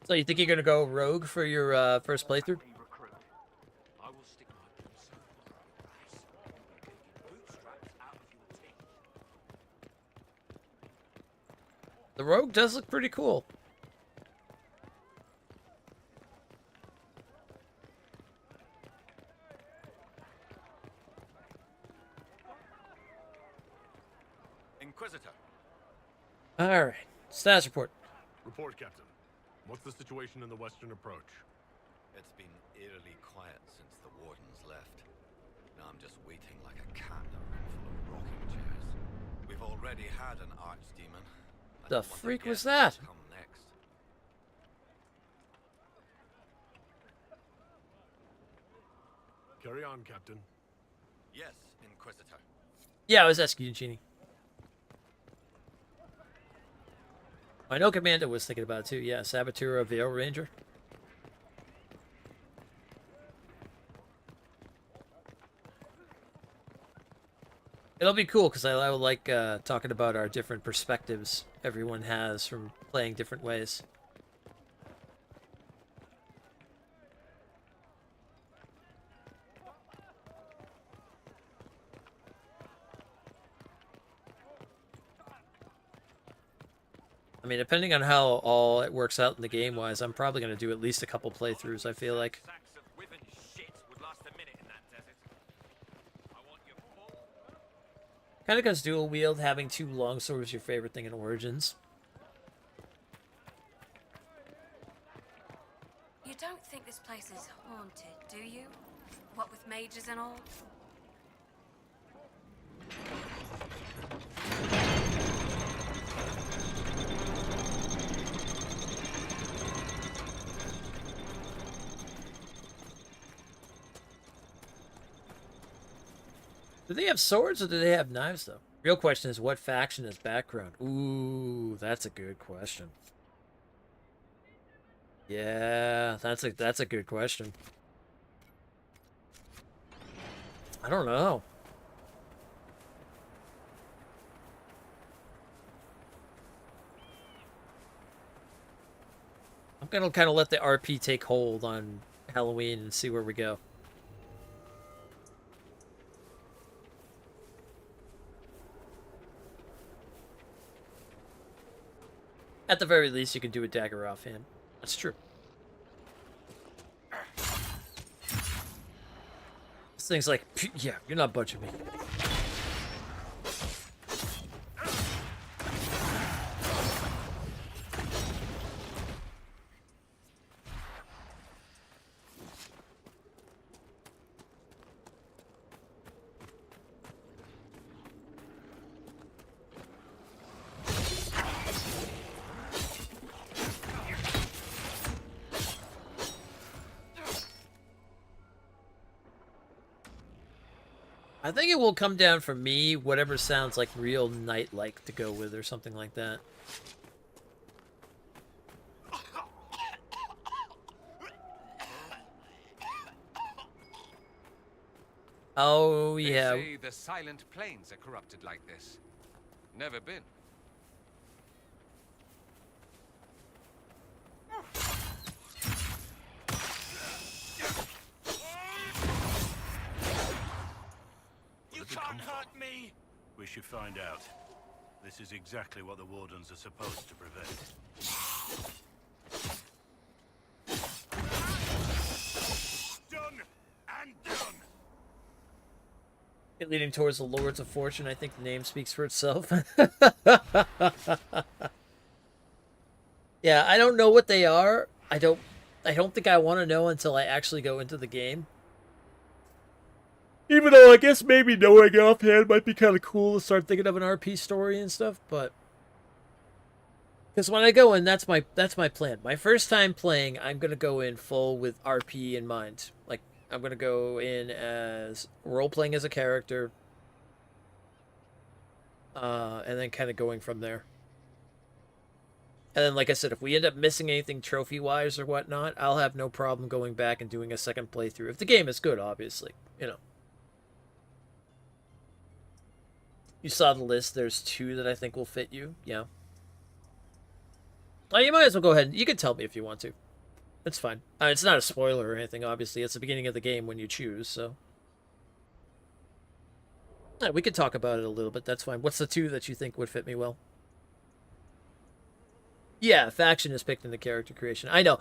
B: So you think you're gonna go rogue for your first playthrough?
H: I will stick my boots bootstraps out of your teeth.
B: The rogue does look pretty cool.
R: Inquisitor.
B: All right. Status report.
C: Report, Captain. What's the situation in the western approach?
R: It's been eerily quiet since the wardens left. Now I'm just waiting like a cat in a room full of rocking chairs. We've already had an archdemon. I
B: The
R: don't want to
B: freak was
R: guess
B: that?
R: what'll come next.
C: Carry on, Captain.
R: Yes, Inquisitor.
B: Yeah, I was asking you, Genie. I know Commander was thinking about it too. Yeah, Saboteur of Veil Ranger. It'll be cool because I would like talking about our different perspectives everyone has from playing different ways. I mean, depending on how all it works out in the game-wise, I'm probably going to do at least a couple playthroughs, I feel like. Kind of because dual wield, having two longswords is your favorite thing in Origins.
F: You don't think this place is haunted, do you? What with mages and all?
B: Do they have swords or do they have knives, though? Real question is, what faction is background? Ooh, that's a good question. Yeah, that's a good question. I don't know. I'm gonna kind of let the RP take hold on Halloween and see where we go. At the very least, you can do a dagger offhand. That's true. This thing's like, yeah, you're not budging me. I think it will come down for me, whatever sounds like real night-like to go with or something like that. Oh, yeah.
L: They say the Silent Plains are corrupted like this. Never been.
O: You can't hurt me!
Q: We should find out. This is exactly what the Wardens are supposed to prevent.
R: Done and done!
B: Leading towards the Lords of Fortune, I think the name speaks for itself. Yeah, I don't know what they are. I don't think I want to know until I actually go into the game. Even though I guess maybe knowing offhand might be kind of cool to start thinking of an RP story and stuff, but because when I go in, that's my plan. My first time playing, I'm gonna go in full with RP in mind. Like I'm gonna go in as role playing as a character, and then kind of going from there. And then, like I said, if we end up missing anything trophy-wise or whatnot, I'll have no problem going back and doing a second playthrough if the game is good, obviously, you know. You saw the list. There's 2 that I think will fit you. Yeah. Oh, you might as well go ahead. You can tell me if you want to. It's fine. It's not a spoiler or anything, obviously. It's the beginning of the game when you choose, so. Yeah, we could talk about it a little bit. That's fine. What's the 2 that you think would fit me well? Yeah, faction is picked in the character creation. I know.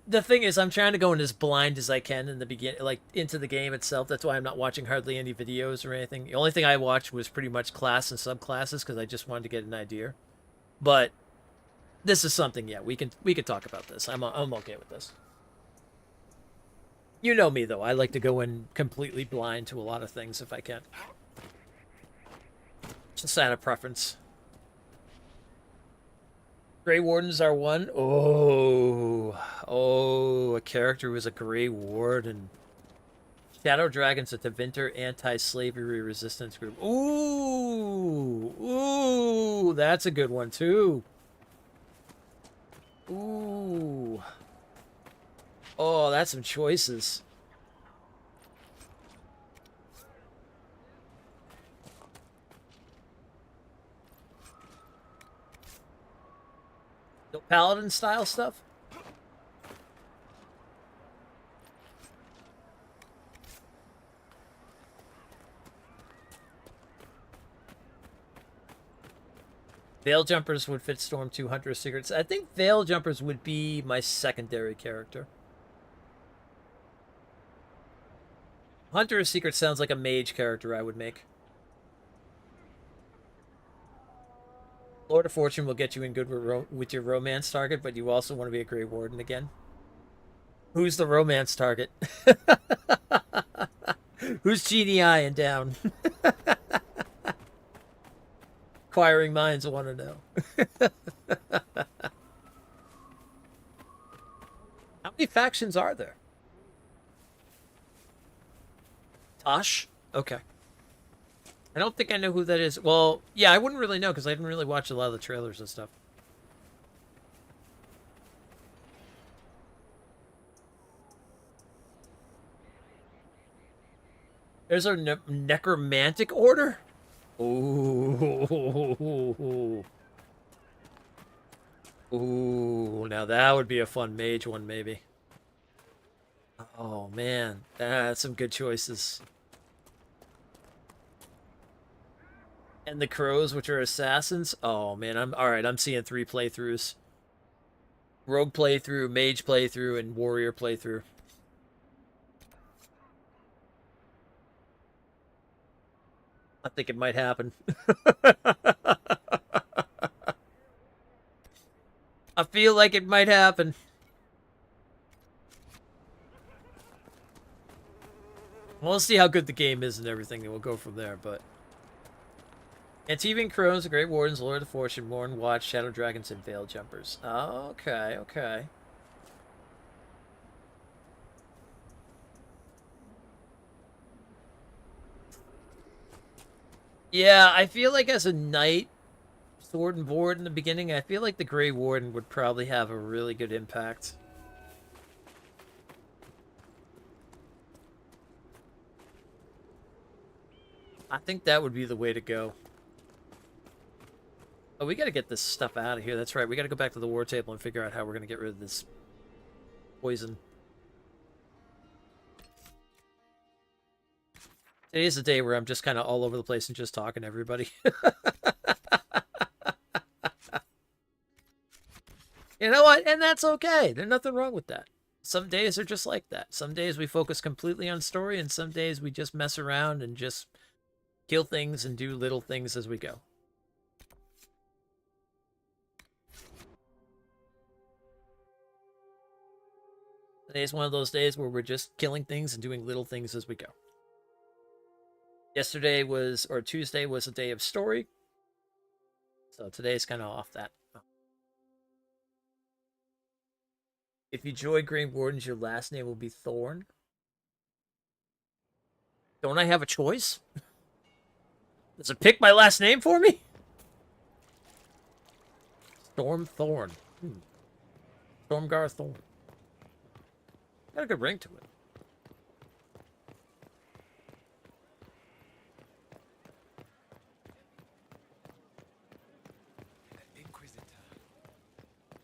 B: The thing is, I'm trying to go in as blind as I can in the beginning, like into the game itself. That's why I'm not watching hardly any videos or anything. The only thing I watched was pretty much class and subclasses because I just wanted to get an idea. But this is something, yeah, we can talk about this. I'm okay with this. You know me though. I like to go in completely blind to a lot of things if I can. Just out of preference. Grey Wardens are one. Oh, a character who is a Grey Warden. Shadow Dragon's a Tevinter anti-slavery resistance group. Ooh, that's a good one too. Ooh. Oh, that's some choices. No paladin style stuff? Veil Jumpers would fit Storm 2 Hunter Secrets. I think Veil Jumpers would be my secondary character. Hunter of Secrets sounds like a mage character I would make. Lord of Fortune will get you in good with your romance target, but you also want to be a Grey Warden again. Who's the romance target? Who's Genie Eyeing down? Inquiring minds want to know. How many factions are there? Tosh? Okay. I don't think I know who that is. Well, yeah, I wouldn't really know because I didn't really watch a lot of the trailers and stuff. There's a necromantic order? Ooh. Ooh, now that would be a fun mage one, maybe. Oh, man. That's some good choices. And the crows, which are assassins. Oh, man. I'm seeing 3 playthroughs. Rogue playthrough, mage playthrough, and warrior playthrough. I think it might happen. I feel like it might happen. We'll see how good the game is and everything, and we'll go from there, but... Antivian Crows, the Great Wardens, Lord of the Fortune, Morn Watch, Shadow Dragons, and Veil Jumpers. Oh, okay, okay. Yeah, I feel like as a knight, sword and board in the beginning, I feel like the Grey Warden would probably have a really good impact. I think that would be the way to go. Oh, we gotta get this stuff out of here. That's right. We gotta go back to the war table and figure out how we're gonna get rid of this poison. Today is a day where I'm just kind of all over the place and just talking to everybody. You know what? And that's okay. There's nothing wrong with that. Some days are just like that. Some days we focus completely on story, and some days we just mess around and just kill things and do little things as we go. Today's one of those days where we're just killing things and doing little things as we go. Yesterday was, or Tuesday was a day of story. So today's kind of off that. If you join Grey Wardens, your last name will be Thorn. Don't I have a choice? Does it pick my last name for me? Storm Thorn. Stormgar Thorn. Got a good ring to it.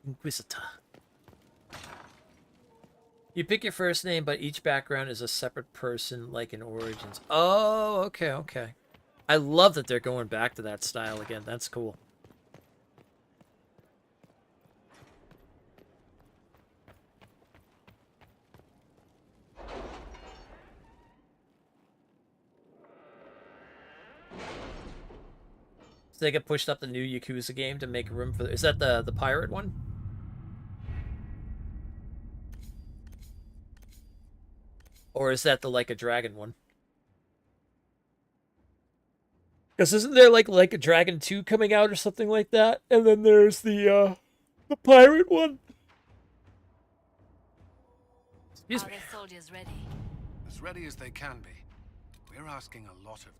B: Inquisitor. You pick your first name, but each background is a separate person, like in Origins. Oh, okay, okay. I love that they're going back to that style again. That's cool. So they get pushed up the new Yakuza game to make room for... Is that the pirate one? Or is that the Like a Dragon one? Because isn't there like a Dragon 2 coming out or something like that? And then there's the pirate one? Excuse me.
F: Are the soldiers ready?
E: As ready as they can be. We're asking a lot of them.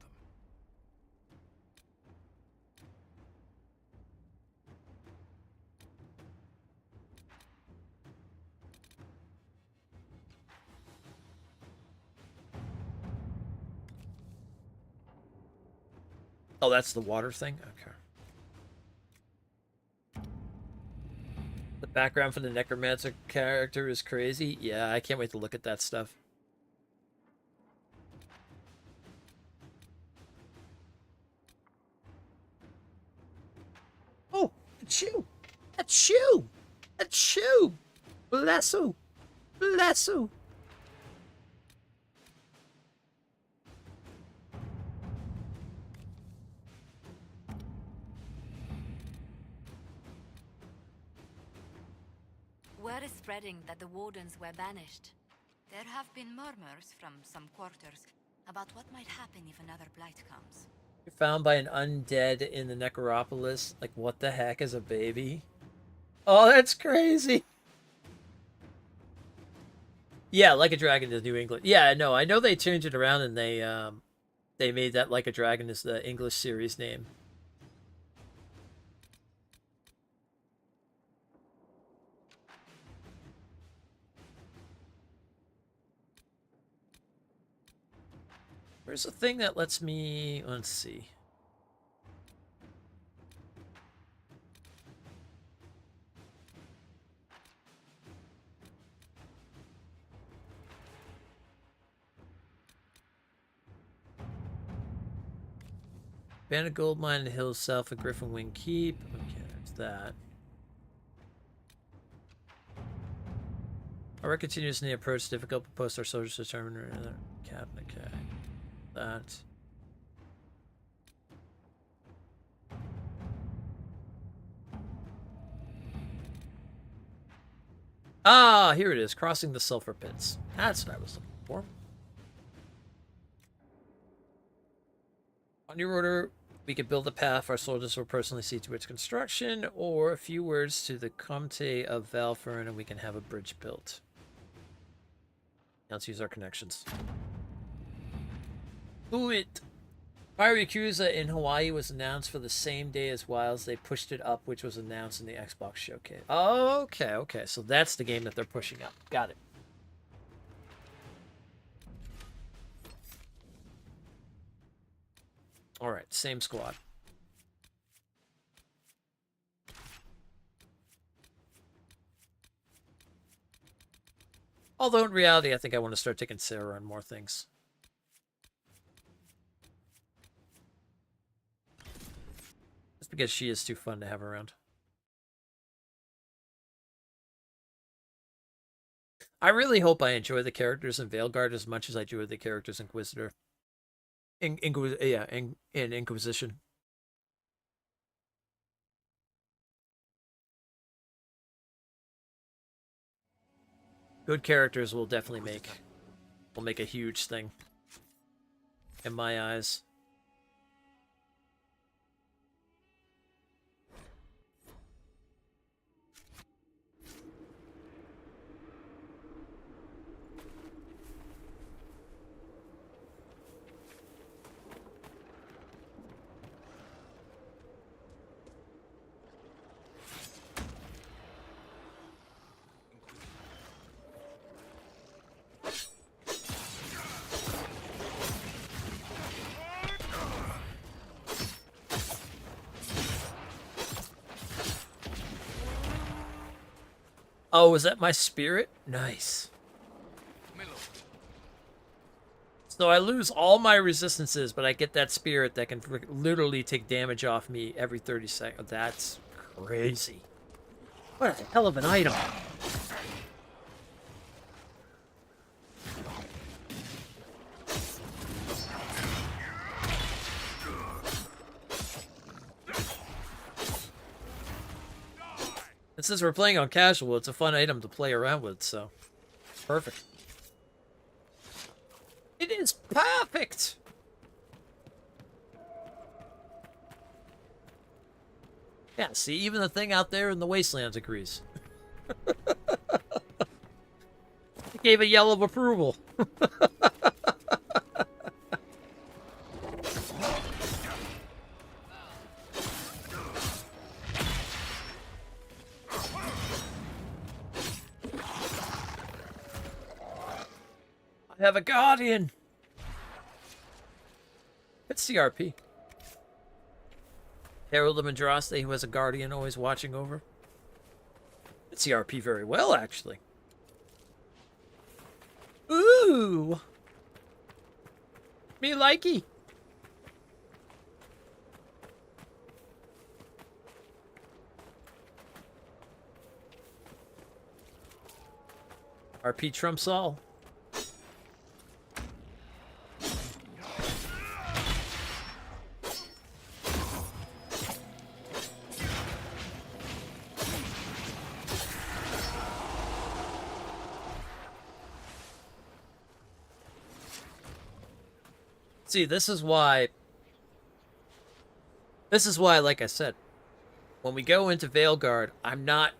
B: Oh, that's the water thing? Okay. The background for the Necromancer character is crazy. Yeah, I can't wait to look at that stuff. Oh, achoo! Achoo! Achoo! Bless you! Bless you!
F: Word is spreading that the Wardens were banished.
D: There have been murmurs from some quarters about what might happen if another blight comes.
B: You're found by an undead in the Necropolis. Like, what the heck is a baby? Oh, that's crazy! Yeah, Like a Dragon is New England. Yeah, no, I know they changed it around and they made that Like a Dragon is the English series name. Where's the thing that lets me... Let's see. Bandit gold mine in the hills south of Griffin Wing Keep. Okay, there's that. Our work continues in the approach. Difficult to post our soldiers to determine another cabinet. Okay. That. Ah, here it is. Crossing the sulfur pits. That's what I was looking for. On your order, we could build a path our soldiers will personally see to its construction, or a few words to the Comte of Valfern, and we can have a bridge built. Now let's use our connections. Do it! Fire Yakuza in Hawaii was announced for the same day as Wilds. They pushed it up, which was announced in the Xbox showcase. Oh, okay, okay. So that's the game that they're pushing up. Got it. Alright, same squad. Although in reality, I think I want to start taking Sarah on more things. Just because she is too fun to have around. I really hope I enjoy the characters in Veilguard as much as I enjoy the characters in Inquisitor. In Inquisition. Good characters will definitely make a huge thing in my eyes. Oh, is that my spirit? Nice. So I lose all my resistances, but I get that spirit that can literally take damage off me every 30 seconds. That's crazy. What a hell of an item. And since we're playing on casual, it's a fun item to play around with, so perfect. It is perfect! Yeah, see, even the thing out there in the wastelands agrees. It gave a yell of approval. I have a guardian. It's CRP. Herald of Andraste, who has a guardian always watching over. It's CRP very well, actually. Ooh! Me likey! RP trumps all. See, this is why, like I said, when we go into Veilguard, I'm not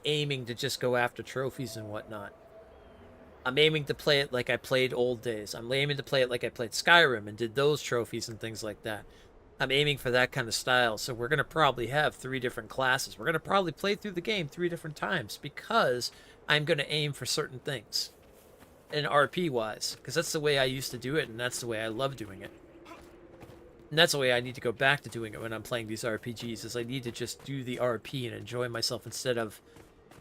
B: aiming to just go after trophies and whatnot. I'm aiming to play it like I played old days. I'm aiming to play it like I played Skyrim and did those trophies and things like that. I'm aiming for that kind of style. So we're going to probably have 3 different classes. We're going to probably play through the game 3 different times because I'm going to aim for certain things. And RP-wise, because that's the way I used to do it, and that's the way I love doing it. And that's the way I need to go back to doing it when I'm playing these RPGs, is I need to just do the RP and enjoy myself instead of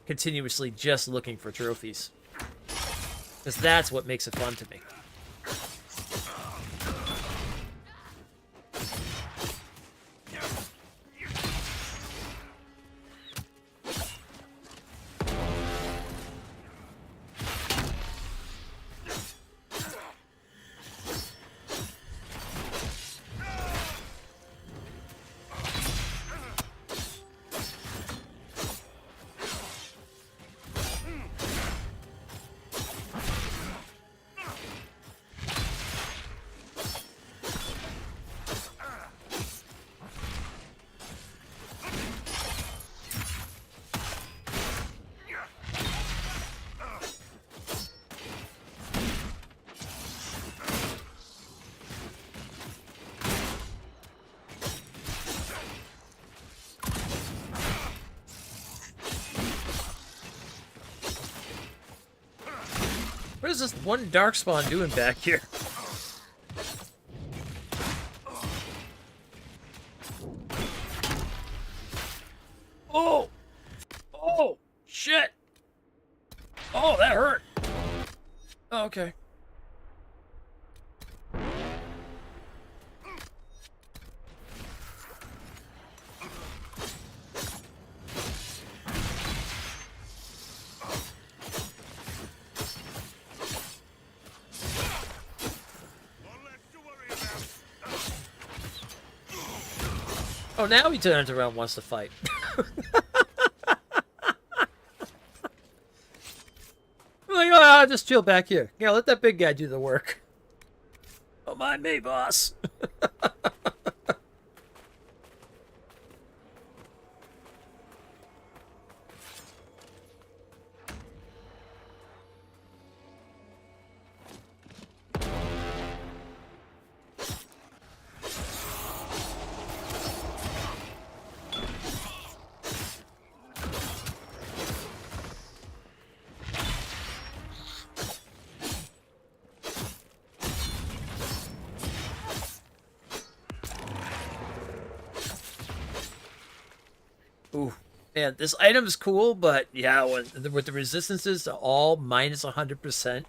B: continuously just looking for trophies. Because that's what makes it fun to me. What is this one darkspawn doing back here? Oh! Oh! Shit! Oh, that hurt! Oh, okay. Oh, now he turns around and wants to fight. Like, oh, just chill back here. Yeah, let that big guy do the work. Don't mind me, boss. Ooh, man, this item is cool, but yeah, with the resistances to all minus 100%,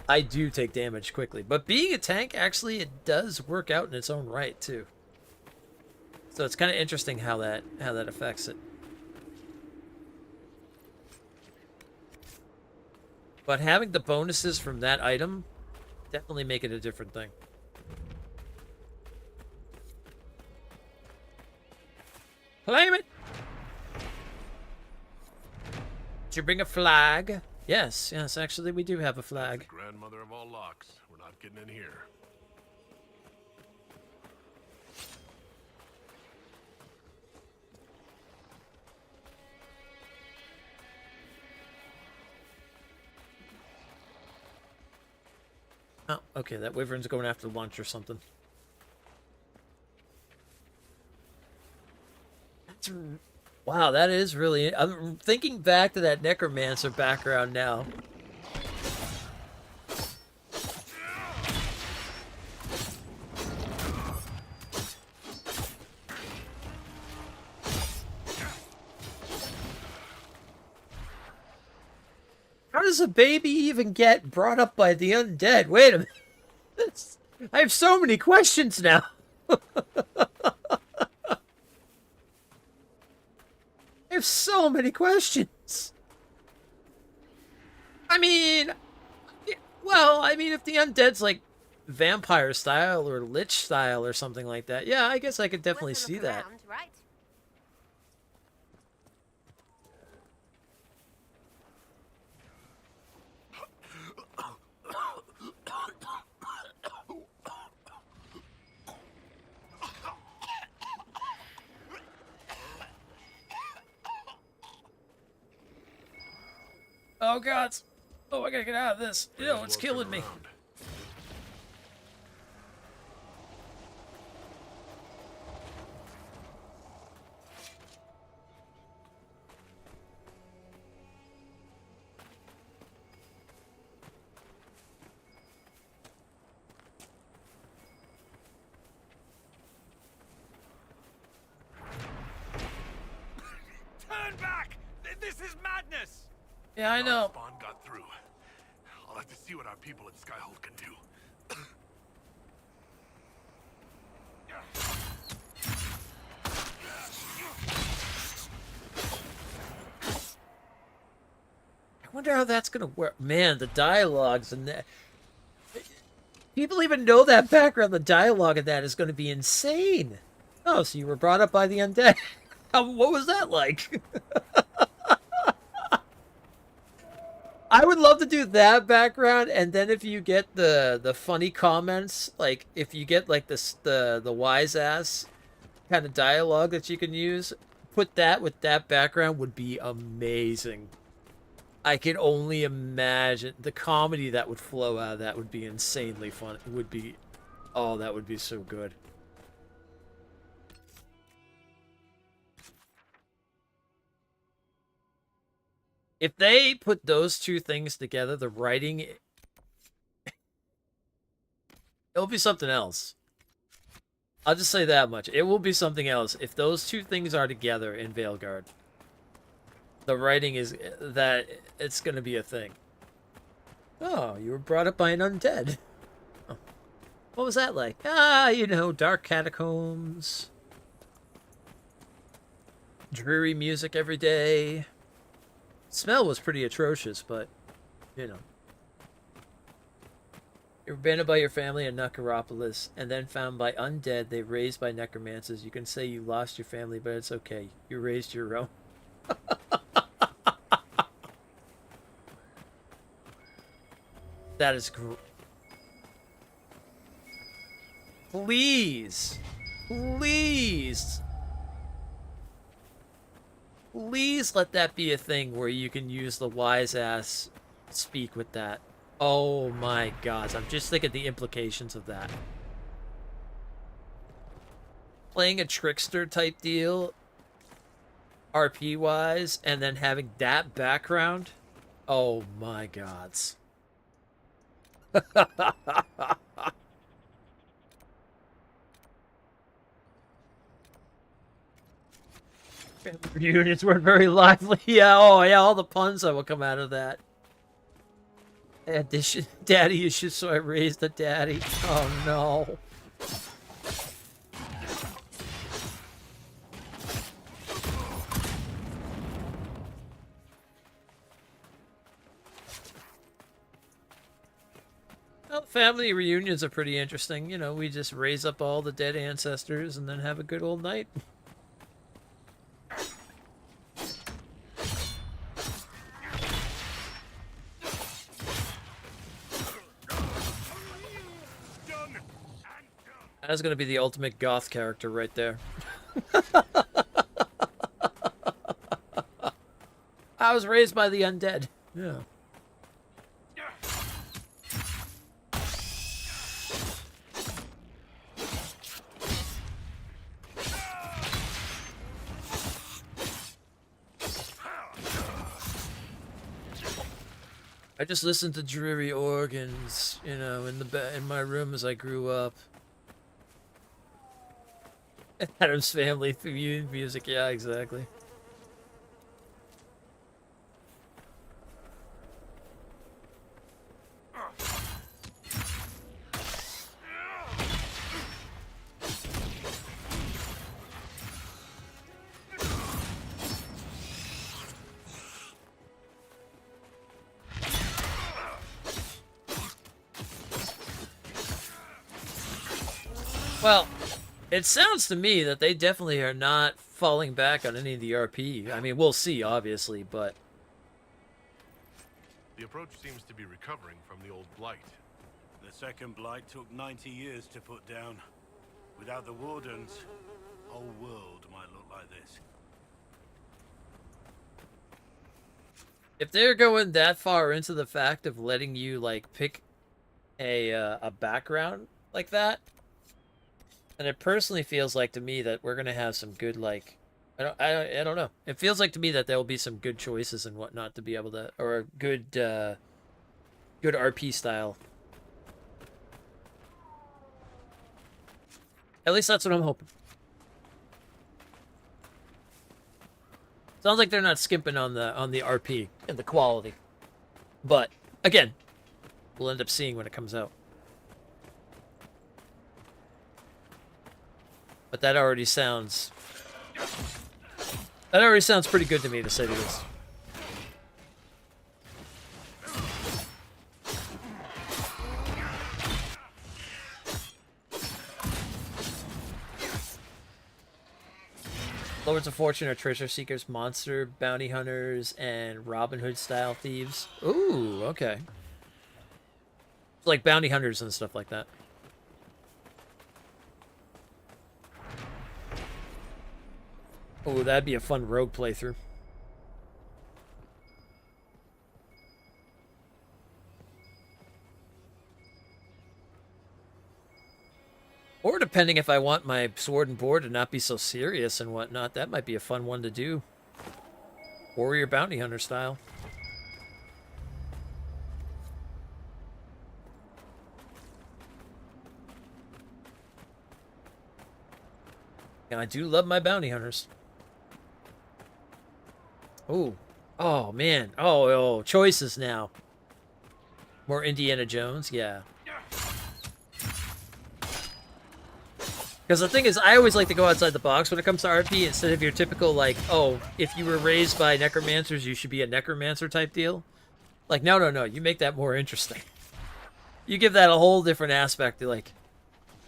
B: I do take damage quickly. But being a tank, actually, it does work out in its own right too. So it's kind of interesting how that affects it. But having the bonuses from that item definitely make it a different thing. Claim it! Did you bring a flag? Yes, yes, actually we do have a flag.
C: Grandmother of all locks. We're not getting in here.
B: Oh, okay, that wyvern's going after lunch or something. That's, wow, that is really... I'm thinking back to that necromancer background now. How does a baby even get brought up by the undead? Wait a minute. I have so many questions now. I have so many questions. I mean, well, I mean, if the undead's like vampire style or lich style or something like that, yeah, I guess I could definitely see that.
F: Around, right?
B: Oh, God. Oh, I gotta get out of this. Ew, it's killing me.
R: Turn back! This is madness!
B: Yeah, I know.
C: Spawn got through. I'll have to see what our people at Skyhold can do.
B: I wonder how that's gonna work. Man, the dialogues and that. People even know that background. The dialogue of that is going to be insane. Oh, so you were brought up by the undead. What was that like? I would love to do that background, and then if you get the funny comments, like if you get like this the wise ass kind of dialogue that you can use, put that with that background would be amazing. I can only imagine the comedy that would flow out of that would be insanely fun. It would be, oh, that would be so good. If they put those two things together, the writing, it'll be something else. I'll just say that much. It will be something else if those two things are together in Veilguard. The writing is that it's going to be a thing. Oh, you were brought up by an undead. Oh. What was that like? Ah, you know, dark catacombs. Dreary music every day. Smell was pretty atrocious, but, you know. You were abandoned by your family in Necropolis, and then found by undead they raised by necromancers. You can say you lost your family, but it's okay. You raised your own. That is great. Please. Please. Please let that be a thing where you can use the wise ass speak with that. Oh my gosh, I'm just thinking the implications of that. Playing a trickster type deal, RP wise, and then having that background. Oh my gods. Reunions were very lively. Yeah, oh yeah, all the puns that will come out of that. I had daddy issues, so I raised a daddy. Oh no. Well, family reunions are pretty interesting. You know, we just raise up all the dead ancestors and then have a good old night. That's gonna be the ultimate goth character right there. I was raised by the undead. Yeah. I just listened to dreary organs, you know, in my room as I grew up. Adam's Family music, yeah, exactly. Well, it sounds to me that they definitely are not falling back on any of the RP. I mean, we'll see, obviously, but...
C: The approach seems to be recovering from the old blight.
Q: The second blight took 90 years to put down. Without the Wardens, whole world might look like this.
B: If they're going that far into the fact of letting you, like, pick a background like that, and it personally feels like to me that we're gonna have some good, like, I don't know. It feels like to me that there will be some good choices and whatnot to be able to, or a good good RP style. At least that's what I'm hoping. Sounds like they're not skimping on the RP and the quality. But again, we'll end up seeing when it comes out. But that already sounds pretty good to me, to say the least. Lords of Fortune are treasure seekers, monster bounty hunters, and Robin Hood style thieves. Ooh, okay. Like bounty hunters and stuff like that. Oh, that'd be a fun rogue playthrough. Or depending if I want my sword and board to not be so serious and whatnot, that might be a fun one to do. Warrior bounty hunter style. And I do love my bounty hunters. Oh. Oh, man. Oh, choices now. More Indiana Jones? Yeah. Because the thing is, I always like to go outside the box when it comes to RP, instead of your typical, like, oh, if you were raised by necromancers, you should be a necromancer type deal. Like, no. You make that more interesting. You give that a whole different aspect. Like,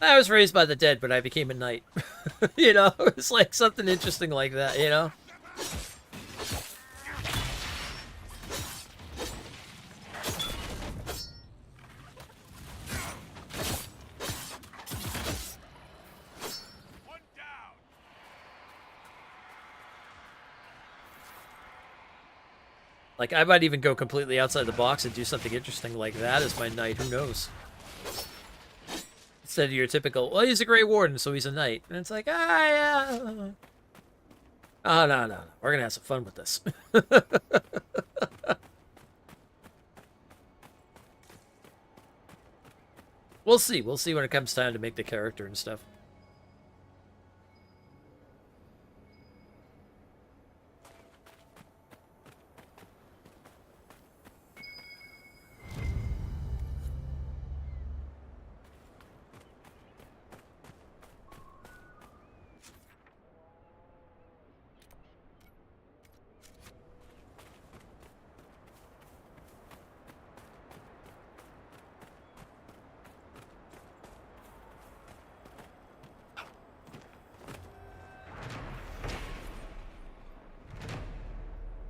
B: I was raised by the dead, but I became a knight. You know? It's like something interesting like that, you know? Like, I might even go completely outside the box and do something interesting like that as my knight. Who knows? Instead of your typical, well, he's a Grey Warden, so he's a knight. And it's like, yeah. Oh, no. We're going to have some fun with this. We'll see. We'll see when it comes time to make the character and stuff.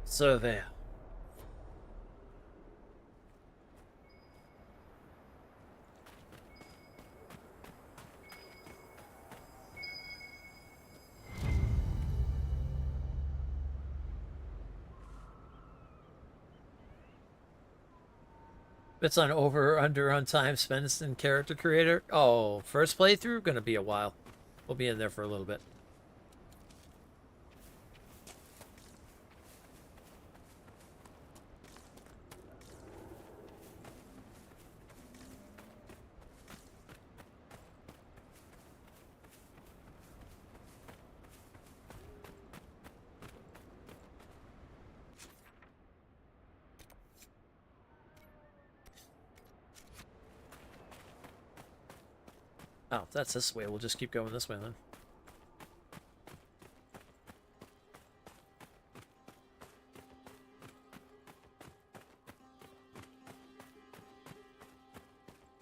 B: Surveyor. It's on over or under on time spent in character creator. Oh, first playthrough? Gonna be a while. We'll be in there for a little bit. Oh, that's this way. We'll just keep going this way then.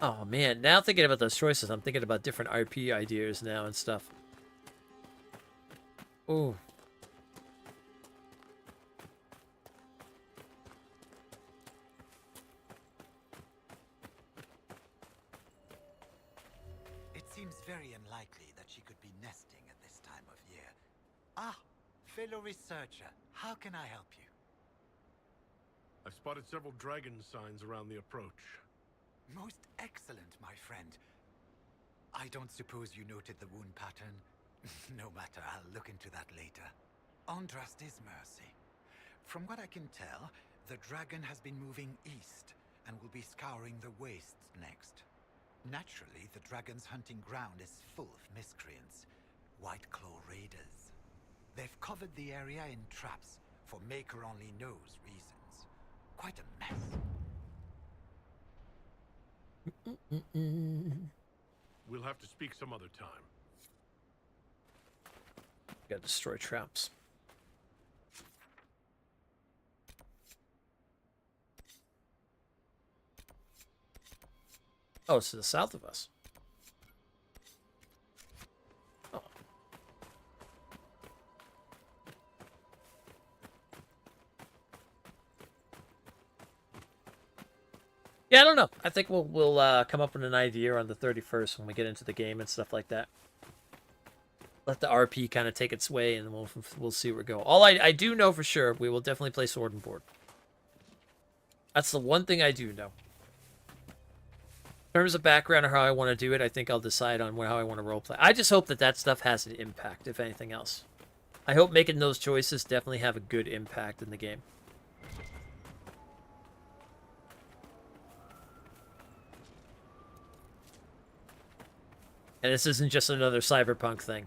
B: Oh man, now thinking about those choices, I'm thinking about different RP ideas now and stuff. Ooh.
T: It seems very unlikely that she could be nesting at this time of year. Ah, fellow researcher, how can I help you?
C: I've spotted several dragon signs around the approach.
T: Most excellent, my friend. I don't suppose you noted the wound pattern? No matter, I'll look into that later. Andraste's mercy. From what I can tell, the dragon has been moving east and will be scouring the wastes next. Naturally, the dragon's hunting ground is full of miscreants, White Claw raiders. They've covered the area in traps for maker-only-knows reasons. Quite a mess.
C: We'll have to speak some other time.
B: Gotta destroy traps. Oh, it's to the south of us. Oh. Yeah, I don't know. I think we'll come up with an idea on the 31st when we get into the game and stuff like that. Let the RP kind of take its way, and then we'll see where we go. All I do know for sure, we will definitely play Sword and Board. That's the one thing I do know. In terms of background or how I want to do it, I think I'll decide on how I want to roleplay. I just hope that that stuff has an impact, if anything else. I hope making those choices definitely have a good impact in the game. And this isn't just another cyberpunk thing.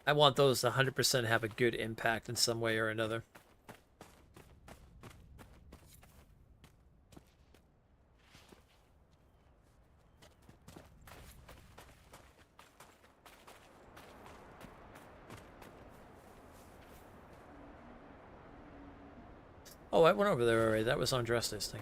B: I want those to 100% have a good impact in some way or another. Oh, I went over there already. That was Andraste's thing.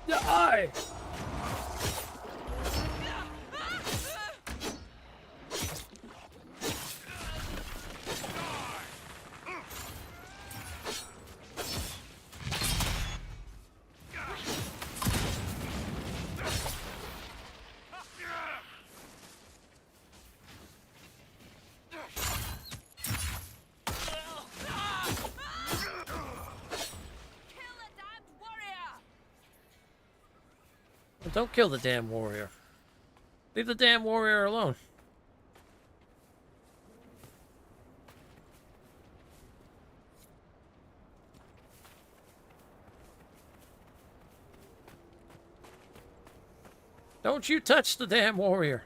B: Die! Don't kill the damn warrior. Leave the damn warrior alone. Don't you touch the damn warrior.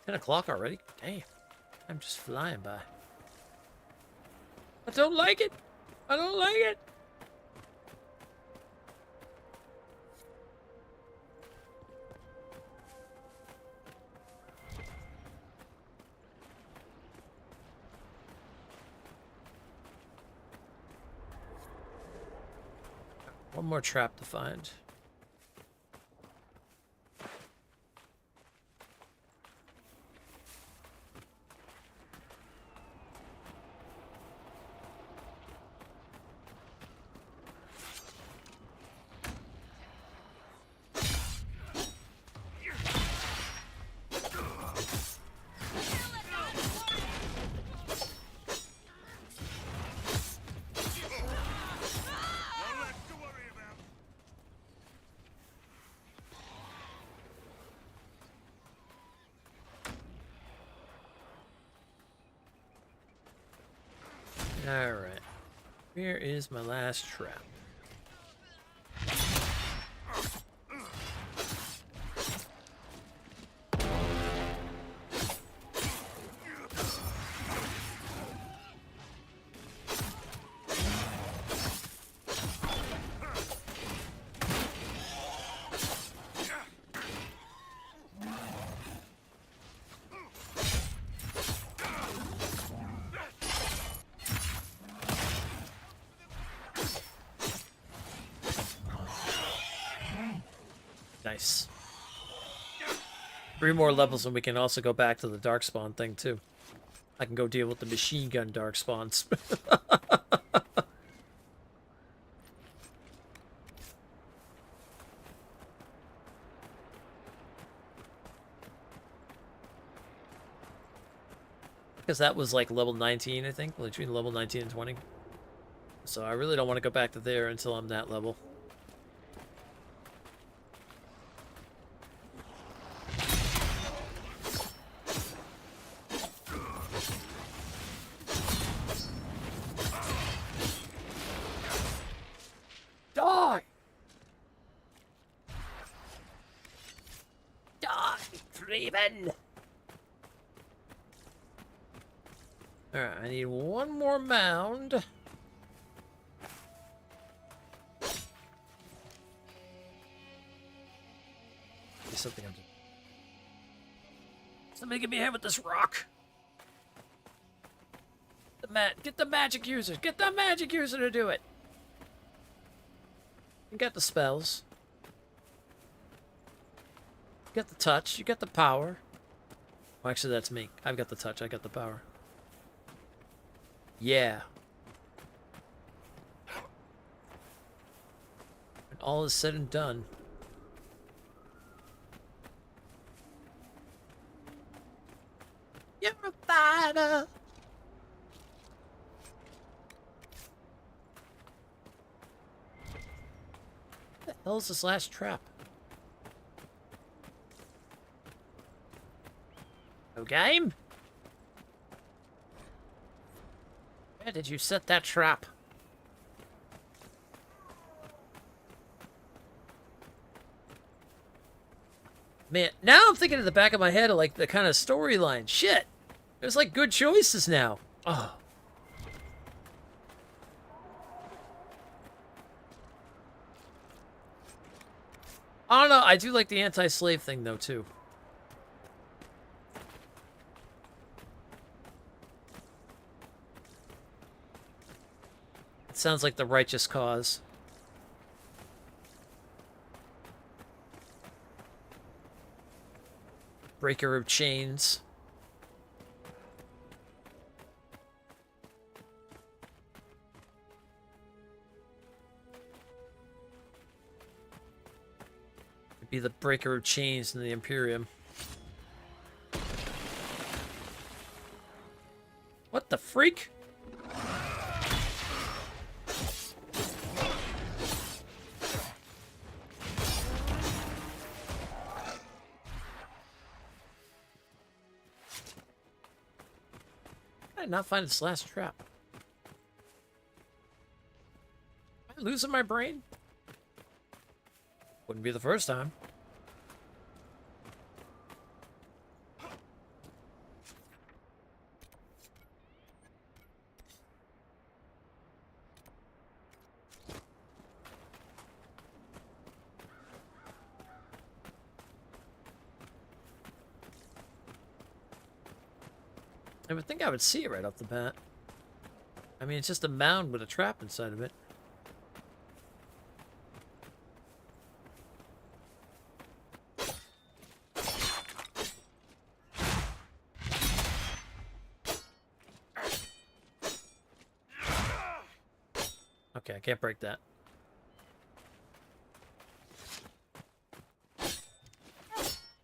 B: 10 o'clock already? Damn. I'm just flying by. I don't like it. I don't like it. One more trap to find. Alright. Where is my last trap? Nice. 3 more levels and we can also go back to the darkspawn thing too. I can go deal with the machine gun darkspawns. Because that was like level 19, I think, between level 19 and 20. So I really don't want to go back to there until I'm that level. Die! Die, Freeman! Alright, I need one more mound. There's something I'm doing. Somebody get me a hand with this rock. Get the magic user. Get the magic user to do it. You got the spells. You got the touch. You got the power. Well, actually, that's me. I've got the touch. I got the power. Yeah. When all is said and done. You're a fighter. What the hell is this last trap? No game? Where did you set that trap? Man, now I'm thinking in the back of my head of like the kind of storyline. Shit! There's like good choices now. Oh. I don't know, I do like the anti-slave thing though too. It sounds like the righteous cause. Breaker of chains. It'd be the breaker of chains in the Imperium. What the freak? I did not find this last trap. Am I losing my brain? Wouldn't be the first time. I would think I would see it right off the bat. I mean, it's just a mound with a trap inside of it. Okay, I can't break that.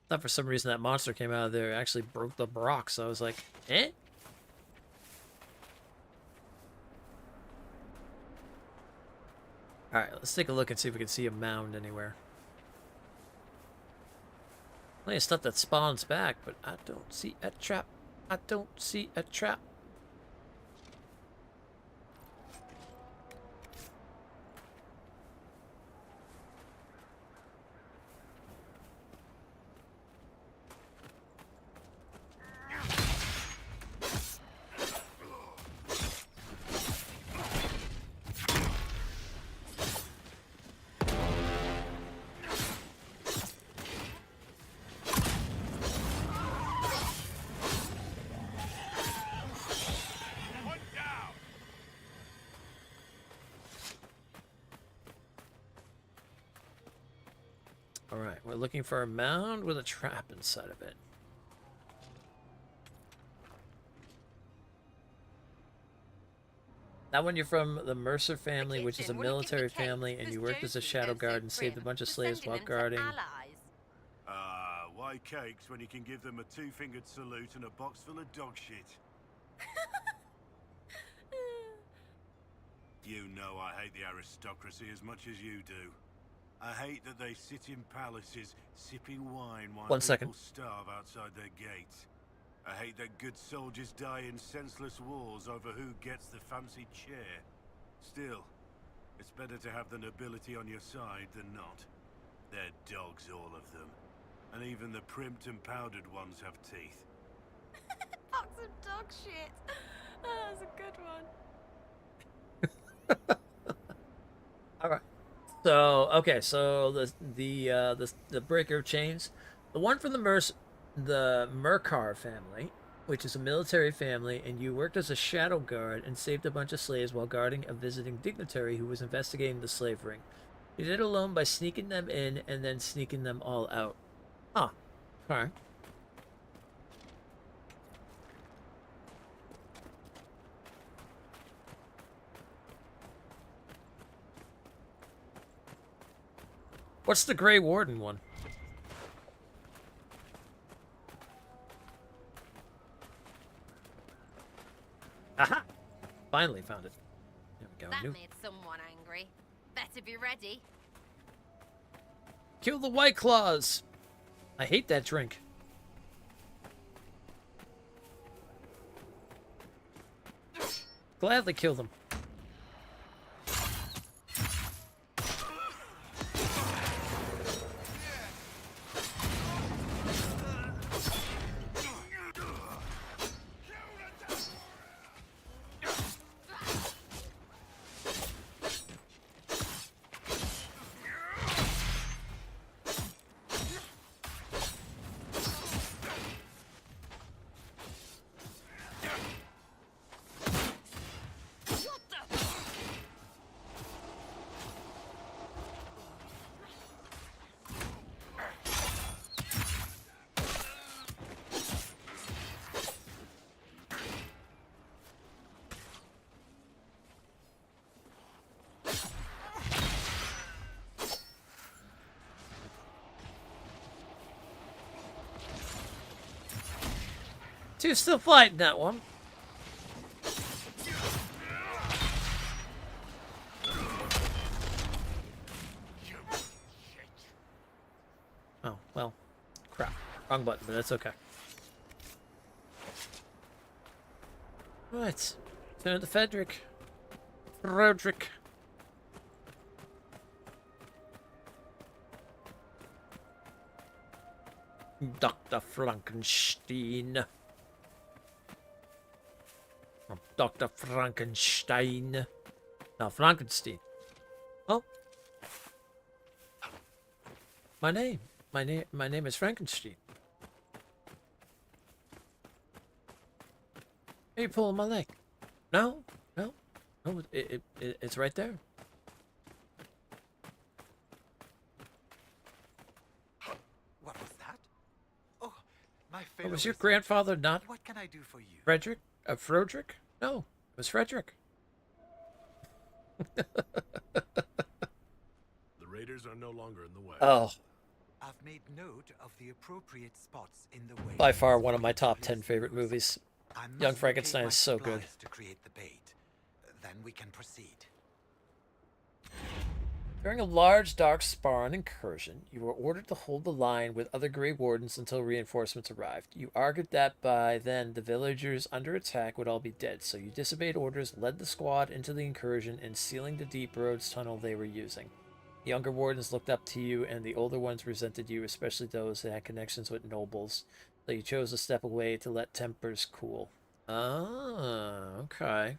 B: Thought for some reason that monster came out of there and actually broke the rock, so I was like, eh? Alright, let's take a look and see if we can see a mound anywhere. Plenty of stuff that spawns back, but I don't see a trap. I don't see a trap. Alright, we're looking for a mound with a trap inside of it. That one, you're from the Mercer family, which is a military family, and you worked as a shadow guard and saved a bunch of slaves while guarding.
Q: Why cakes when you can give them a two-fingered salute and a box full of dog shit? You know I hate the aristocracy as much as you do. I hate that they sit in palaces sipping wine while people starve outside their gates. I hate that good soldiers die in senseless wars over who gets the fancy chair. Still, it's better to have the nobility on your side than not. They're dogs, all of them. And even the primped and powdered ones have teeth.
F: Box of dog shit. Oh, that's a good one.
B: All right. So okay, so the breaker of chains, the one from the Mercar family, which is a military family, and you worked as a shadow guard and saved a bunch of slaves while guarding a visiting dignitary who was investigating the slave ring. You did it alone by sneaking them in and then sneaking them all out. Huh. Alright. What's the Grey Warden one? Aha! Finally found it. There we go.
F: That made someone angry. Better be ready.
B: Kill the White Claws! I hate that drink. Gladly kill them. Two still fighting that one. Oh, well. Crap. Wrong button, but that's okay. Right. Turn to Frederick. Roderick. Dr. Frankenstein. Dr. Frankenstein. No, Frankenstein. Oh. My name is Frankenstein. Hey, you're pulling my leg. No, no, no. It's right there.
T: What was that? Oh, my
B: Oh,
T: fellow
B: was your
T: wizard.
B: grandfather not
T: What can I do for you?
B: Frederick? Frederick? No, it was Frederick.
C: The raiders are no longer in the way.
B: Oh,
T: I've made note of the appropriate spots in the way.
B: by far one of my top 10 favorite movies.
T: I must
B: Young
T: locate
B: Frankenstein
T: my
B: is so good.
T: supplies to create the bait. Then we can proceed.
B: During a large dark spawn incursion, you were ordered to hold the line with other Grey Wardens until reinforcements arrived. You argued that by then the villagers under attack would all be dead, so you disobeyed orders, led the squad into the incursion, and sealing the deep roads tunnel they were using. The younger wardens looked up to you, and the older ones resented you, especially those that had connections with nobles. So you chose to step away to let tempers cool. Ah, okay.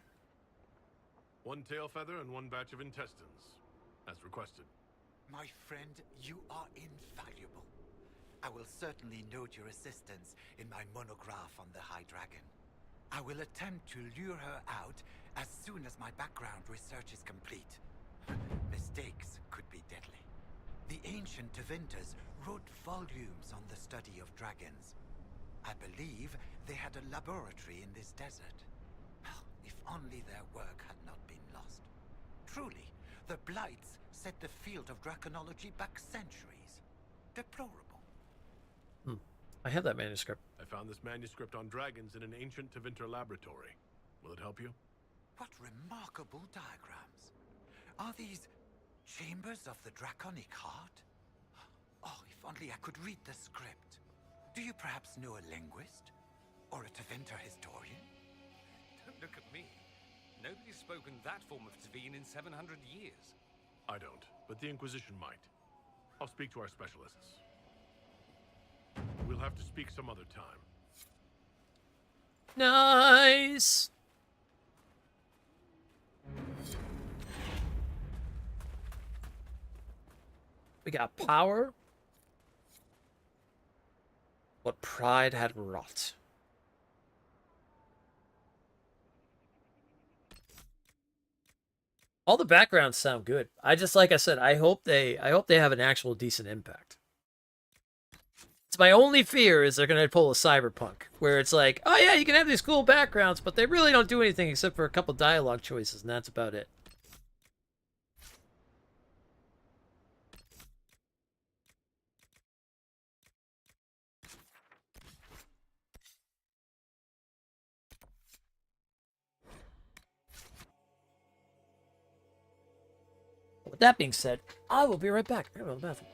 C: One tail feather and one batch of intestines, as requested.
T: My friend, you are invaluable. I will certainly note your assistance in my monograph on the High Dragon. I will attempt to lure her out as soon as my background research is complete. Mistakes could be deadly. The ancient Tevinters wrote volumes on the study of dragons. I believe they had a laboratory in this desert. If only their work had not been lost. Truly, the Blights set the field of draconology back centuries. Deplorable.
B: I have that manuscript.
C: I found this manuscript on dragons in an ancient Tevinter laboratory. Will it help you?
T: What remarkable diagrams. Are these chambers of the draconic heart? Oh, if only I could read the script. Do you perhaps know a linguist? Or a Tevinter historian?
L: Don't look at me. Nobody's spoken that form of Tevin in 700 years.
C: I don't, but the Inquisition might. I'll speak to our specialists. We'll have to speak some other time.
B: Nice! We got power. What pride had wrought. All the backgrounds sound good. Like I said, I hope they have an actual decent impact. It's my only fear is they're gonna pull a Cyberpunk where it's like, oh yeah, you can have these cool backgrounds, but they really don't do anything except for a couple dialogue choices, and that's about it. With that being said, I will be right back. I'm going to the bathroom.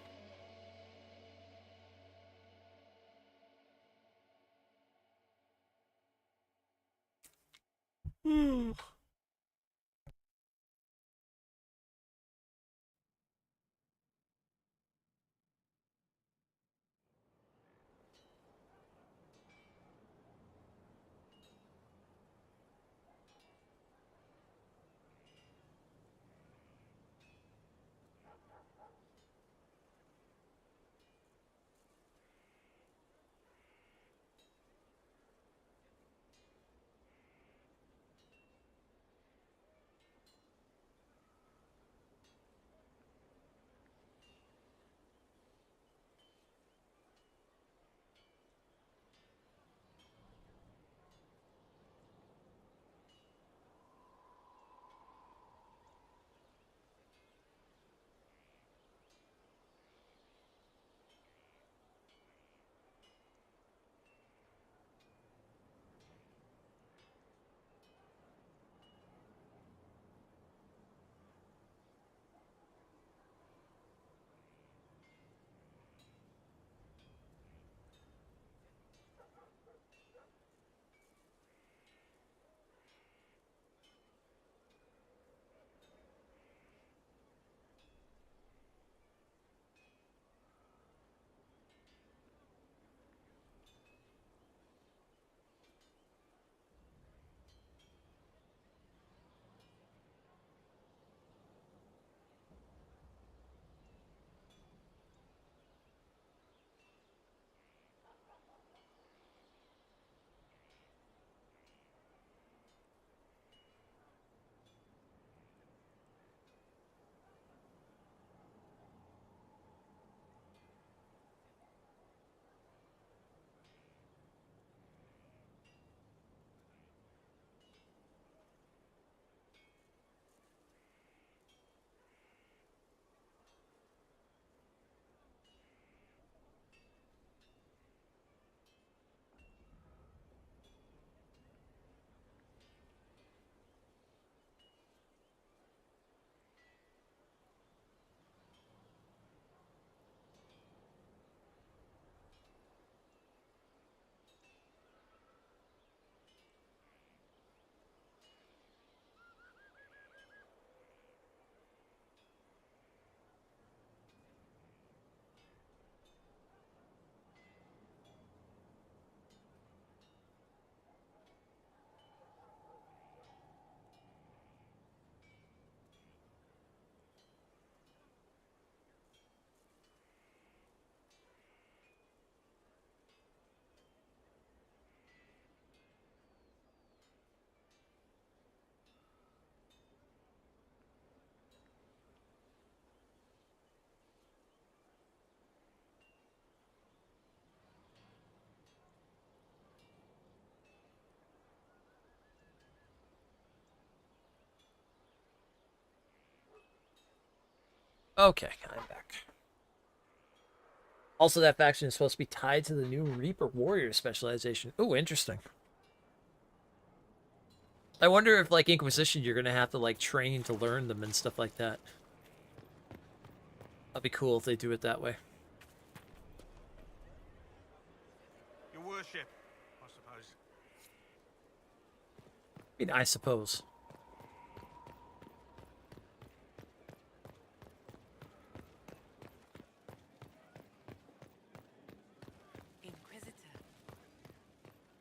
B: Okay, I'm back. Also, that faction is supposed to be tied to the new Reaper Warrior specialization. Oh, interesting. I wonder if, like, Inquisition, you're gonna have to, like, train to learn them and stuff like that. That'd be cool if they do it that way.
Q: Your worship, I suppose.
B: I mean, I suppose.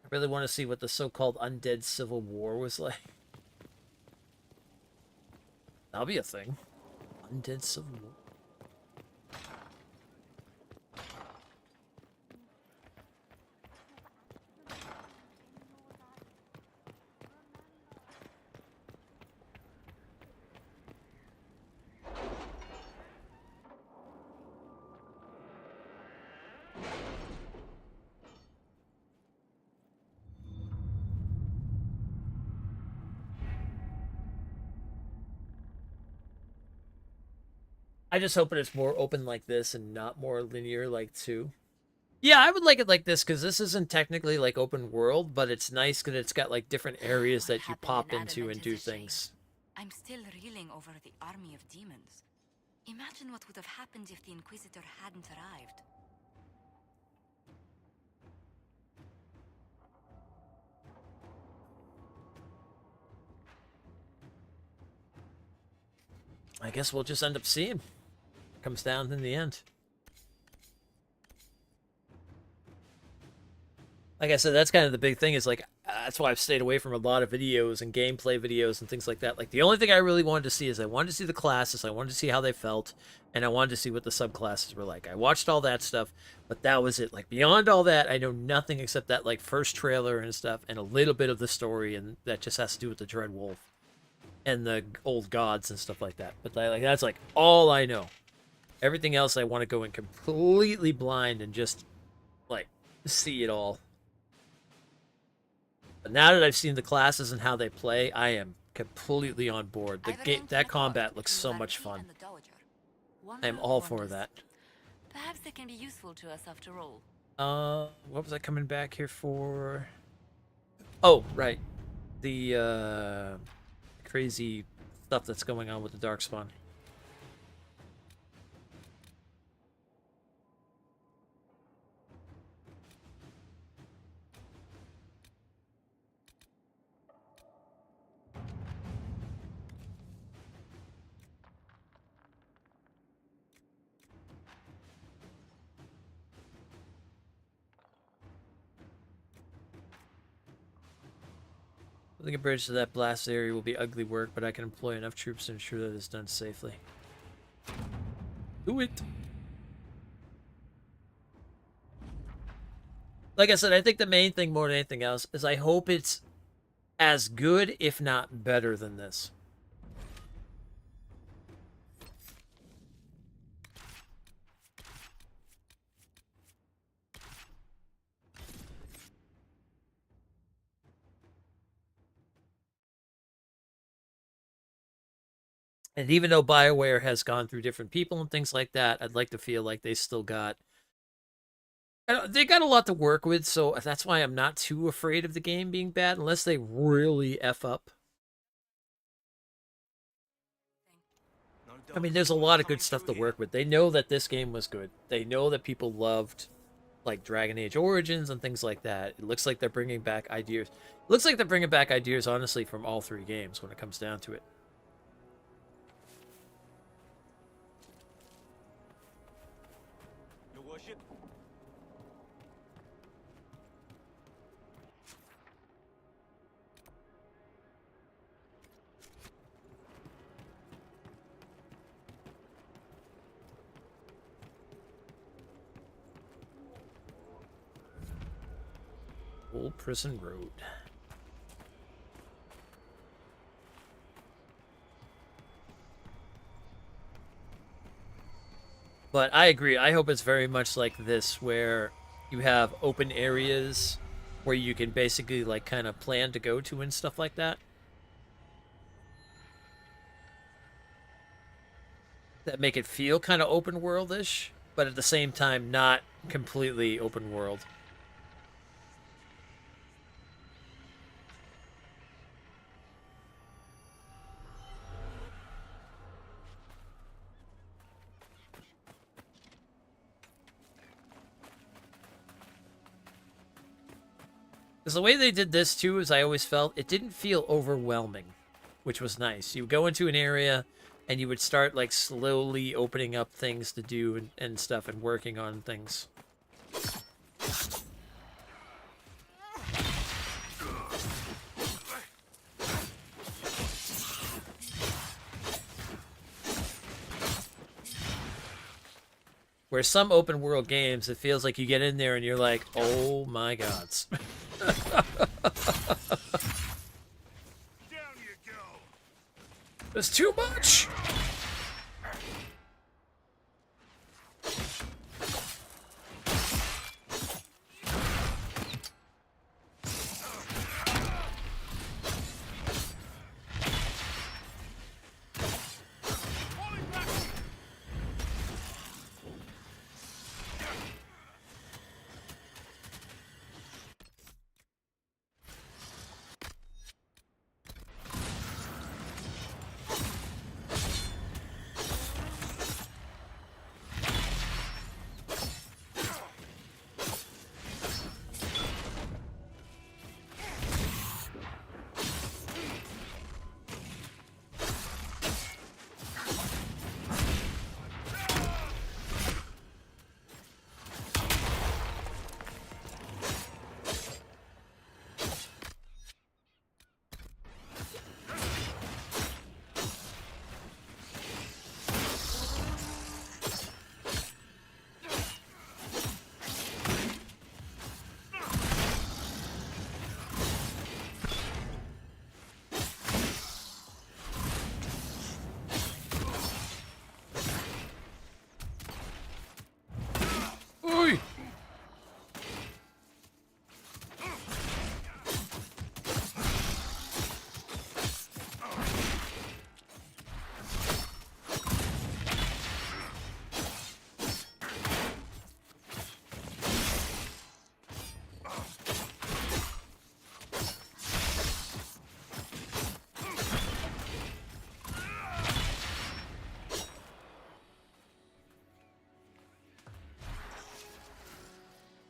B: I really want to see what the so-called undead civil war was like. That'll be a thing. Undead civil war. I just hope it's more open like this and not more linear like 2. Yeah, I would like it like this because this isn't technically like open world, but it's nice because it's got like different areas that you pop into and do things.
D: I'm still reeling over the army of demons. Imagine what would have happened if the Inquisitor hadn't arrived.
B: I guess we'll just end up seeing. Comes down in the end. Like I said, that's kind of the big thing is like, that's why I've stayed away from a lot of videos and gameplay videos and things like that. Like the only thing I really wanted to see is I wanted to see the classes, I wanted to see how they felt, and I wanted to see what the subclasses were like. I watched all that stuff, but that was it. Like beyond all that, I know nothing except that like first trailer and stuff and a little bit of the story, and that just has to do with the Dread Wolf and the old gods and stuff like that. But like that's like all I know. Everything else I want to go in completely blind and just like see it all. But now that I've seen the classes and how they play, I am completely on board. That combat looks so much fun. I am all for that.
D: Perhaps they can be useful to us after all.
B: What was I coming back here for? Oh, right. The crazy stuff that's going on with the Darkspawn. Building a bridge to that blast area will be ugly work, but I can employ enough troops to ensure that it's done safely. Do it! Like I said, I think the main thing more than anything else is I hope it's as good, if not better than this. And even though BioWare has gone through different people and things like that, I'd like to feel like they still got... They got a lot to work with, so that's why I'm not too afraid of the game being bad, unless they really F up. I mean, there's a lot of good stuff to work with. They know that this game was good. They know that people loved, like, Dragon Age Origins and things like that. It looks like they're bringing back ideas. It looks like they're bringing back ideas, honestly, from all 3 games when it comes down to it.
Q: Your worship?
B: Old Prison Road. But I agree. I hope it's very much like this, where you have open areas where you can basically like kind of plan to go to and stuff like that. that make it feel kind of open world-ish, but at the same time not completely open world. Because the way they did this too is I always felt it didn't feel overwhelming, which was nice. You would go into an area and you would start like slowly opening up things to do and stuff and working on things. Where some open world games, it feels like you get in there and you're like, oh my gods. There's too much!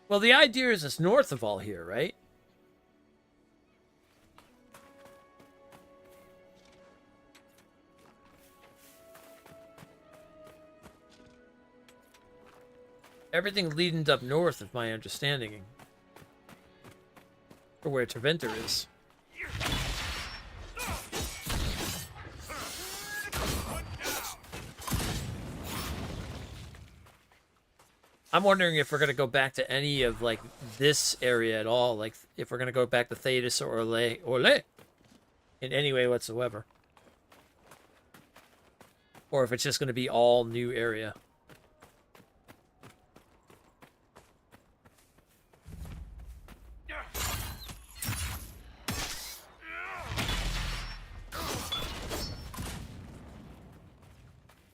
B: Well, the idea is it's north of all here, right? Everything leading up north, of my understanding. Or where Treventer is. I'm wondering if we're going to go back to any of, like, this area at all. Like, if we're going to go back to Thetis or Orlais in any way whatsoever. Or if it's just going to be all new area.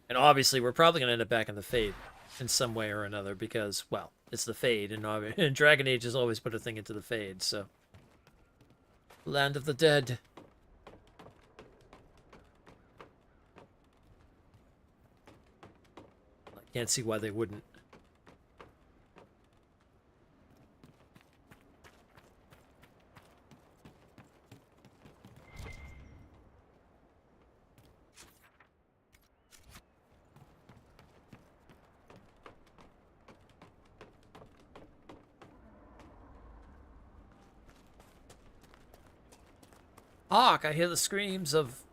B: And obviously, we're probably going to end up back in the Fade in some way or another because, well, it's the Fade, and Dragon Age has always put a thing into the Fade, so. Land of the Dead. I can't see why they wouldn't. Hawk, I hear the screams of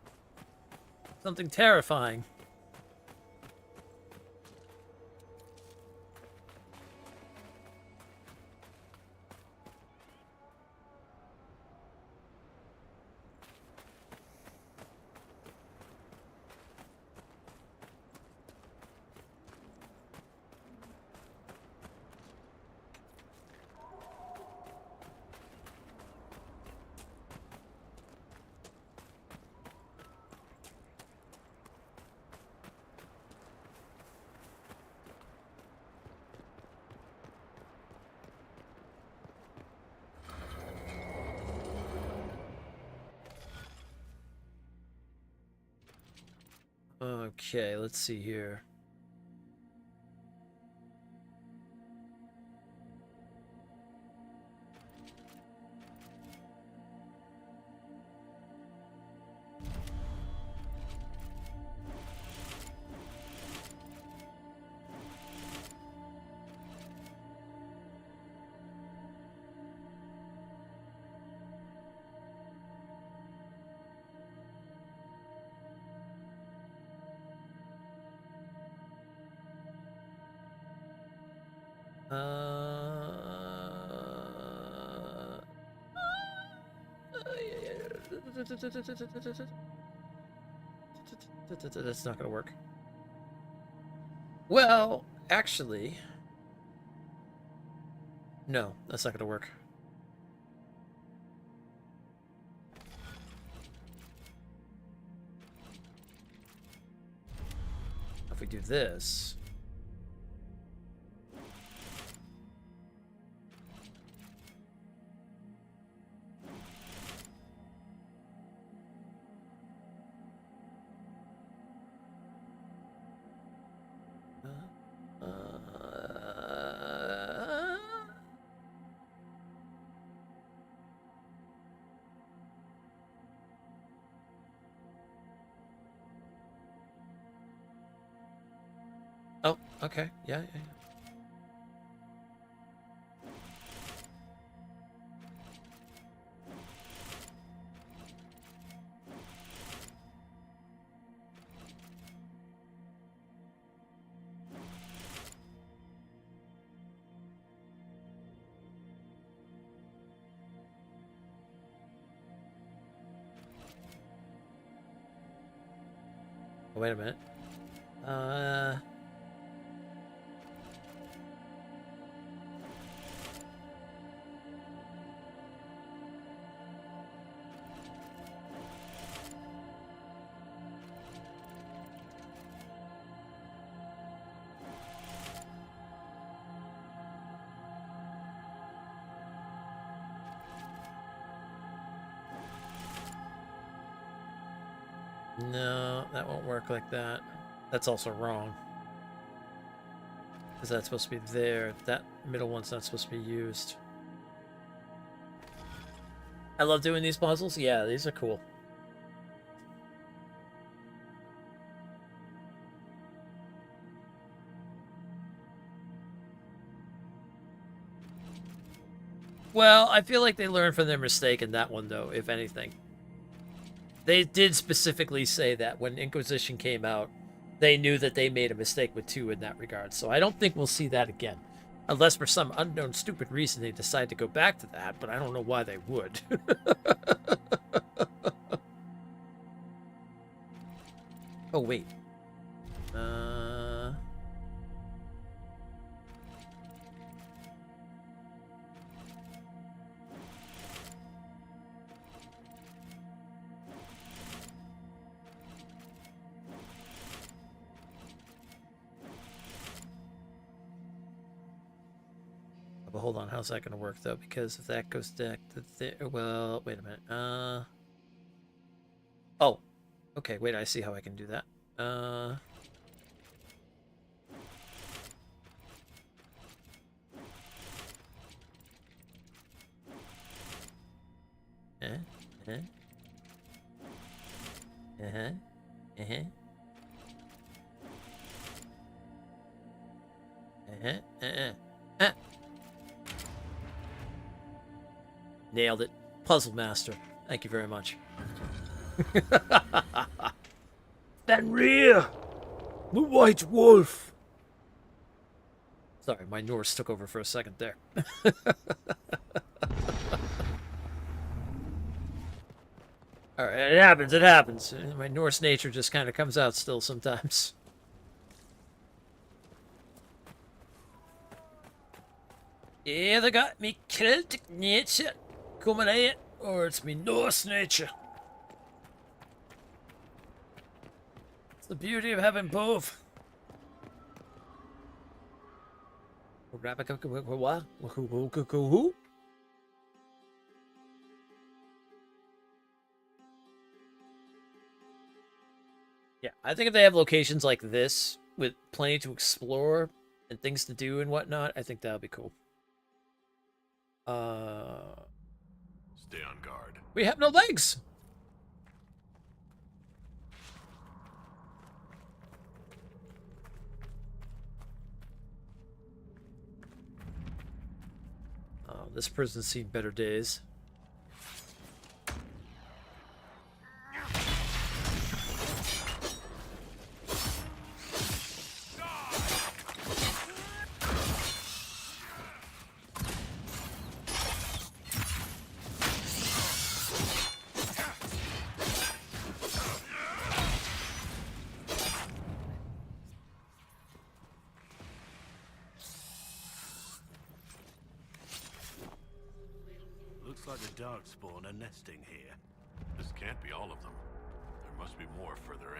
B: something terrifying. Okay, let's see here. That's not gonna work. Well, actually, no, that's not gonna work. If we do this. Oh, okay. Yeah. Wait a minute. No, that won't work like that. That's also wrong. Because that's supposed to be there. That middle one's not supposed to be used. I love doing these puzzles. Yeah, these are cool. Well, I feel like they learned from their mistake in that one, though, if anything. They did specifically say that when Inquisition came out, they knew that they made a mistake with 2 in that regard. So I don't think we'll see that again. Unless for some unknown stupid reason they decide to go back to that, but I don't know why they would. Oh, wait. But hold on, how's that going to work, though? Because if that goes back to there... Well, wait a minute. Oh. Okay, wait, I see how I can do that. Nailed it. Puzzle master. Thank you very much. Fenrir! The White Wolf! Sorry, my Norse took over for a second there. Alright, it happens. My Norse nature just kind of comes out still sometimes. Either got me Celtic nature coming out, or it's me Norse nature. It's the beauty of having both. Who? Yeah, I think if they have locations like this with plenty to explore and things to do and whatnot, I think that would be cool.
C: Stay on guard.
B: We have no legs! Oh, this prison's seen better days.
Q: Looks like the Darkspawn are nesting here.
C: This can't be all of them. There must be more further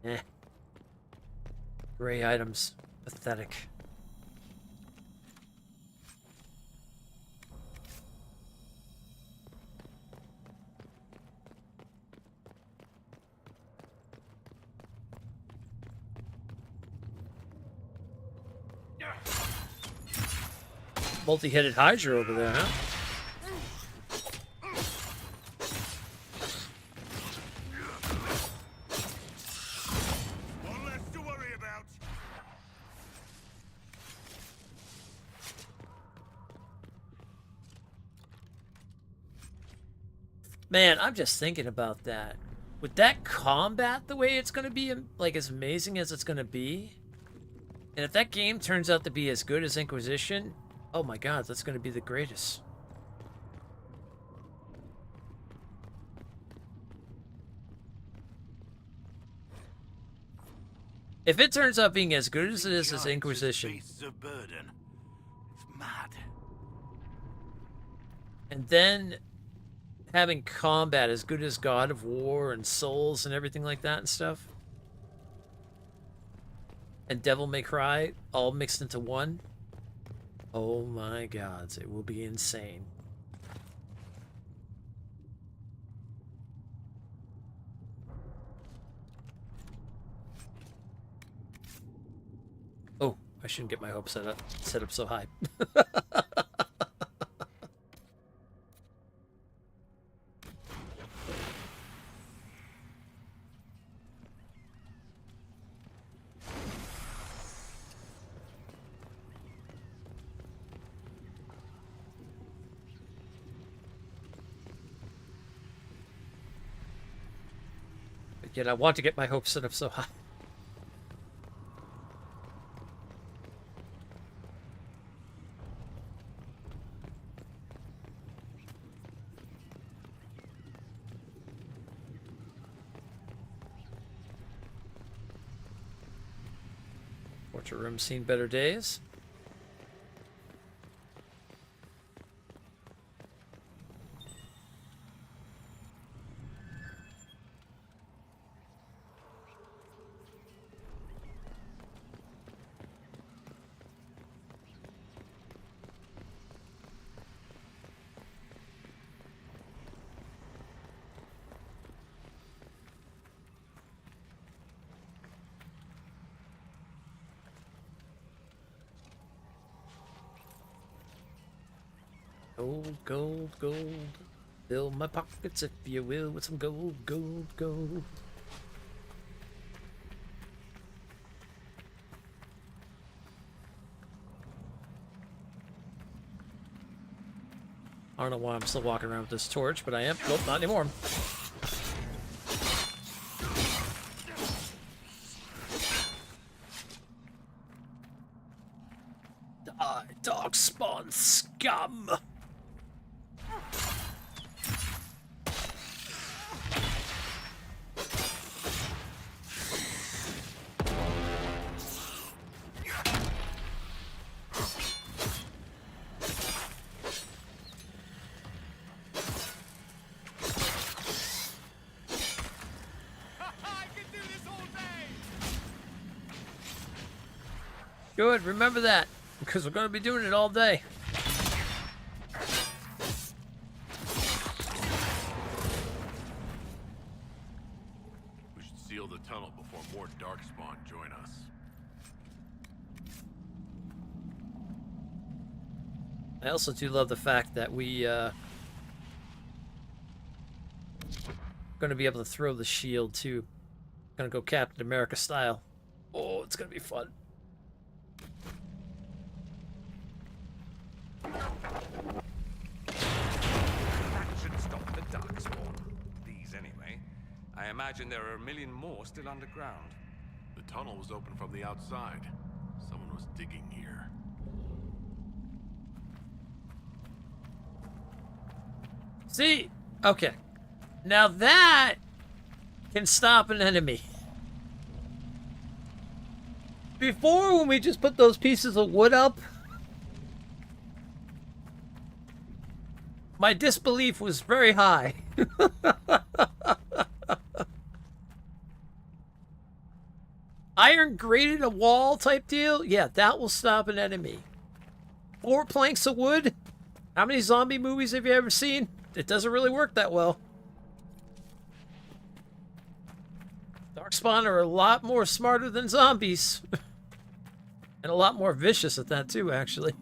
C: in.
B: Eh. Gray items. Pathetic. Multi-headed Hydra over there, huh?
Q: One less to worry about.
B: Man, I'm just thinking about that. With that combat the way it's going to be, like, as amazing as it's going to be, and if that game turns out to be as good as Inquisition, oh my god, that's going to be the greatest. If it turns out being as good as it is as Inquisition,
Q: Beasts of burden. It's mad.
B: and then having combat as good as God of War and Souls and everything like that and stuff, and Devil May Cry all mixed into one, oh my gods, it will be insane. Oh, I shouldn't get my hopes set up so high. Yet I want to get my hopes set up so high. Torture room seen better days. Gold, gold, gold. Fill my pockets, if you will, with some gold, gold, gold. I don't know why I'm still walking around with this torch, but I am. Nope, not anymore. Die, Darkspawn scum! Good, remember that, because we're going to be doing it all day.
C: Darkspawn join us.
B: I also do love the fact that we going to be able to throw the shield too. Gonna go Captain America style. Oh, it's gonna be fun.
L: That should stop the Darkspawn. These, anyway. I imagine there are a million more still underground.
C: The tunnel was open from the outside. Someone was digging here.
B: See? Okay. Now that can stop an enemy. Before, when we just put those pieces of wood up, my disbelief was very high. Iron grated a wall type deal? Yeah, that will stop an enemy. 4 planks of wood? How many zombie movies have you ever seen? It doesn't really work that well. Darkspawn are a lot more smarter than zombies. And a lot more vicious at that too, actually.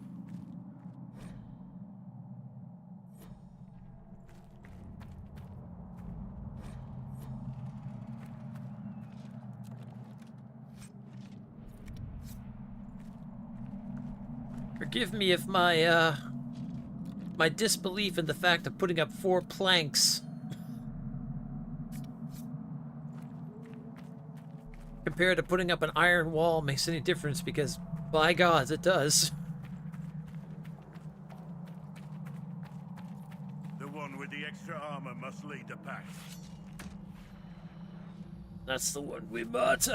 B: Forgive me if my my disbelief in the fact of putting up 4 planks compared to putting up an iron wall makes any difference, because by God, it does.
Q: The one with the extra armor must lead the pack.
B: That's the one we bought.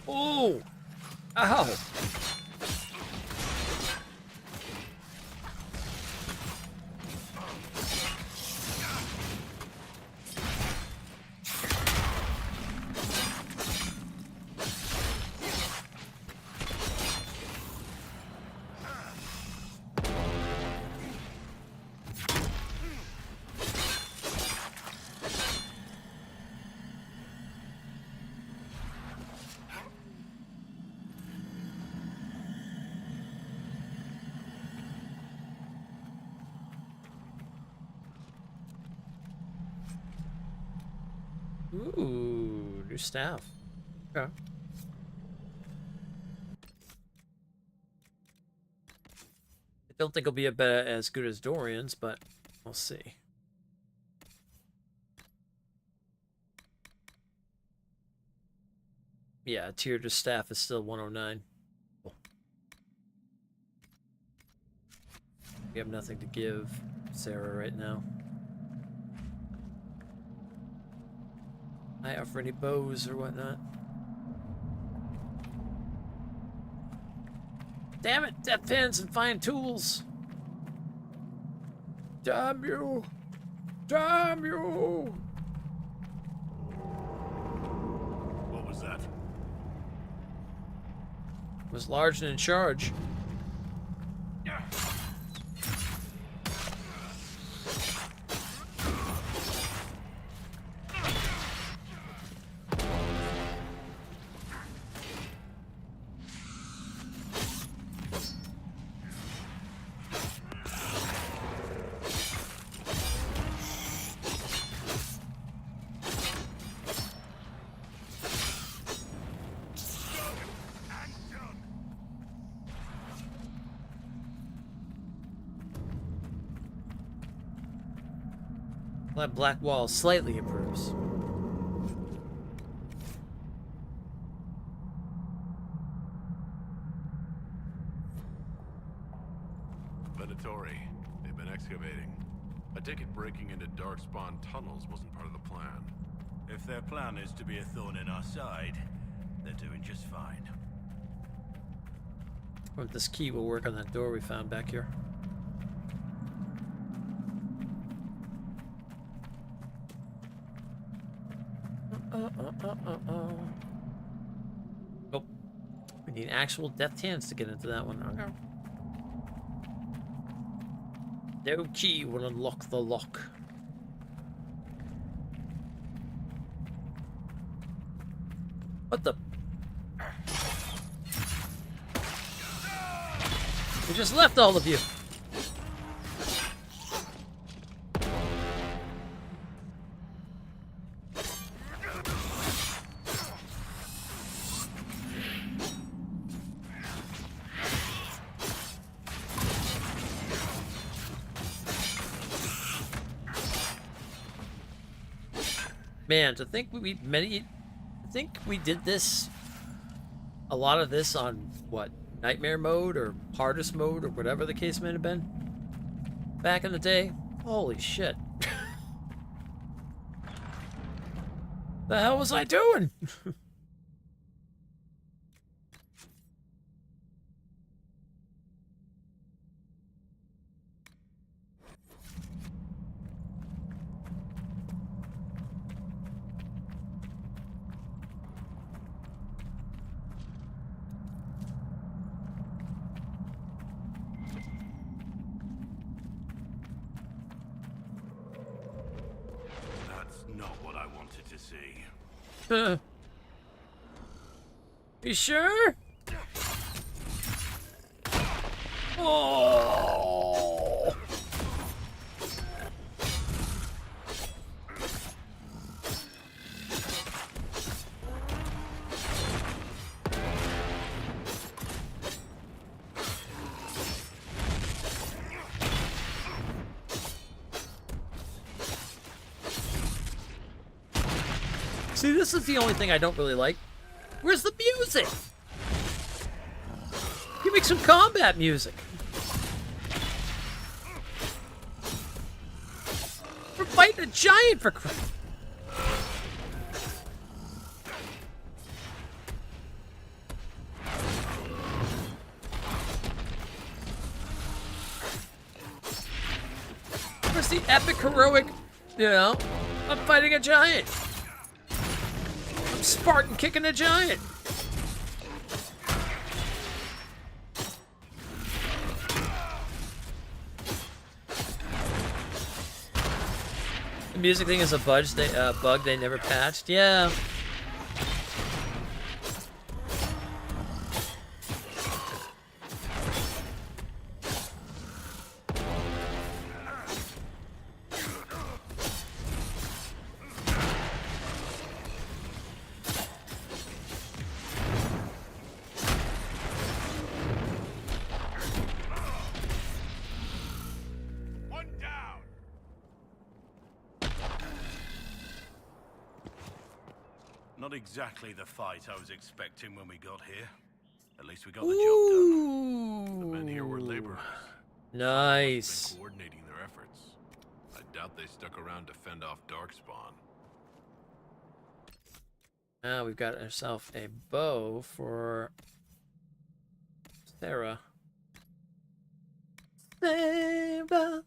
B: Oh! Ow! Ooh, new staff. Okay. I don't think it'll be as good as Dorian's, but we'll see. Yeah, tier to staff is still 109. Cool. We have nothing to give Sarah right now. I offer any bows or whatnot. Damn it! Death pins and fine tools! Damn you! Damn you!
C: What was that?
B: Was large and in charge. That black wall slightly improves.
C: Venatori. They've been excavating. I take it breaking into Darkspawn tunnels wasn't part of the plan.
Q: If their plan is to be a thorn in our side, they're doing just fine.
B: Well, this key will work on that door we found back here. Oh, we need actual deft hands to get into that one. Okay. No key will unlock the lock. What the? We just left all of you. Man, to think we did this, a lot of this on what, nightmare mode or hardest mode or whatever the case may have been back in the day. Holy shit. The hell was I doing?
Q: Not what I wanted to see.
B: You sure? Oh! See, this is the only thing I don't really like. Where's the music? Give me some combat music. We're fighting a giant for crap. Where's the epic heroic, you know, I'm fighting a giant. Spartan kicking a giant. The music thing is a bug they never patched. Yeah.
Q: Not exactly the fight I was expecting when we got here. At least we got the job done.
C: The men here were laborers.
B: Nice.
C: Been coordinating their efforts. I doubt they stuck around to fend off Darkspawn.
B: Now we've got ourselves a bow for Sarah. Sarah,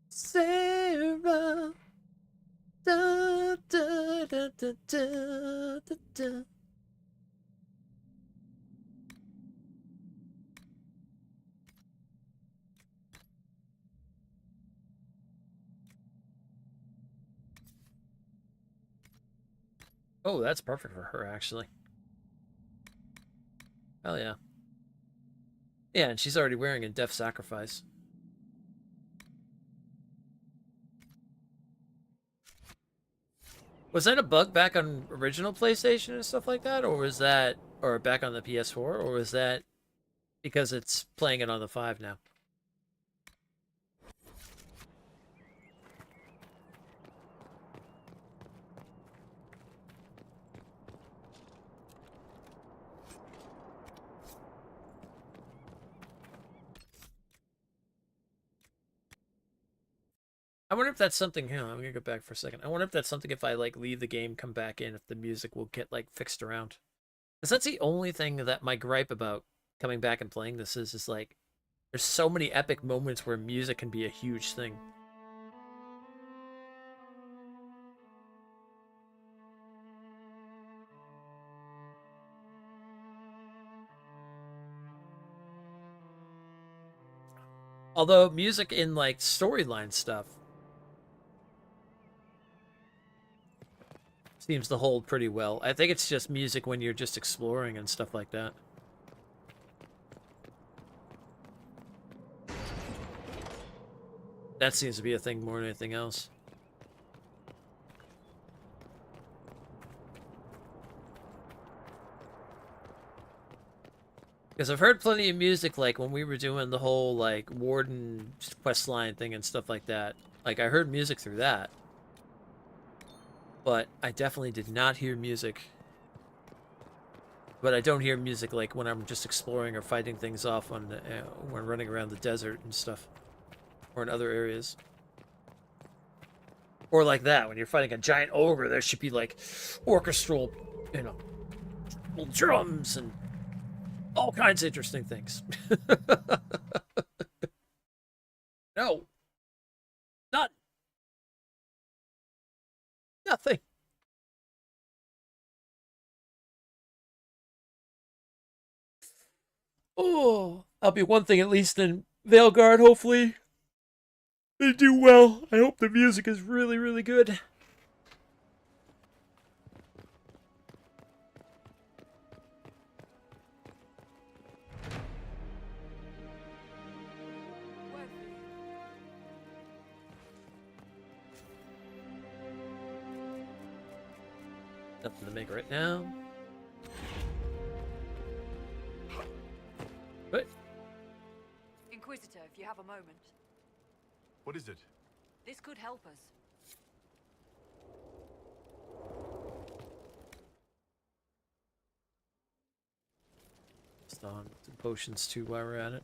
B: Sarah. Da, da, da, da, da, da, da. Oh, that's perfect for her, actually. Hell yeah. Yeah, and she's already wearing a death sacrifice. Was that a bug back on original PlayStation and stuff like that? Or was that, or back on the PS4? Or was that because it's playing it on the 5 now? I wonder if that's something. Hang on, I'm gonna go back for a second. I wonder if that's something if I like leave the game, come back in, if the music will get like fixed around. Because that's the only thing that my gripe about coming back and playing this is like there's so many epic moments where music can be a huge thing. Although music in like storyline stuff seems to hold pretty well. I think it's just music when you're just exploring and stuff like that. That seems to be a thing more than anything else. Because I've heard plenty of music, like, when we were doing the whole, like, Warden questline thing and stuff like that. Like, I heard music through that. But I definitely did not hear music. But I don't hear music, like, when I'm just exploring or fighting things off on when running around the desert and stuff. Or in other areas. Or like that, when you're fighting a giant ogre, there should be, like, orchestral, you know, drums and all kinds of interesting things. No. None. Nothing. Oh, I'll be one thing at least in Veilguard, hopefully. They do well. I hope the music is really, really good. Nothing to make right now. What?
I: Inquisitor, if you have a moment.
C: What is it?
I: This could help us.
B: Just on some potions too while we're at it.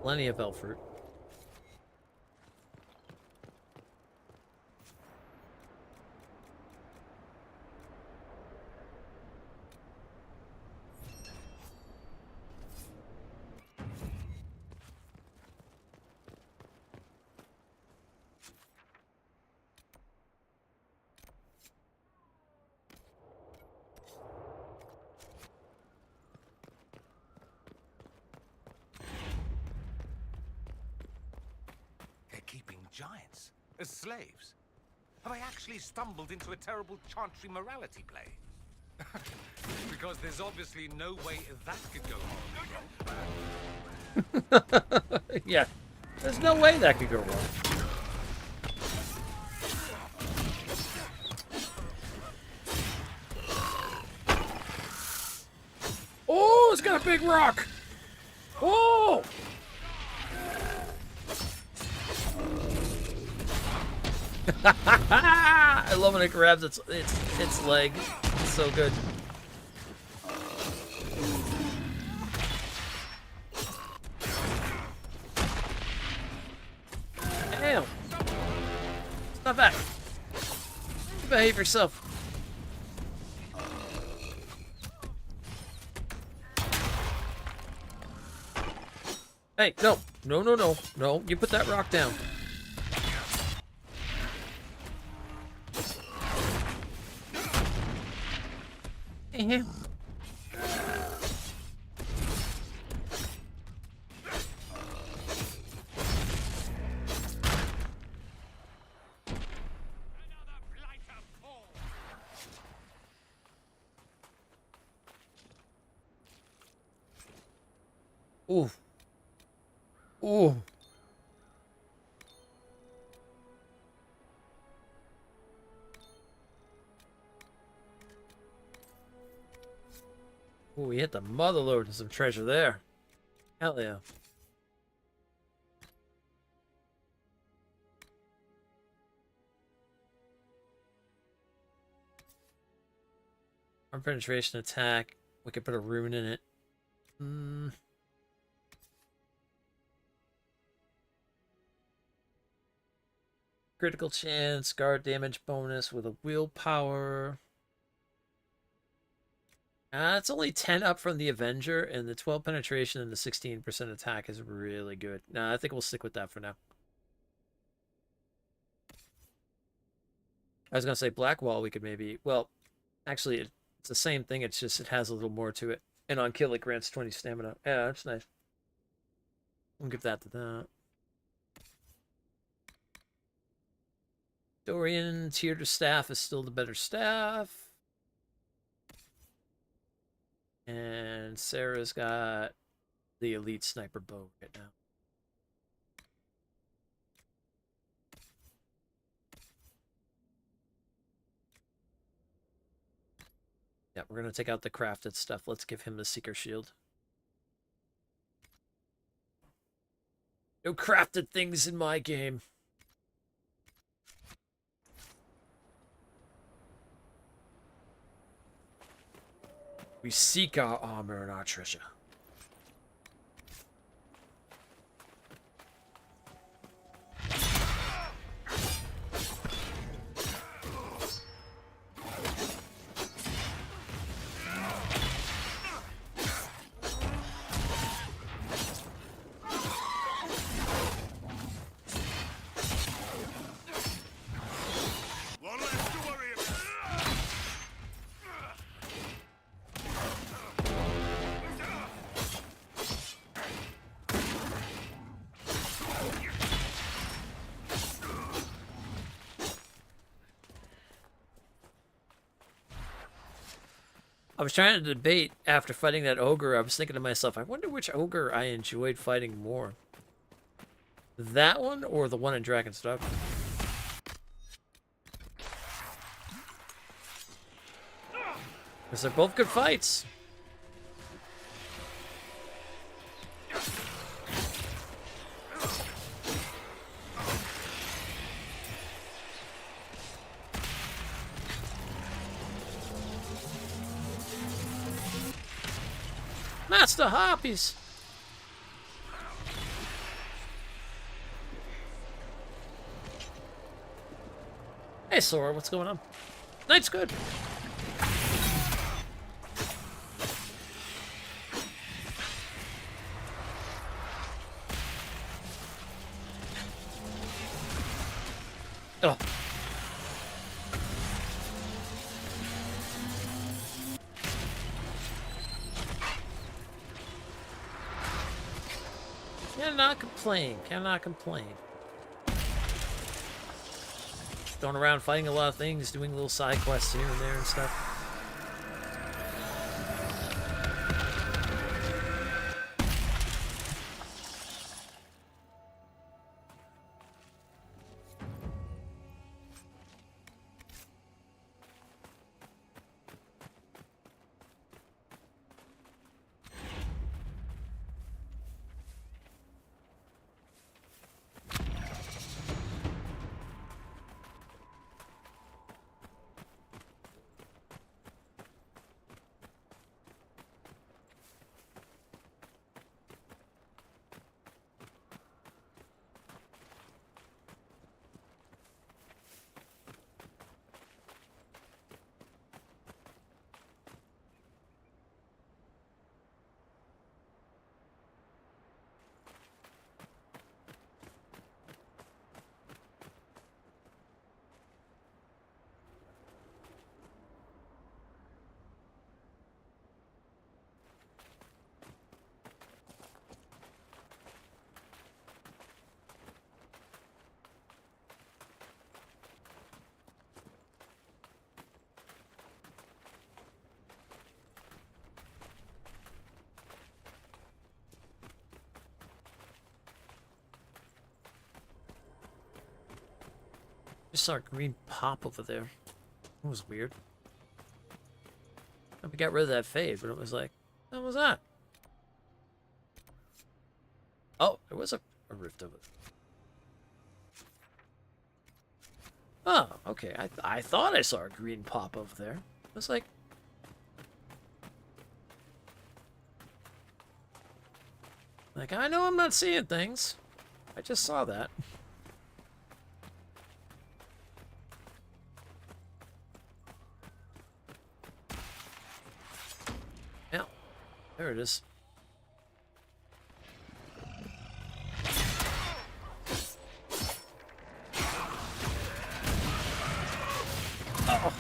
B: Plenty of elf fruit.
L: Keeping giants as slaves? Have I actually stumbled into a terrible chantry morality play? Because there's obviously no way that could go wrong.
B: Yeah, there's no way that could go wrong. Oh, it's got a big rock. Oh! I love when it grabs its leg. It's so good. Damn! Stop that! Behave yourself. Hey, no, no, no, no, no! You put that rock down. Yeah. Ooh. Ooh. Ooh, we hit the mother lode and some treasure there. Hell yeah. Arm penetration attack. We could put a rune in it. Critical chance, guard damage bonus with a willpower. It's only 10 up from the Avenger, and the 12 penetration and the 16% attack is really good. Nah, I think we'll stick with that for now. I was going to say Black Wall, we could maybe... Well, actually, it's the same thing. It's just it has a little more to it. And on kill, it grants 20 stamina. Yeah, that's nice. We'll give that to that. Dorian, tier to staff is still the better staff. And Sarah's got the elite sniper bow right now. Yeah, we're going to take out the crafted stuff. Let's give him the Seeker Shield. No crafted things in my game. We seek our armor and our treasure. I was trying to debate after fighting that ogre. I was thinking to myself, I wonder which ogre I enjoyed fighting more. That one or the one in Dragon's Dogma? Because they're both good fights. Master Harpies! Hey Sora, what's going on? Night's good. Oh. Cannot complain. Cannot complain. Going around fighting a lot of things, doing little side quests here and there and stuff. Just saw a green pop over there. That was weird. We got rid of that fade, but it was like, what was that? Oh, there was a rift over there. Oh, okay. I thought I saw a green pop over there. It was like... Like, I know I'm not seeing things. I just saw that. There it is. Oh.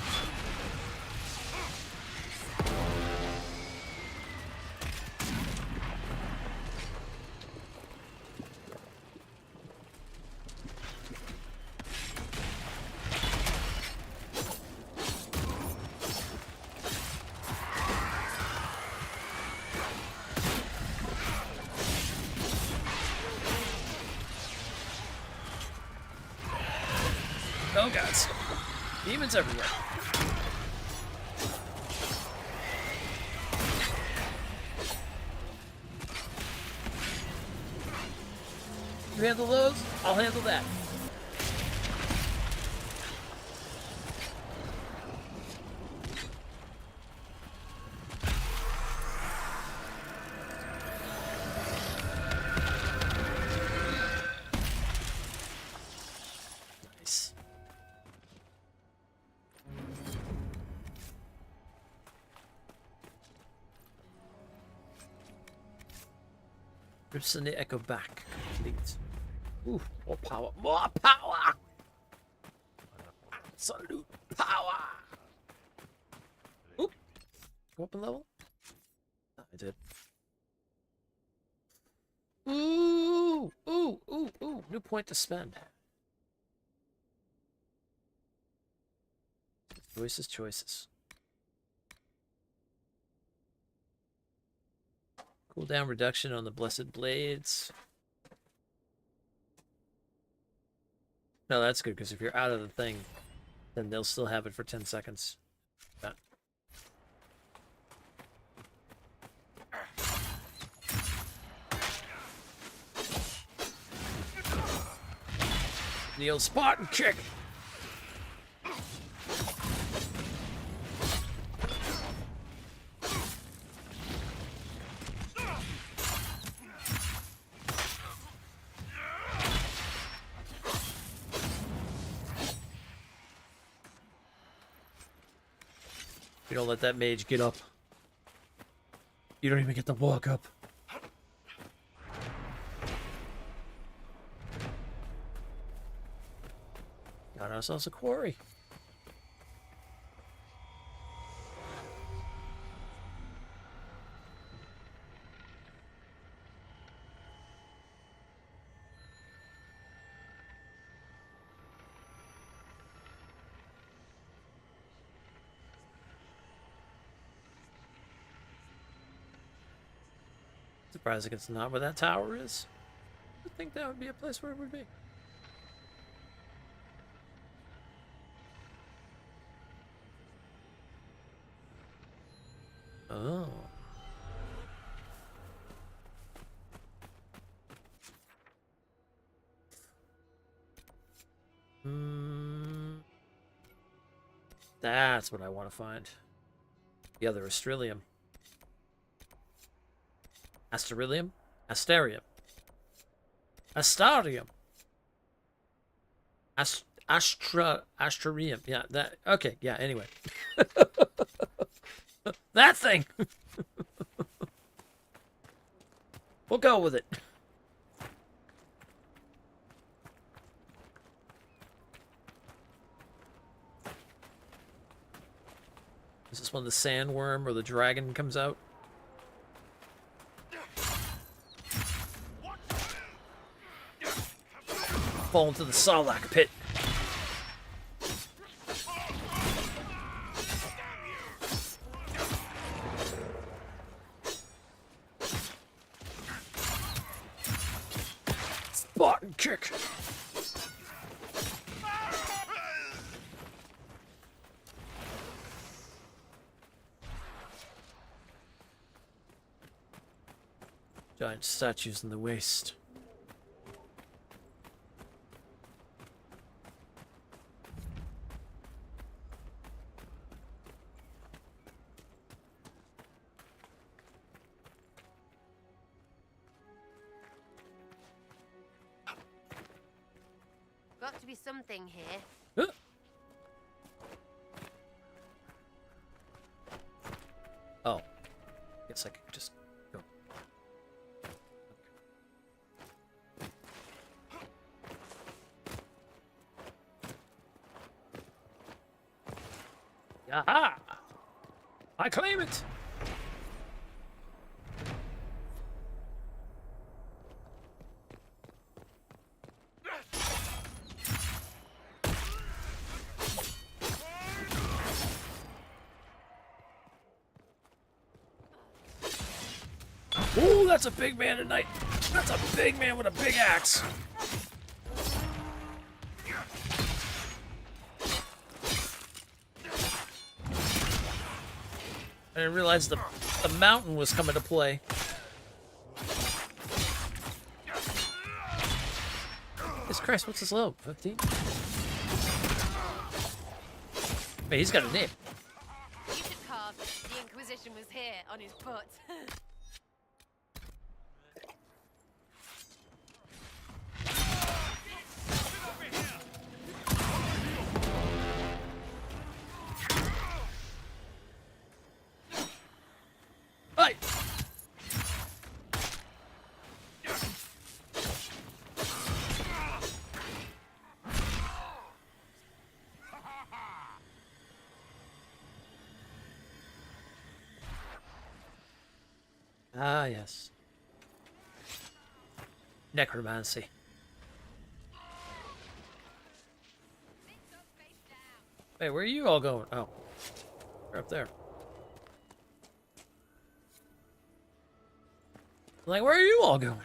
B: Oh, gods. Demons everywhere. You handle those? I'll handle that. Nice. Crimson Echo back. Complete. Ooh, more power. More power! Absolute power! Oop. Go up a level? Oh, I did. Ooh! Ooh! Ooh! Ooh! New point to spend. Choices, choices. Cooldown reduction on the Blessed Blades. No, that's good, because if you're out of the thing, then they'll still have it for 10 seconds. Yeah. The old Spartan kick! You don't let that mage get up. You don't even get to walk up. Got ourselves a quarry. Surprising it's not where that tower is. I think that would be a place where it would be. Oh. That's what I want to find. The other Astrilium. Asterilium? Asterium. Astarium. Astrarium. Yeah, that. Okay, yeah, anyway. That thing! We'll go with it. Is this when the sandworm or the dragon comes out? Fall into the Sarlacc pit. Spartan kick. Giant statues in the waste.
U: Got to be something here.
B: Oh. Guess I could just Aha! I claim it! Ooh, that's a big man tonight. That's a big man with a big axe. I didn't realize the mountain was coming to play. Jesus Christ, what's his level? 15? Wait, he's got a name.
F: You should carve the Inquisition was here on his foot.
B: Hey! Ah, yes. Necromancy. Hey, where are you all going? Oh, you're up there. Like, where are you all going?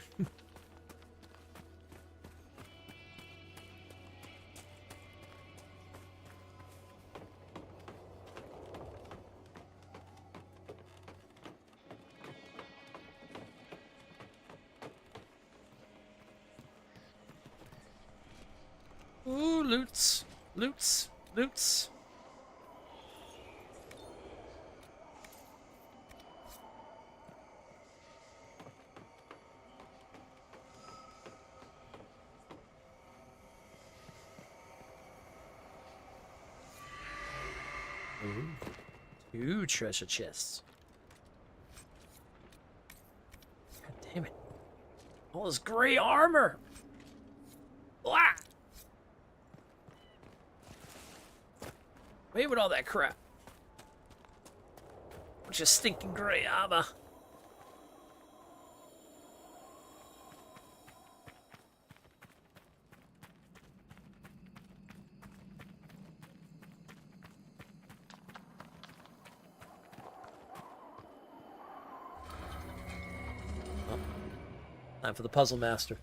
B: Ooh, loots, loots, loots. Ooh, 2 treasure chests. God damn it. All this gray armor. Blah! Away with all that crap. Bunch of stinking gray armor. Oh. Time for the puzzle master.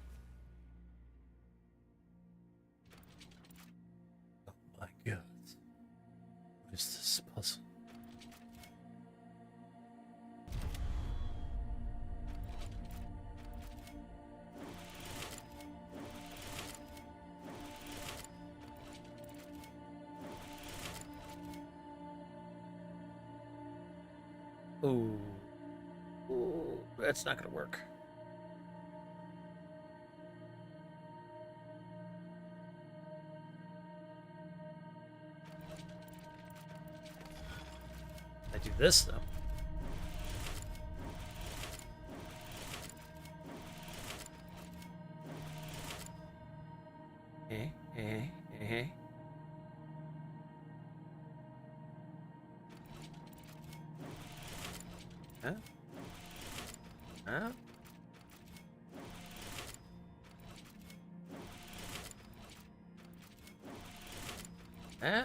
B: Oh my god. What is this puzzle? Ooh. Ooh, that's not gonna work. I do this though. Eh. Huh? Huh? Huh?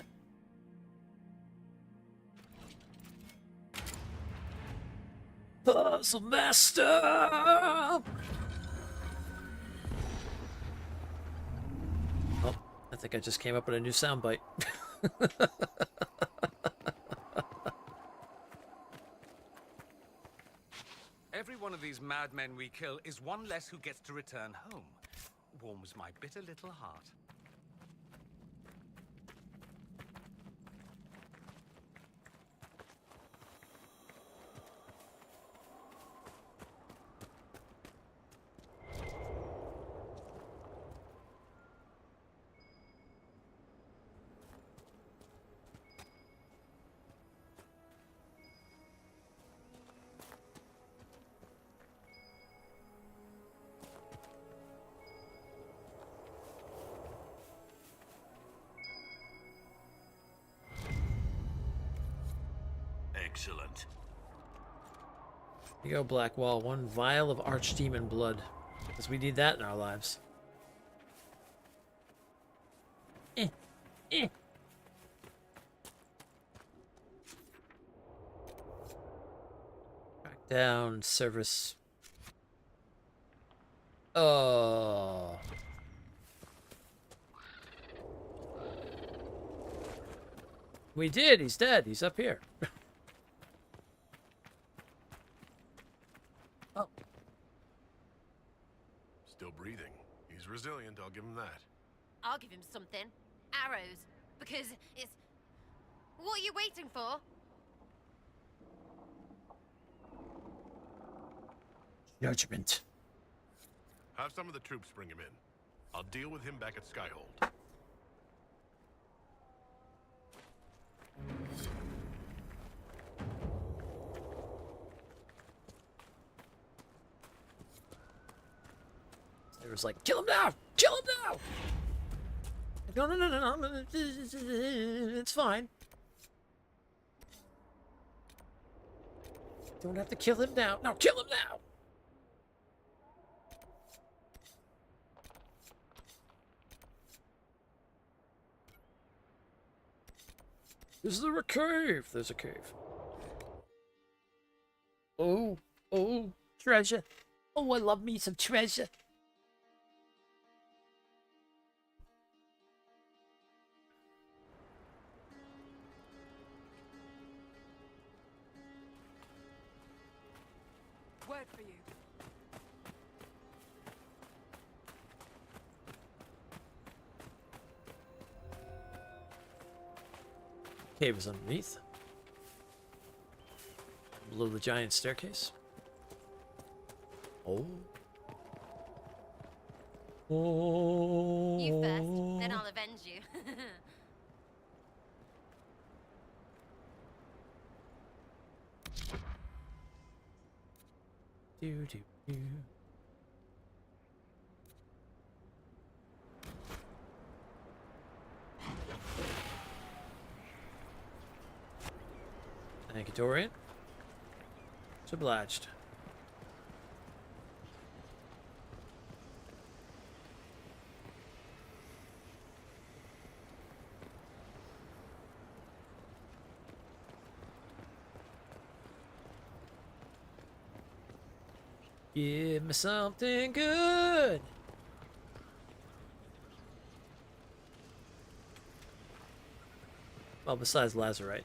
B: Puzzle master! Oh, I think I just came up with a new soundbite.
L: Every one of these madmen we kill is one less who gets to return home. Warms my bitter little heart.
Q: Excellent.
B: Here you go, Blackwall. 1 vial of archdemon blood. Because we need that in our lives. Back down, service. Oh. We did. He's dead. He's up here. Oh.
C: Still breathing. He's resilient, I'll give him that.
F: I'll give him something. Arrows. Because it's... What are you waiting for?
B: Judgment.
C: Have some of the troops bring him in. I'll deal with him back at Skyhold.
B: It was like, kill him now! Kill him now! No. It's fine. Don't have to kill him now. No, kill him now! Is there a cave? There's a cave. Oh, treasure. Oh, I love me some treasure.
I: Word for you.
B: Cave is underneath. Below the giant staircase. Oh. Oh.
F: You first, then I'll avenge you.
B: Do. Thank you, Dorian. It's obliged. Give me something good. Well, besides Lazarite.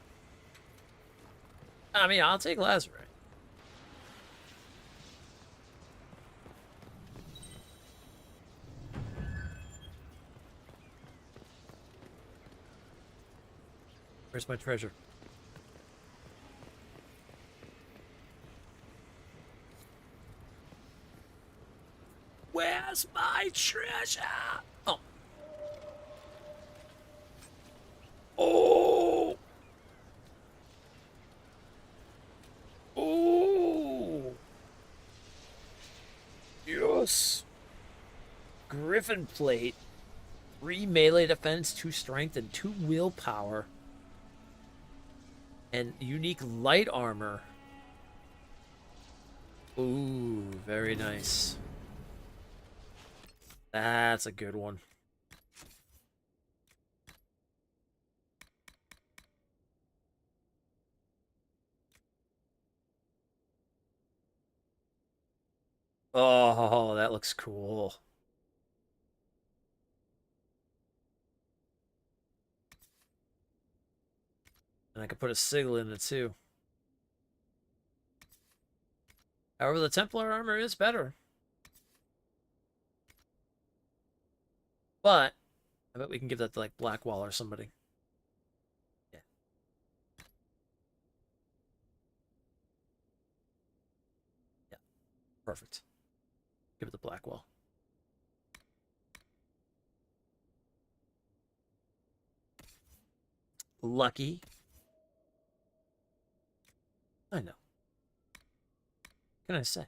B: I mean, I'll take Lazarite. Where's my treasure? Where's my treasure? Oh. Oh. Oh. Yes. Griffin plate. 3 melee defense, 2 strength, and 2 willpower. And unique light armor. Ooh, very nice. That's a good one. Oh, that looks cool. And I could put a sigil in it too. However, the Templar armor is better. But I bet we can give that to like Blackwall or somebody. Yeah. Yeah. Perfect. Give it to Blackwall. Lucky. I know. What can I say?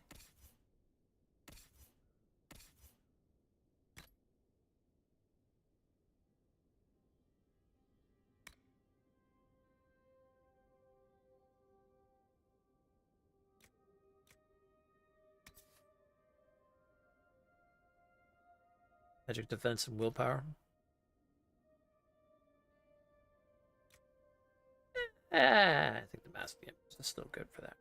B: Magic defense and willpower. I think the Mask of the Embers is still good for that.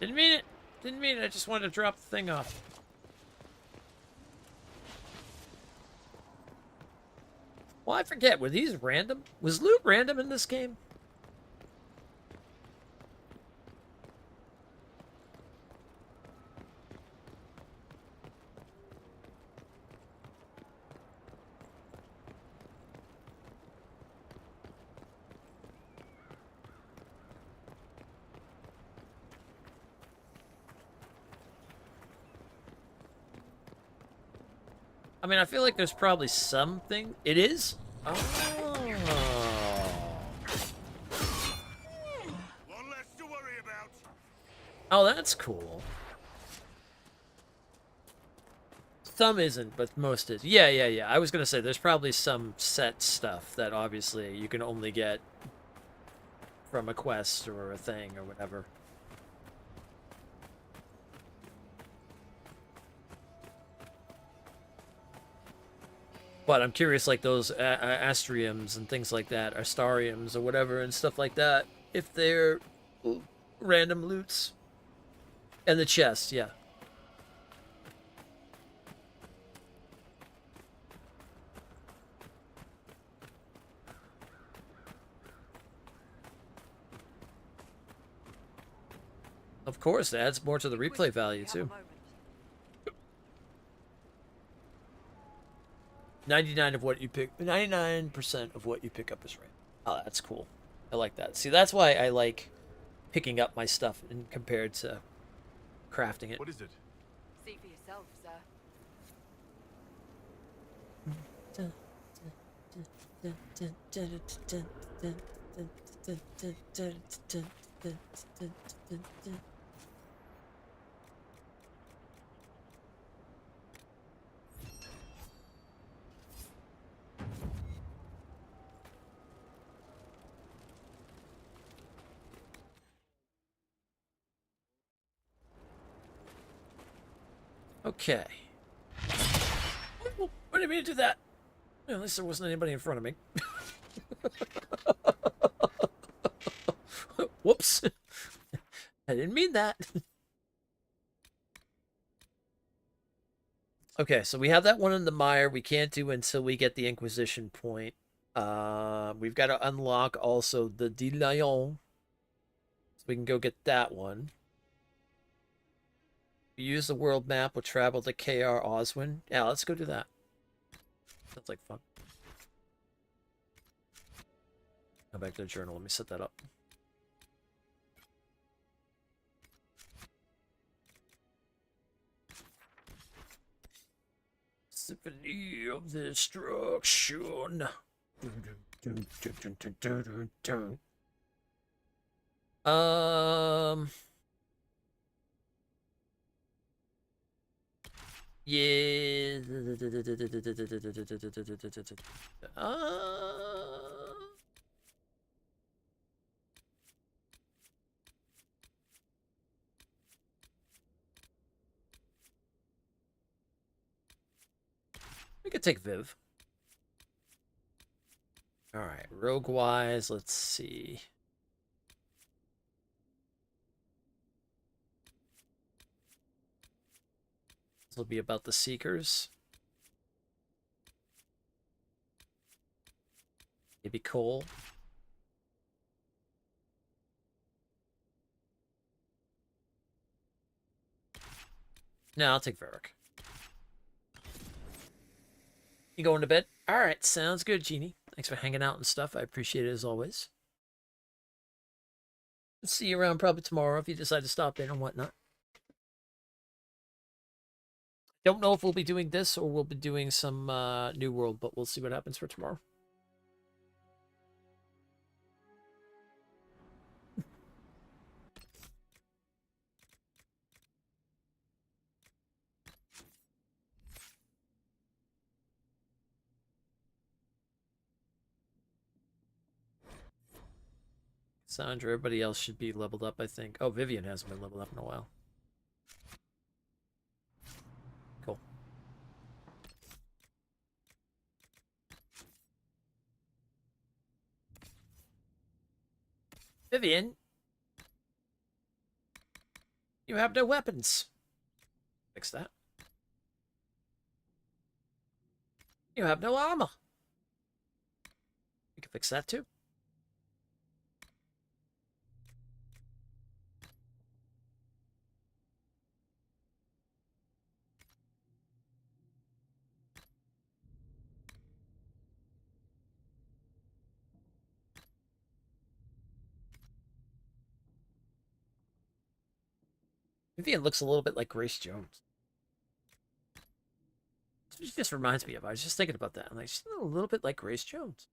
B: Didn't mean it. Didn't mean it. I just wanted to drop the thing off. Well, I forget. Were these random? Was loot random in this game? I mean, I feel like there's probably something. It is? Oh.
Q: One less to worry about.
B: Oh, that's cool. Some isn't, but most is. Yeah. I was gonna say there's probably some set stuff that obviously you can only get from a quest or a thing or whatever. But I'm curious, like those astriums and things like that, astariums or whatever and stuff like that, if they're random loots. And the chest, yeah. Of course, it adds more to the replay value too. 99% of what you pick up is random. Oh, that's cool. I like that. See, that's why I like picking up my stuff and compared to crafting it.
C: What is it?
I: See for yourself, sir.
B: Okay. What do you mean to do that? Well, at least there wasn't anybody in front of me. Whoops. I didn't mean that. Okay, so we have that one in the mire we can't do until we get the Inquisition point. We've got to unlock also the De Lion. So we can go get that one. We use the world map, we'll travel to KR Oswin. Yeah, let's go do that. Sounds like fun. Go back to the journal, let me set that up. Symphony of Destruction. Yeah. We could take Viv. All right, rogue-wise, let's see. This will be about the Seekers. Maybe Cole. No, I'll take Varric. You going to bed? All right, sounds good, Jeannie. Thanks for hanging out and stuff. I appreciate it as always. See you around probably tomorrow if you decide to stop in and whatnot. Don't know if we'll be doing this or we'll be doing some New World, but we'll see what happens for tomorrow. Sandra, everybody else should be leveled up, I think. Oh, Vivian hasn't been leveled up in a while. Cool. Vivian, you have no weapons. Fix that. You have no armor. We can fix that too. Vivian looks a little bit like Grace Jones. She just reminds me of. I was just thinking about that. I'm like, she's a little bit like Grace Jones.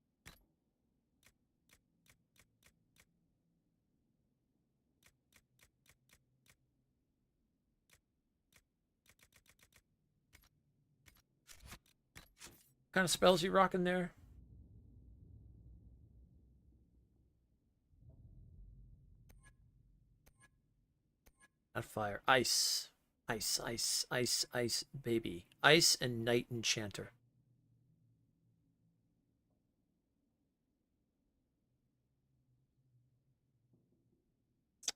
B: What kind of spells you rocking there? Not fire. Ice. Ice, ice, ice, ice, baby. Ice and Night Enchanter.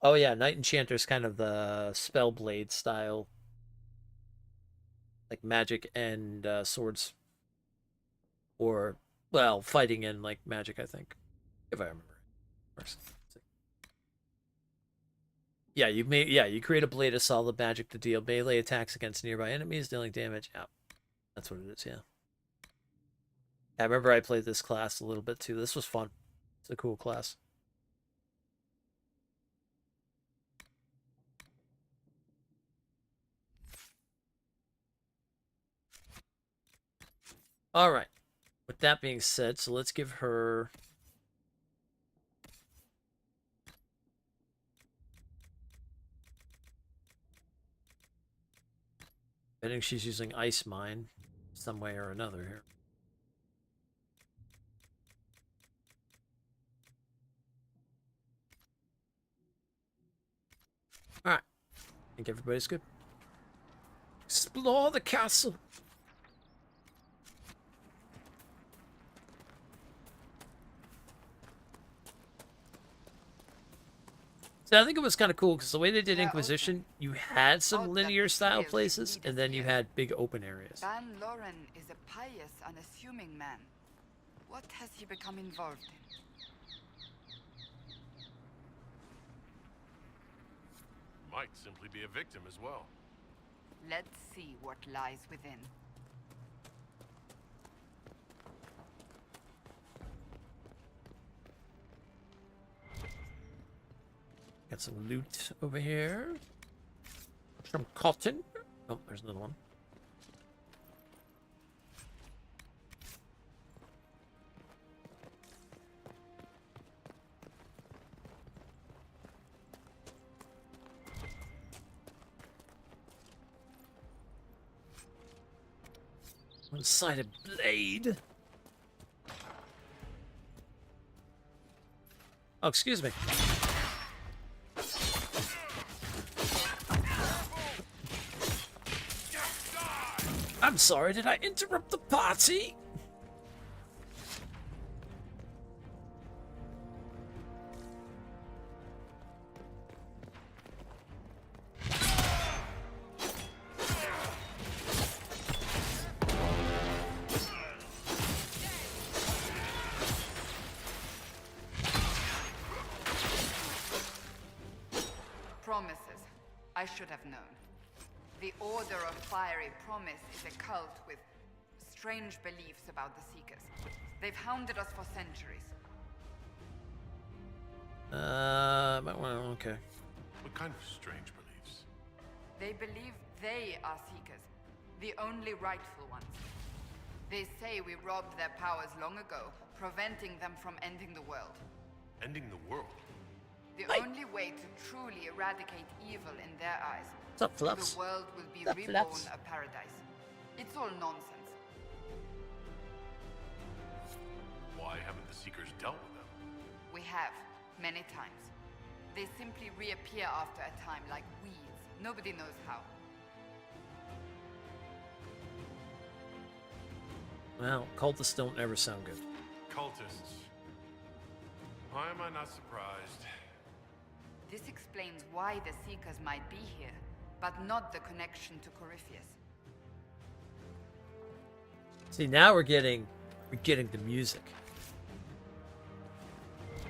B: Oh yeah, Night Enchanter is kind of the Spellblade style. Like magic and swords. Or, well, fighting and like magic, I think. If I remember. Yeah, you create a blade of solid magic to deal melee attacks against nearby enemies, dealing damage. Yeah, that's what it is, yeah. I remember I played this class a little bit too. This was fun. It's a cool class. All right. With that being said, so let's give her... I think she's using Ice Mine some way or another here. Alright. I think everybody's good. Explore the castle. So I think it was kind of cool because the way they did Inquisition, you had some linear style places and then you had big open areas.
J: Ban Loren is a pious, unassuming man. What has he become involved in?
C: Might simply be a victim as well.
J: Let's see what lies within.
B: Got some loot over here. Some cotton. Oh, there's another one. One-sided blade. Oh, excuse me. I'm sorry, did I interrupt the party?
J: Promises. I should have known. The Order of Fiery Promise is a cult with strange beliefs about the Seekers. They've hounded us for centuries.
B: Well, okay.
C: What kind of strange beliefs?
J: They believe they are Seekers, the only rightful ones. They say we robbed their powers long ago, preventing them from ending the world.
C: Ending the world?
J: The only way to truly eradicate evil in their eyes.
B: What's up, Fluffs?
J: The world will be
B: What's up,
J: reborn
B: Fluffs?
J: a paradise. It's all nonsense.
C: Why haven't the Seekers dealt with them?
J: We have. Many times. They simply reappear after a time like weeds. Nobody knows how.
B: Well, cultists don't ever sound good.
C: Cultists. Why am I not surprised?
J: This explains why the Seekers might be here, but not the connection to Corypheus.
B: See, now we're getting the music.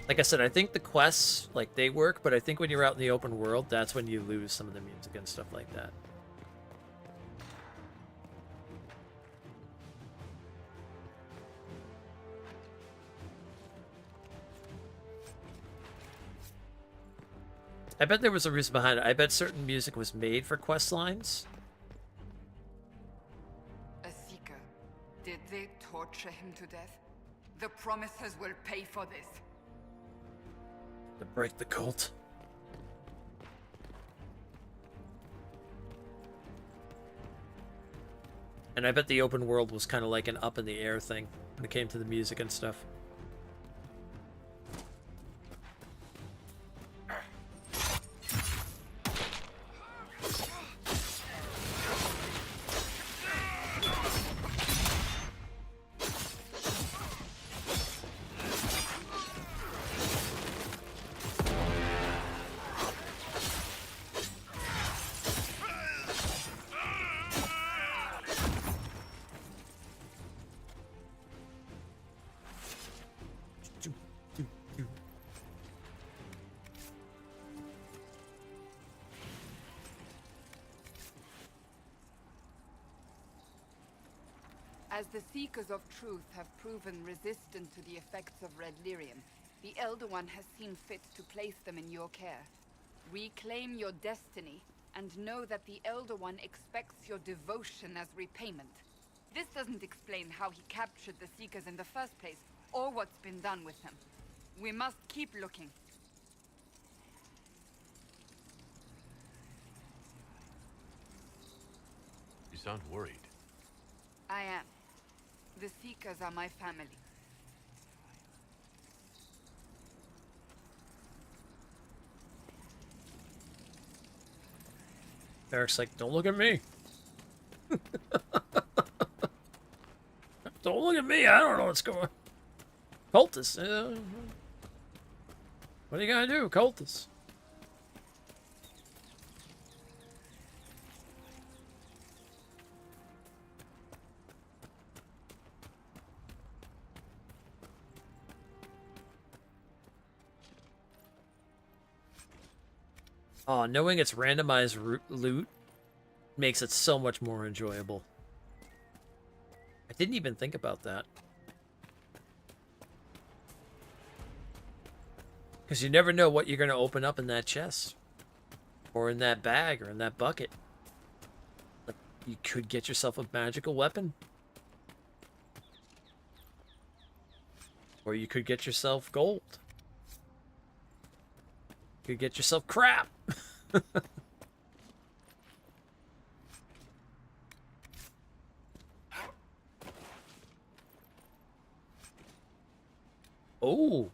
B: Like I said, I think the quests, like, they work, but I think when you're out in the open world, that's when you lose some of the music and stuff like that. I bet there was a reason behind it. I bet certain music was made for quest lines.
J: A Seeker. Did they torture him to death? The Promisers will pay for this.
B: To break the cult. And I bet the open world was kind of like an up in the air thing when it came to the music and stuff.
J: As the Seekers of Truth have proven resistant to the effects of Red Lyrium, the Elder One has seen fit to place them in your care. Reclaim your destiny, and know that the Elder One expects your devotion as repayment. This doesn't explain how he captured the Seekers in the first place, or what's been done with them. We must keep looking.
C: You sound worried.
J: I am. The Seekers are my family.
B: Eric's like, don't look at me. Don't look at me. I don't know what's going on. Cultists. What are you gonna do, cultists? Oh, knowing it's randomized loot makes it so much more enjoyable. I didn't even think about that. Because you never know what you're going to open up in that chest. Or in that bag, or in that bucket. Like, you could get yourself a magical weapon. Or you could get yourself gold. You could get yourself crap. Oh.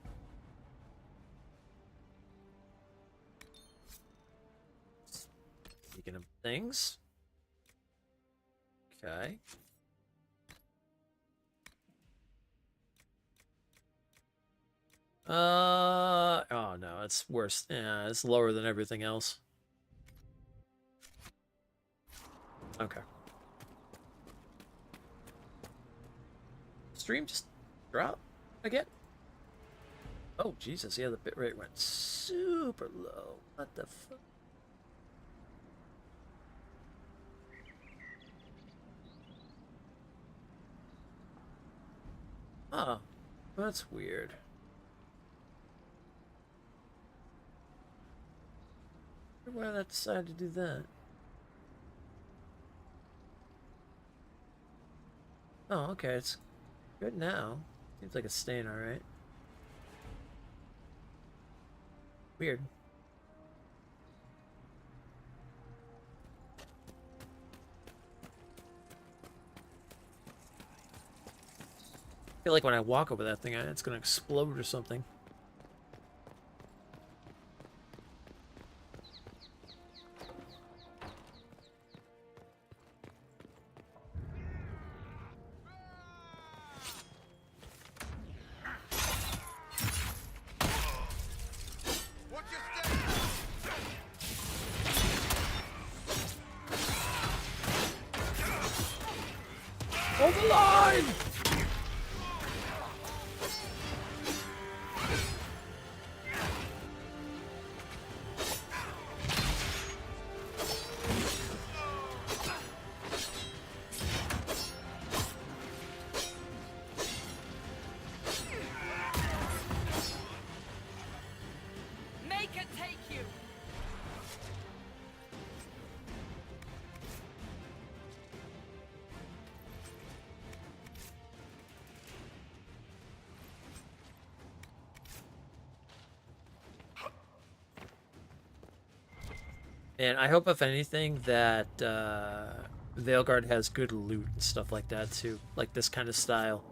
B: Speaking of things. Okay. Oh no, it's worse. Yeah, it's lower than everything else. Okay. Stream just dropped again? Oh, Jesus, yeah, the bitrate went super low. What the fuck? Oh, that's weird. I wonder why that decided to do that. Oh, okay, it's good now. Seems like it's staying alright. Weird. I feel like when I walk over that thing, it's gonna explode or something. Hold the line!
J: Make it take you!
B: And I hope, if anything, that Veilguard has good loot and stuff like that too, like this kind of style.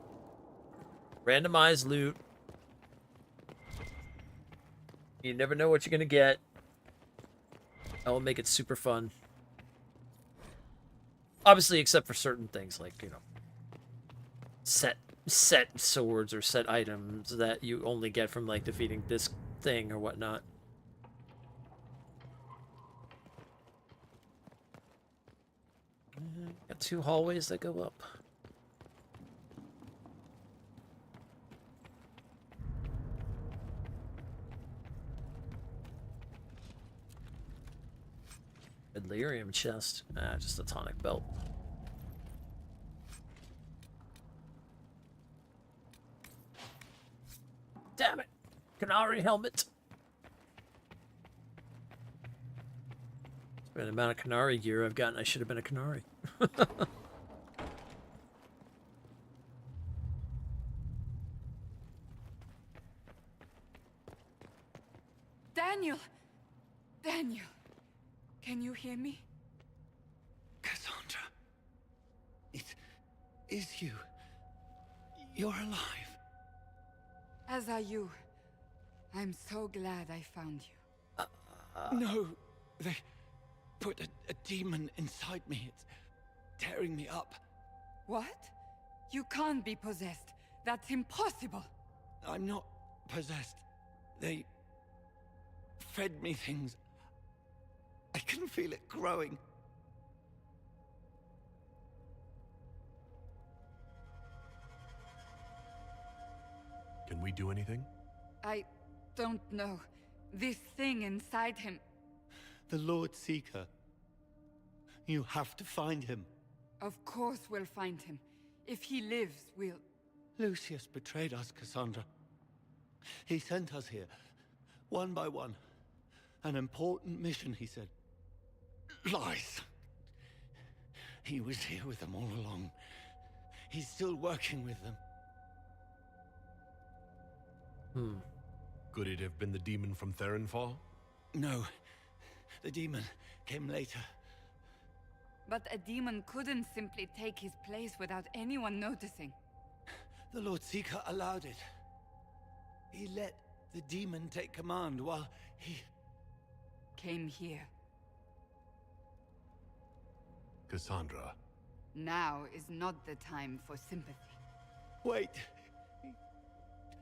B: Randomized loot. You never know what you're gonna get. That will make it super fun. Obviously, except for certain things like, you know, set swords or set items that you only get from like defeating this thing or whatnot. Got 2 hallways that go up. Delirium chest. Ah, just a tonic belt. Damn it! Canary helmet! For the amount of Canary gear I've gotten, I should have been a Canary.
J: Daniel! Daniel! Can you hear me?
E: Cassandra. It is you. You're alive.
J: As are you. I'm so glad I found you.
E: No, they put a demon inside me. It's tearing me up.
J: What? You can't be possessed. That's impossible.
E: I'm not possessed. They fed me things. I can feel it growing.
C: Can we do anything?
J: I don't know. This thing inside him.
E: The Lord Seeker. You have to find him.
J: Of course we'll find him. If he lives, we'll...
E: Lucius betrayed us, Cassandra. He sent us here, one by one. An important mission, he said. Lies. He was here with them all along. He's still working with them.
C: Could it have been the demon from Theronfall?
E: No. The demon came later.
J: But a demon couldn't simply take his place without anyone noticing.
E: The Lord Seeker allowed it. He let the demon take command while he...
J: came here.
C: Cassandra.
J: Now is not the time for sympathy.
E: Wait.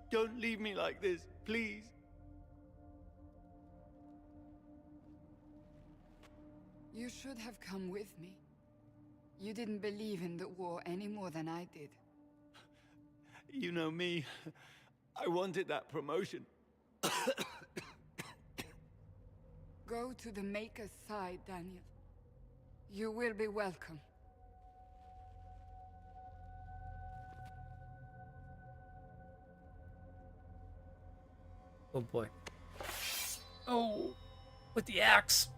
E: Don't leave me like this, please.
J: You should have come with me. You didn't believe in the war any more than I did.
E: You know me. I wanted that promotion.
J: Go to the Maker's side, Daniel. You will be welcome.
B: Oh boy. Oh, with the axe.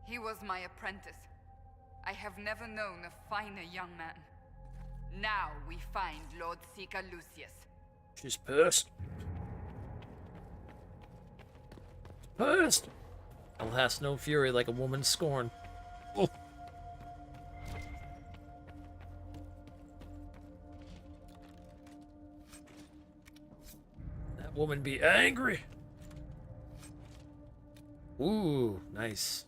J: He was my apprentice. I have never known a finer young man. Now we find Lord Seeker Lucius.
B: She's pissed. Pissed. Hell has no fury like a woman's scorn. Oh. That woman be angry. Ooh, nice.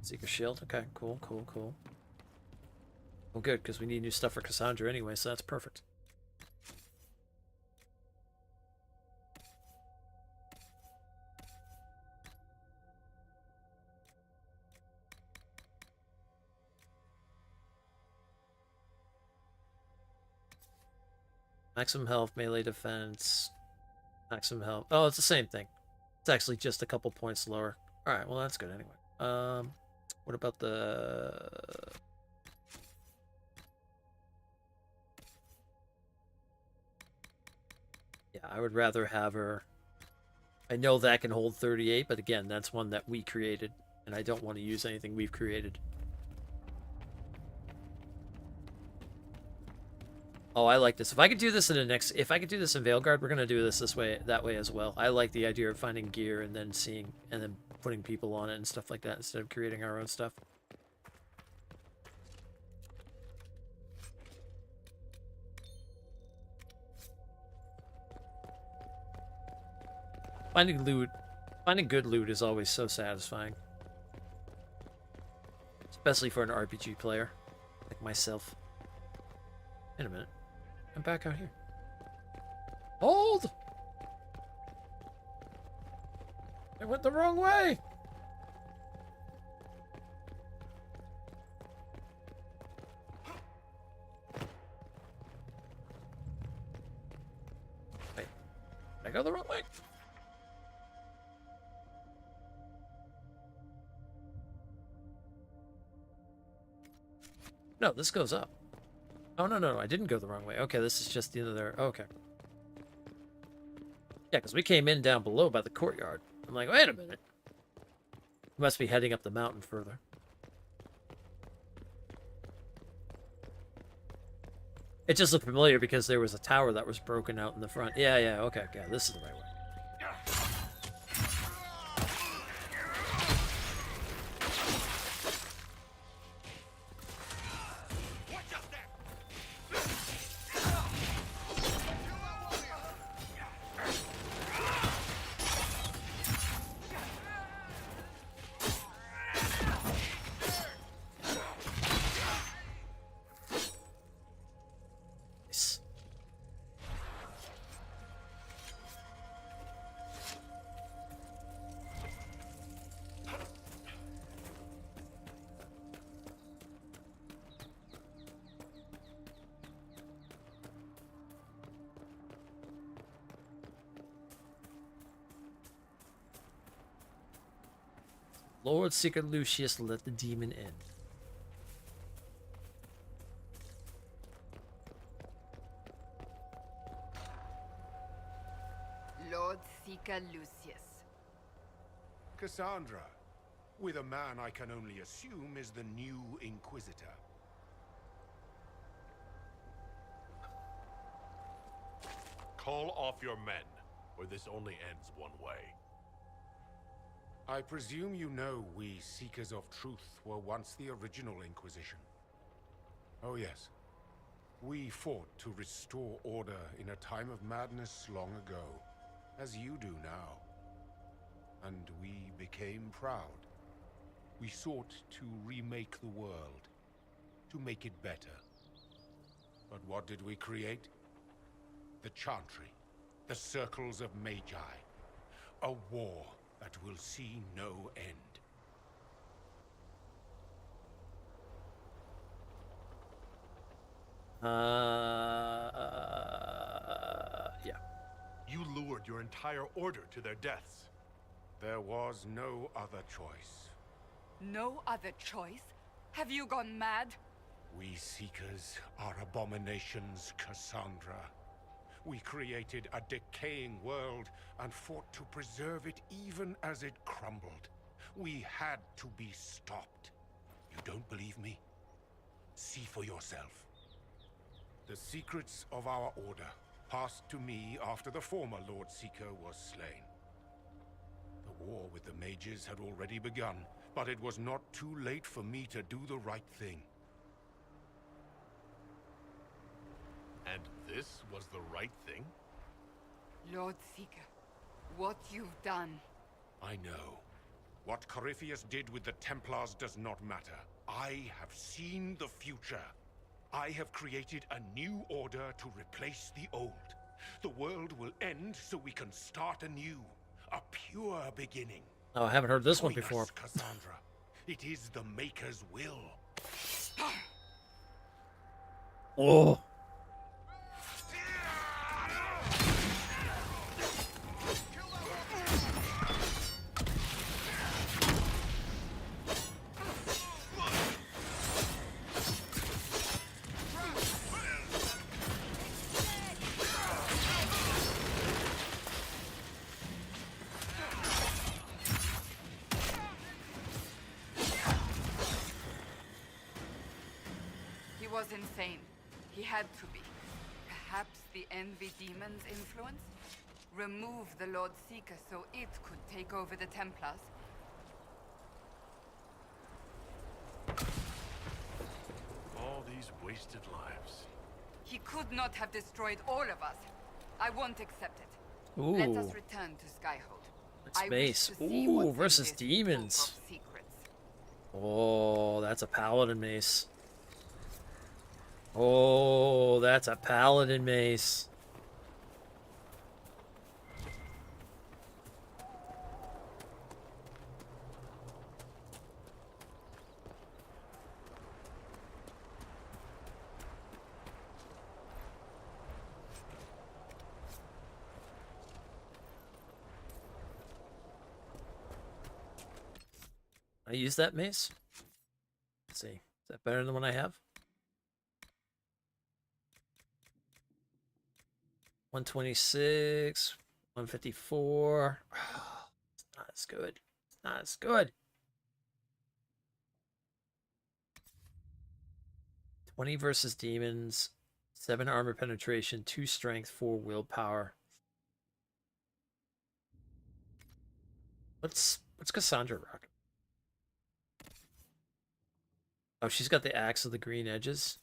B: Seeker shield. Okay, cool, cool, cool. Well, good, because we need new stuff for Cassandra anyway, so that's perfect. Maximum health, melee defense, maximum health. Oh, it's the same thing. It's actually just a couple points lower. All right, well that's good anyway. What about the? Yeah, I would rather have her. I know that can hold 38, but again, that's one that we created, and I don't want to use anything we've created. Oh, I like this. If I could do this in if I could do this in Veilguard, we're gonna do this way, that way as well. I like the idea of finding gear and then putting people on it and stuff like that instead of creating our own stuff. Finding good loot is always so satisfying. Especially for an RPG player, like myself. Wait a minute. I'm back out here. Hold! I went the wrong way! Wait. Did I go the wrong way? No, this goes up. Oh, no, I didn't go the wrong way. Okay, this is just the end of there. Okay. Yeah, because we came in down below by the courtyard. I'm like, wait a minute. We must be heading up the mountain further. It just looked familiar because there was a tower that was broken out in the front. Yeah, okay, this is the right way. Lord Seeker Lucius, let the demon in.
J: Lord Seeker Lucius.
Q: Cassandra, with a man I can only assume is the new Inquisitor.
C: Call off your men, or this only ends one way.
Q: I presume you know we Seekers of Truth were once the original Inquisition. Oh yes. We fought to restore order in a time of madness long ago, as you do now. And we became proud. We sought to remake the world, to make it better. But what did we create? The Chantry, the Circles of Magi. A war that will see no end.
B: Yeah.
C: You lured your entire order to their deaths.
Q: There was no other choice.
J: No other choice? Have you gone mad?
Q: We Seekers are abominations, Cassandra. We created a decaying world and fought to preserve it even as it crumbled. We had to be stopped. You don't believe me? See for yourself. The secrets of our order passed to me after the former Lord Seeker was slain. The war with the mages had already begun, but it was not too late for me to do the right thing.
C: And this was the right thing?
J: Lord Seeker, what you've done.
Q: I know. What Corypheus did with the Templars does not matter. I have seen the future. I have created a new order to replace the old. The world will end so we can start anew. A pure beginning.
B: Oh, I haven't heard this one
Q: Join
B: before.
Q: us, Cassandra. It is the Maker's will.
B: Oh.
J: was insane. He had to be. Perhaps the Envy Demon's influence? Remove the Lord Seeker so it could take over the Templars?
C: All these wasted lives.
J: He could not have destroyed all of us. I won't accept it.
B: Ooh.
J: Let us return to Skyhold.
B: That's
J: I
B: base.
J: wish to see
B: Ooh,
J: what's in
B: versus
J: this
B: demons.
J: book of secrets.
B: Oh, that's a paladin mace. Oh, that's a paladin mace. I use that mace. Let's see. Is that better than the one I have? 126, 154. Oh, it's not as good. It's not as good. 20 versus demons, 7 armor penetration, 2 strength, 4 willpower. What's Cassandra rock? Oh, she's got the axe of the green edges.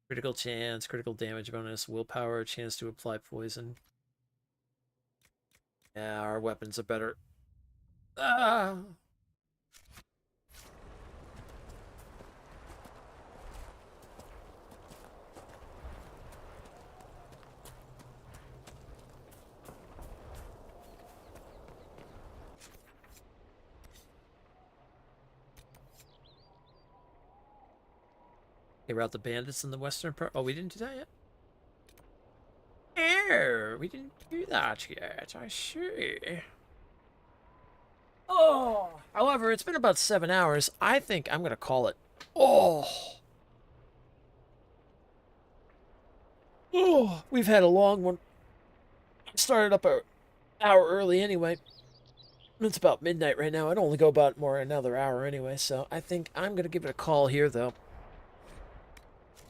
B: Critical chance, critical damage bonus, willpower, chance to apply poison. Yeah, our weapons are better. Ah! Okay, route the bandits in the western part. Oh, we didn't do that yet? Oh, we didn't do that yet. I see. Oh, however, it's been about 7 hours. I think I'm going to call it. Oh. Oh, we've had a long one. Started up an hour early anyway. It's about midnight right now. I'd only go about more another hour anyway, so I think I'm going to give it a call here, though.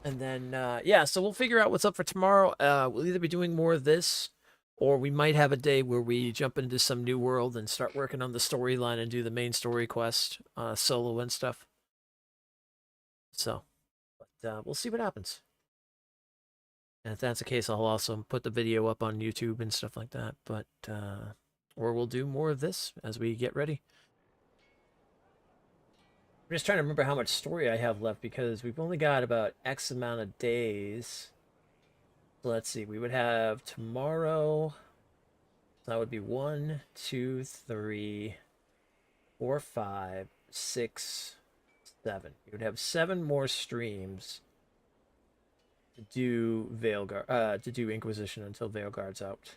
B: And then, yeah, so we'll figure out what's up for tomorrow. We'll either be doing more of this, or we might have a day where we jump into some new world and start working on the storyline and do the main story quest, solo and stuff. So, but we'll see what happens. And if that's the case, I'll also put the video up on YouTube and stuff like that. But, or we'll do more of this as we get ready. I'm just trying to remember how much story I have left because we've only got about X amount of days. So let's see. We would have tomorrow. That would be 1, 2, 3, 4, 5, 6, 7. You would have 7 more streams to do Veilguard, to do Inquisition until Veilguard's out.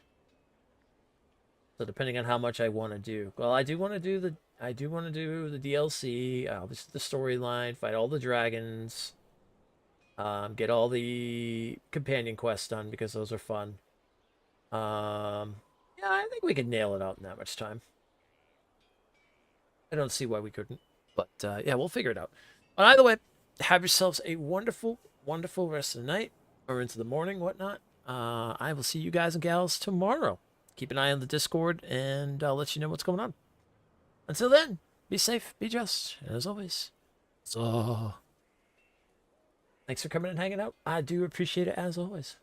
B: So depending on how much I want to do. Well, I do want to do the DLC, the storyline, fight all the dragons, get all the companion quests done because those are fun. Yeah, I think we could nail it out in that much time. I don't see why we couldn't, but yeah, we'll figure it out. But either way, have yourselves a wonderful, wonderful rest of the night or into the morning, whatnot. I will see you guys and gals tomorrow. Keep an eye on the Discord, and I'll let you know what's going on. Until then, be safe, be just, and as always, so thanks for coming and hanging out. I do appreciate it as always.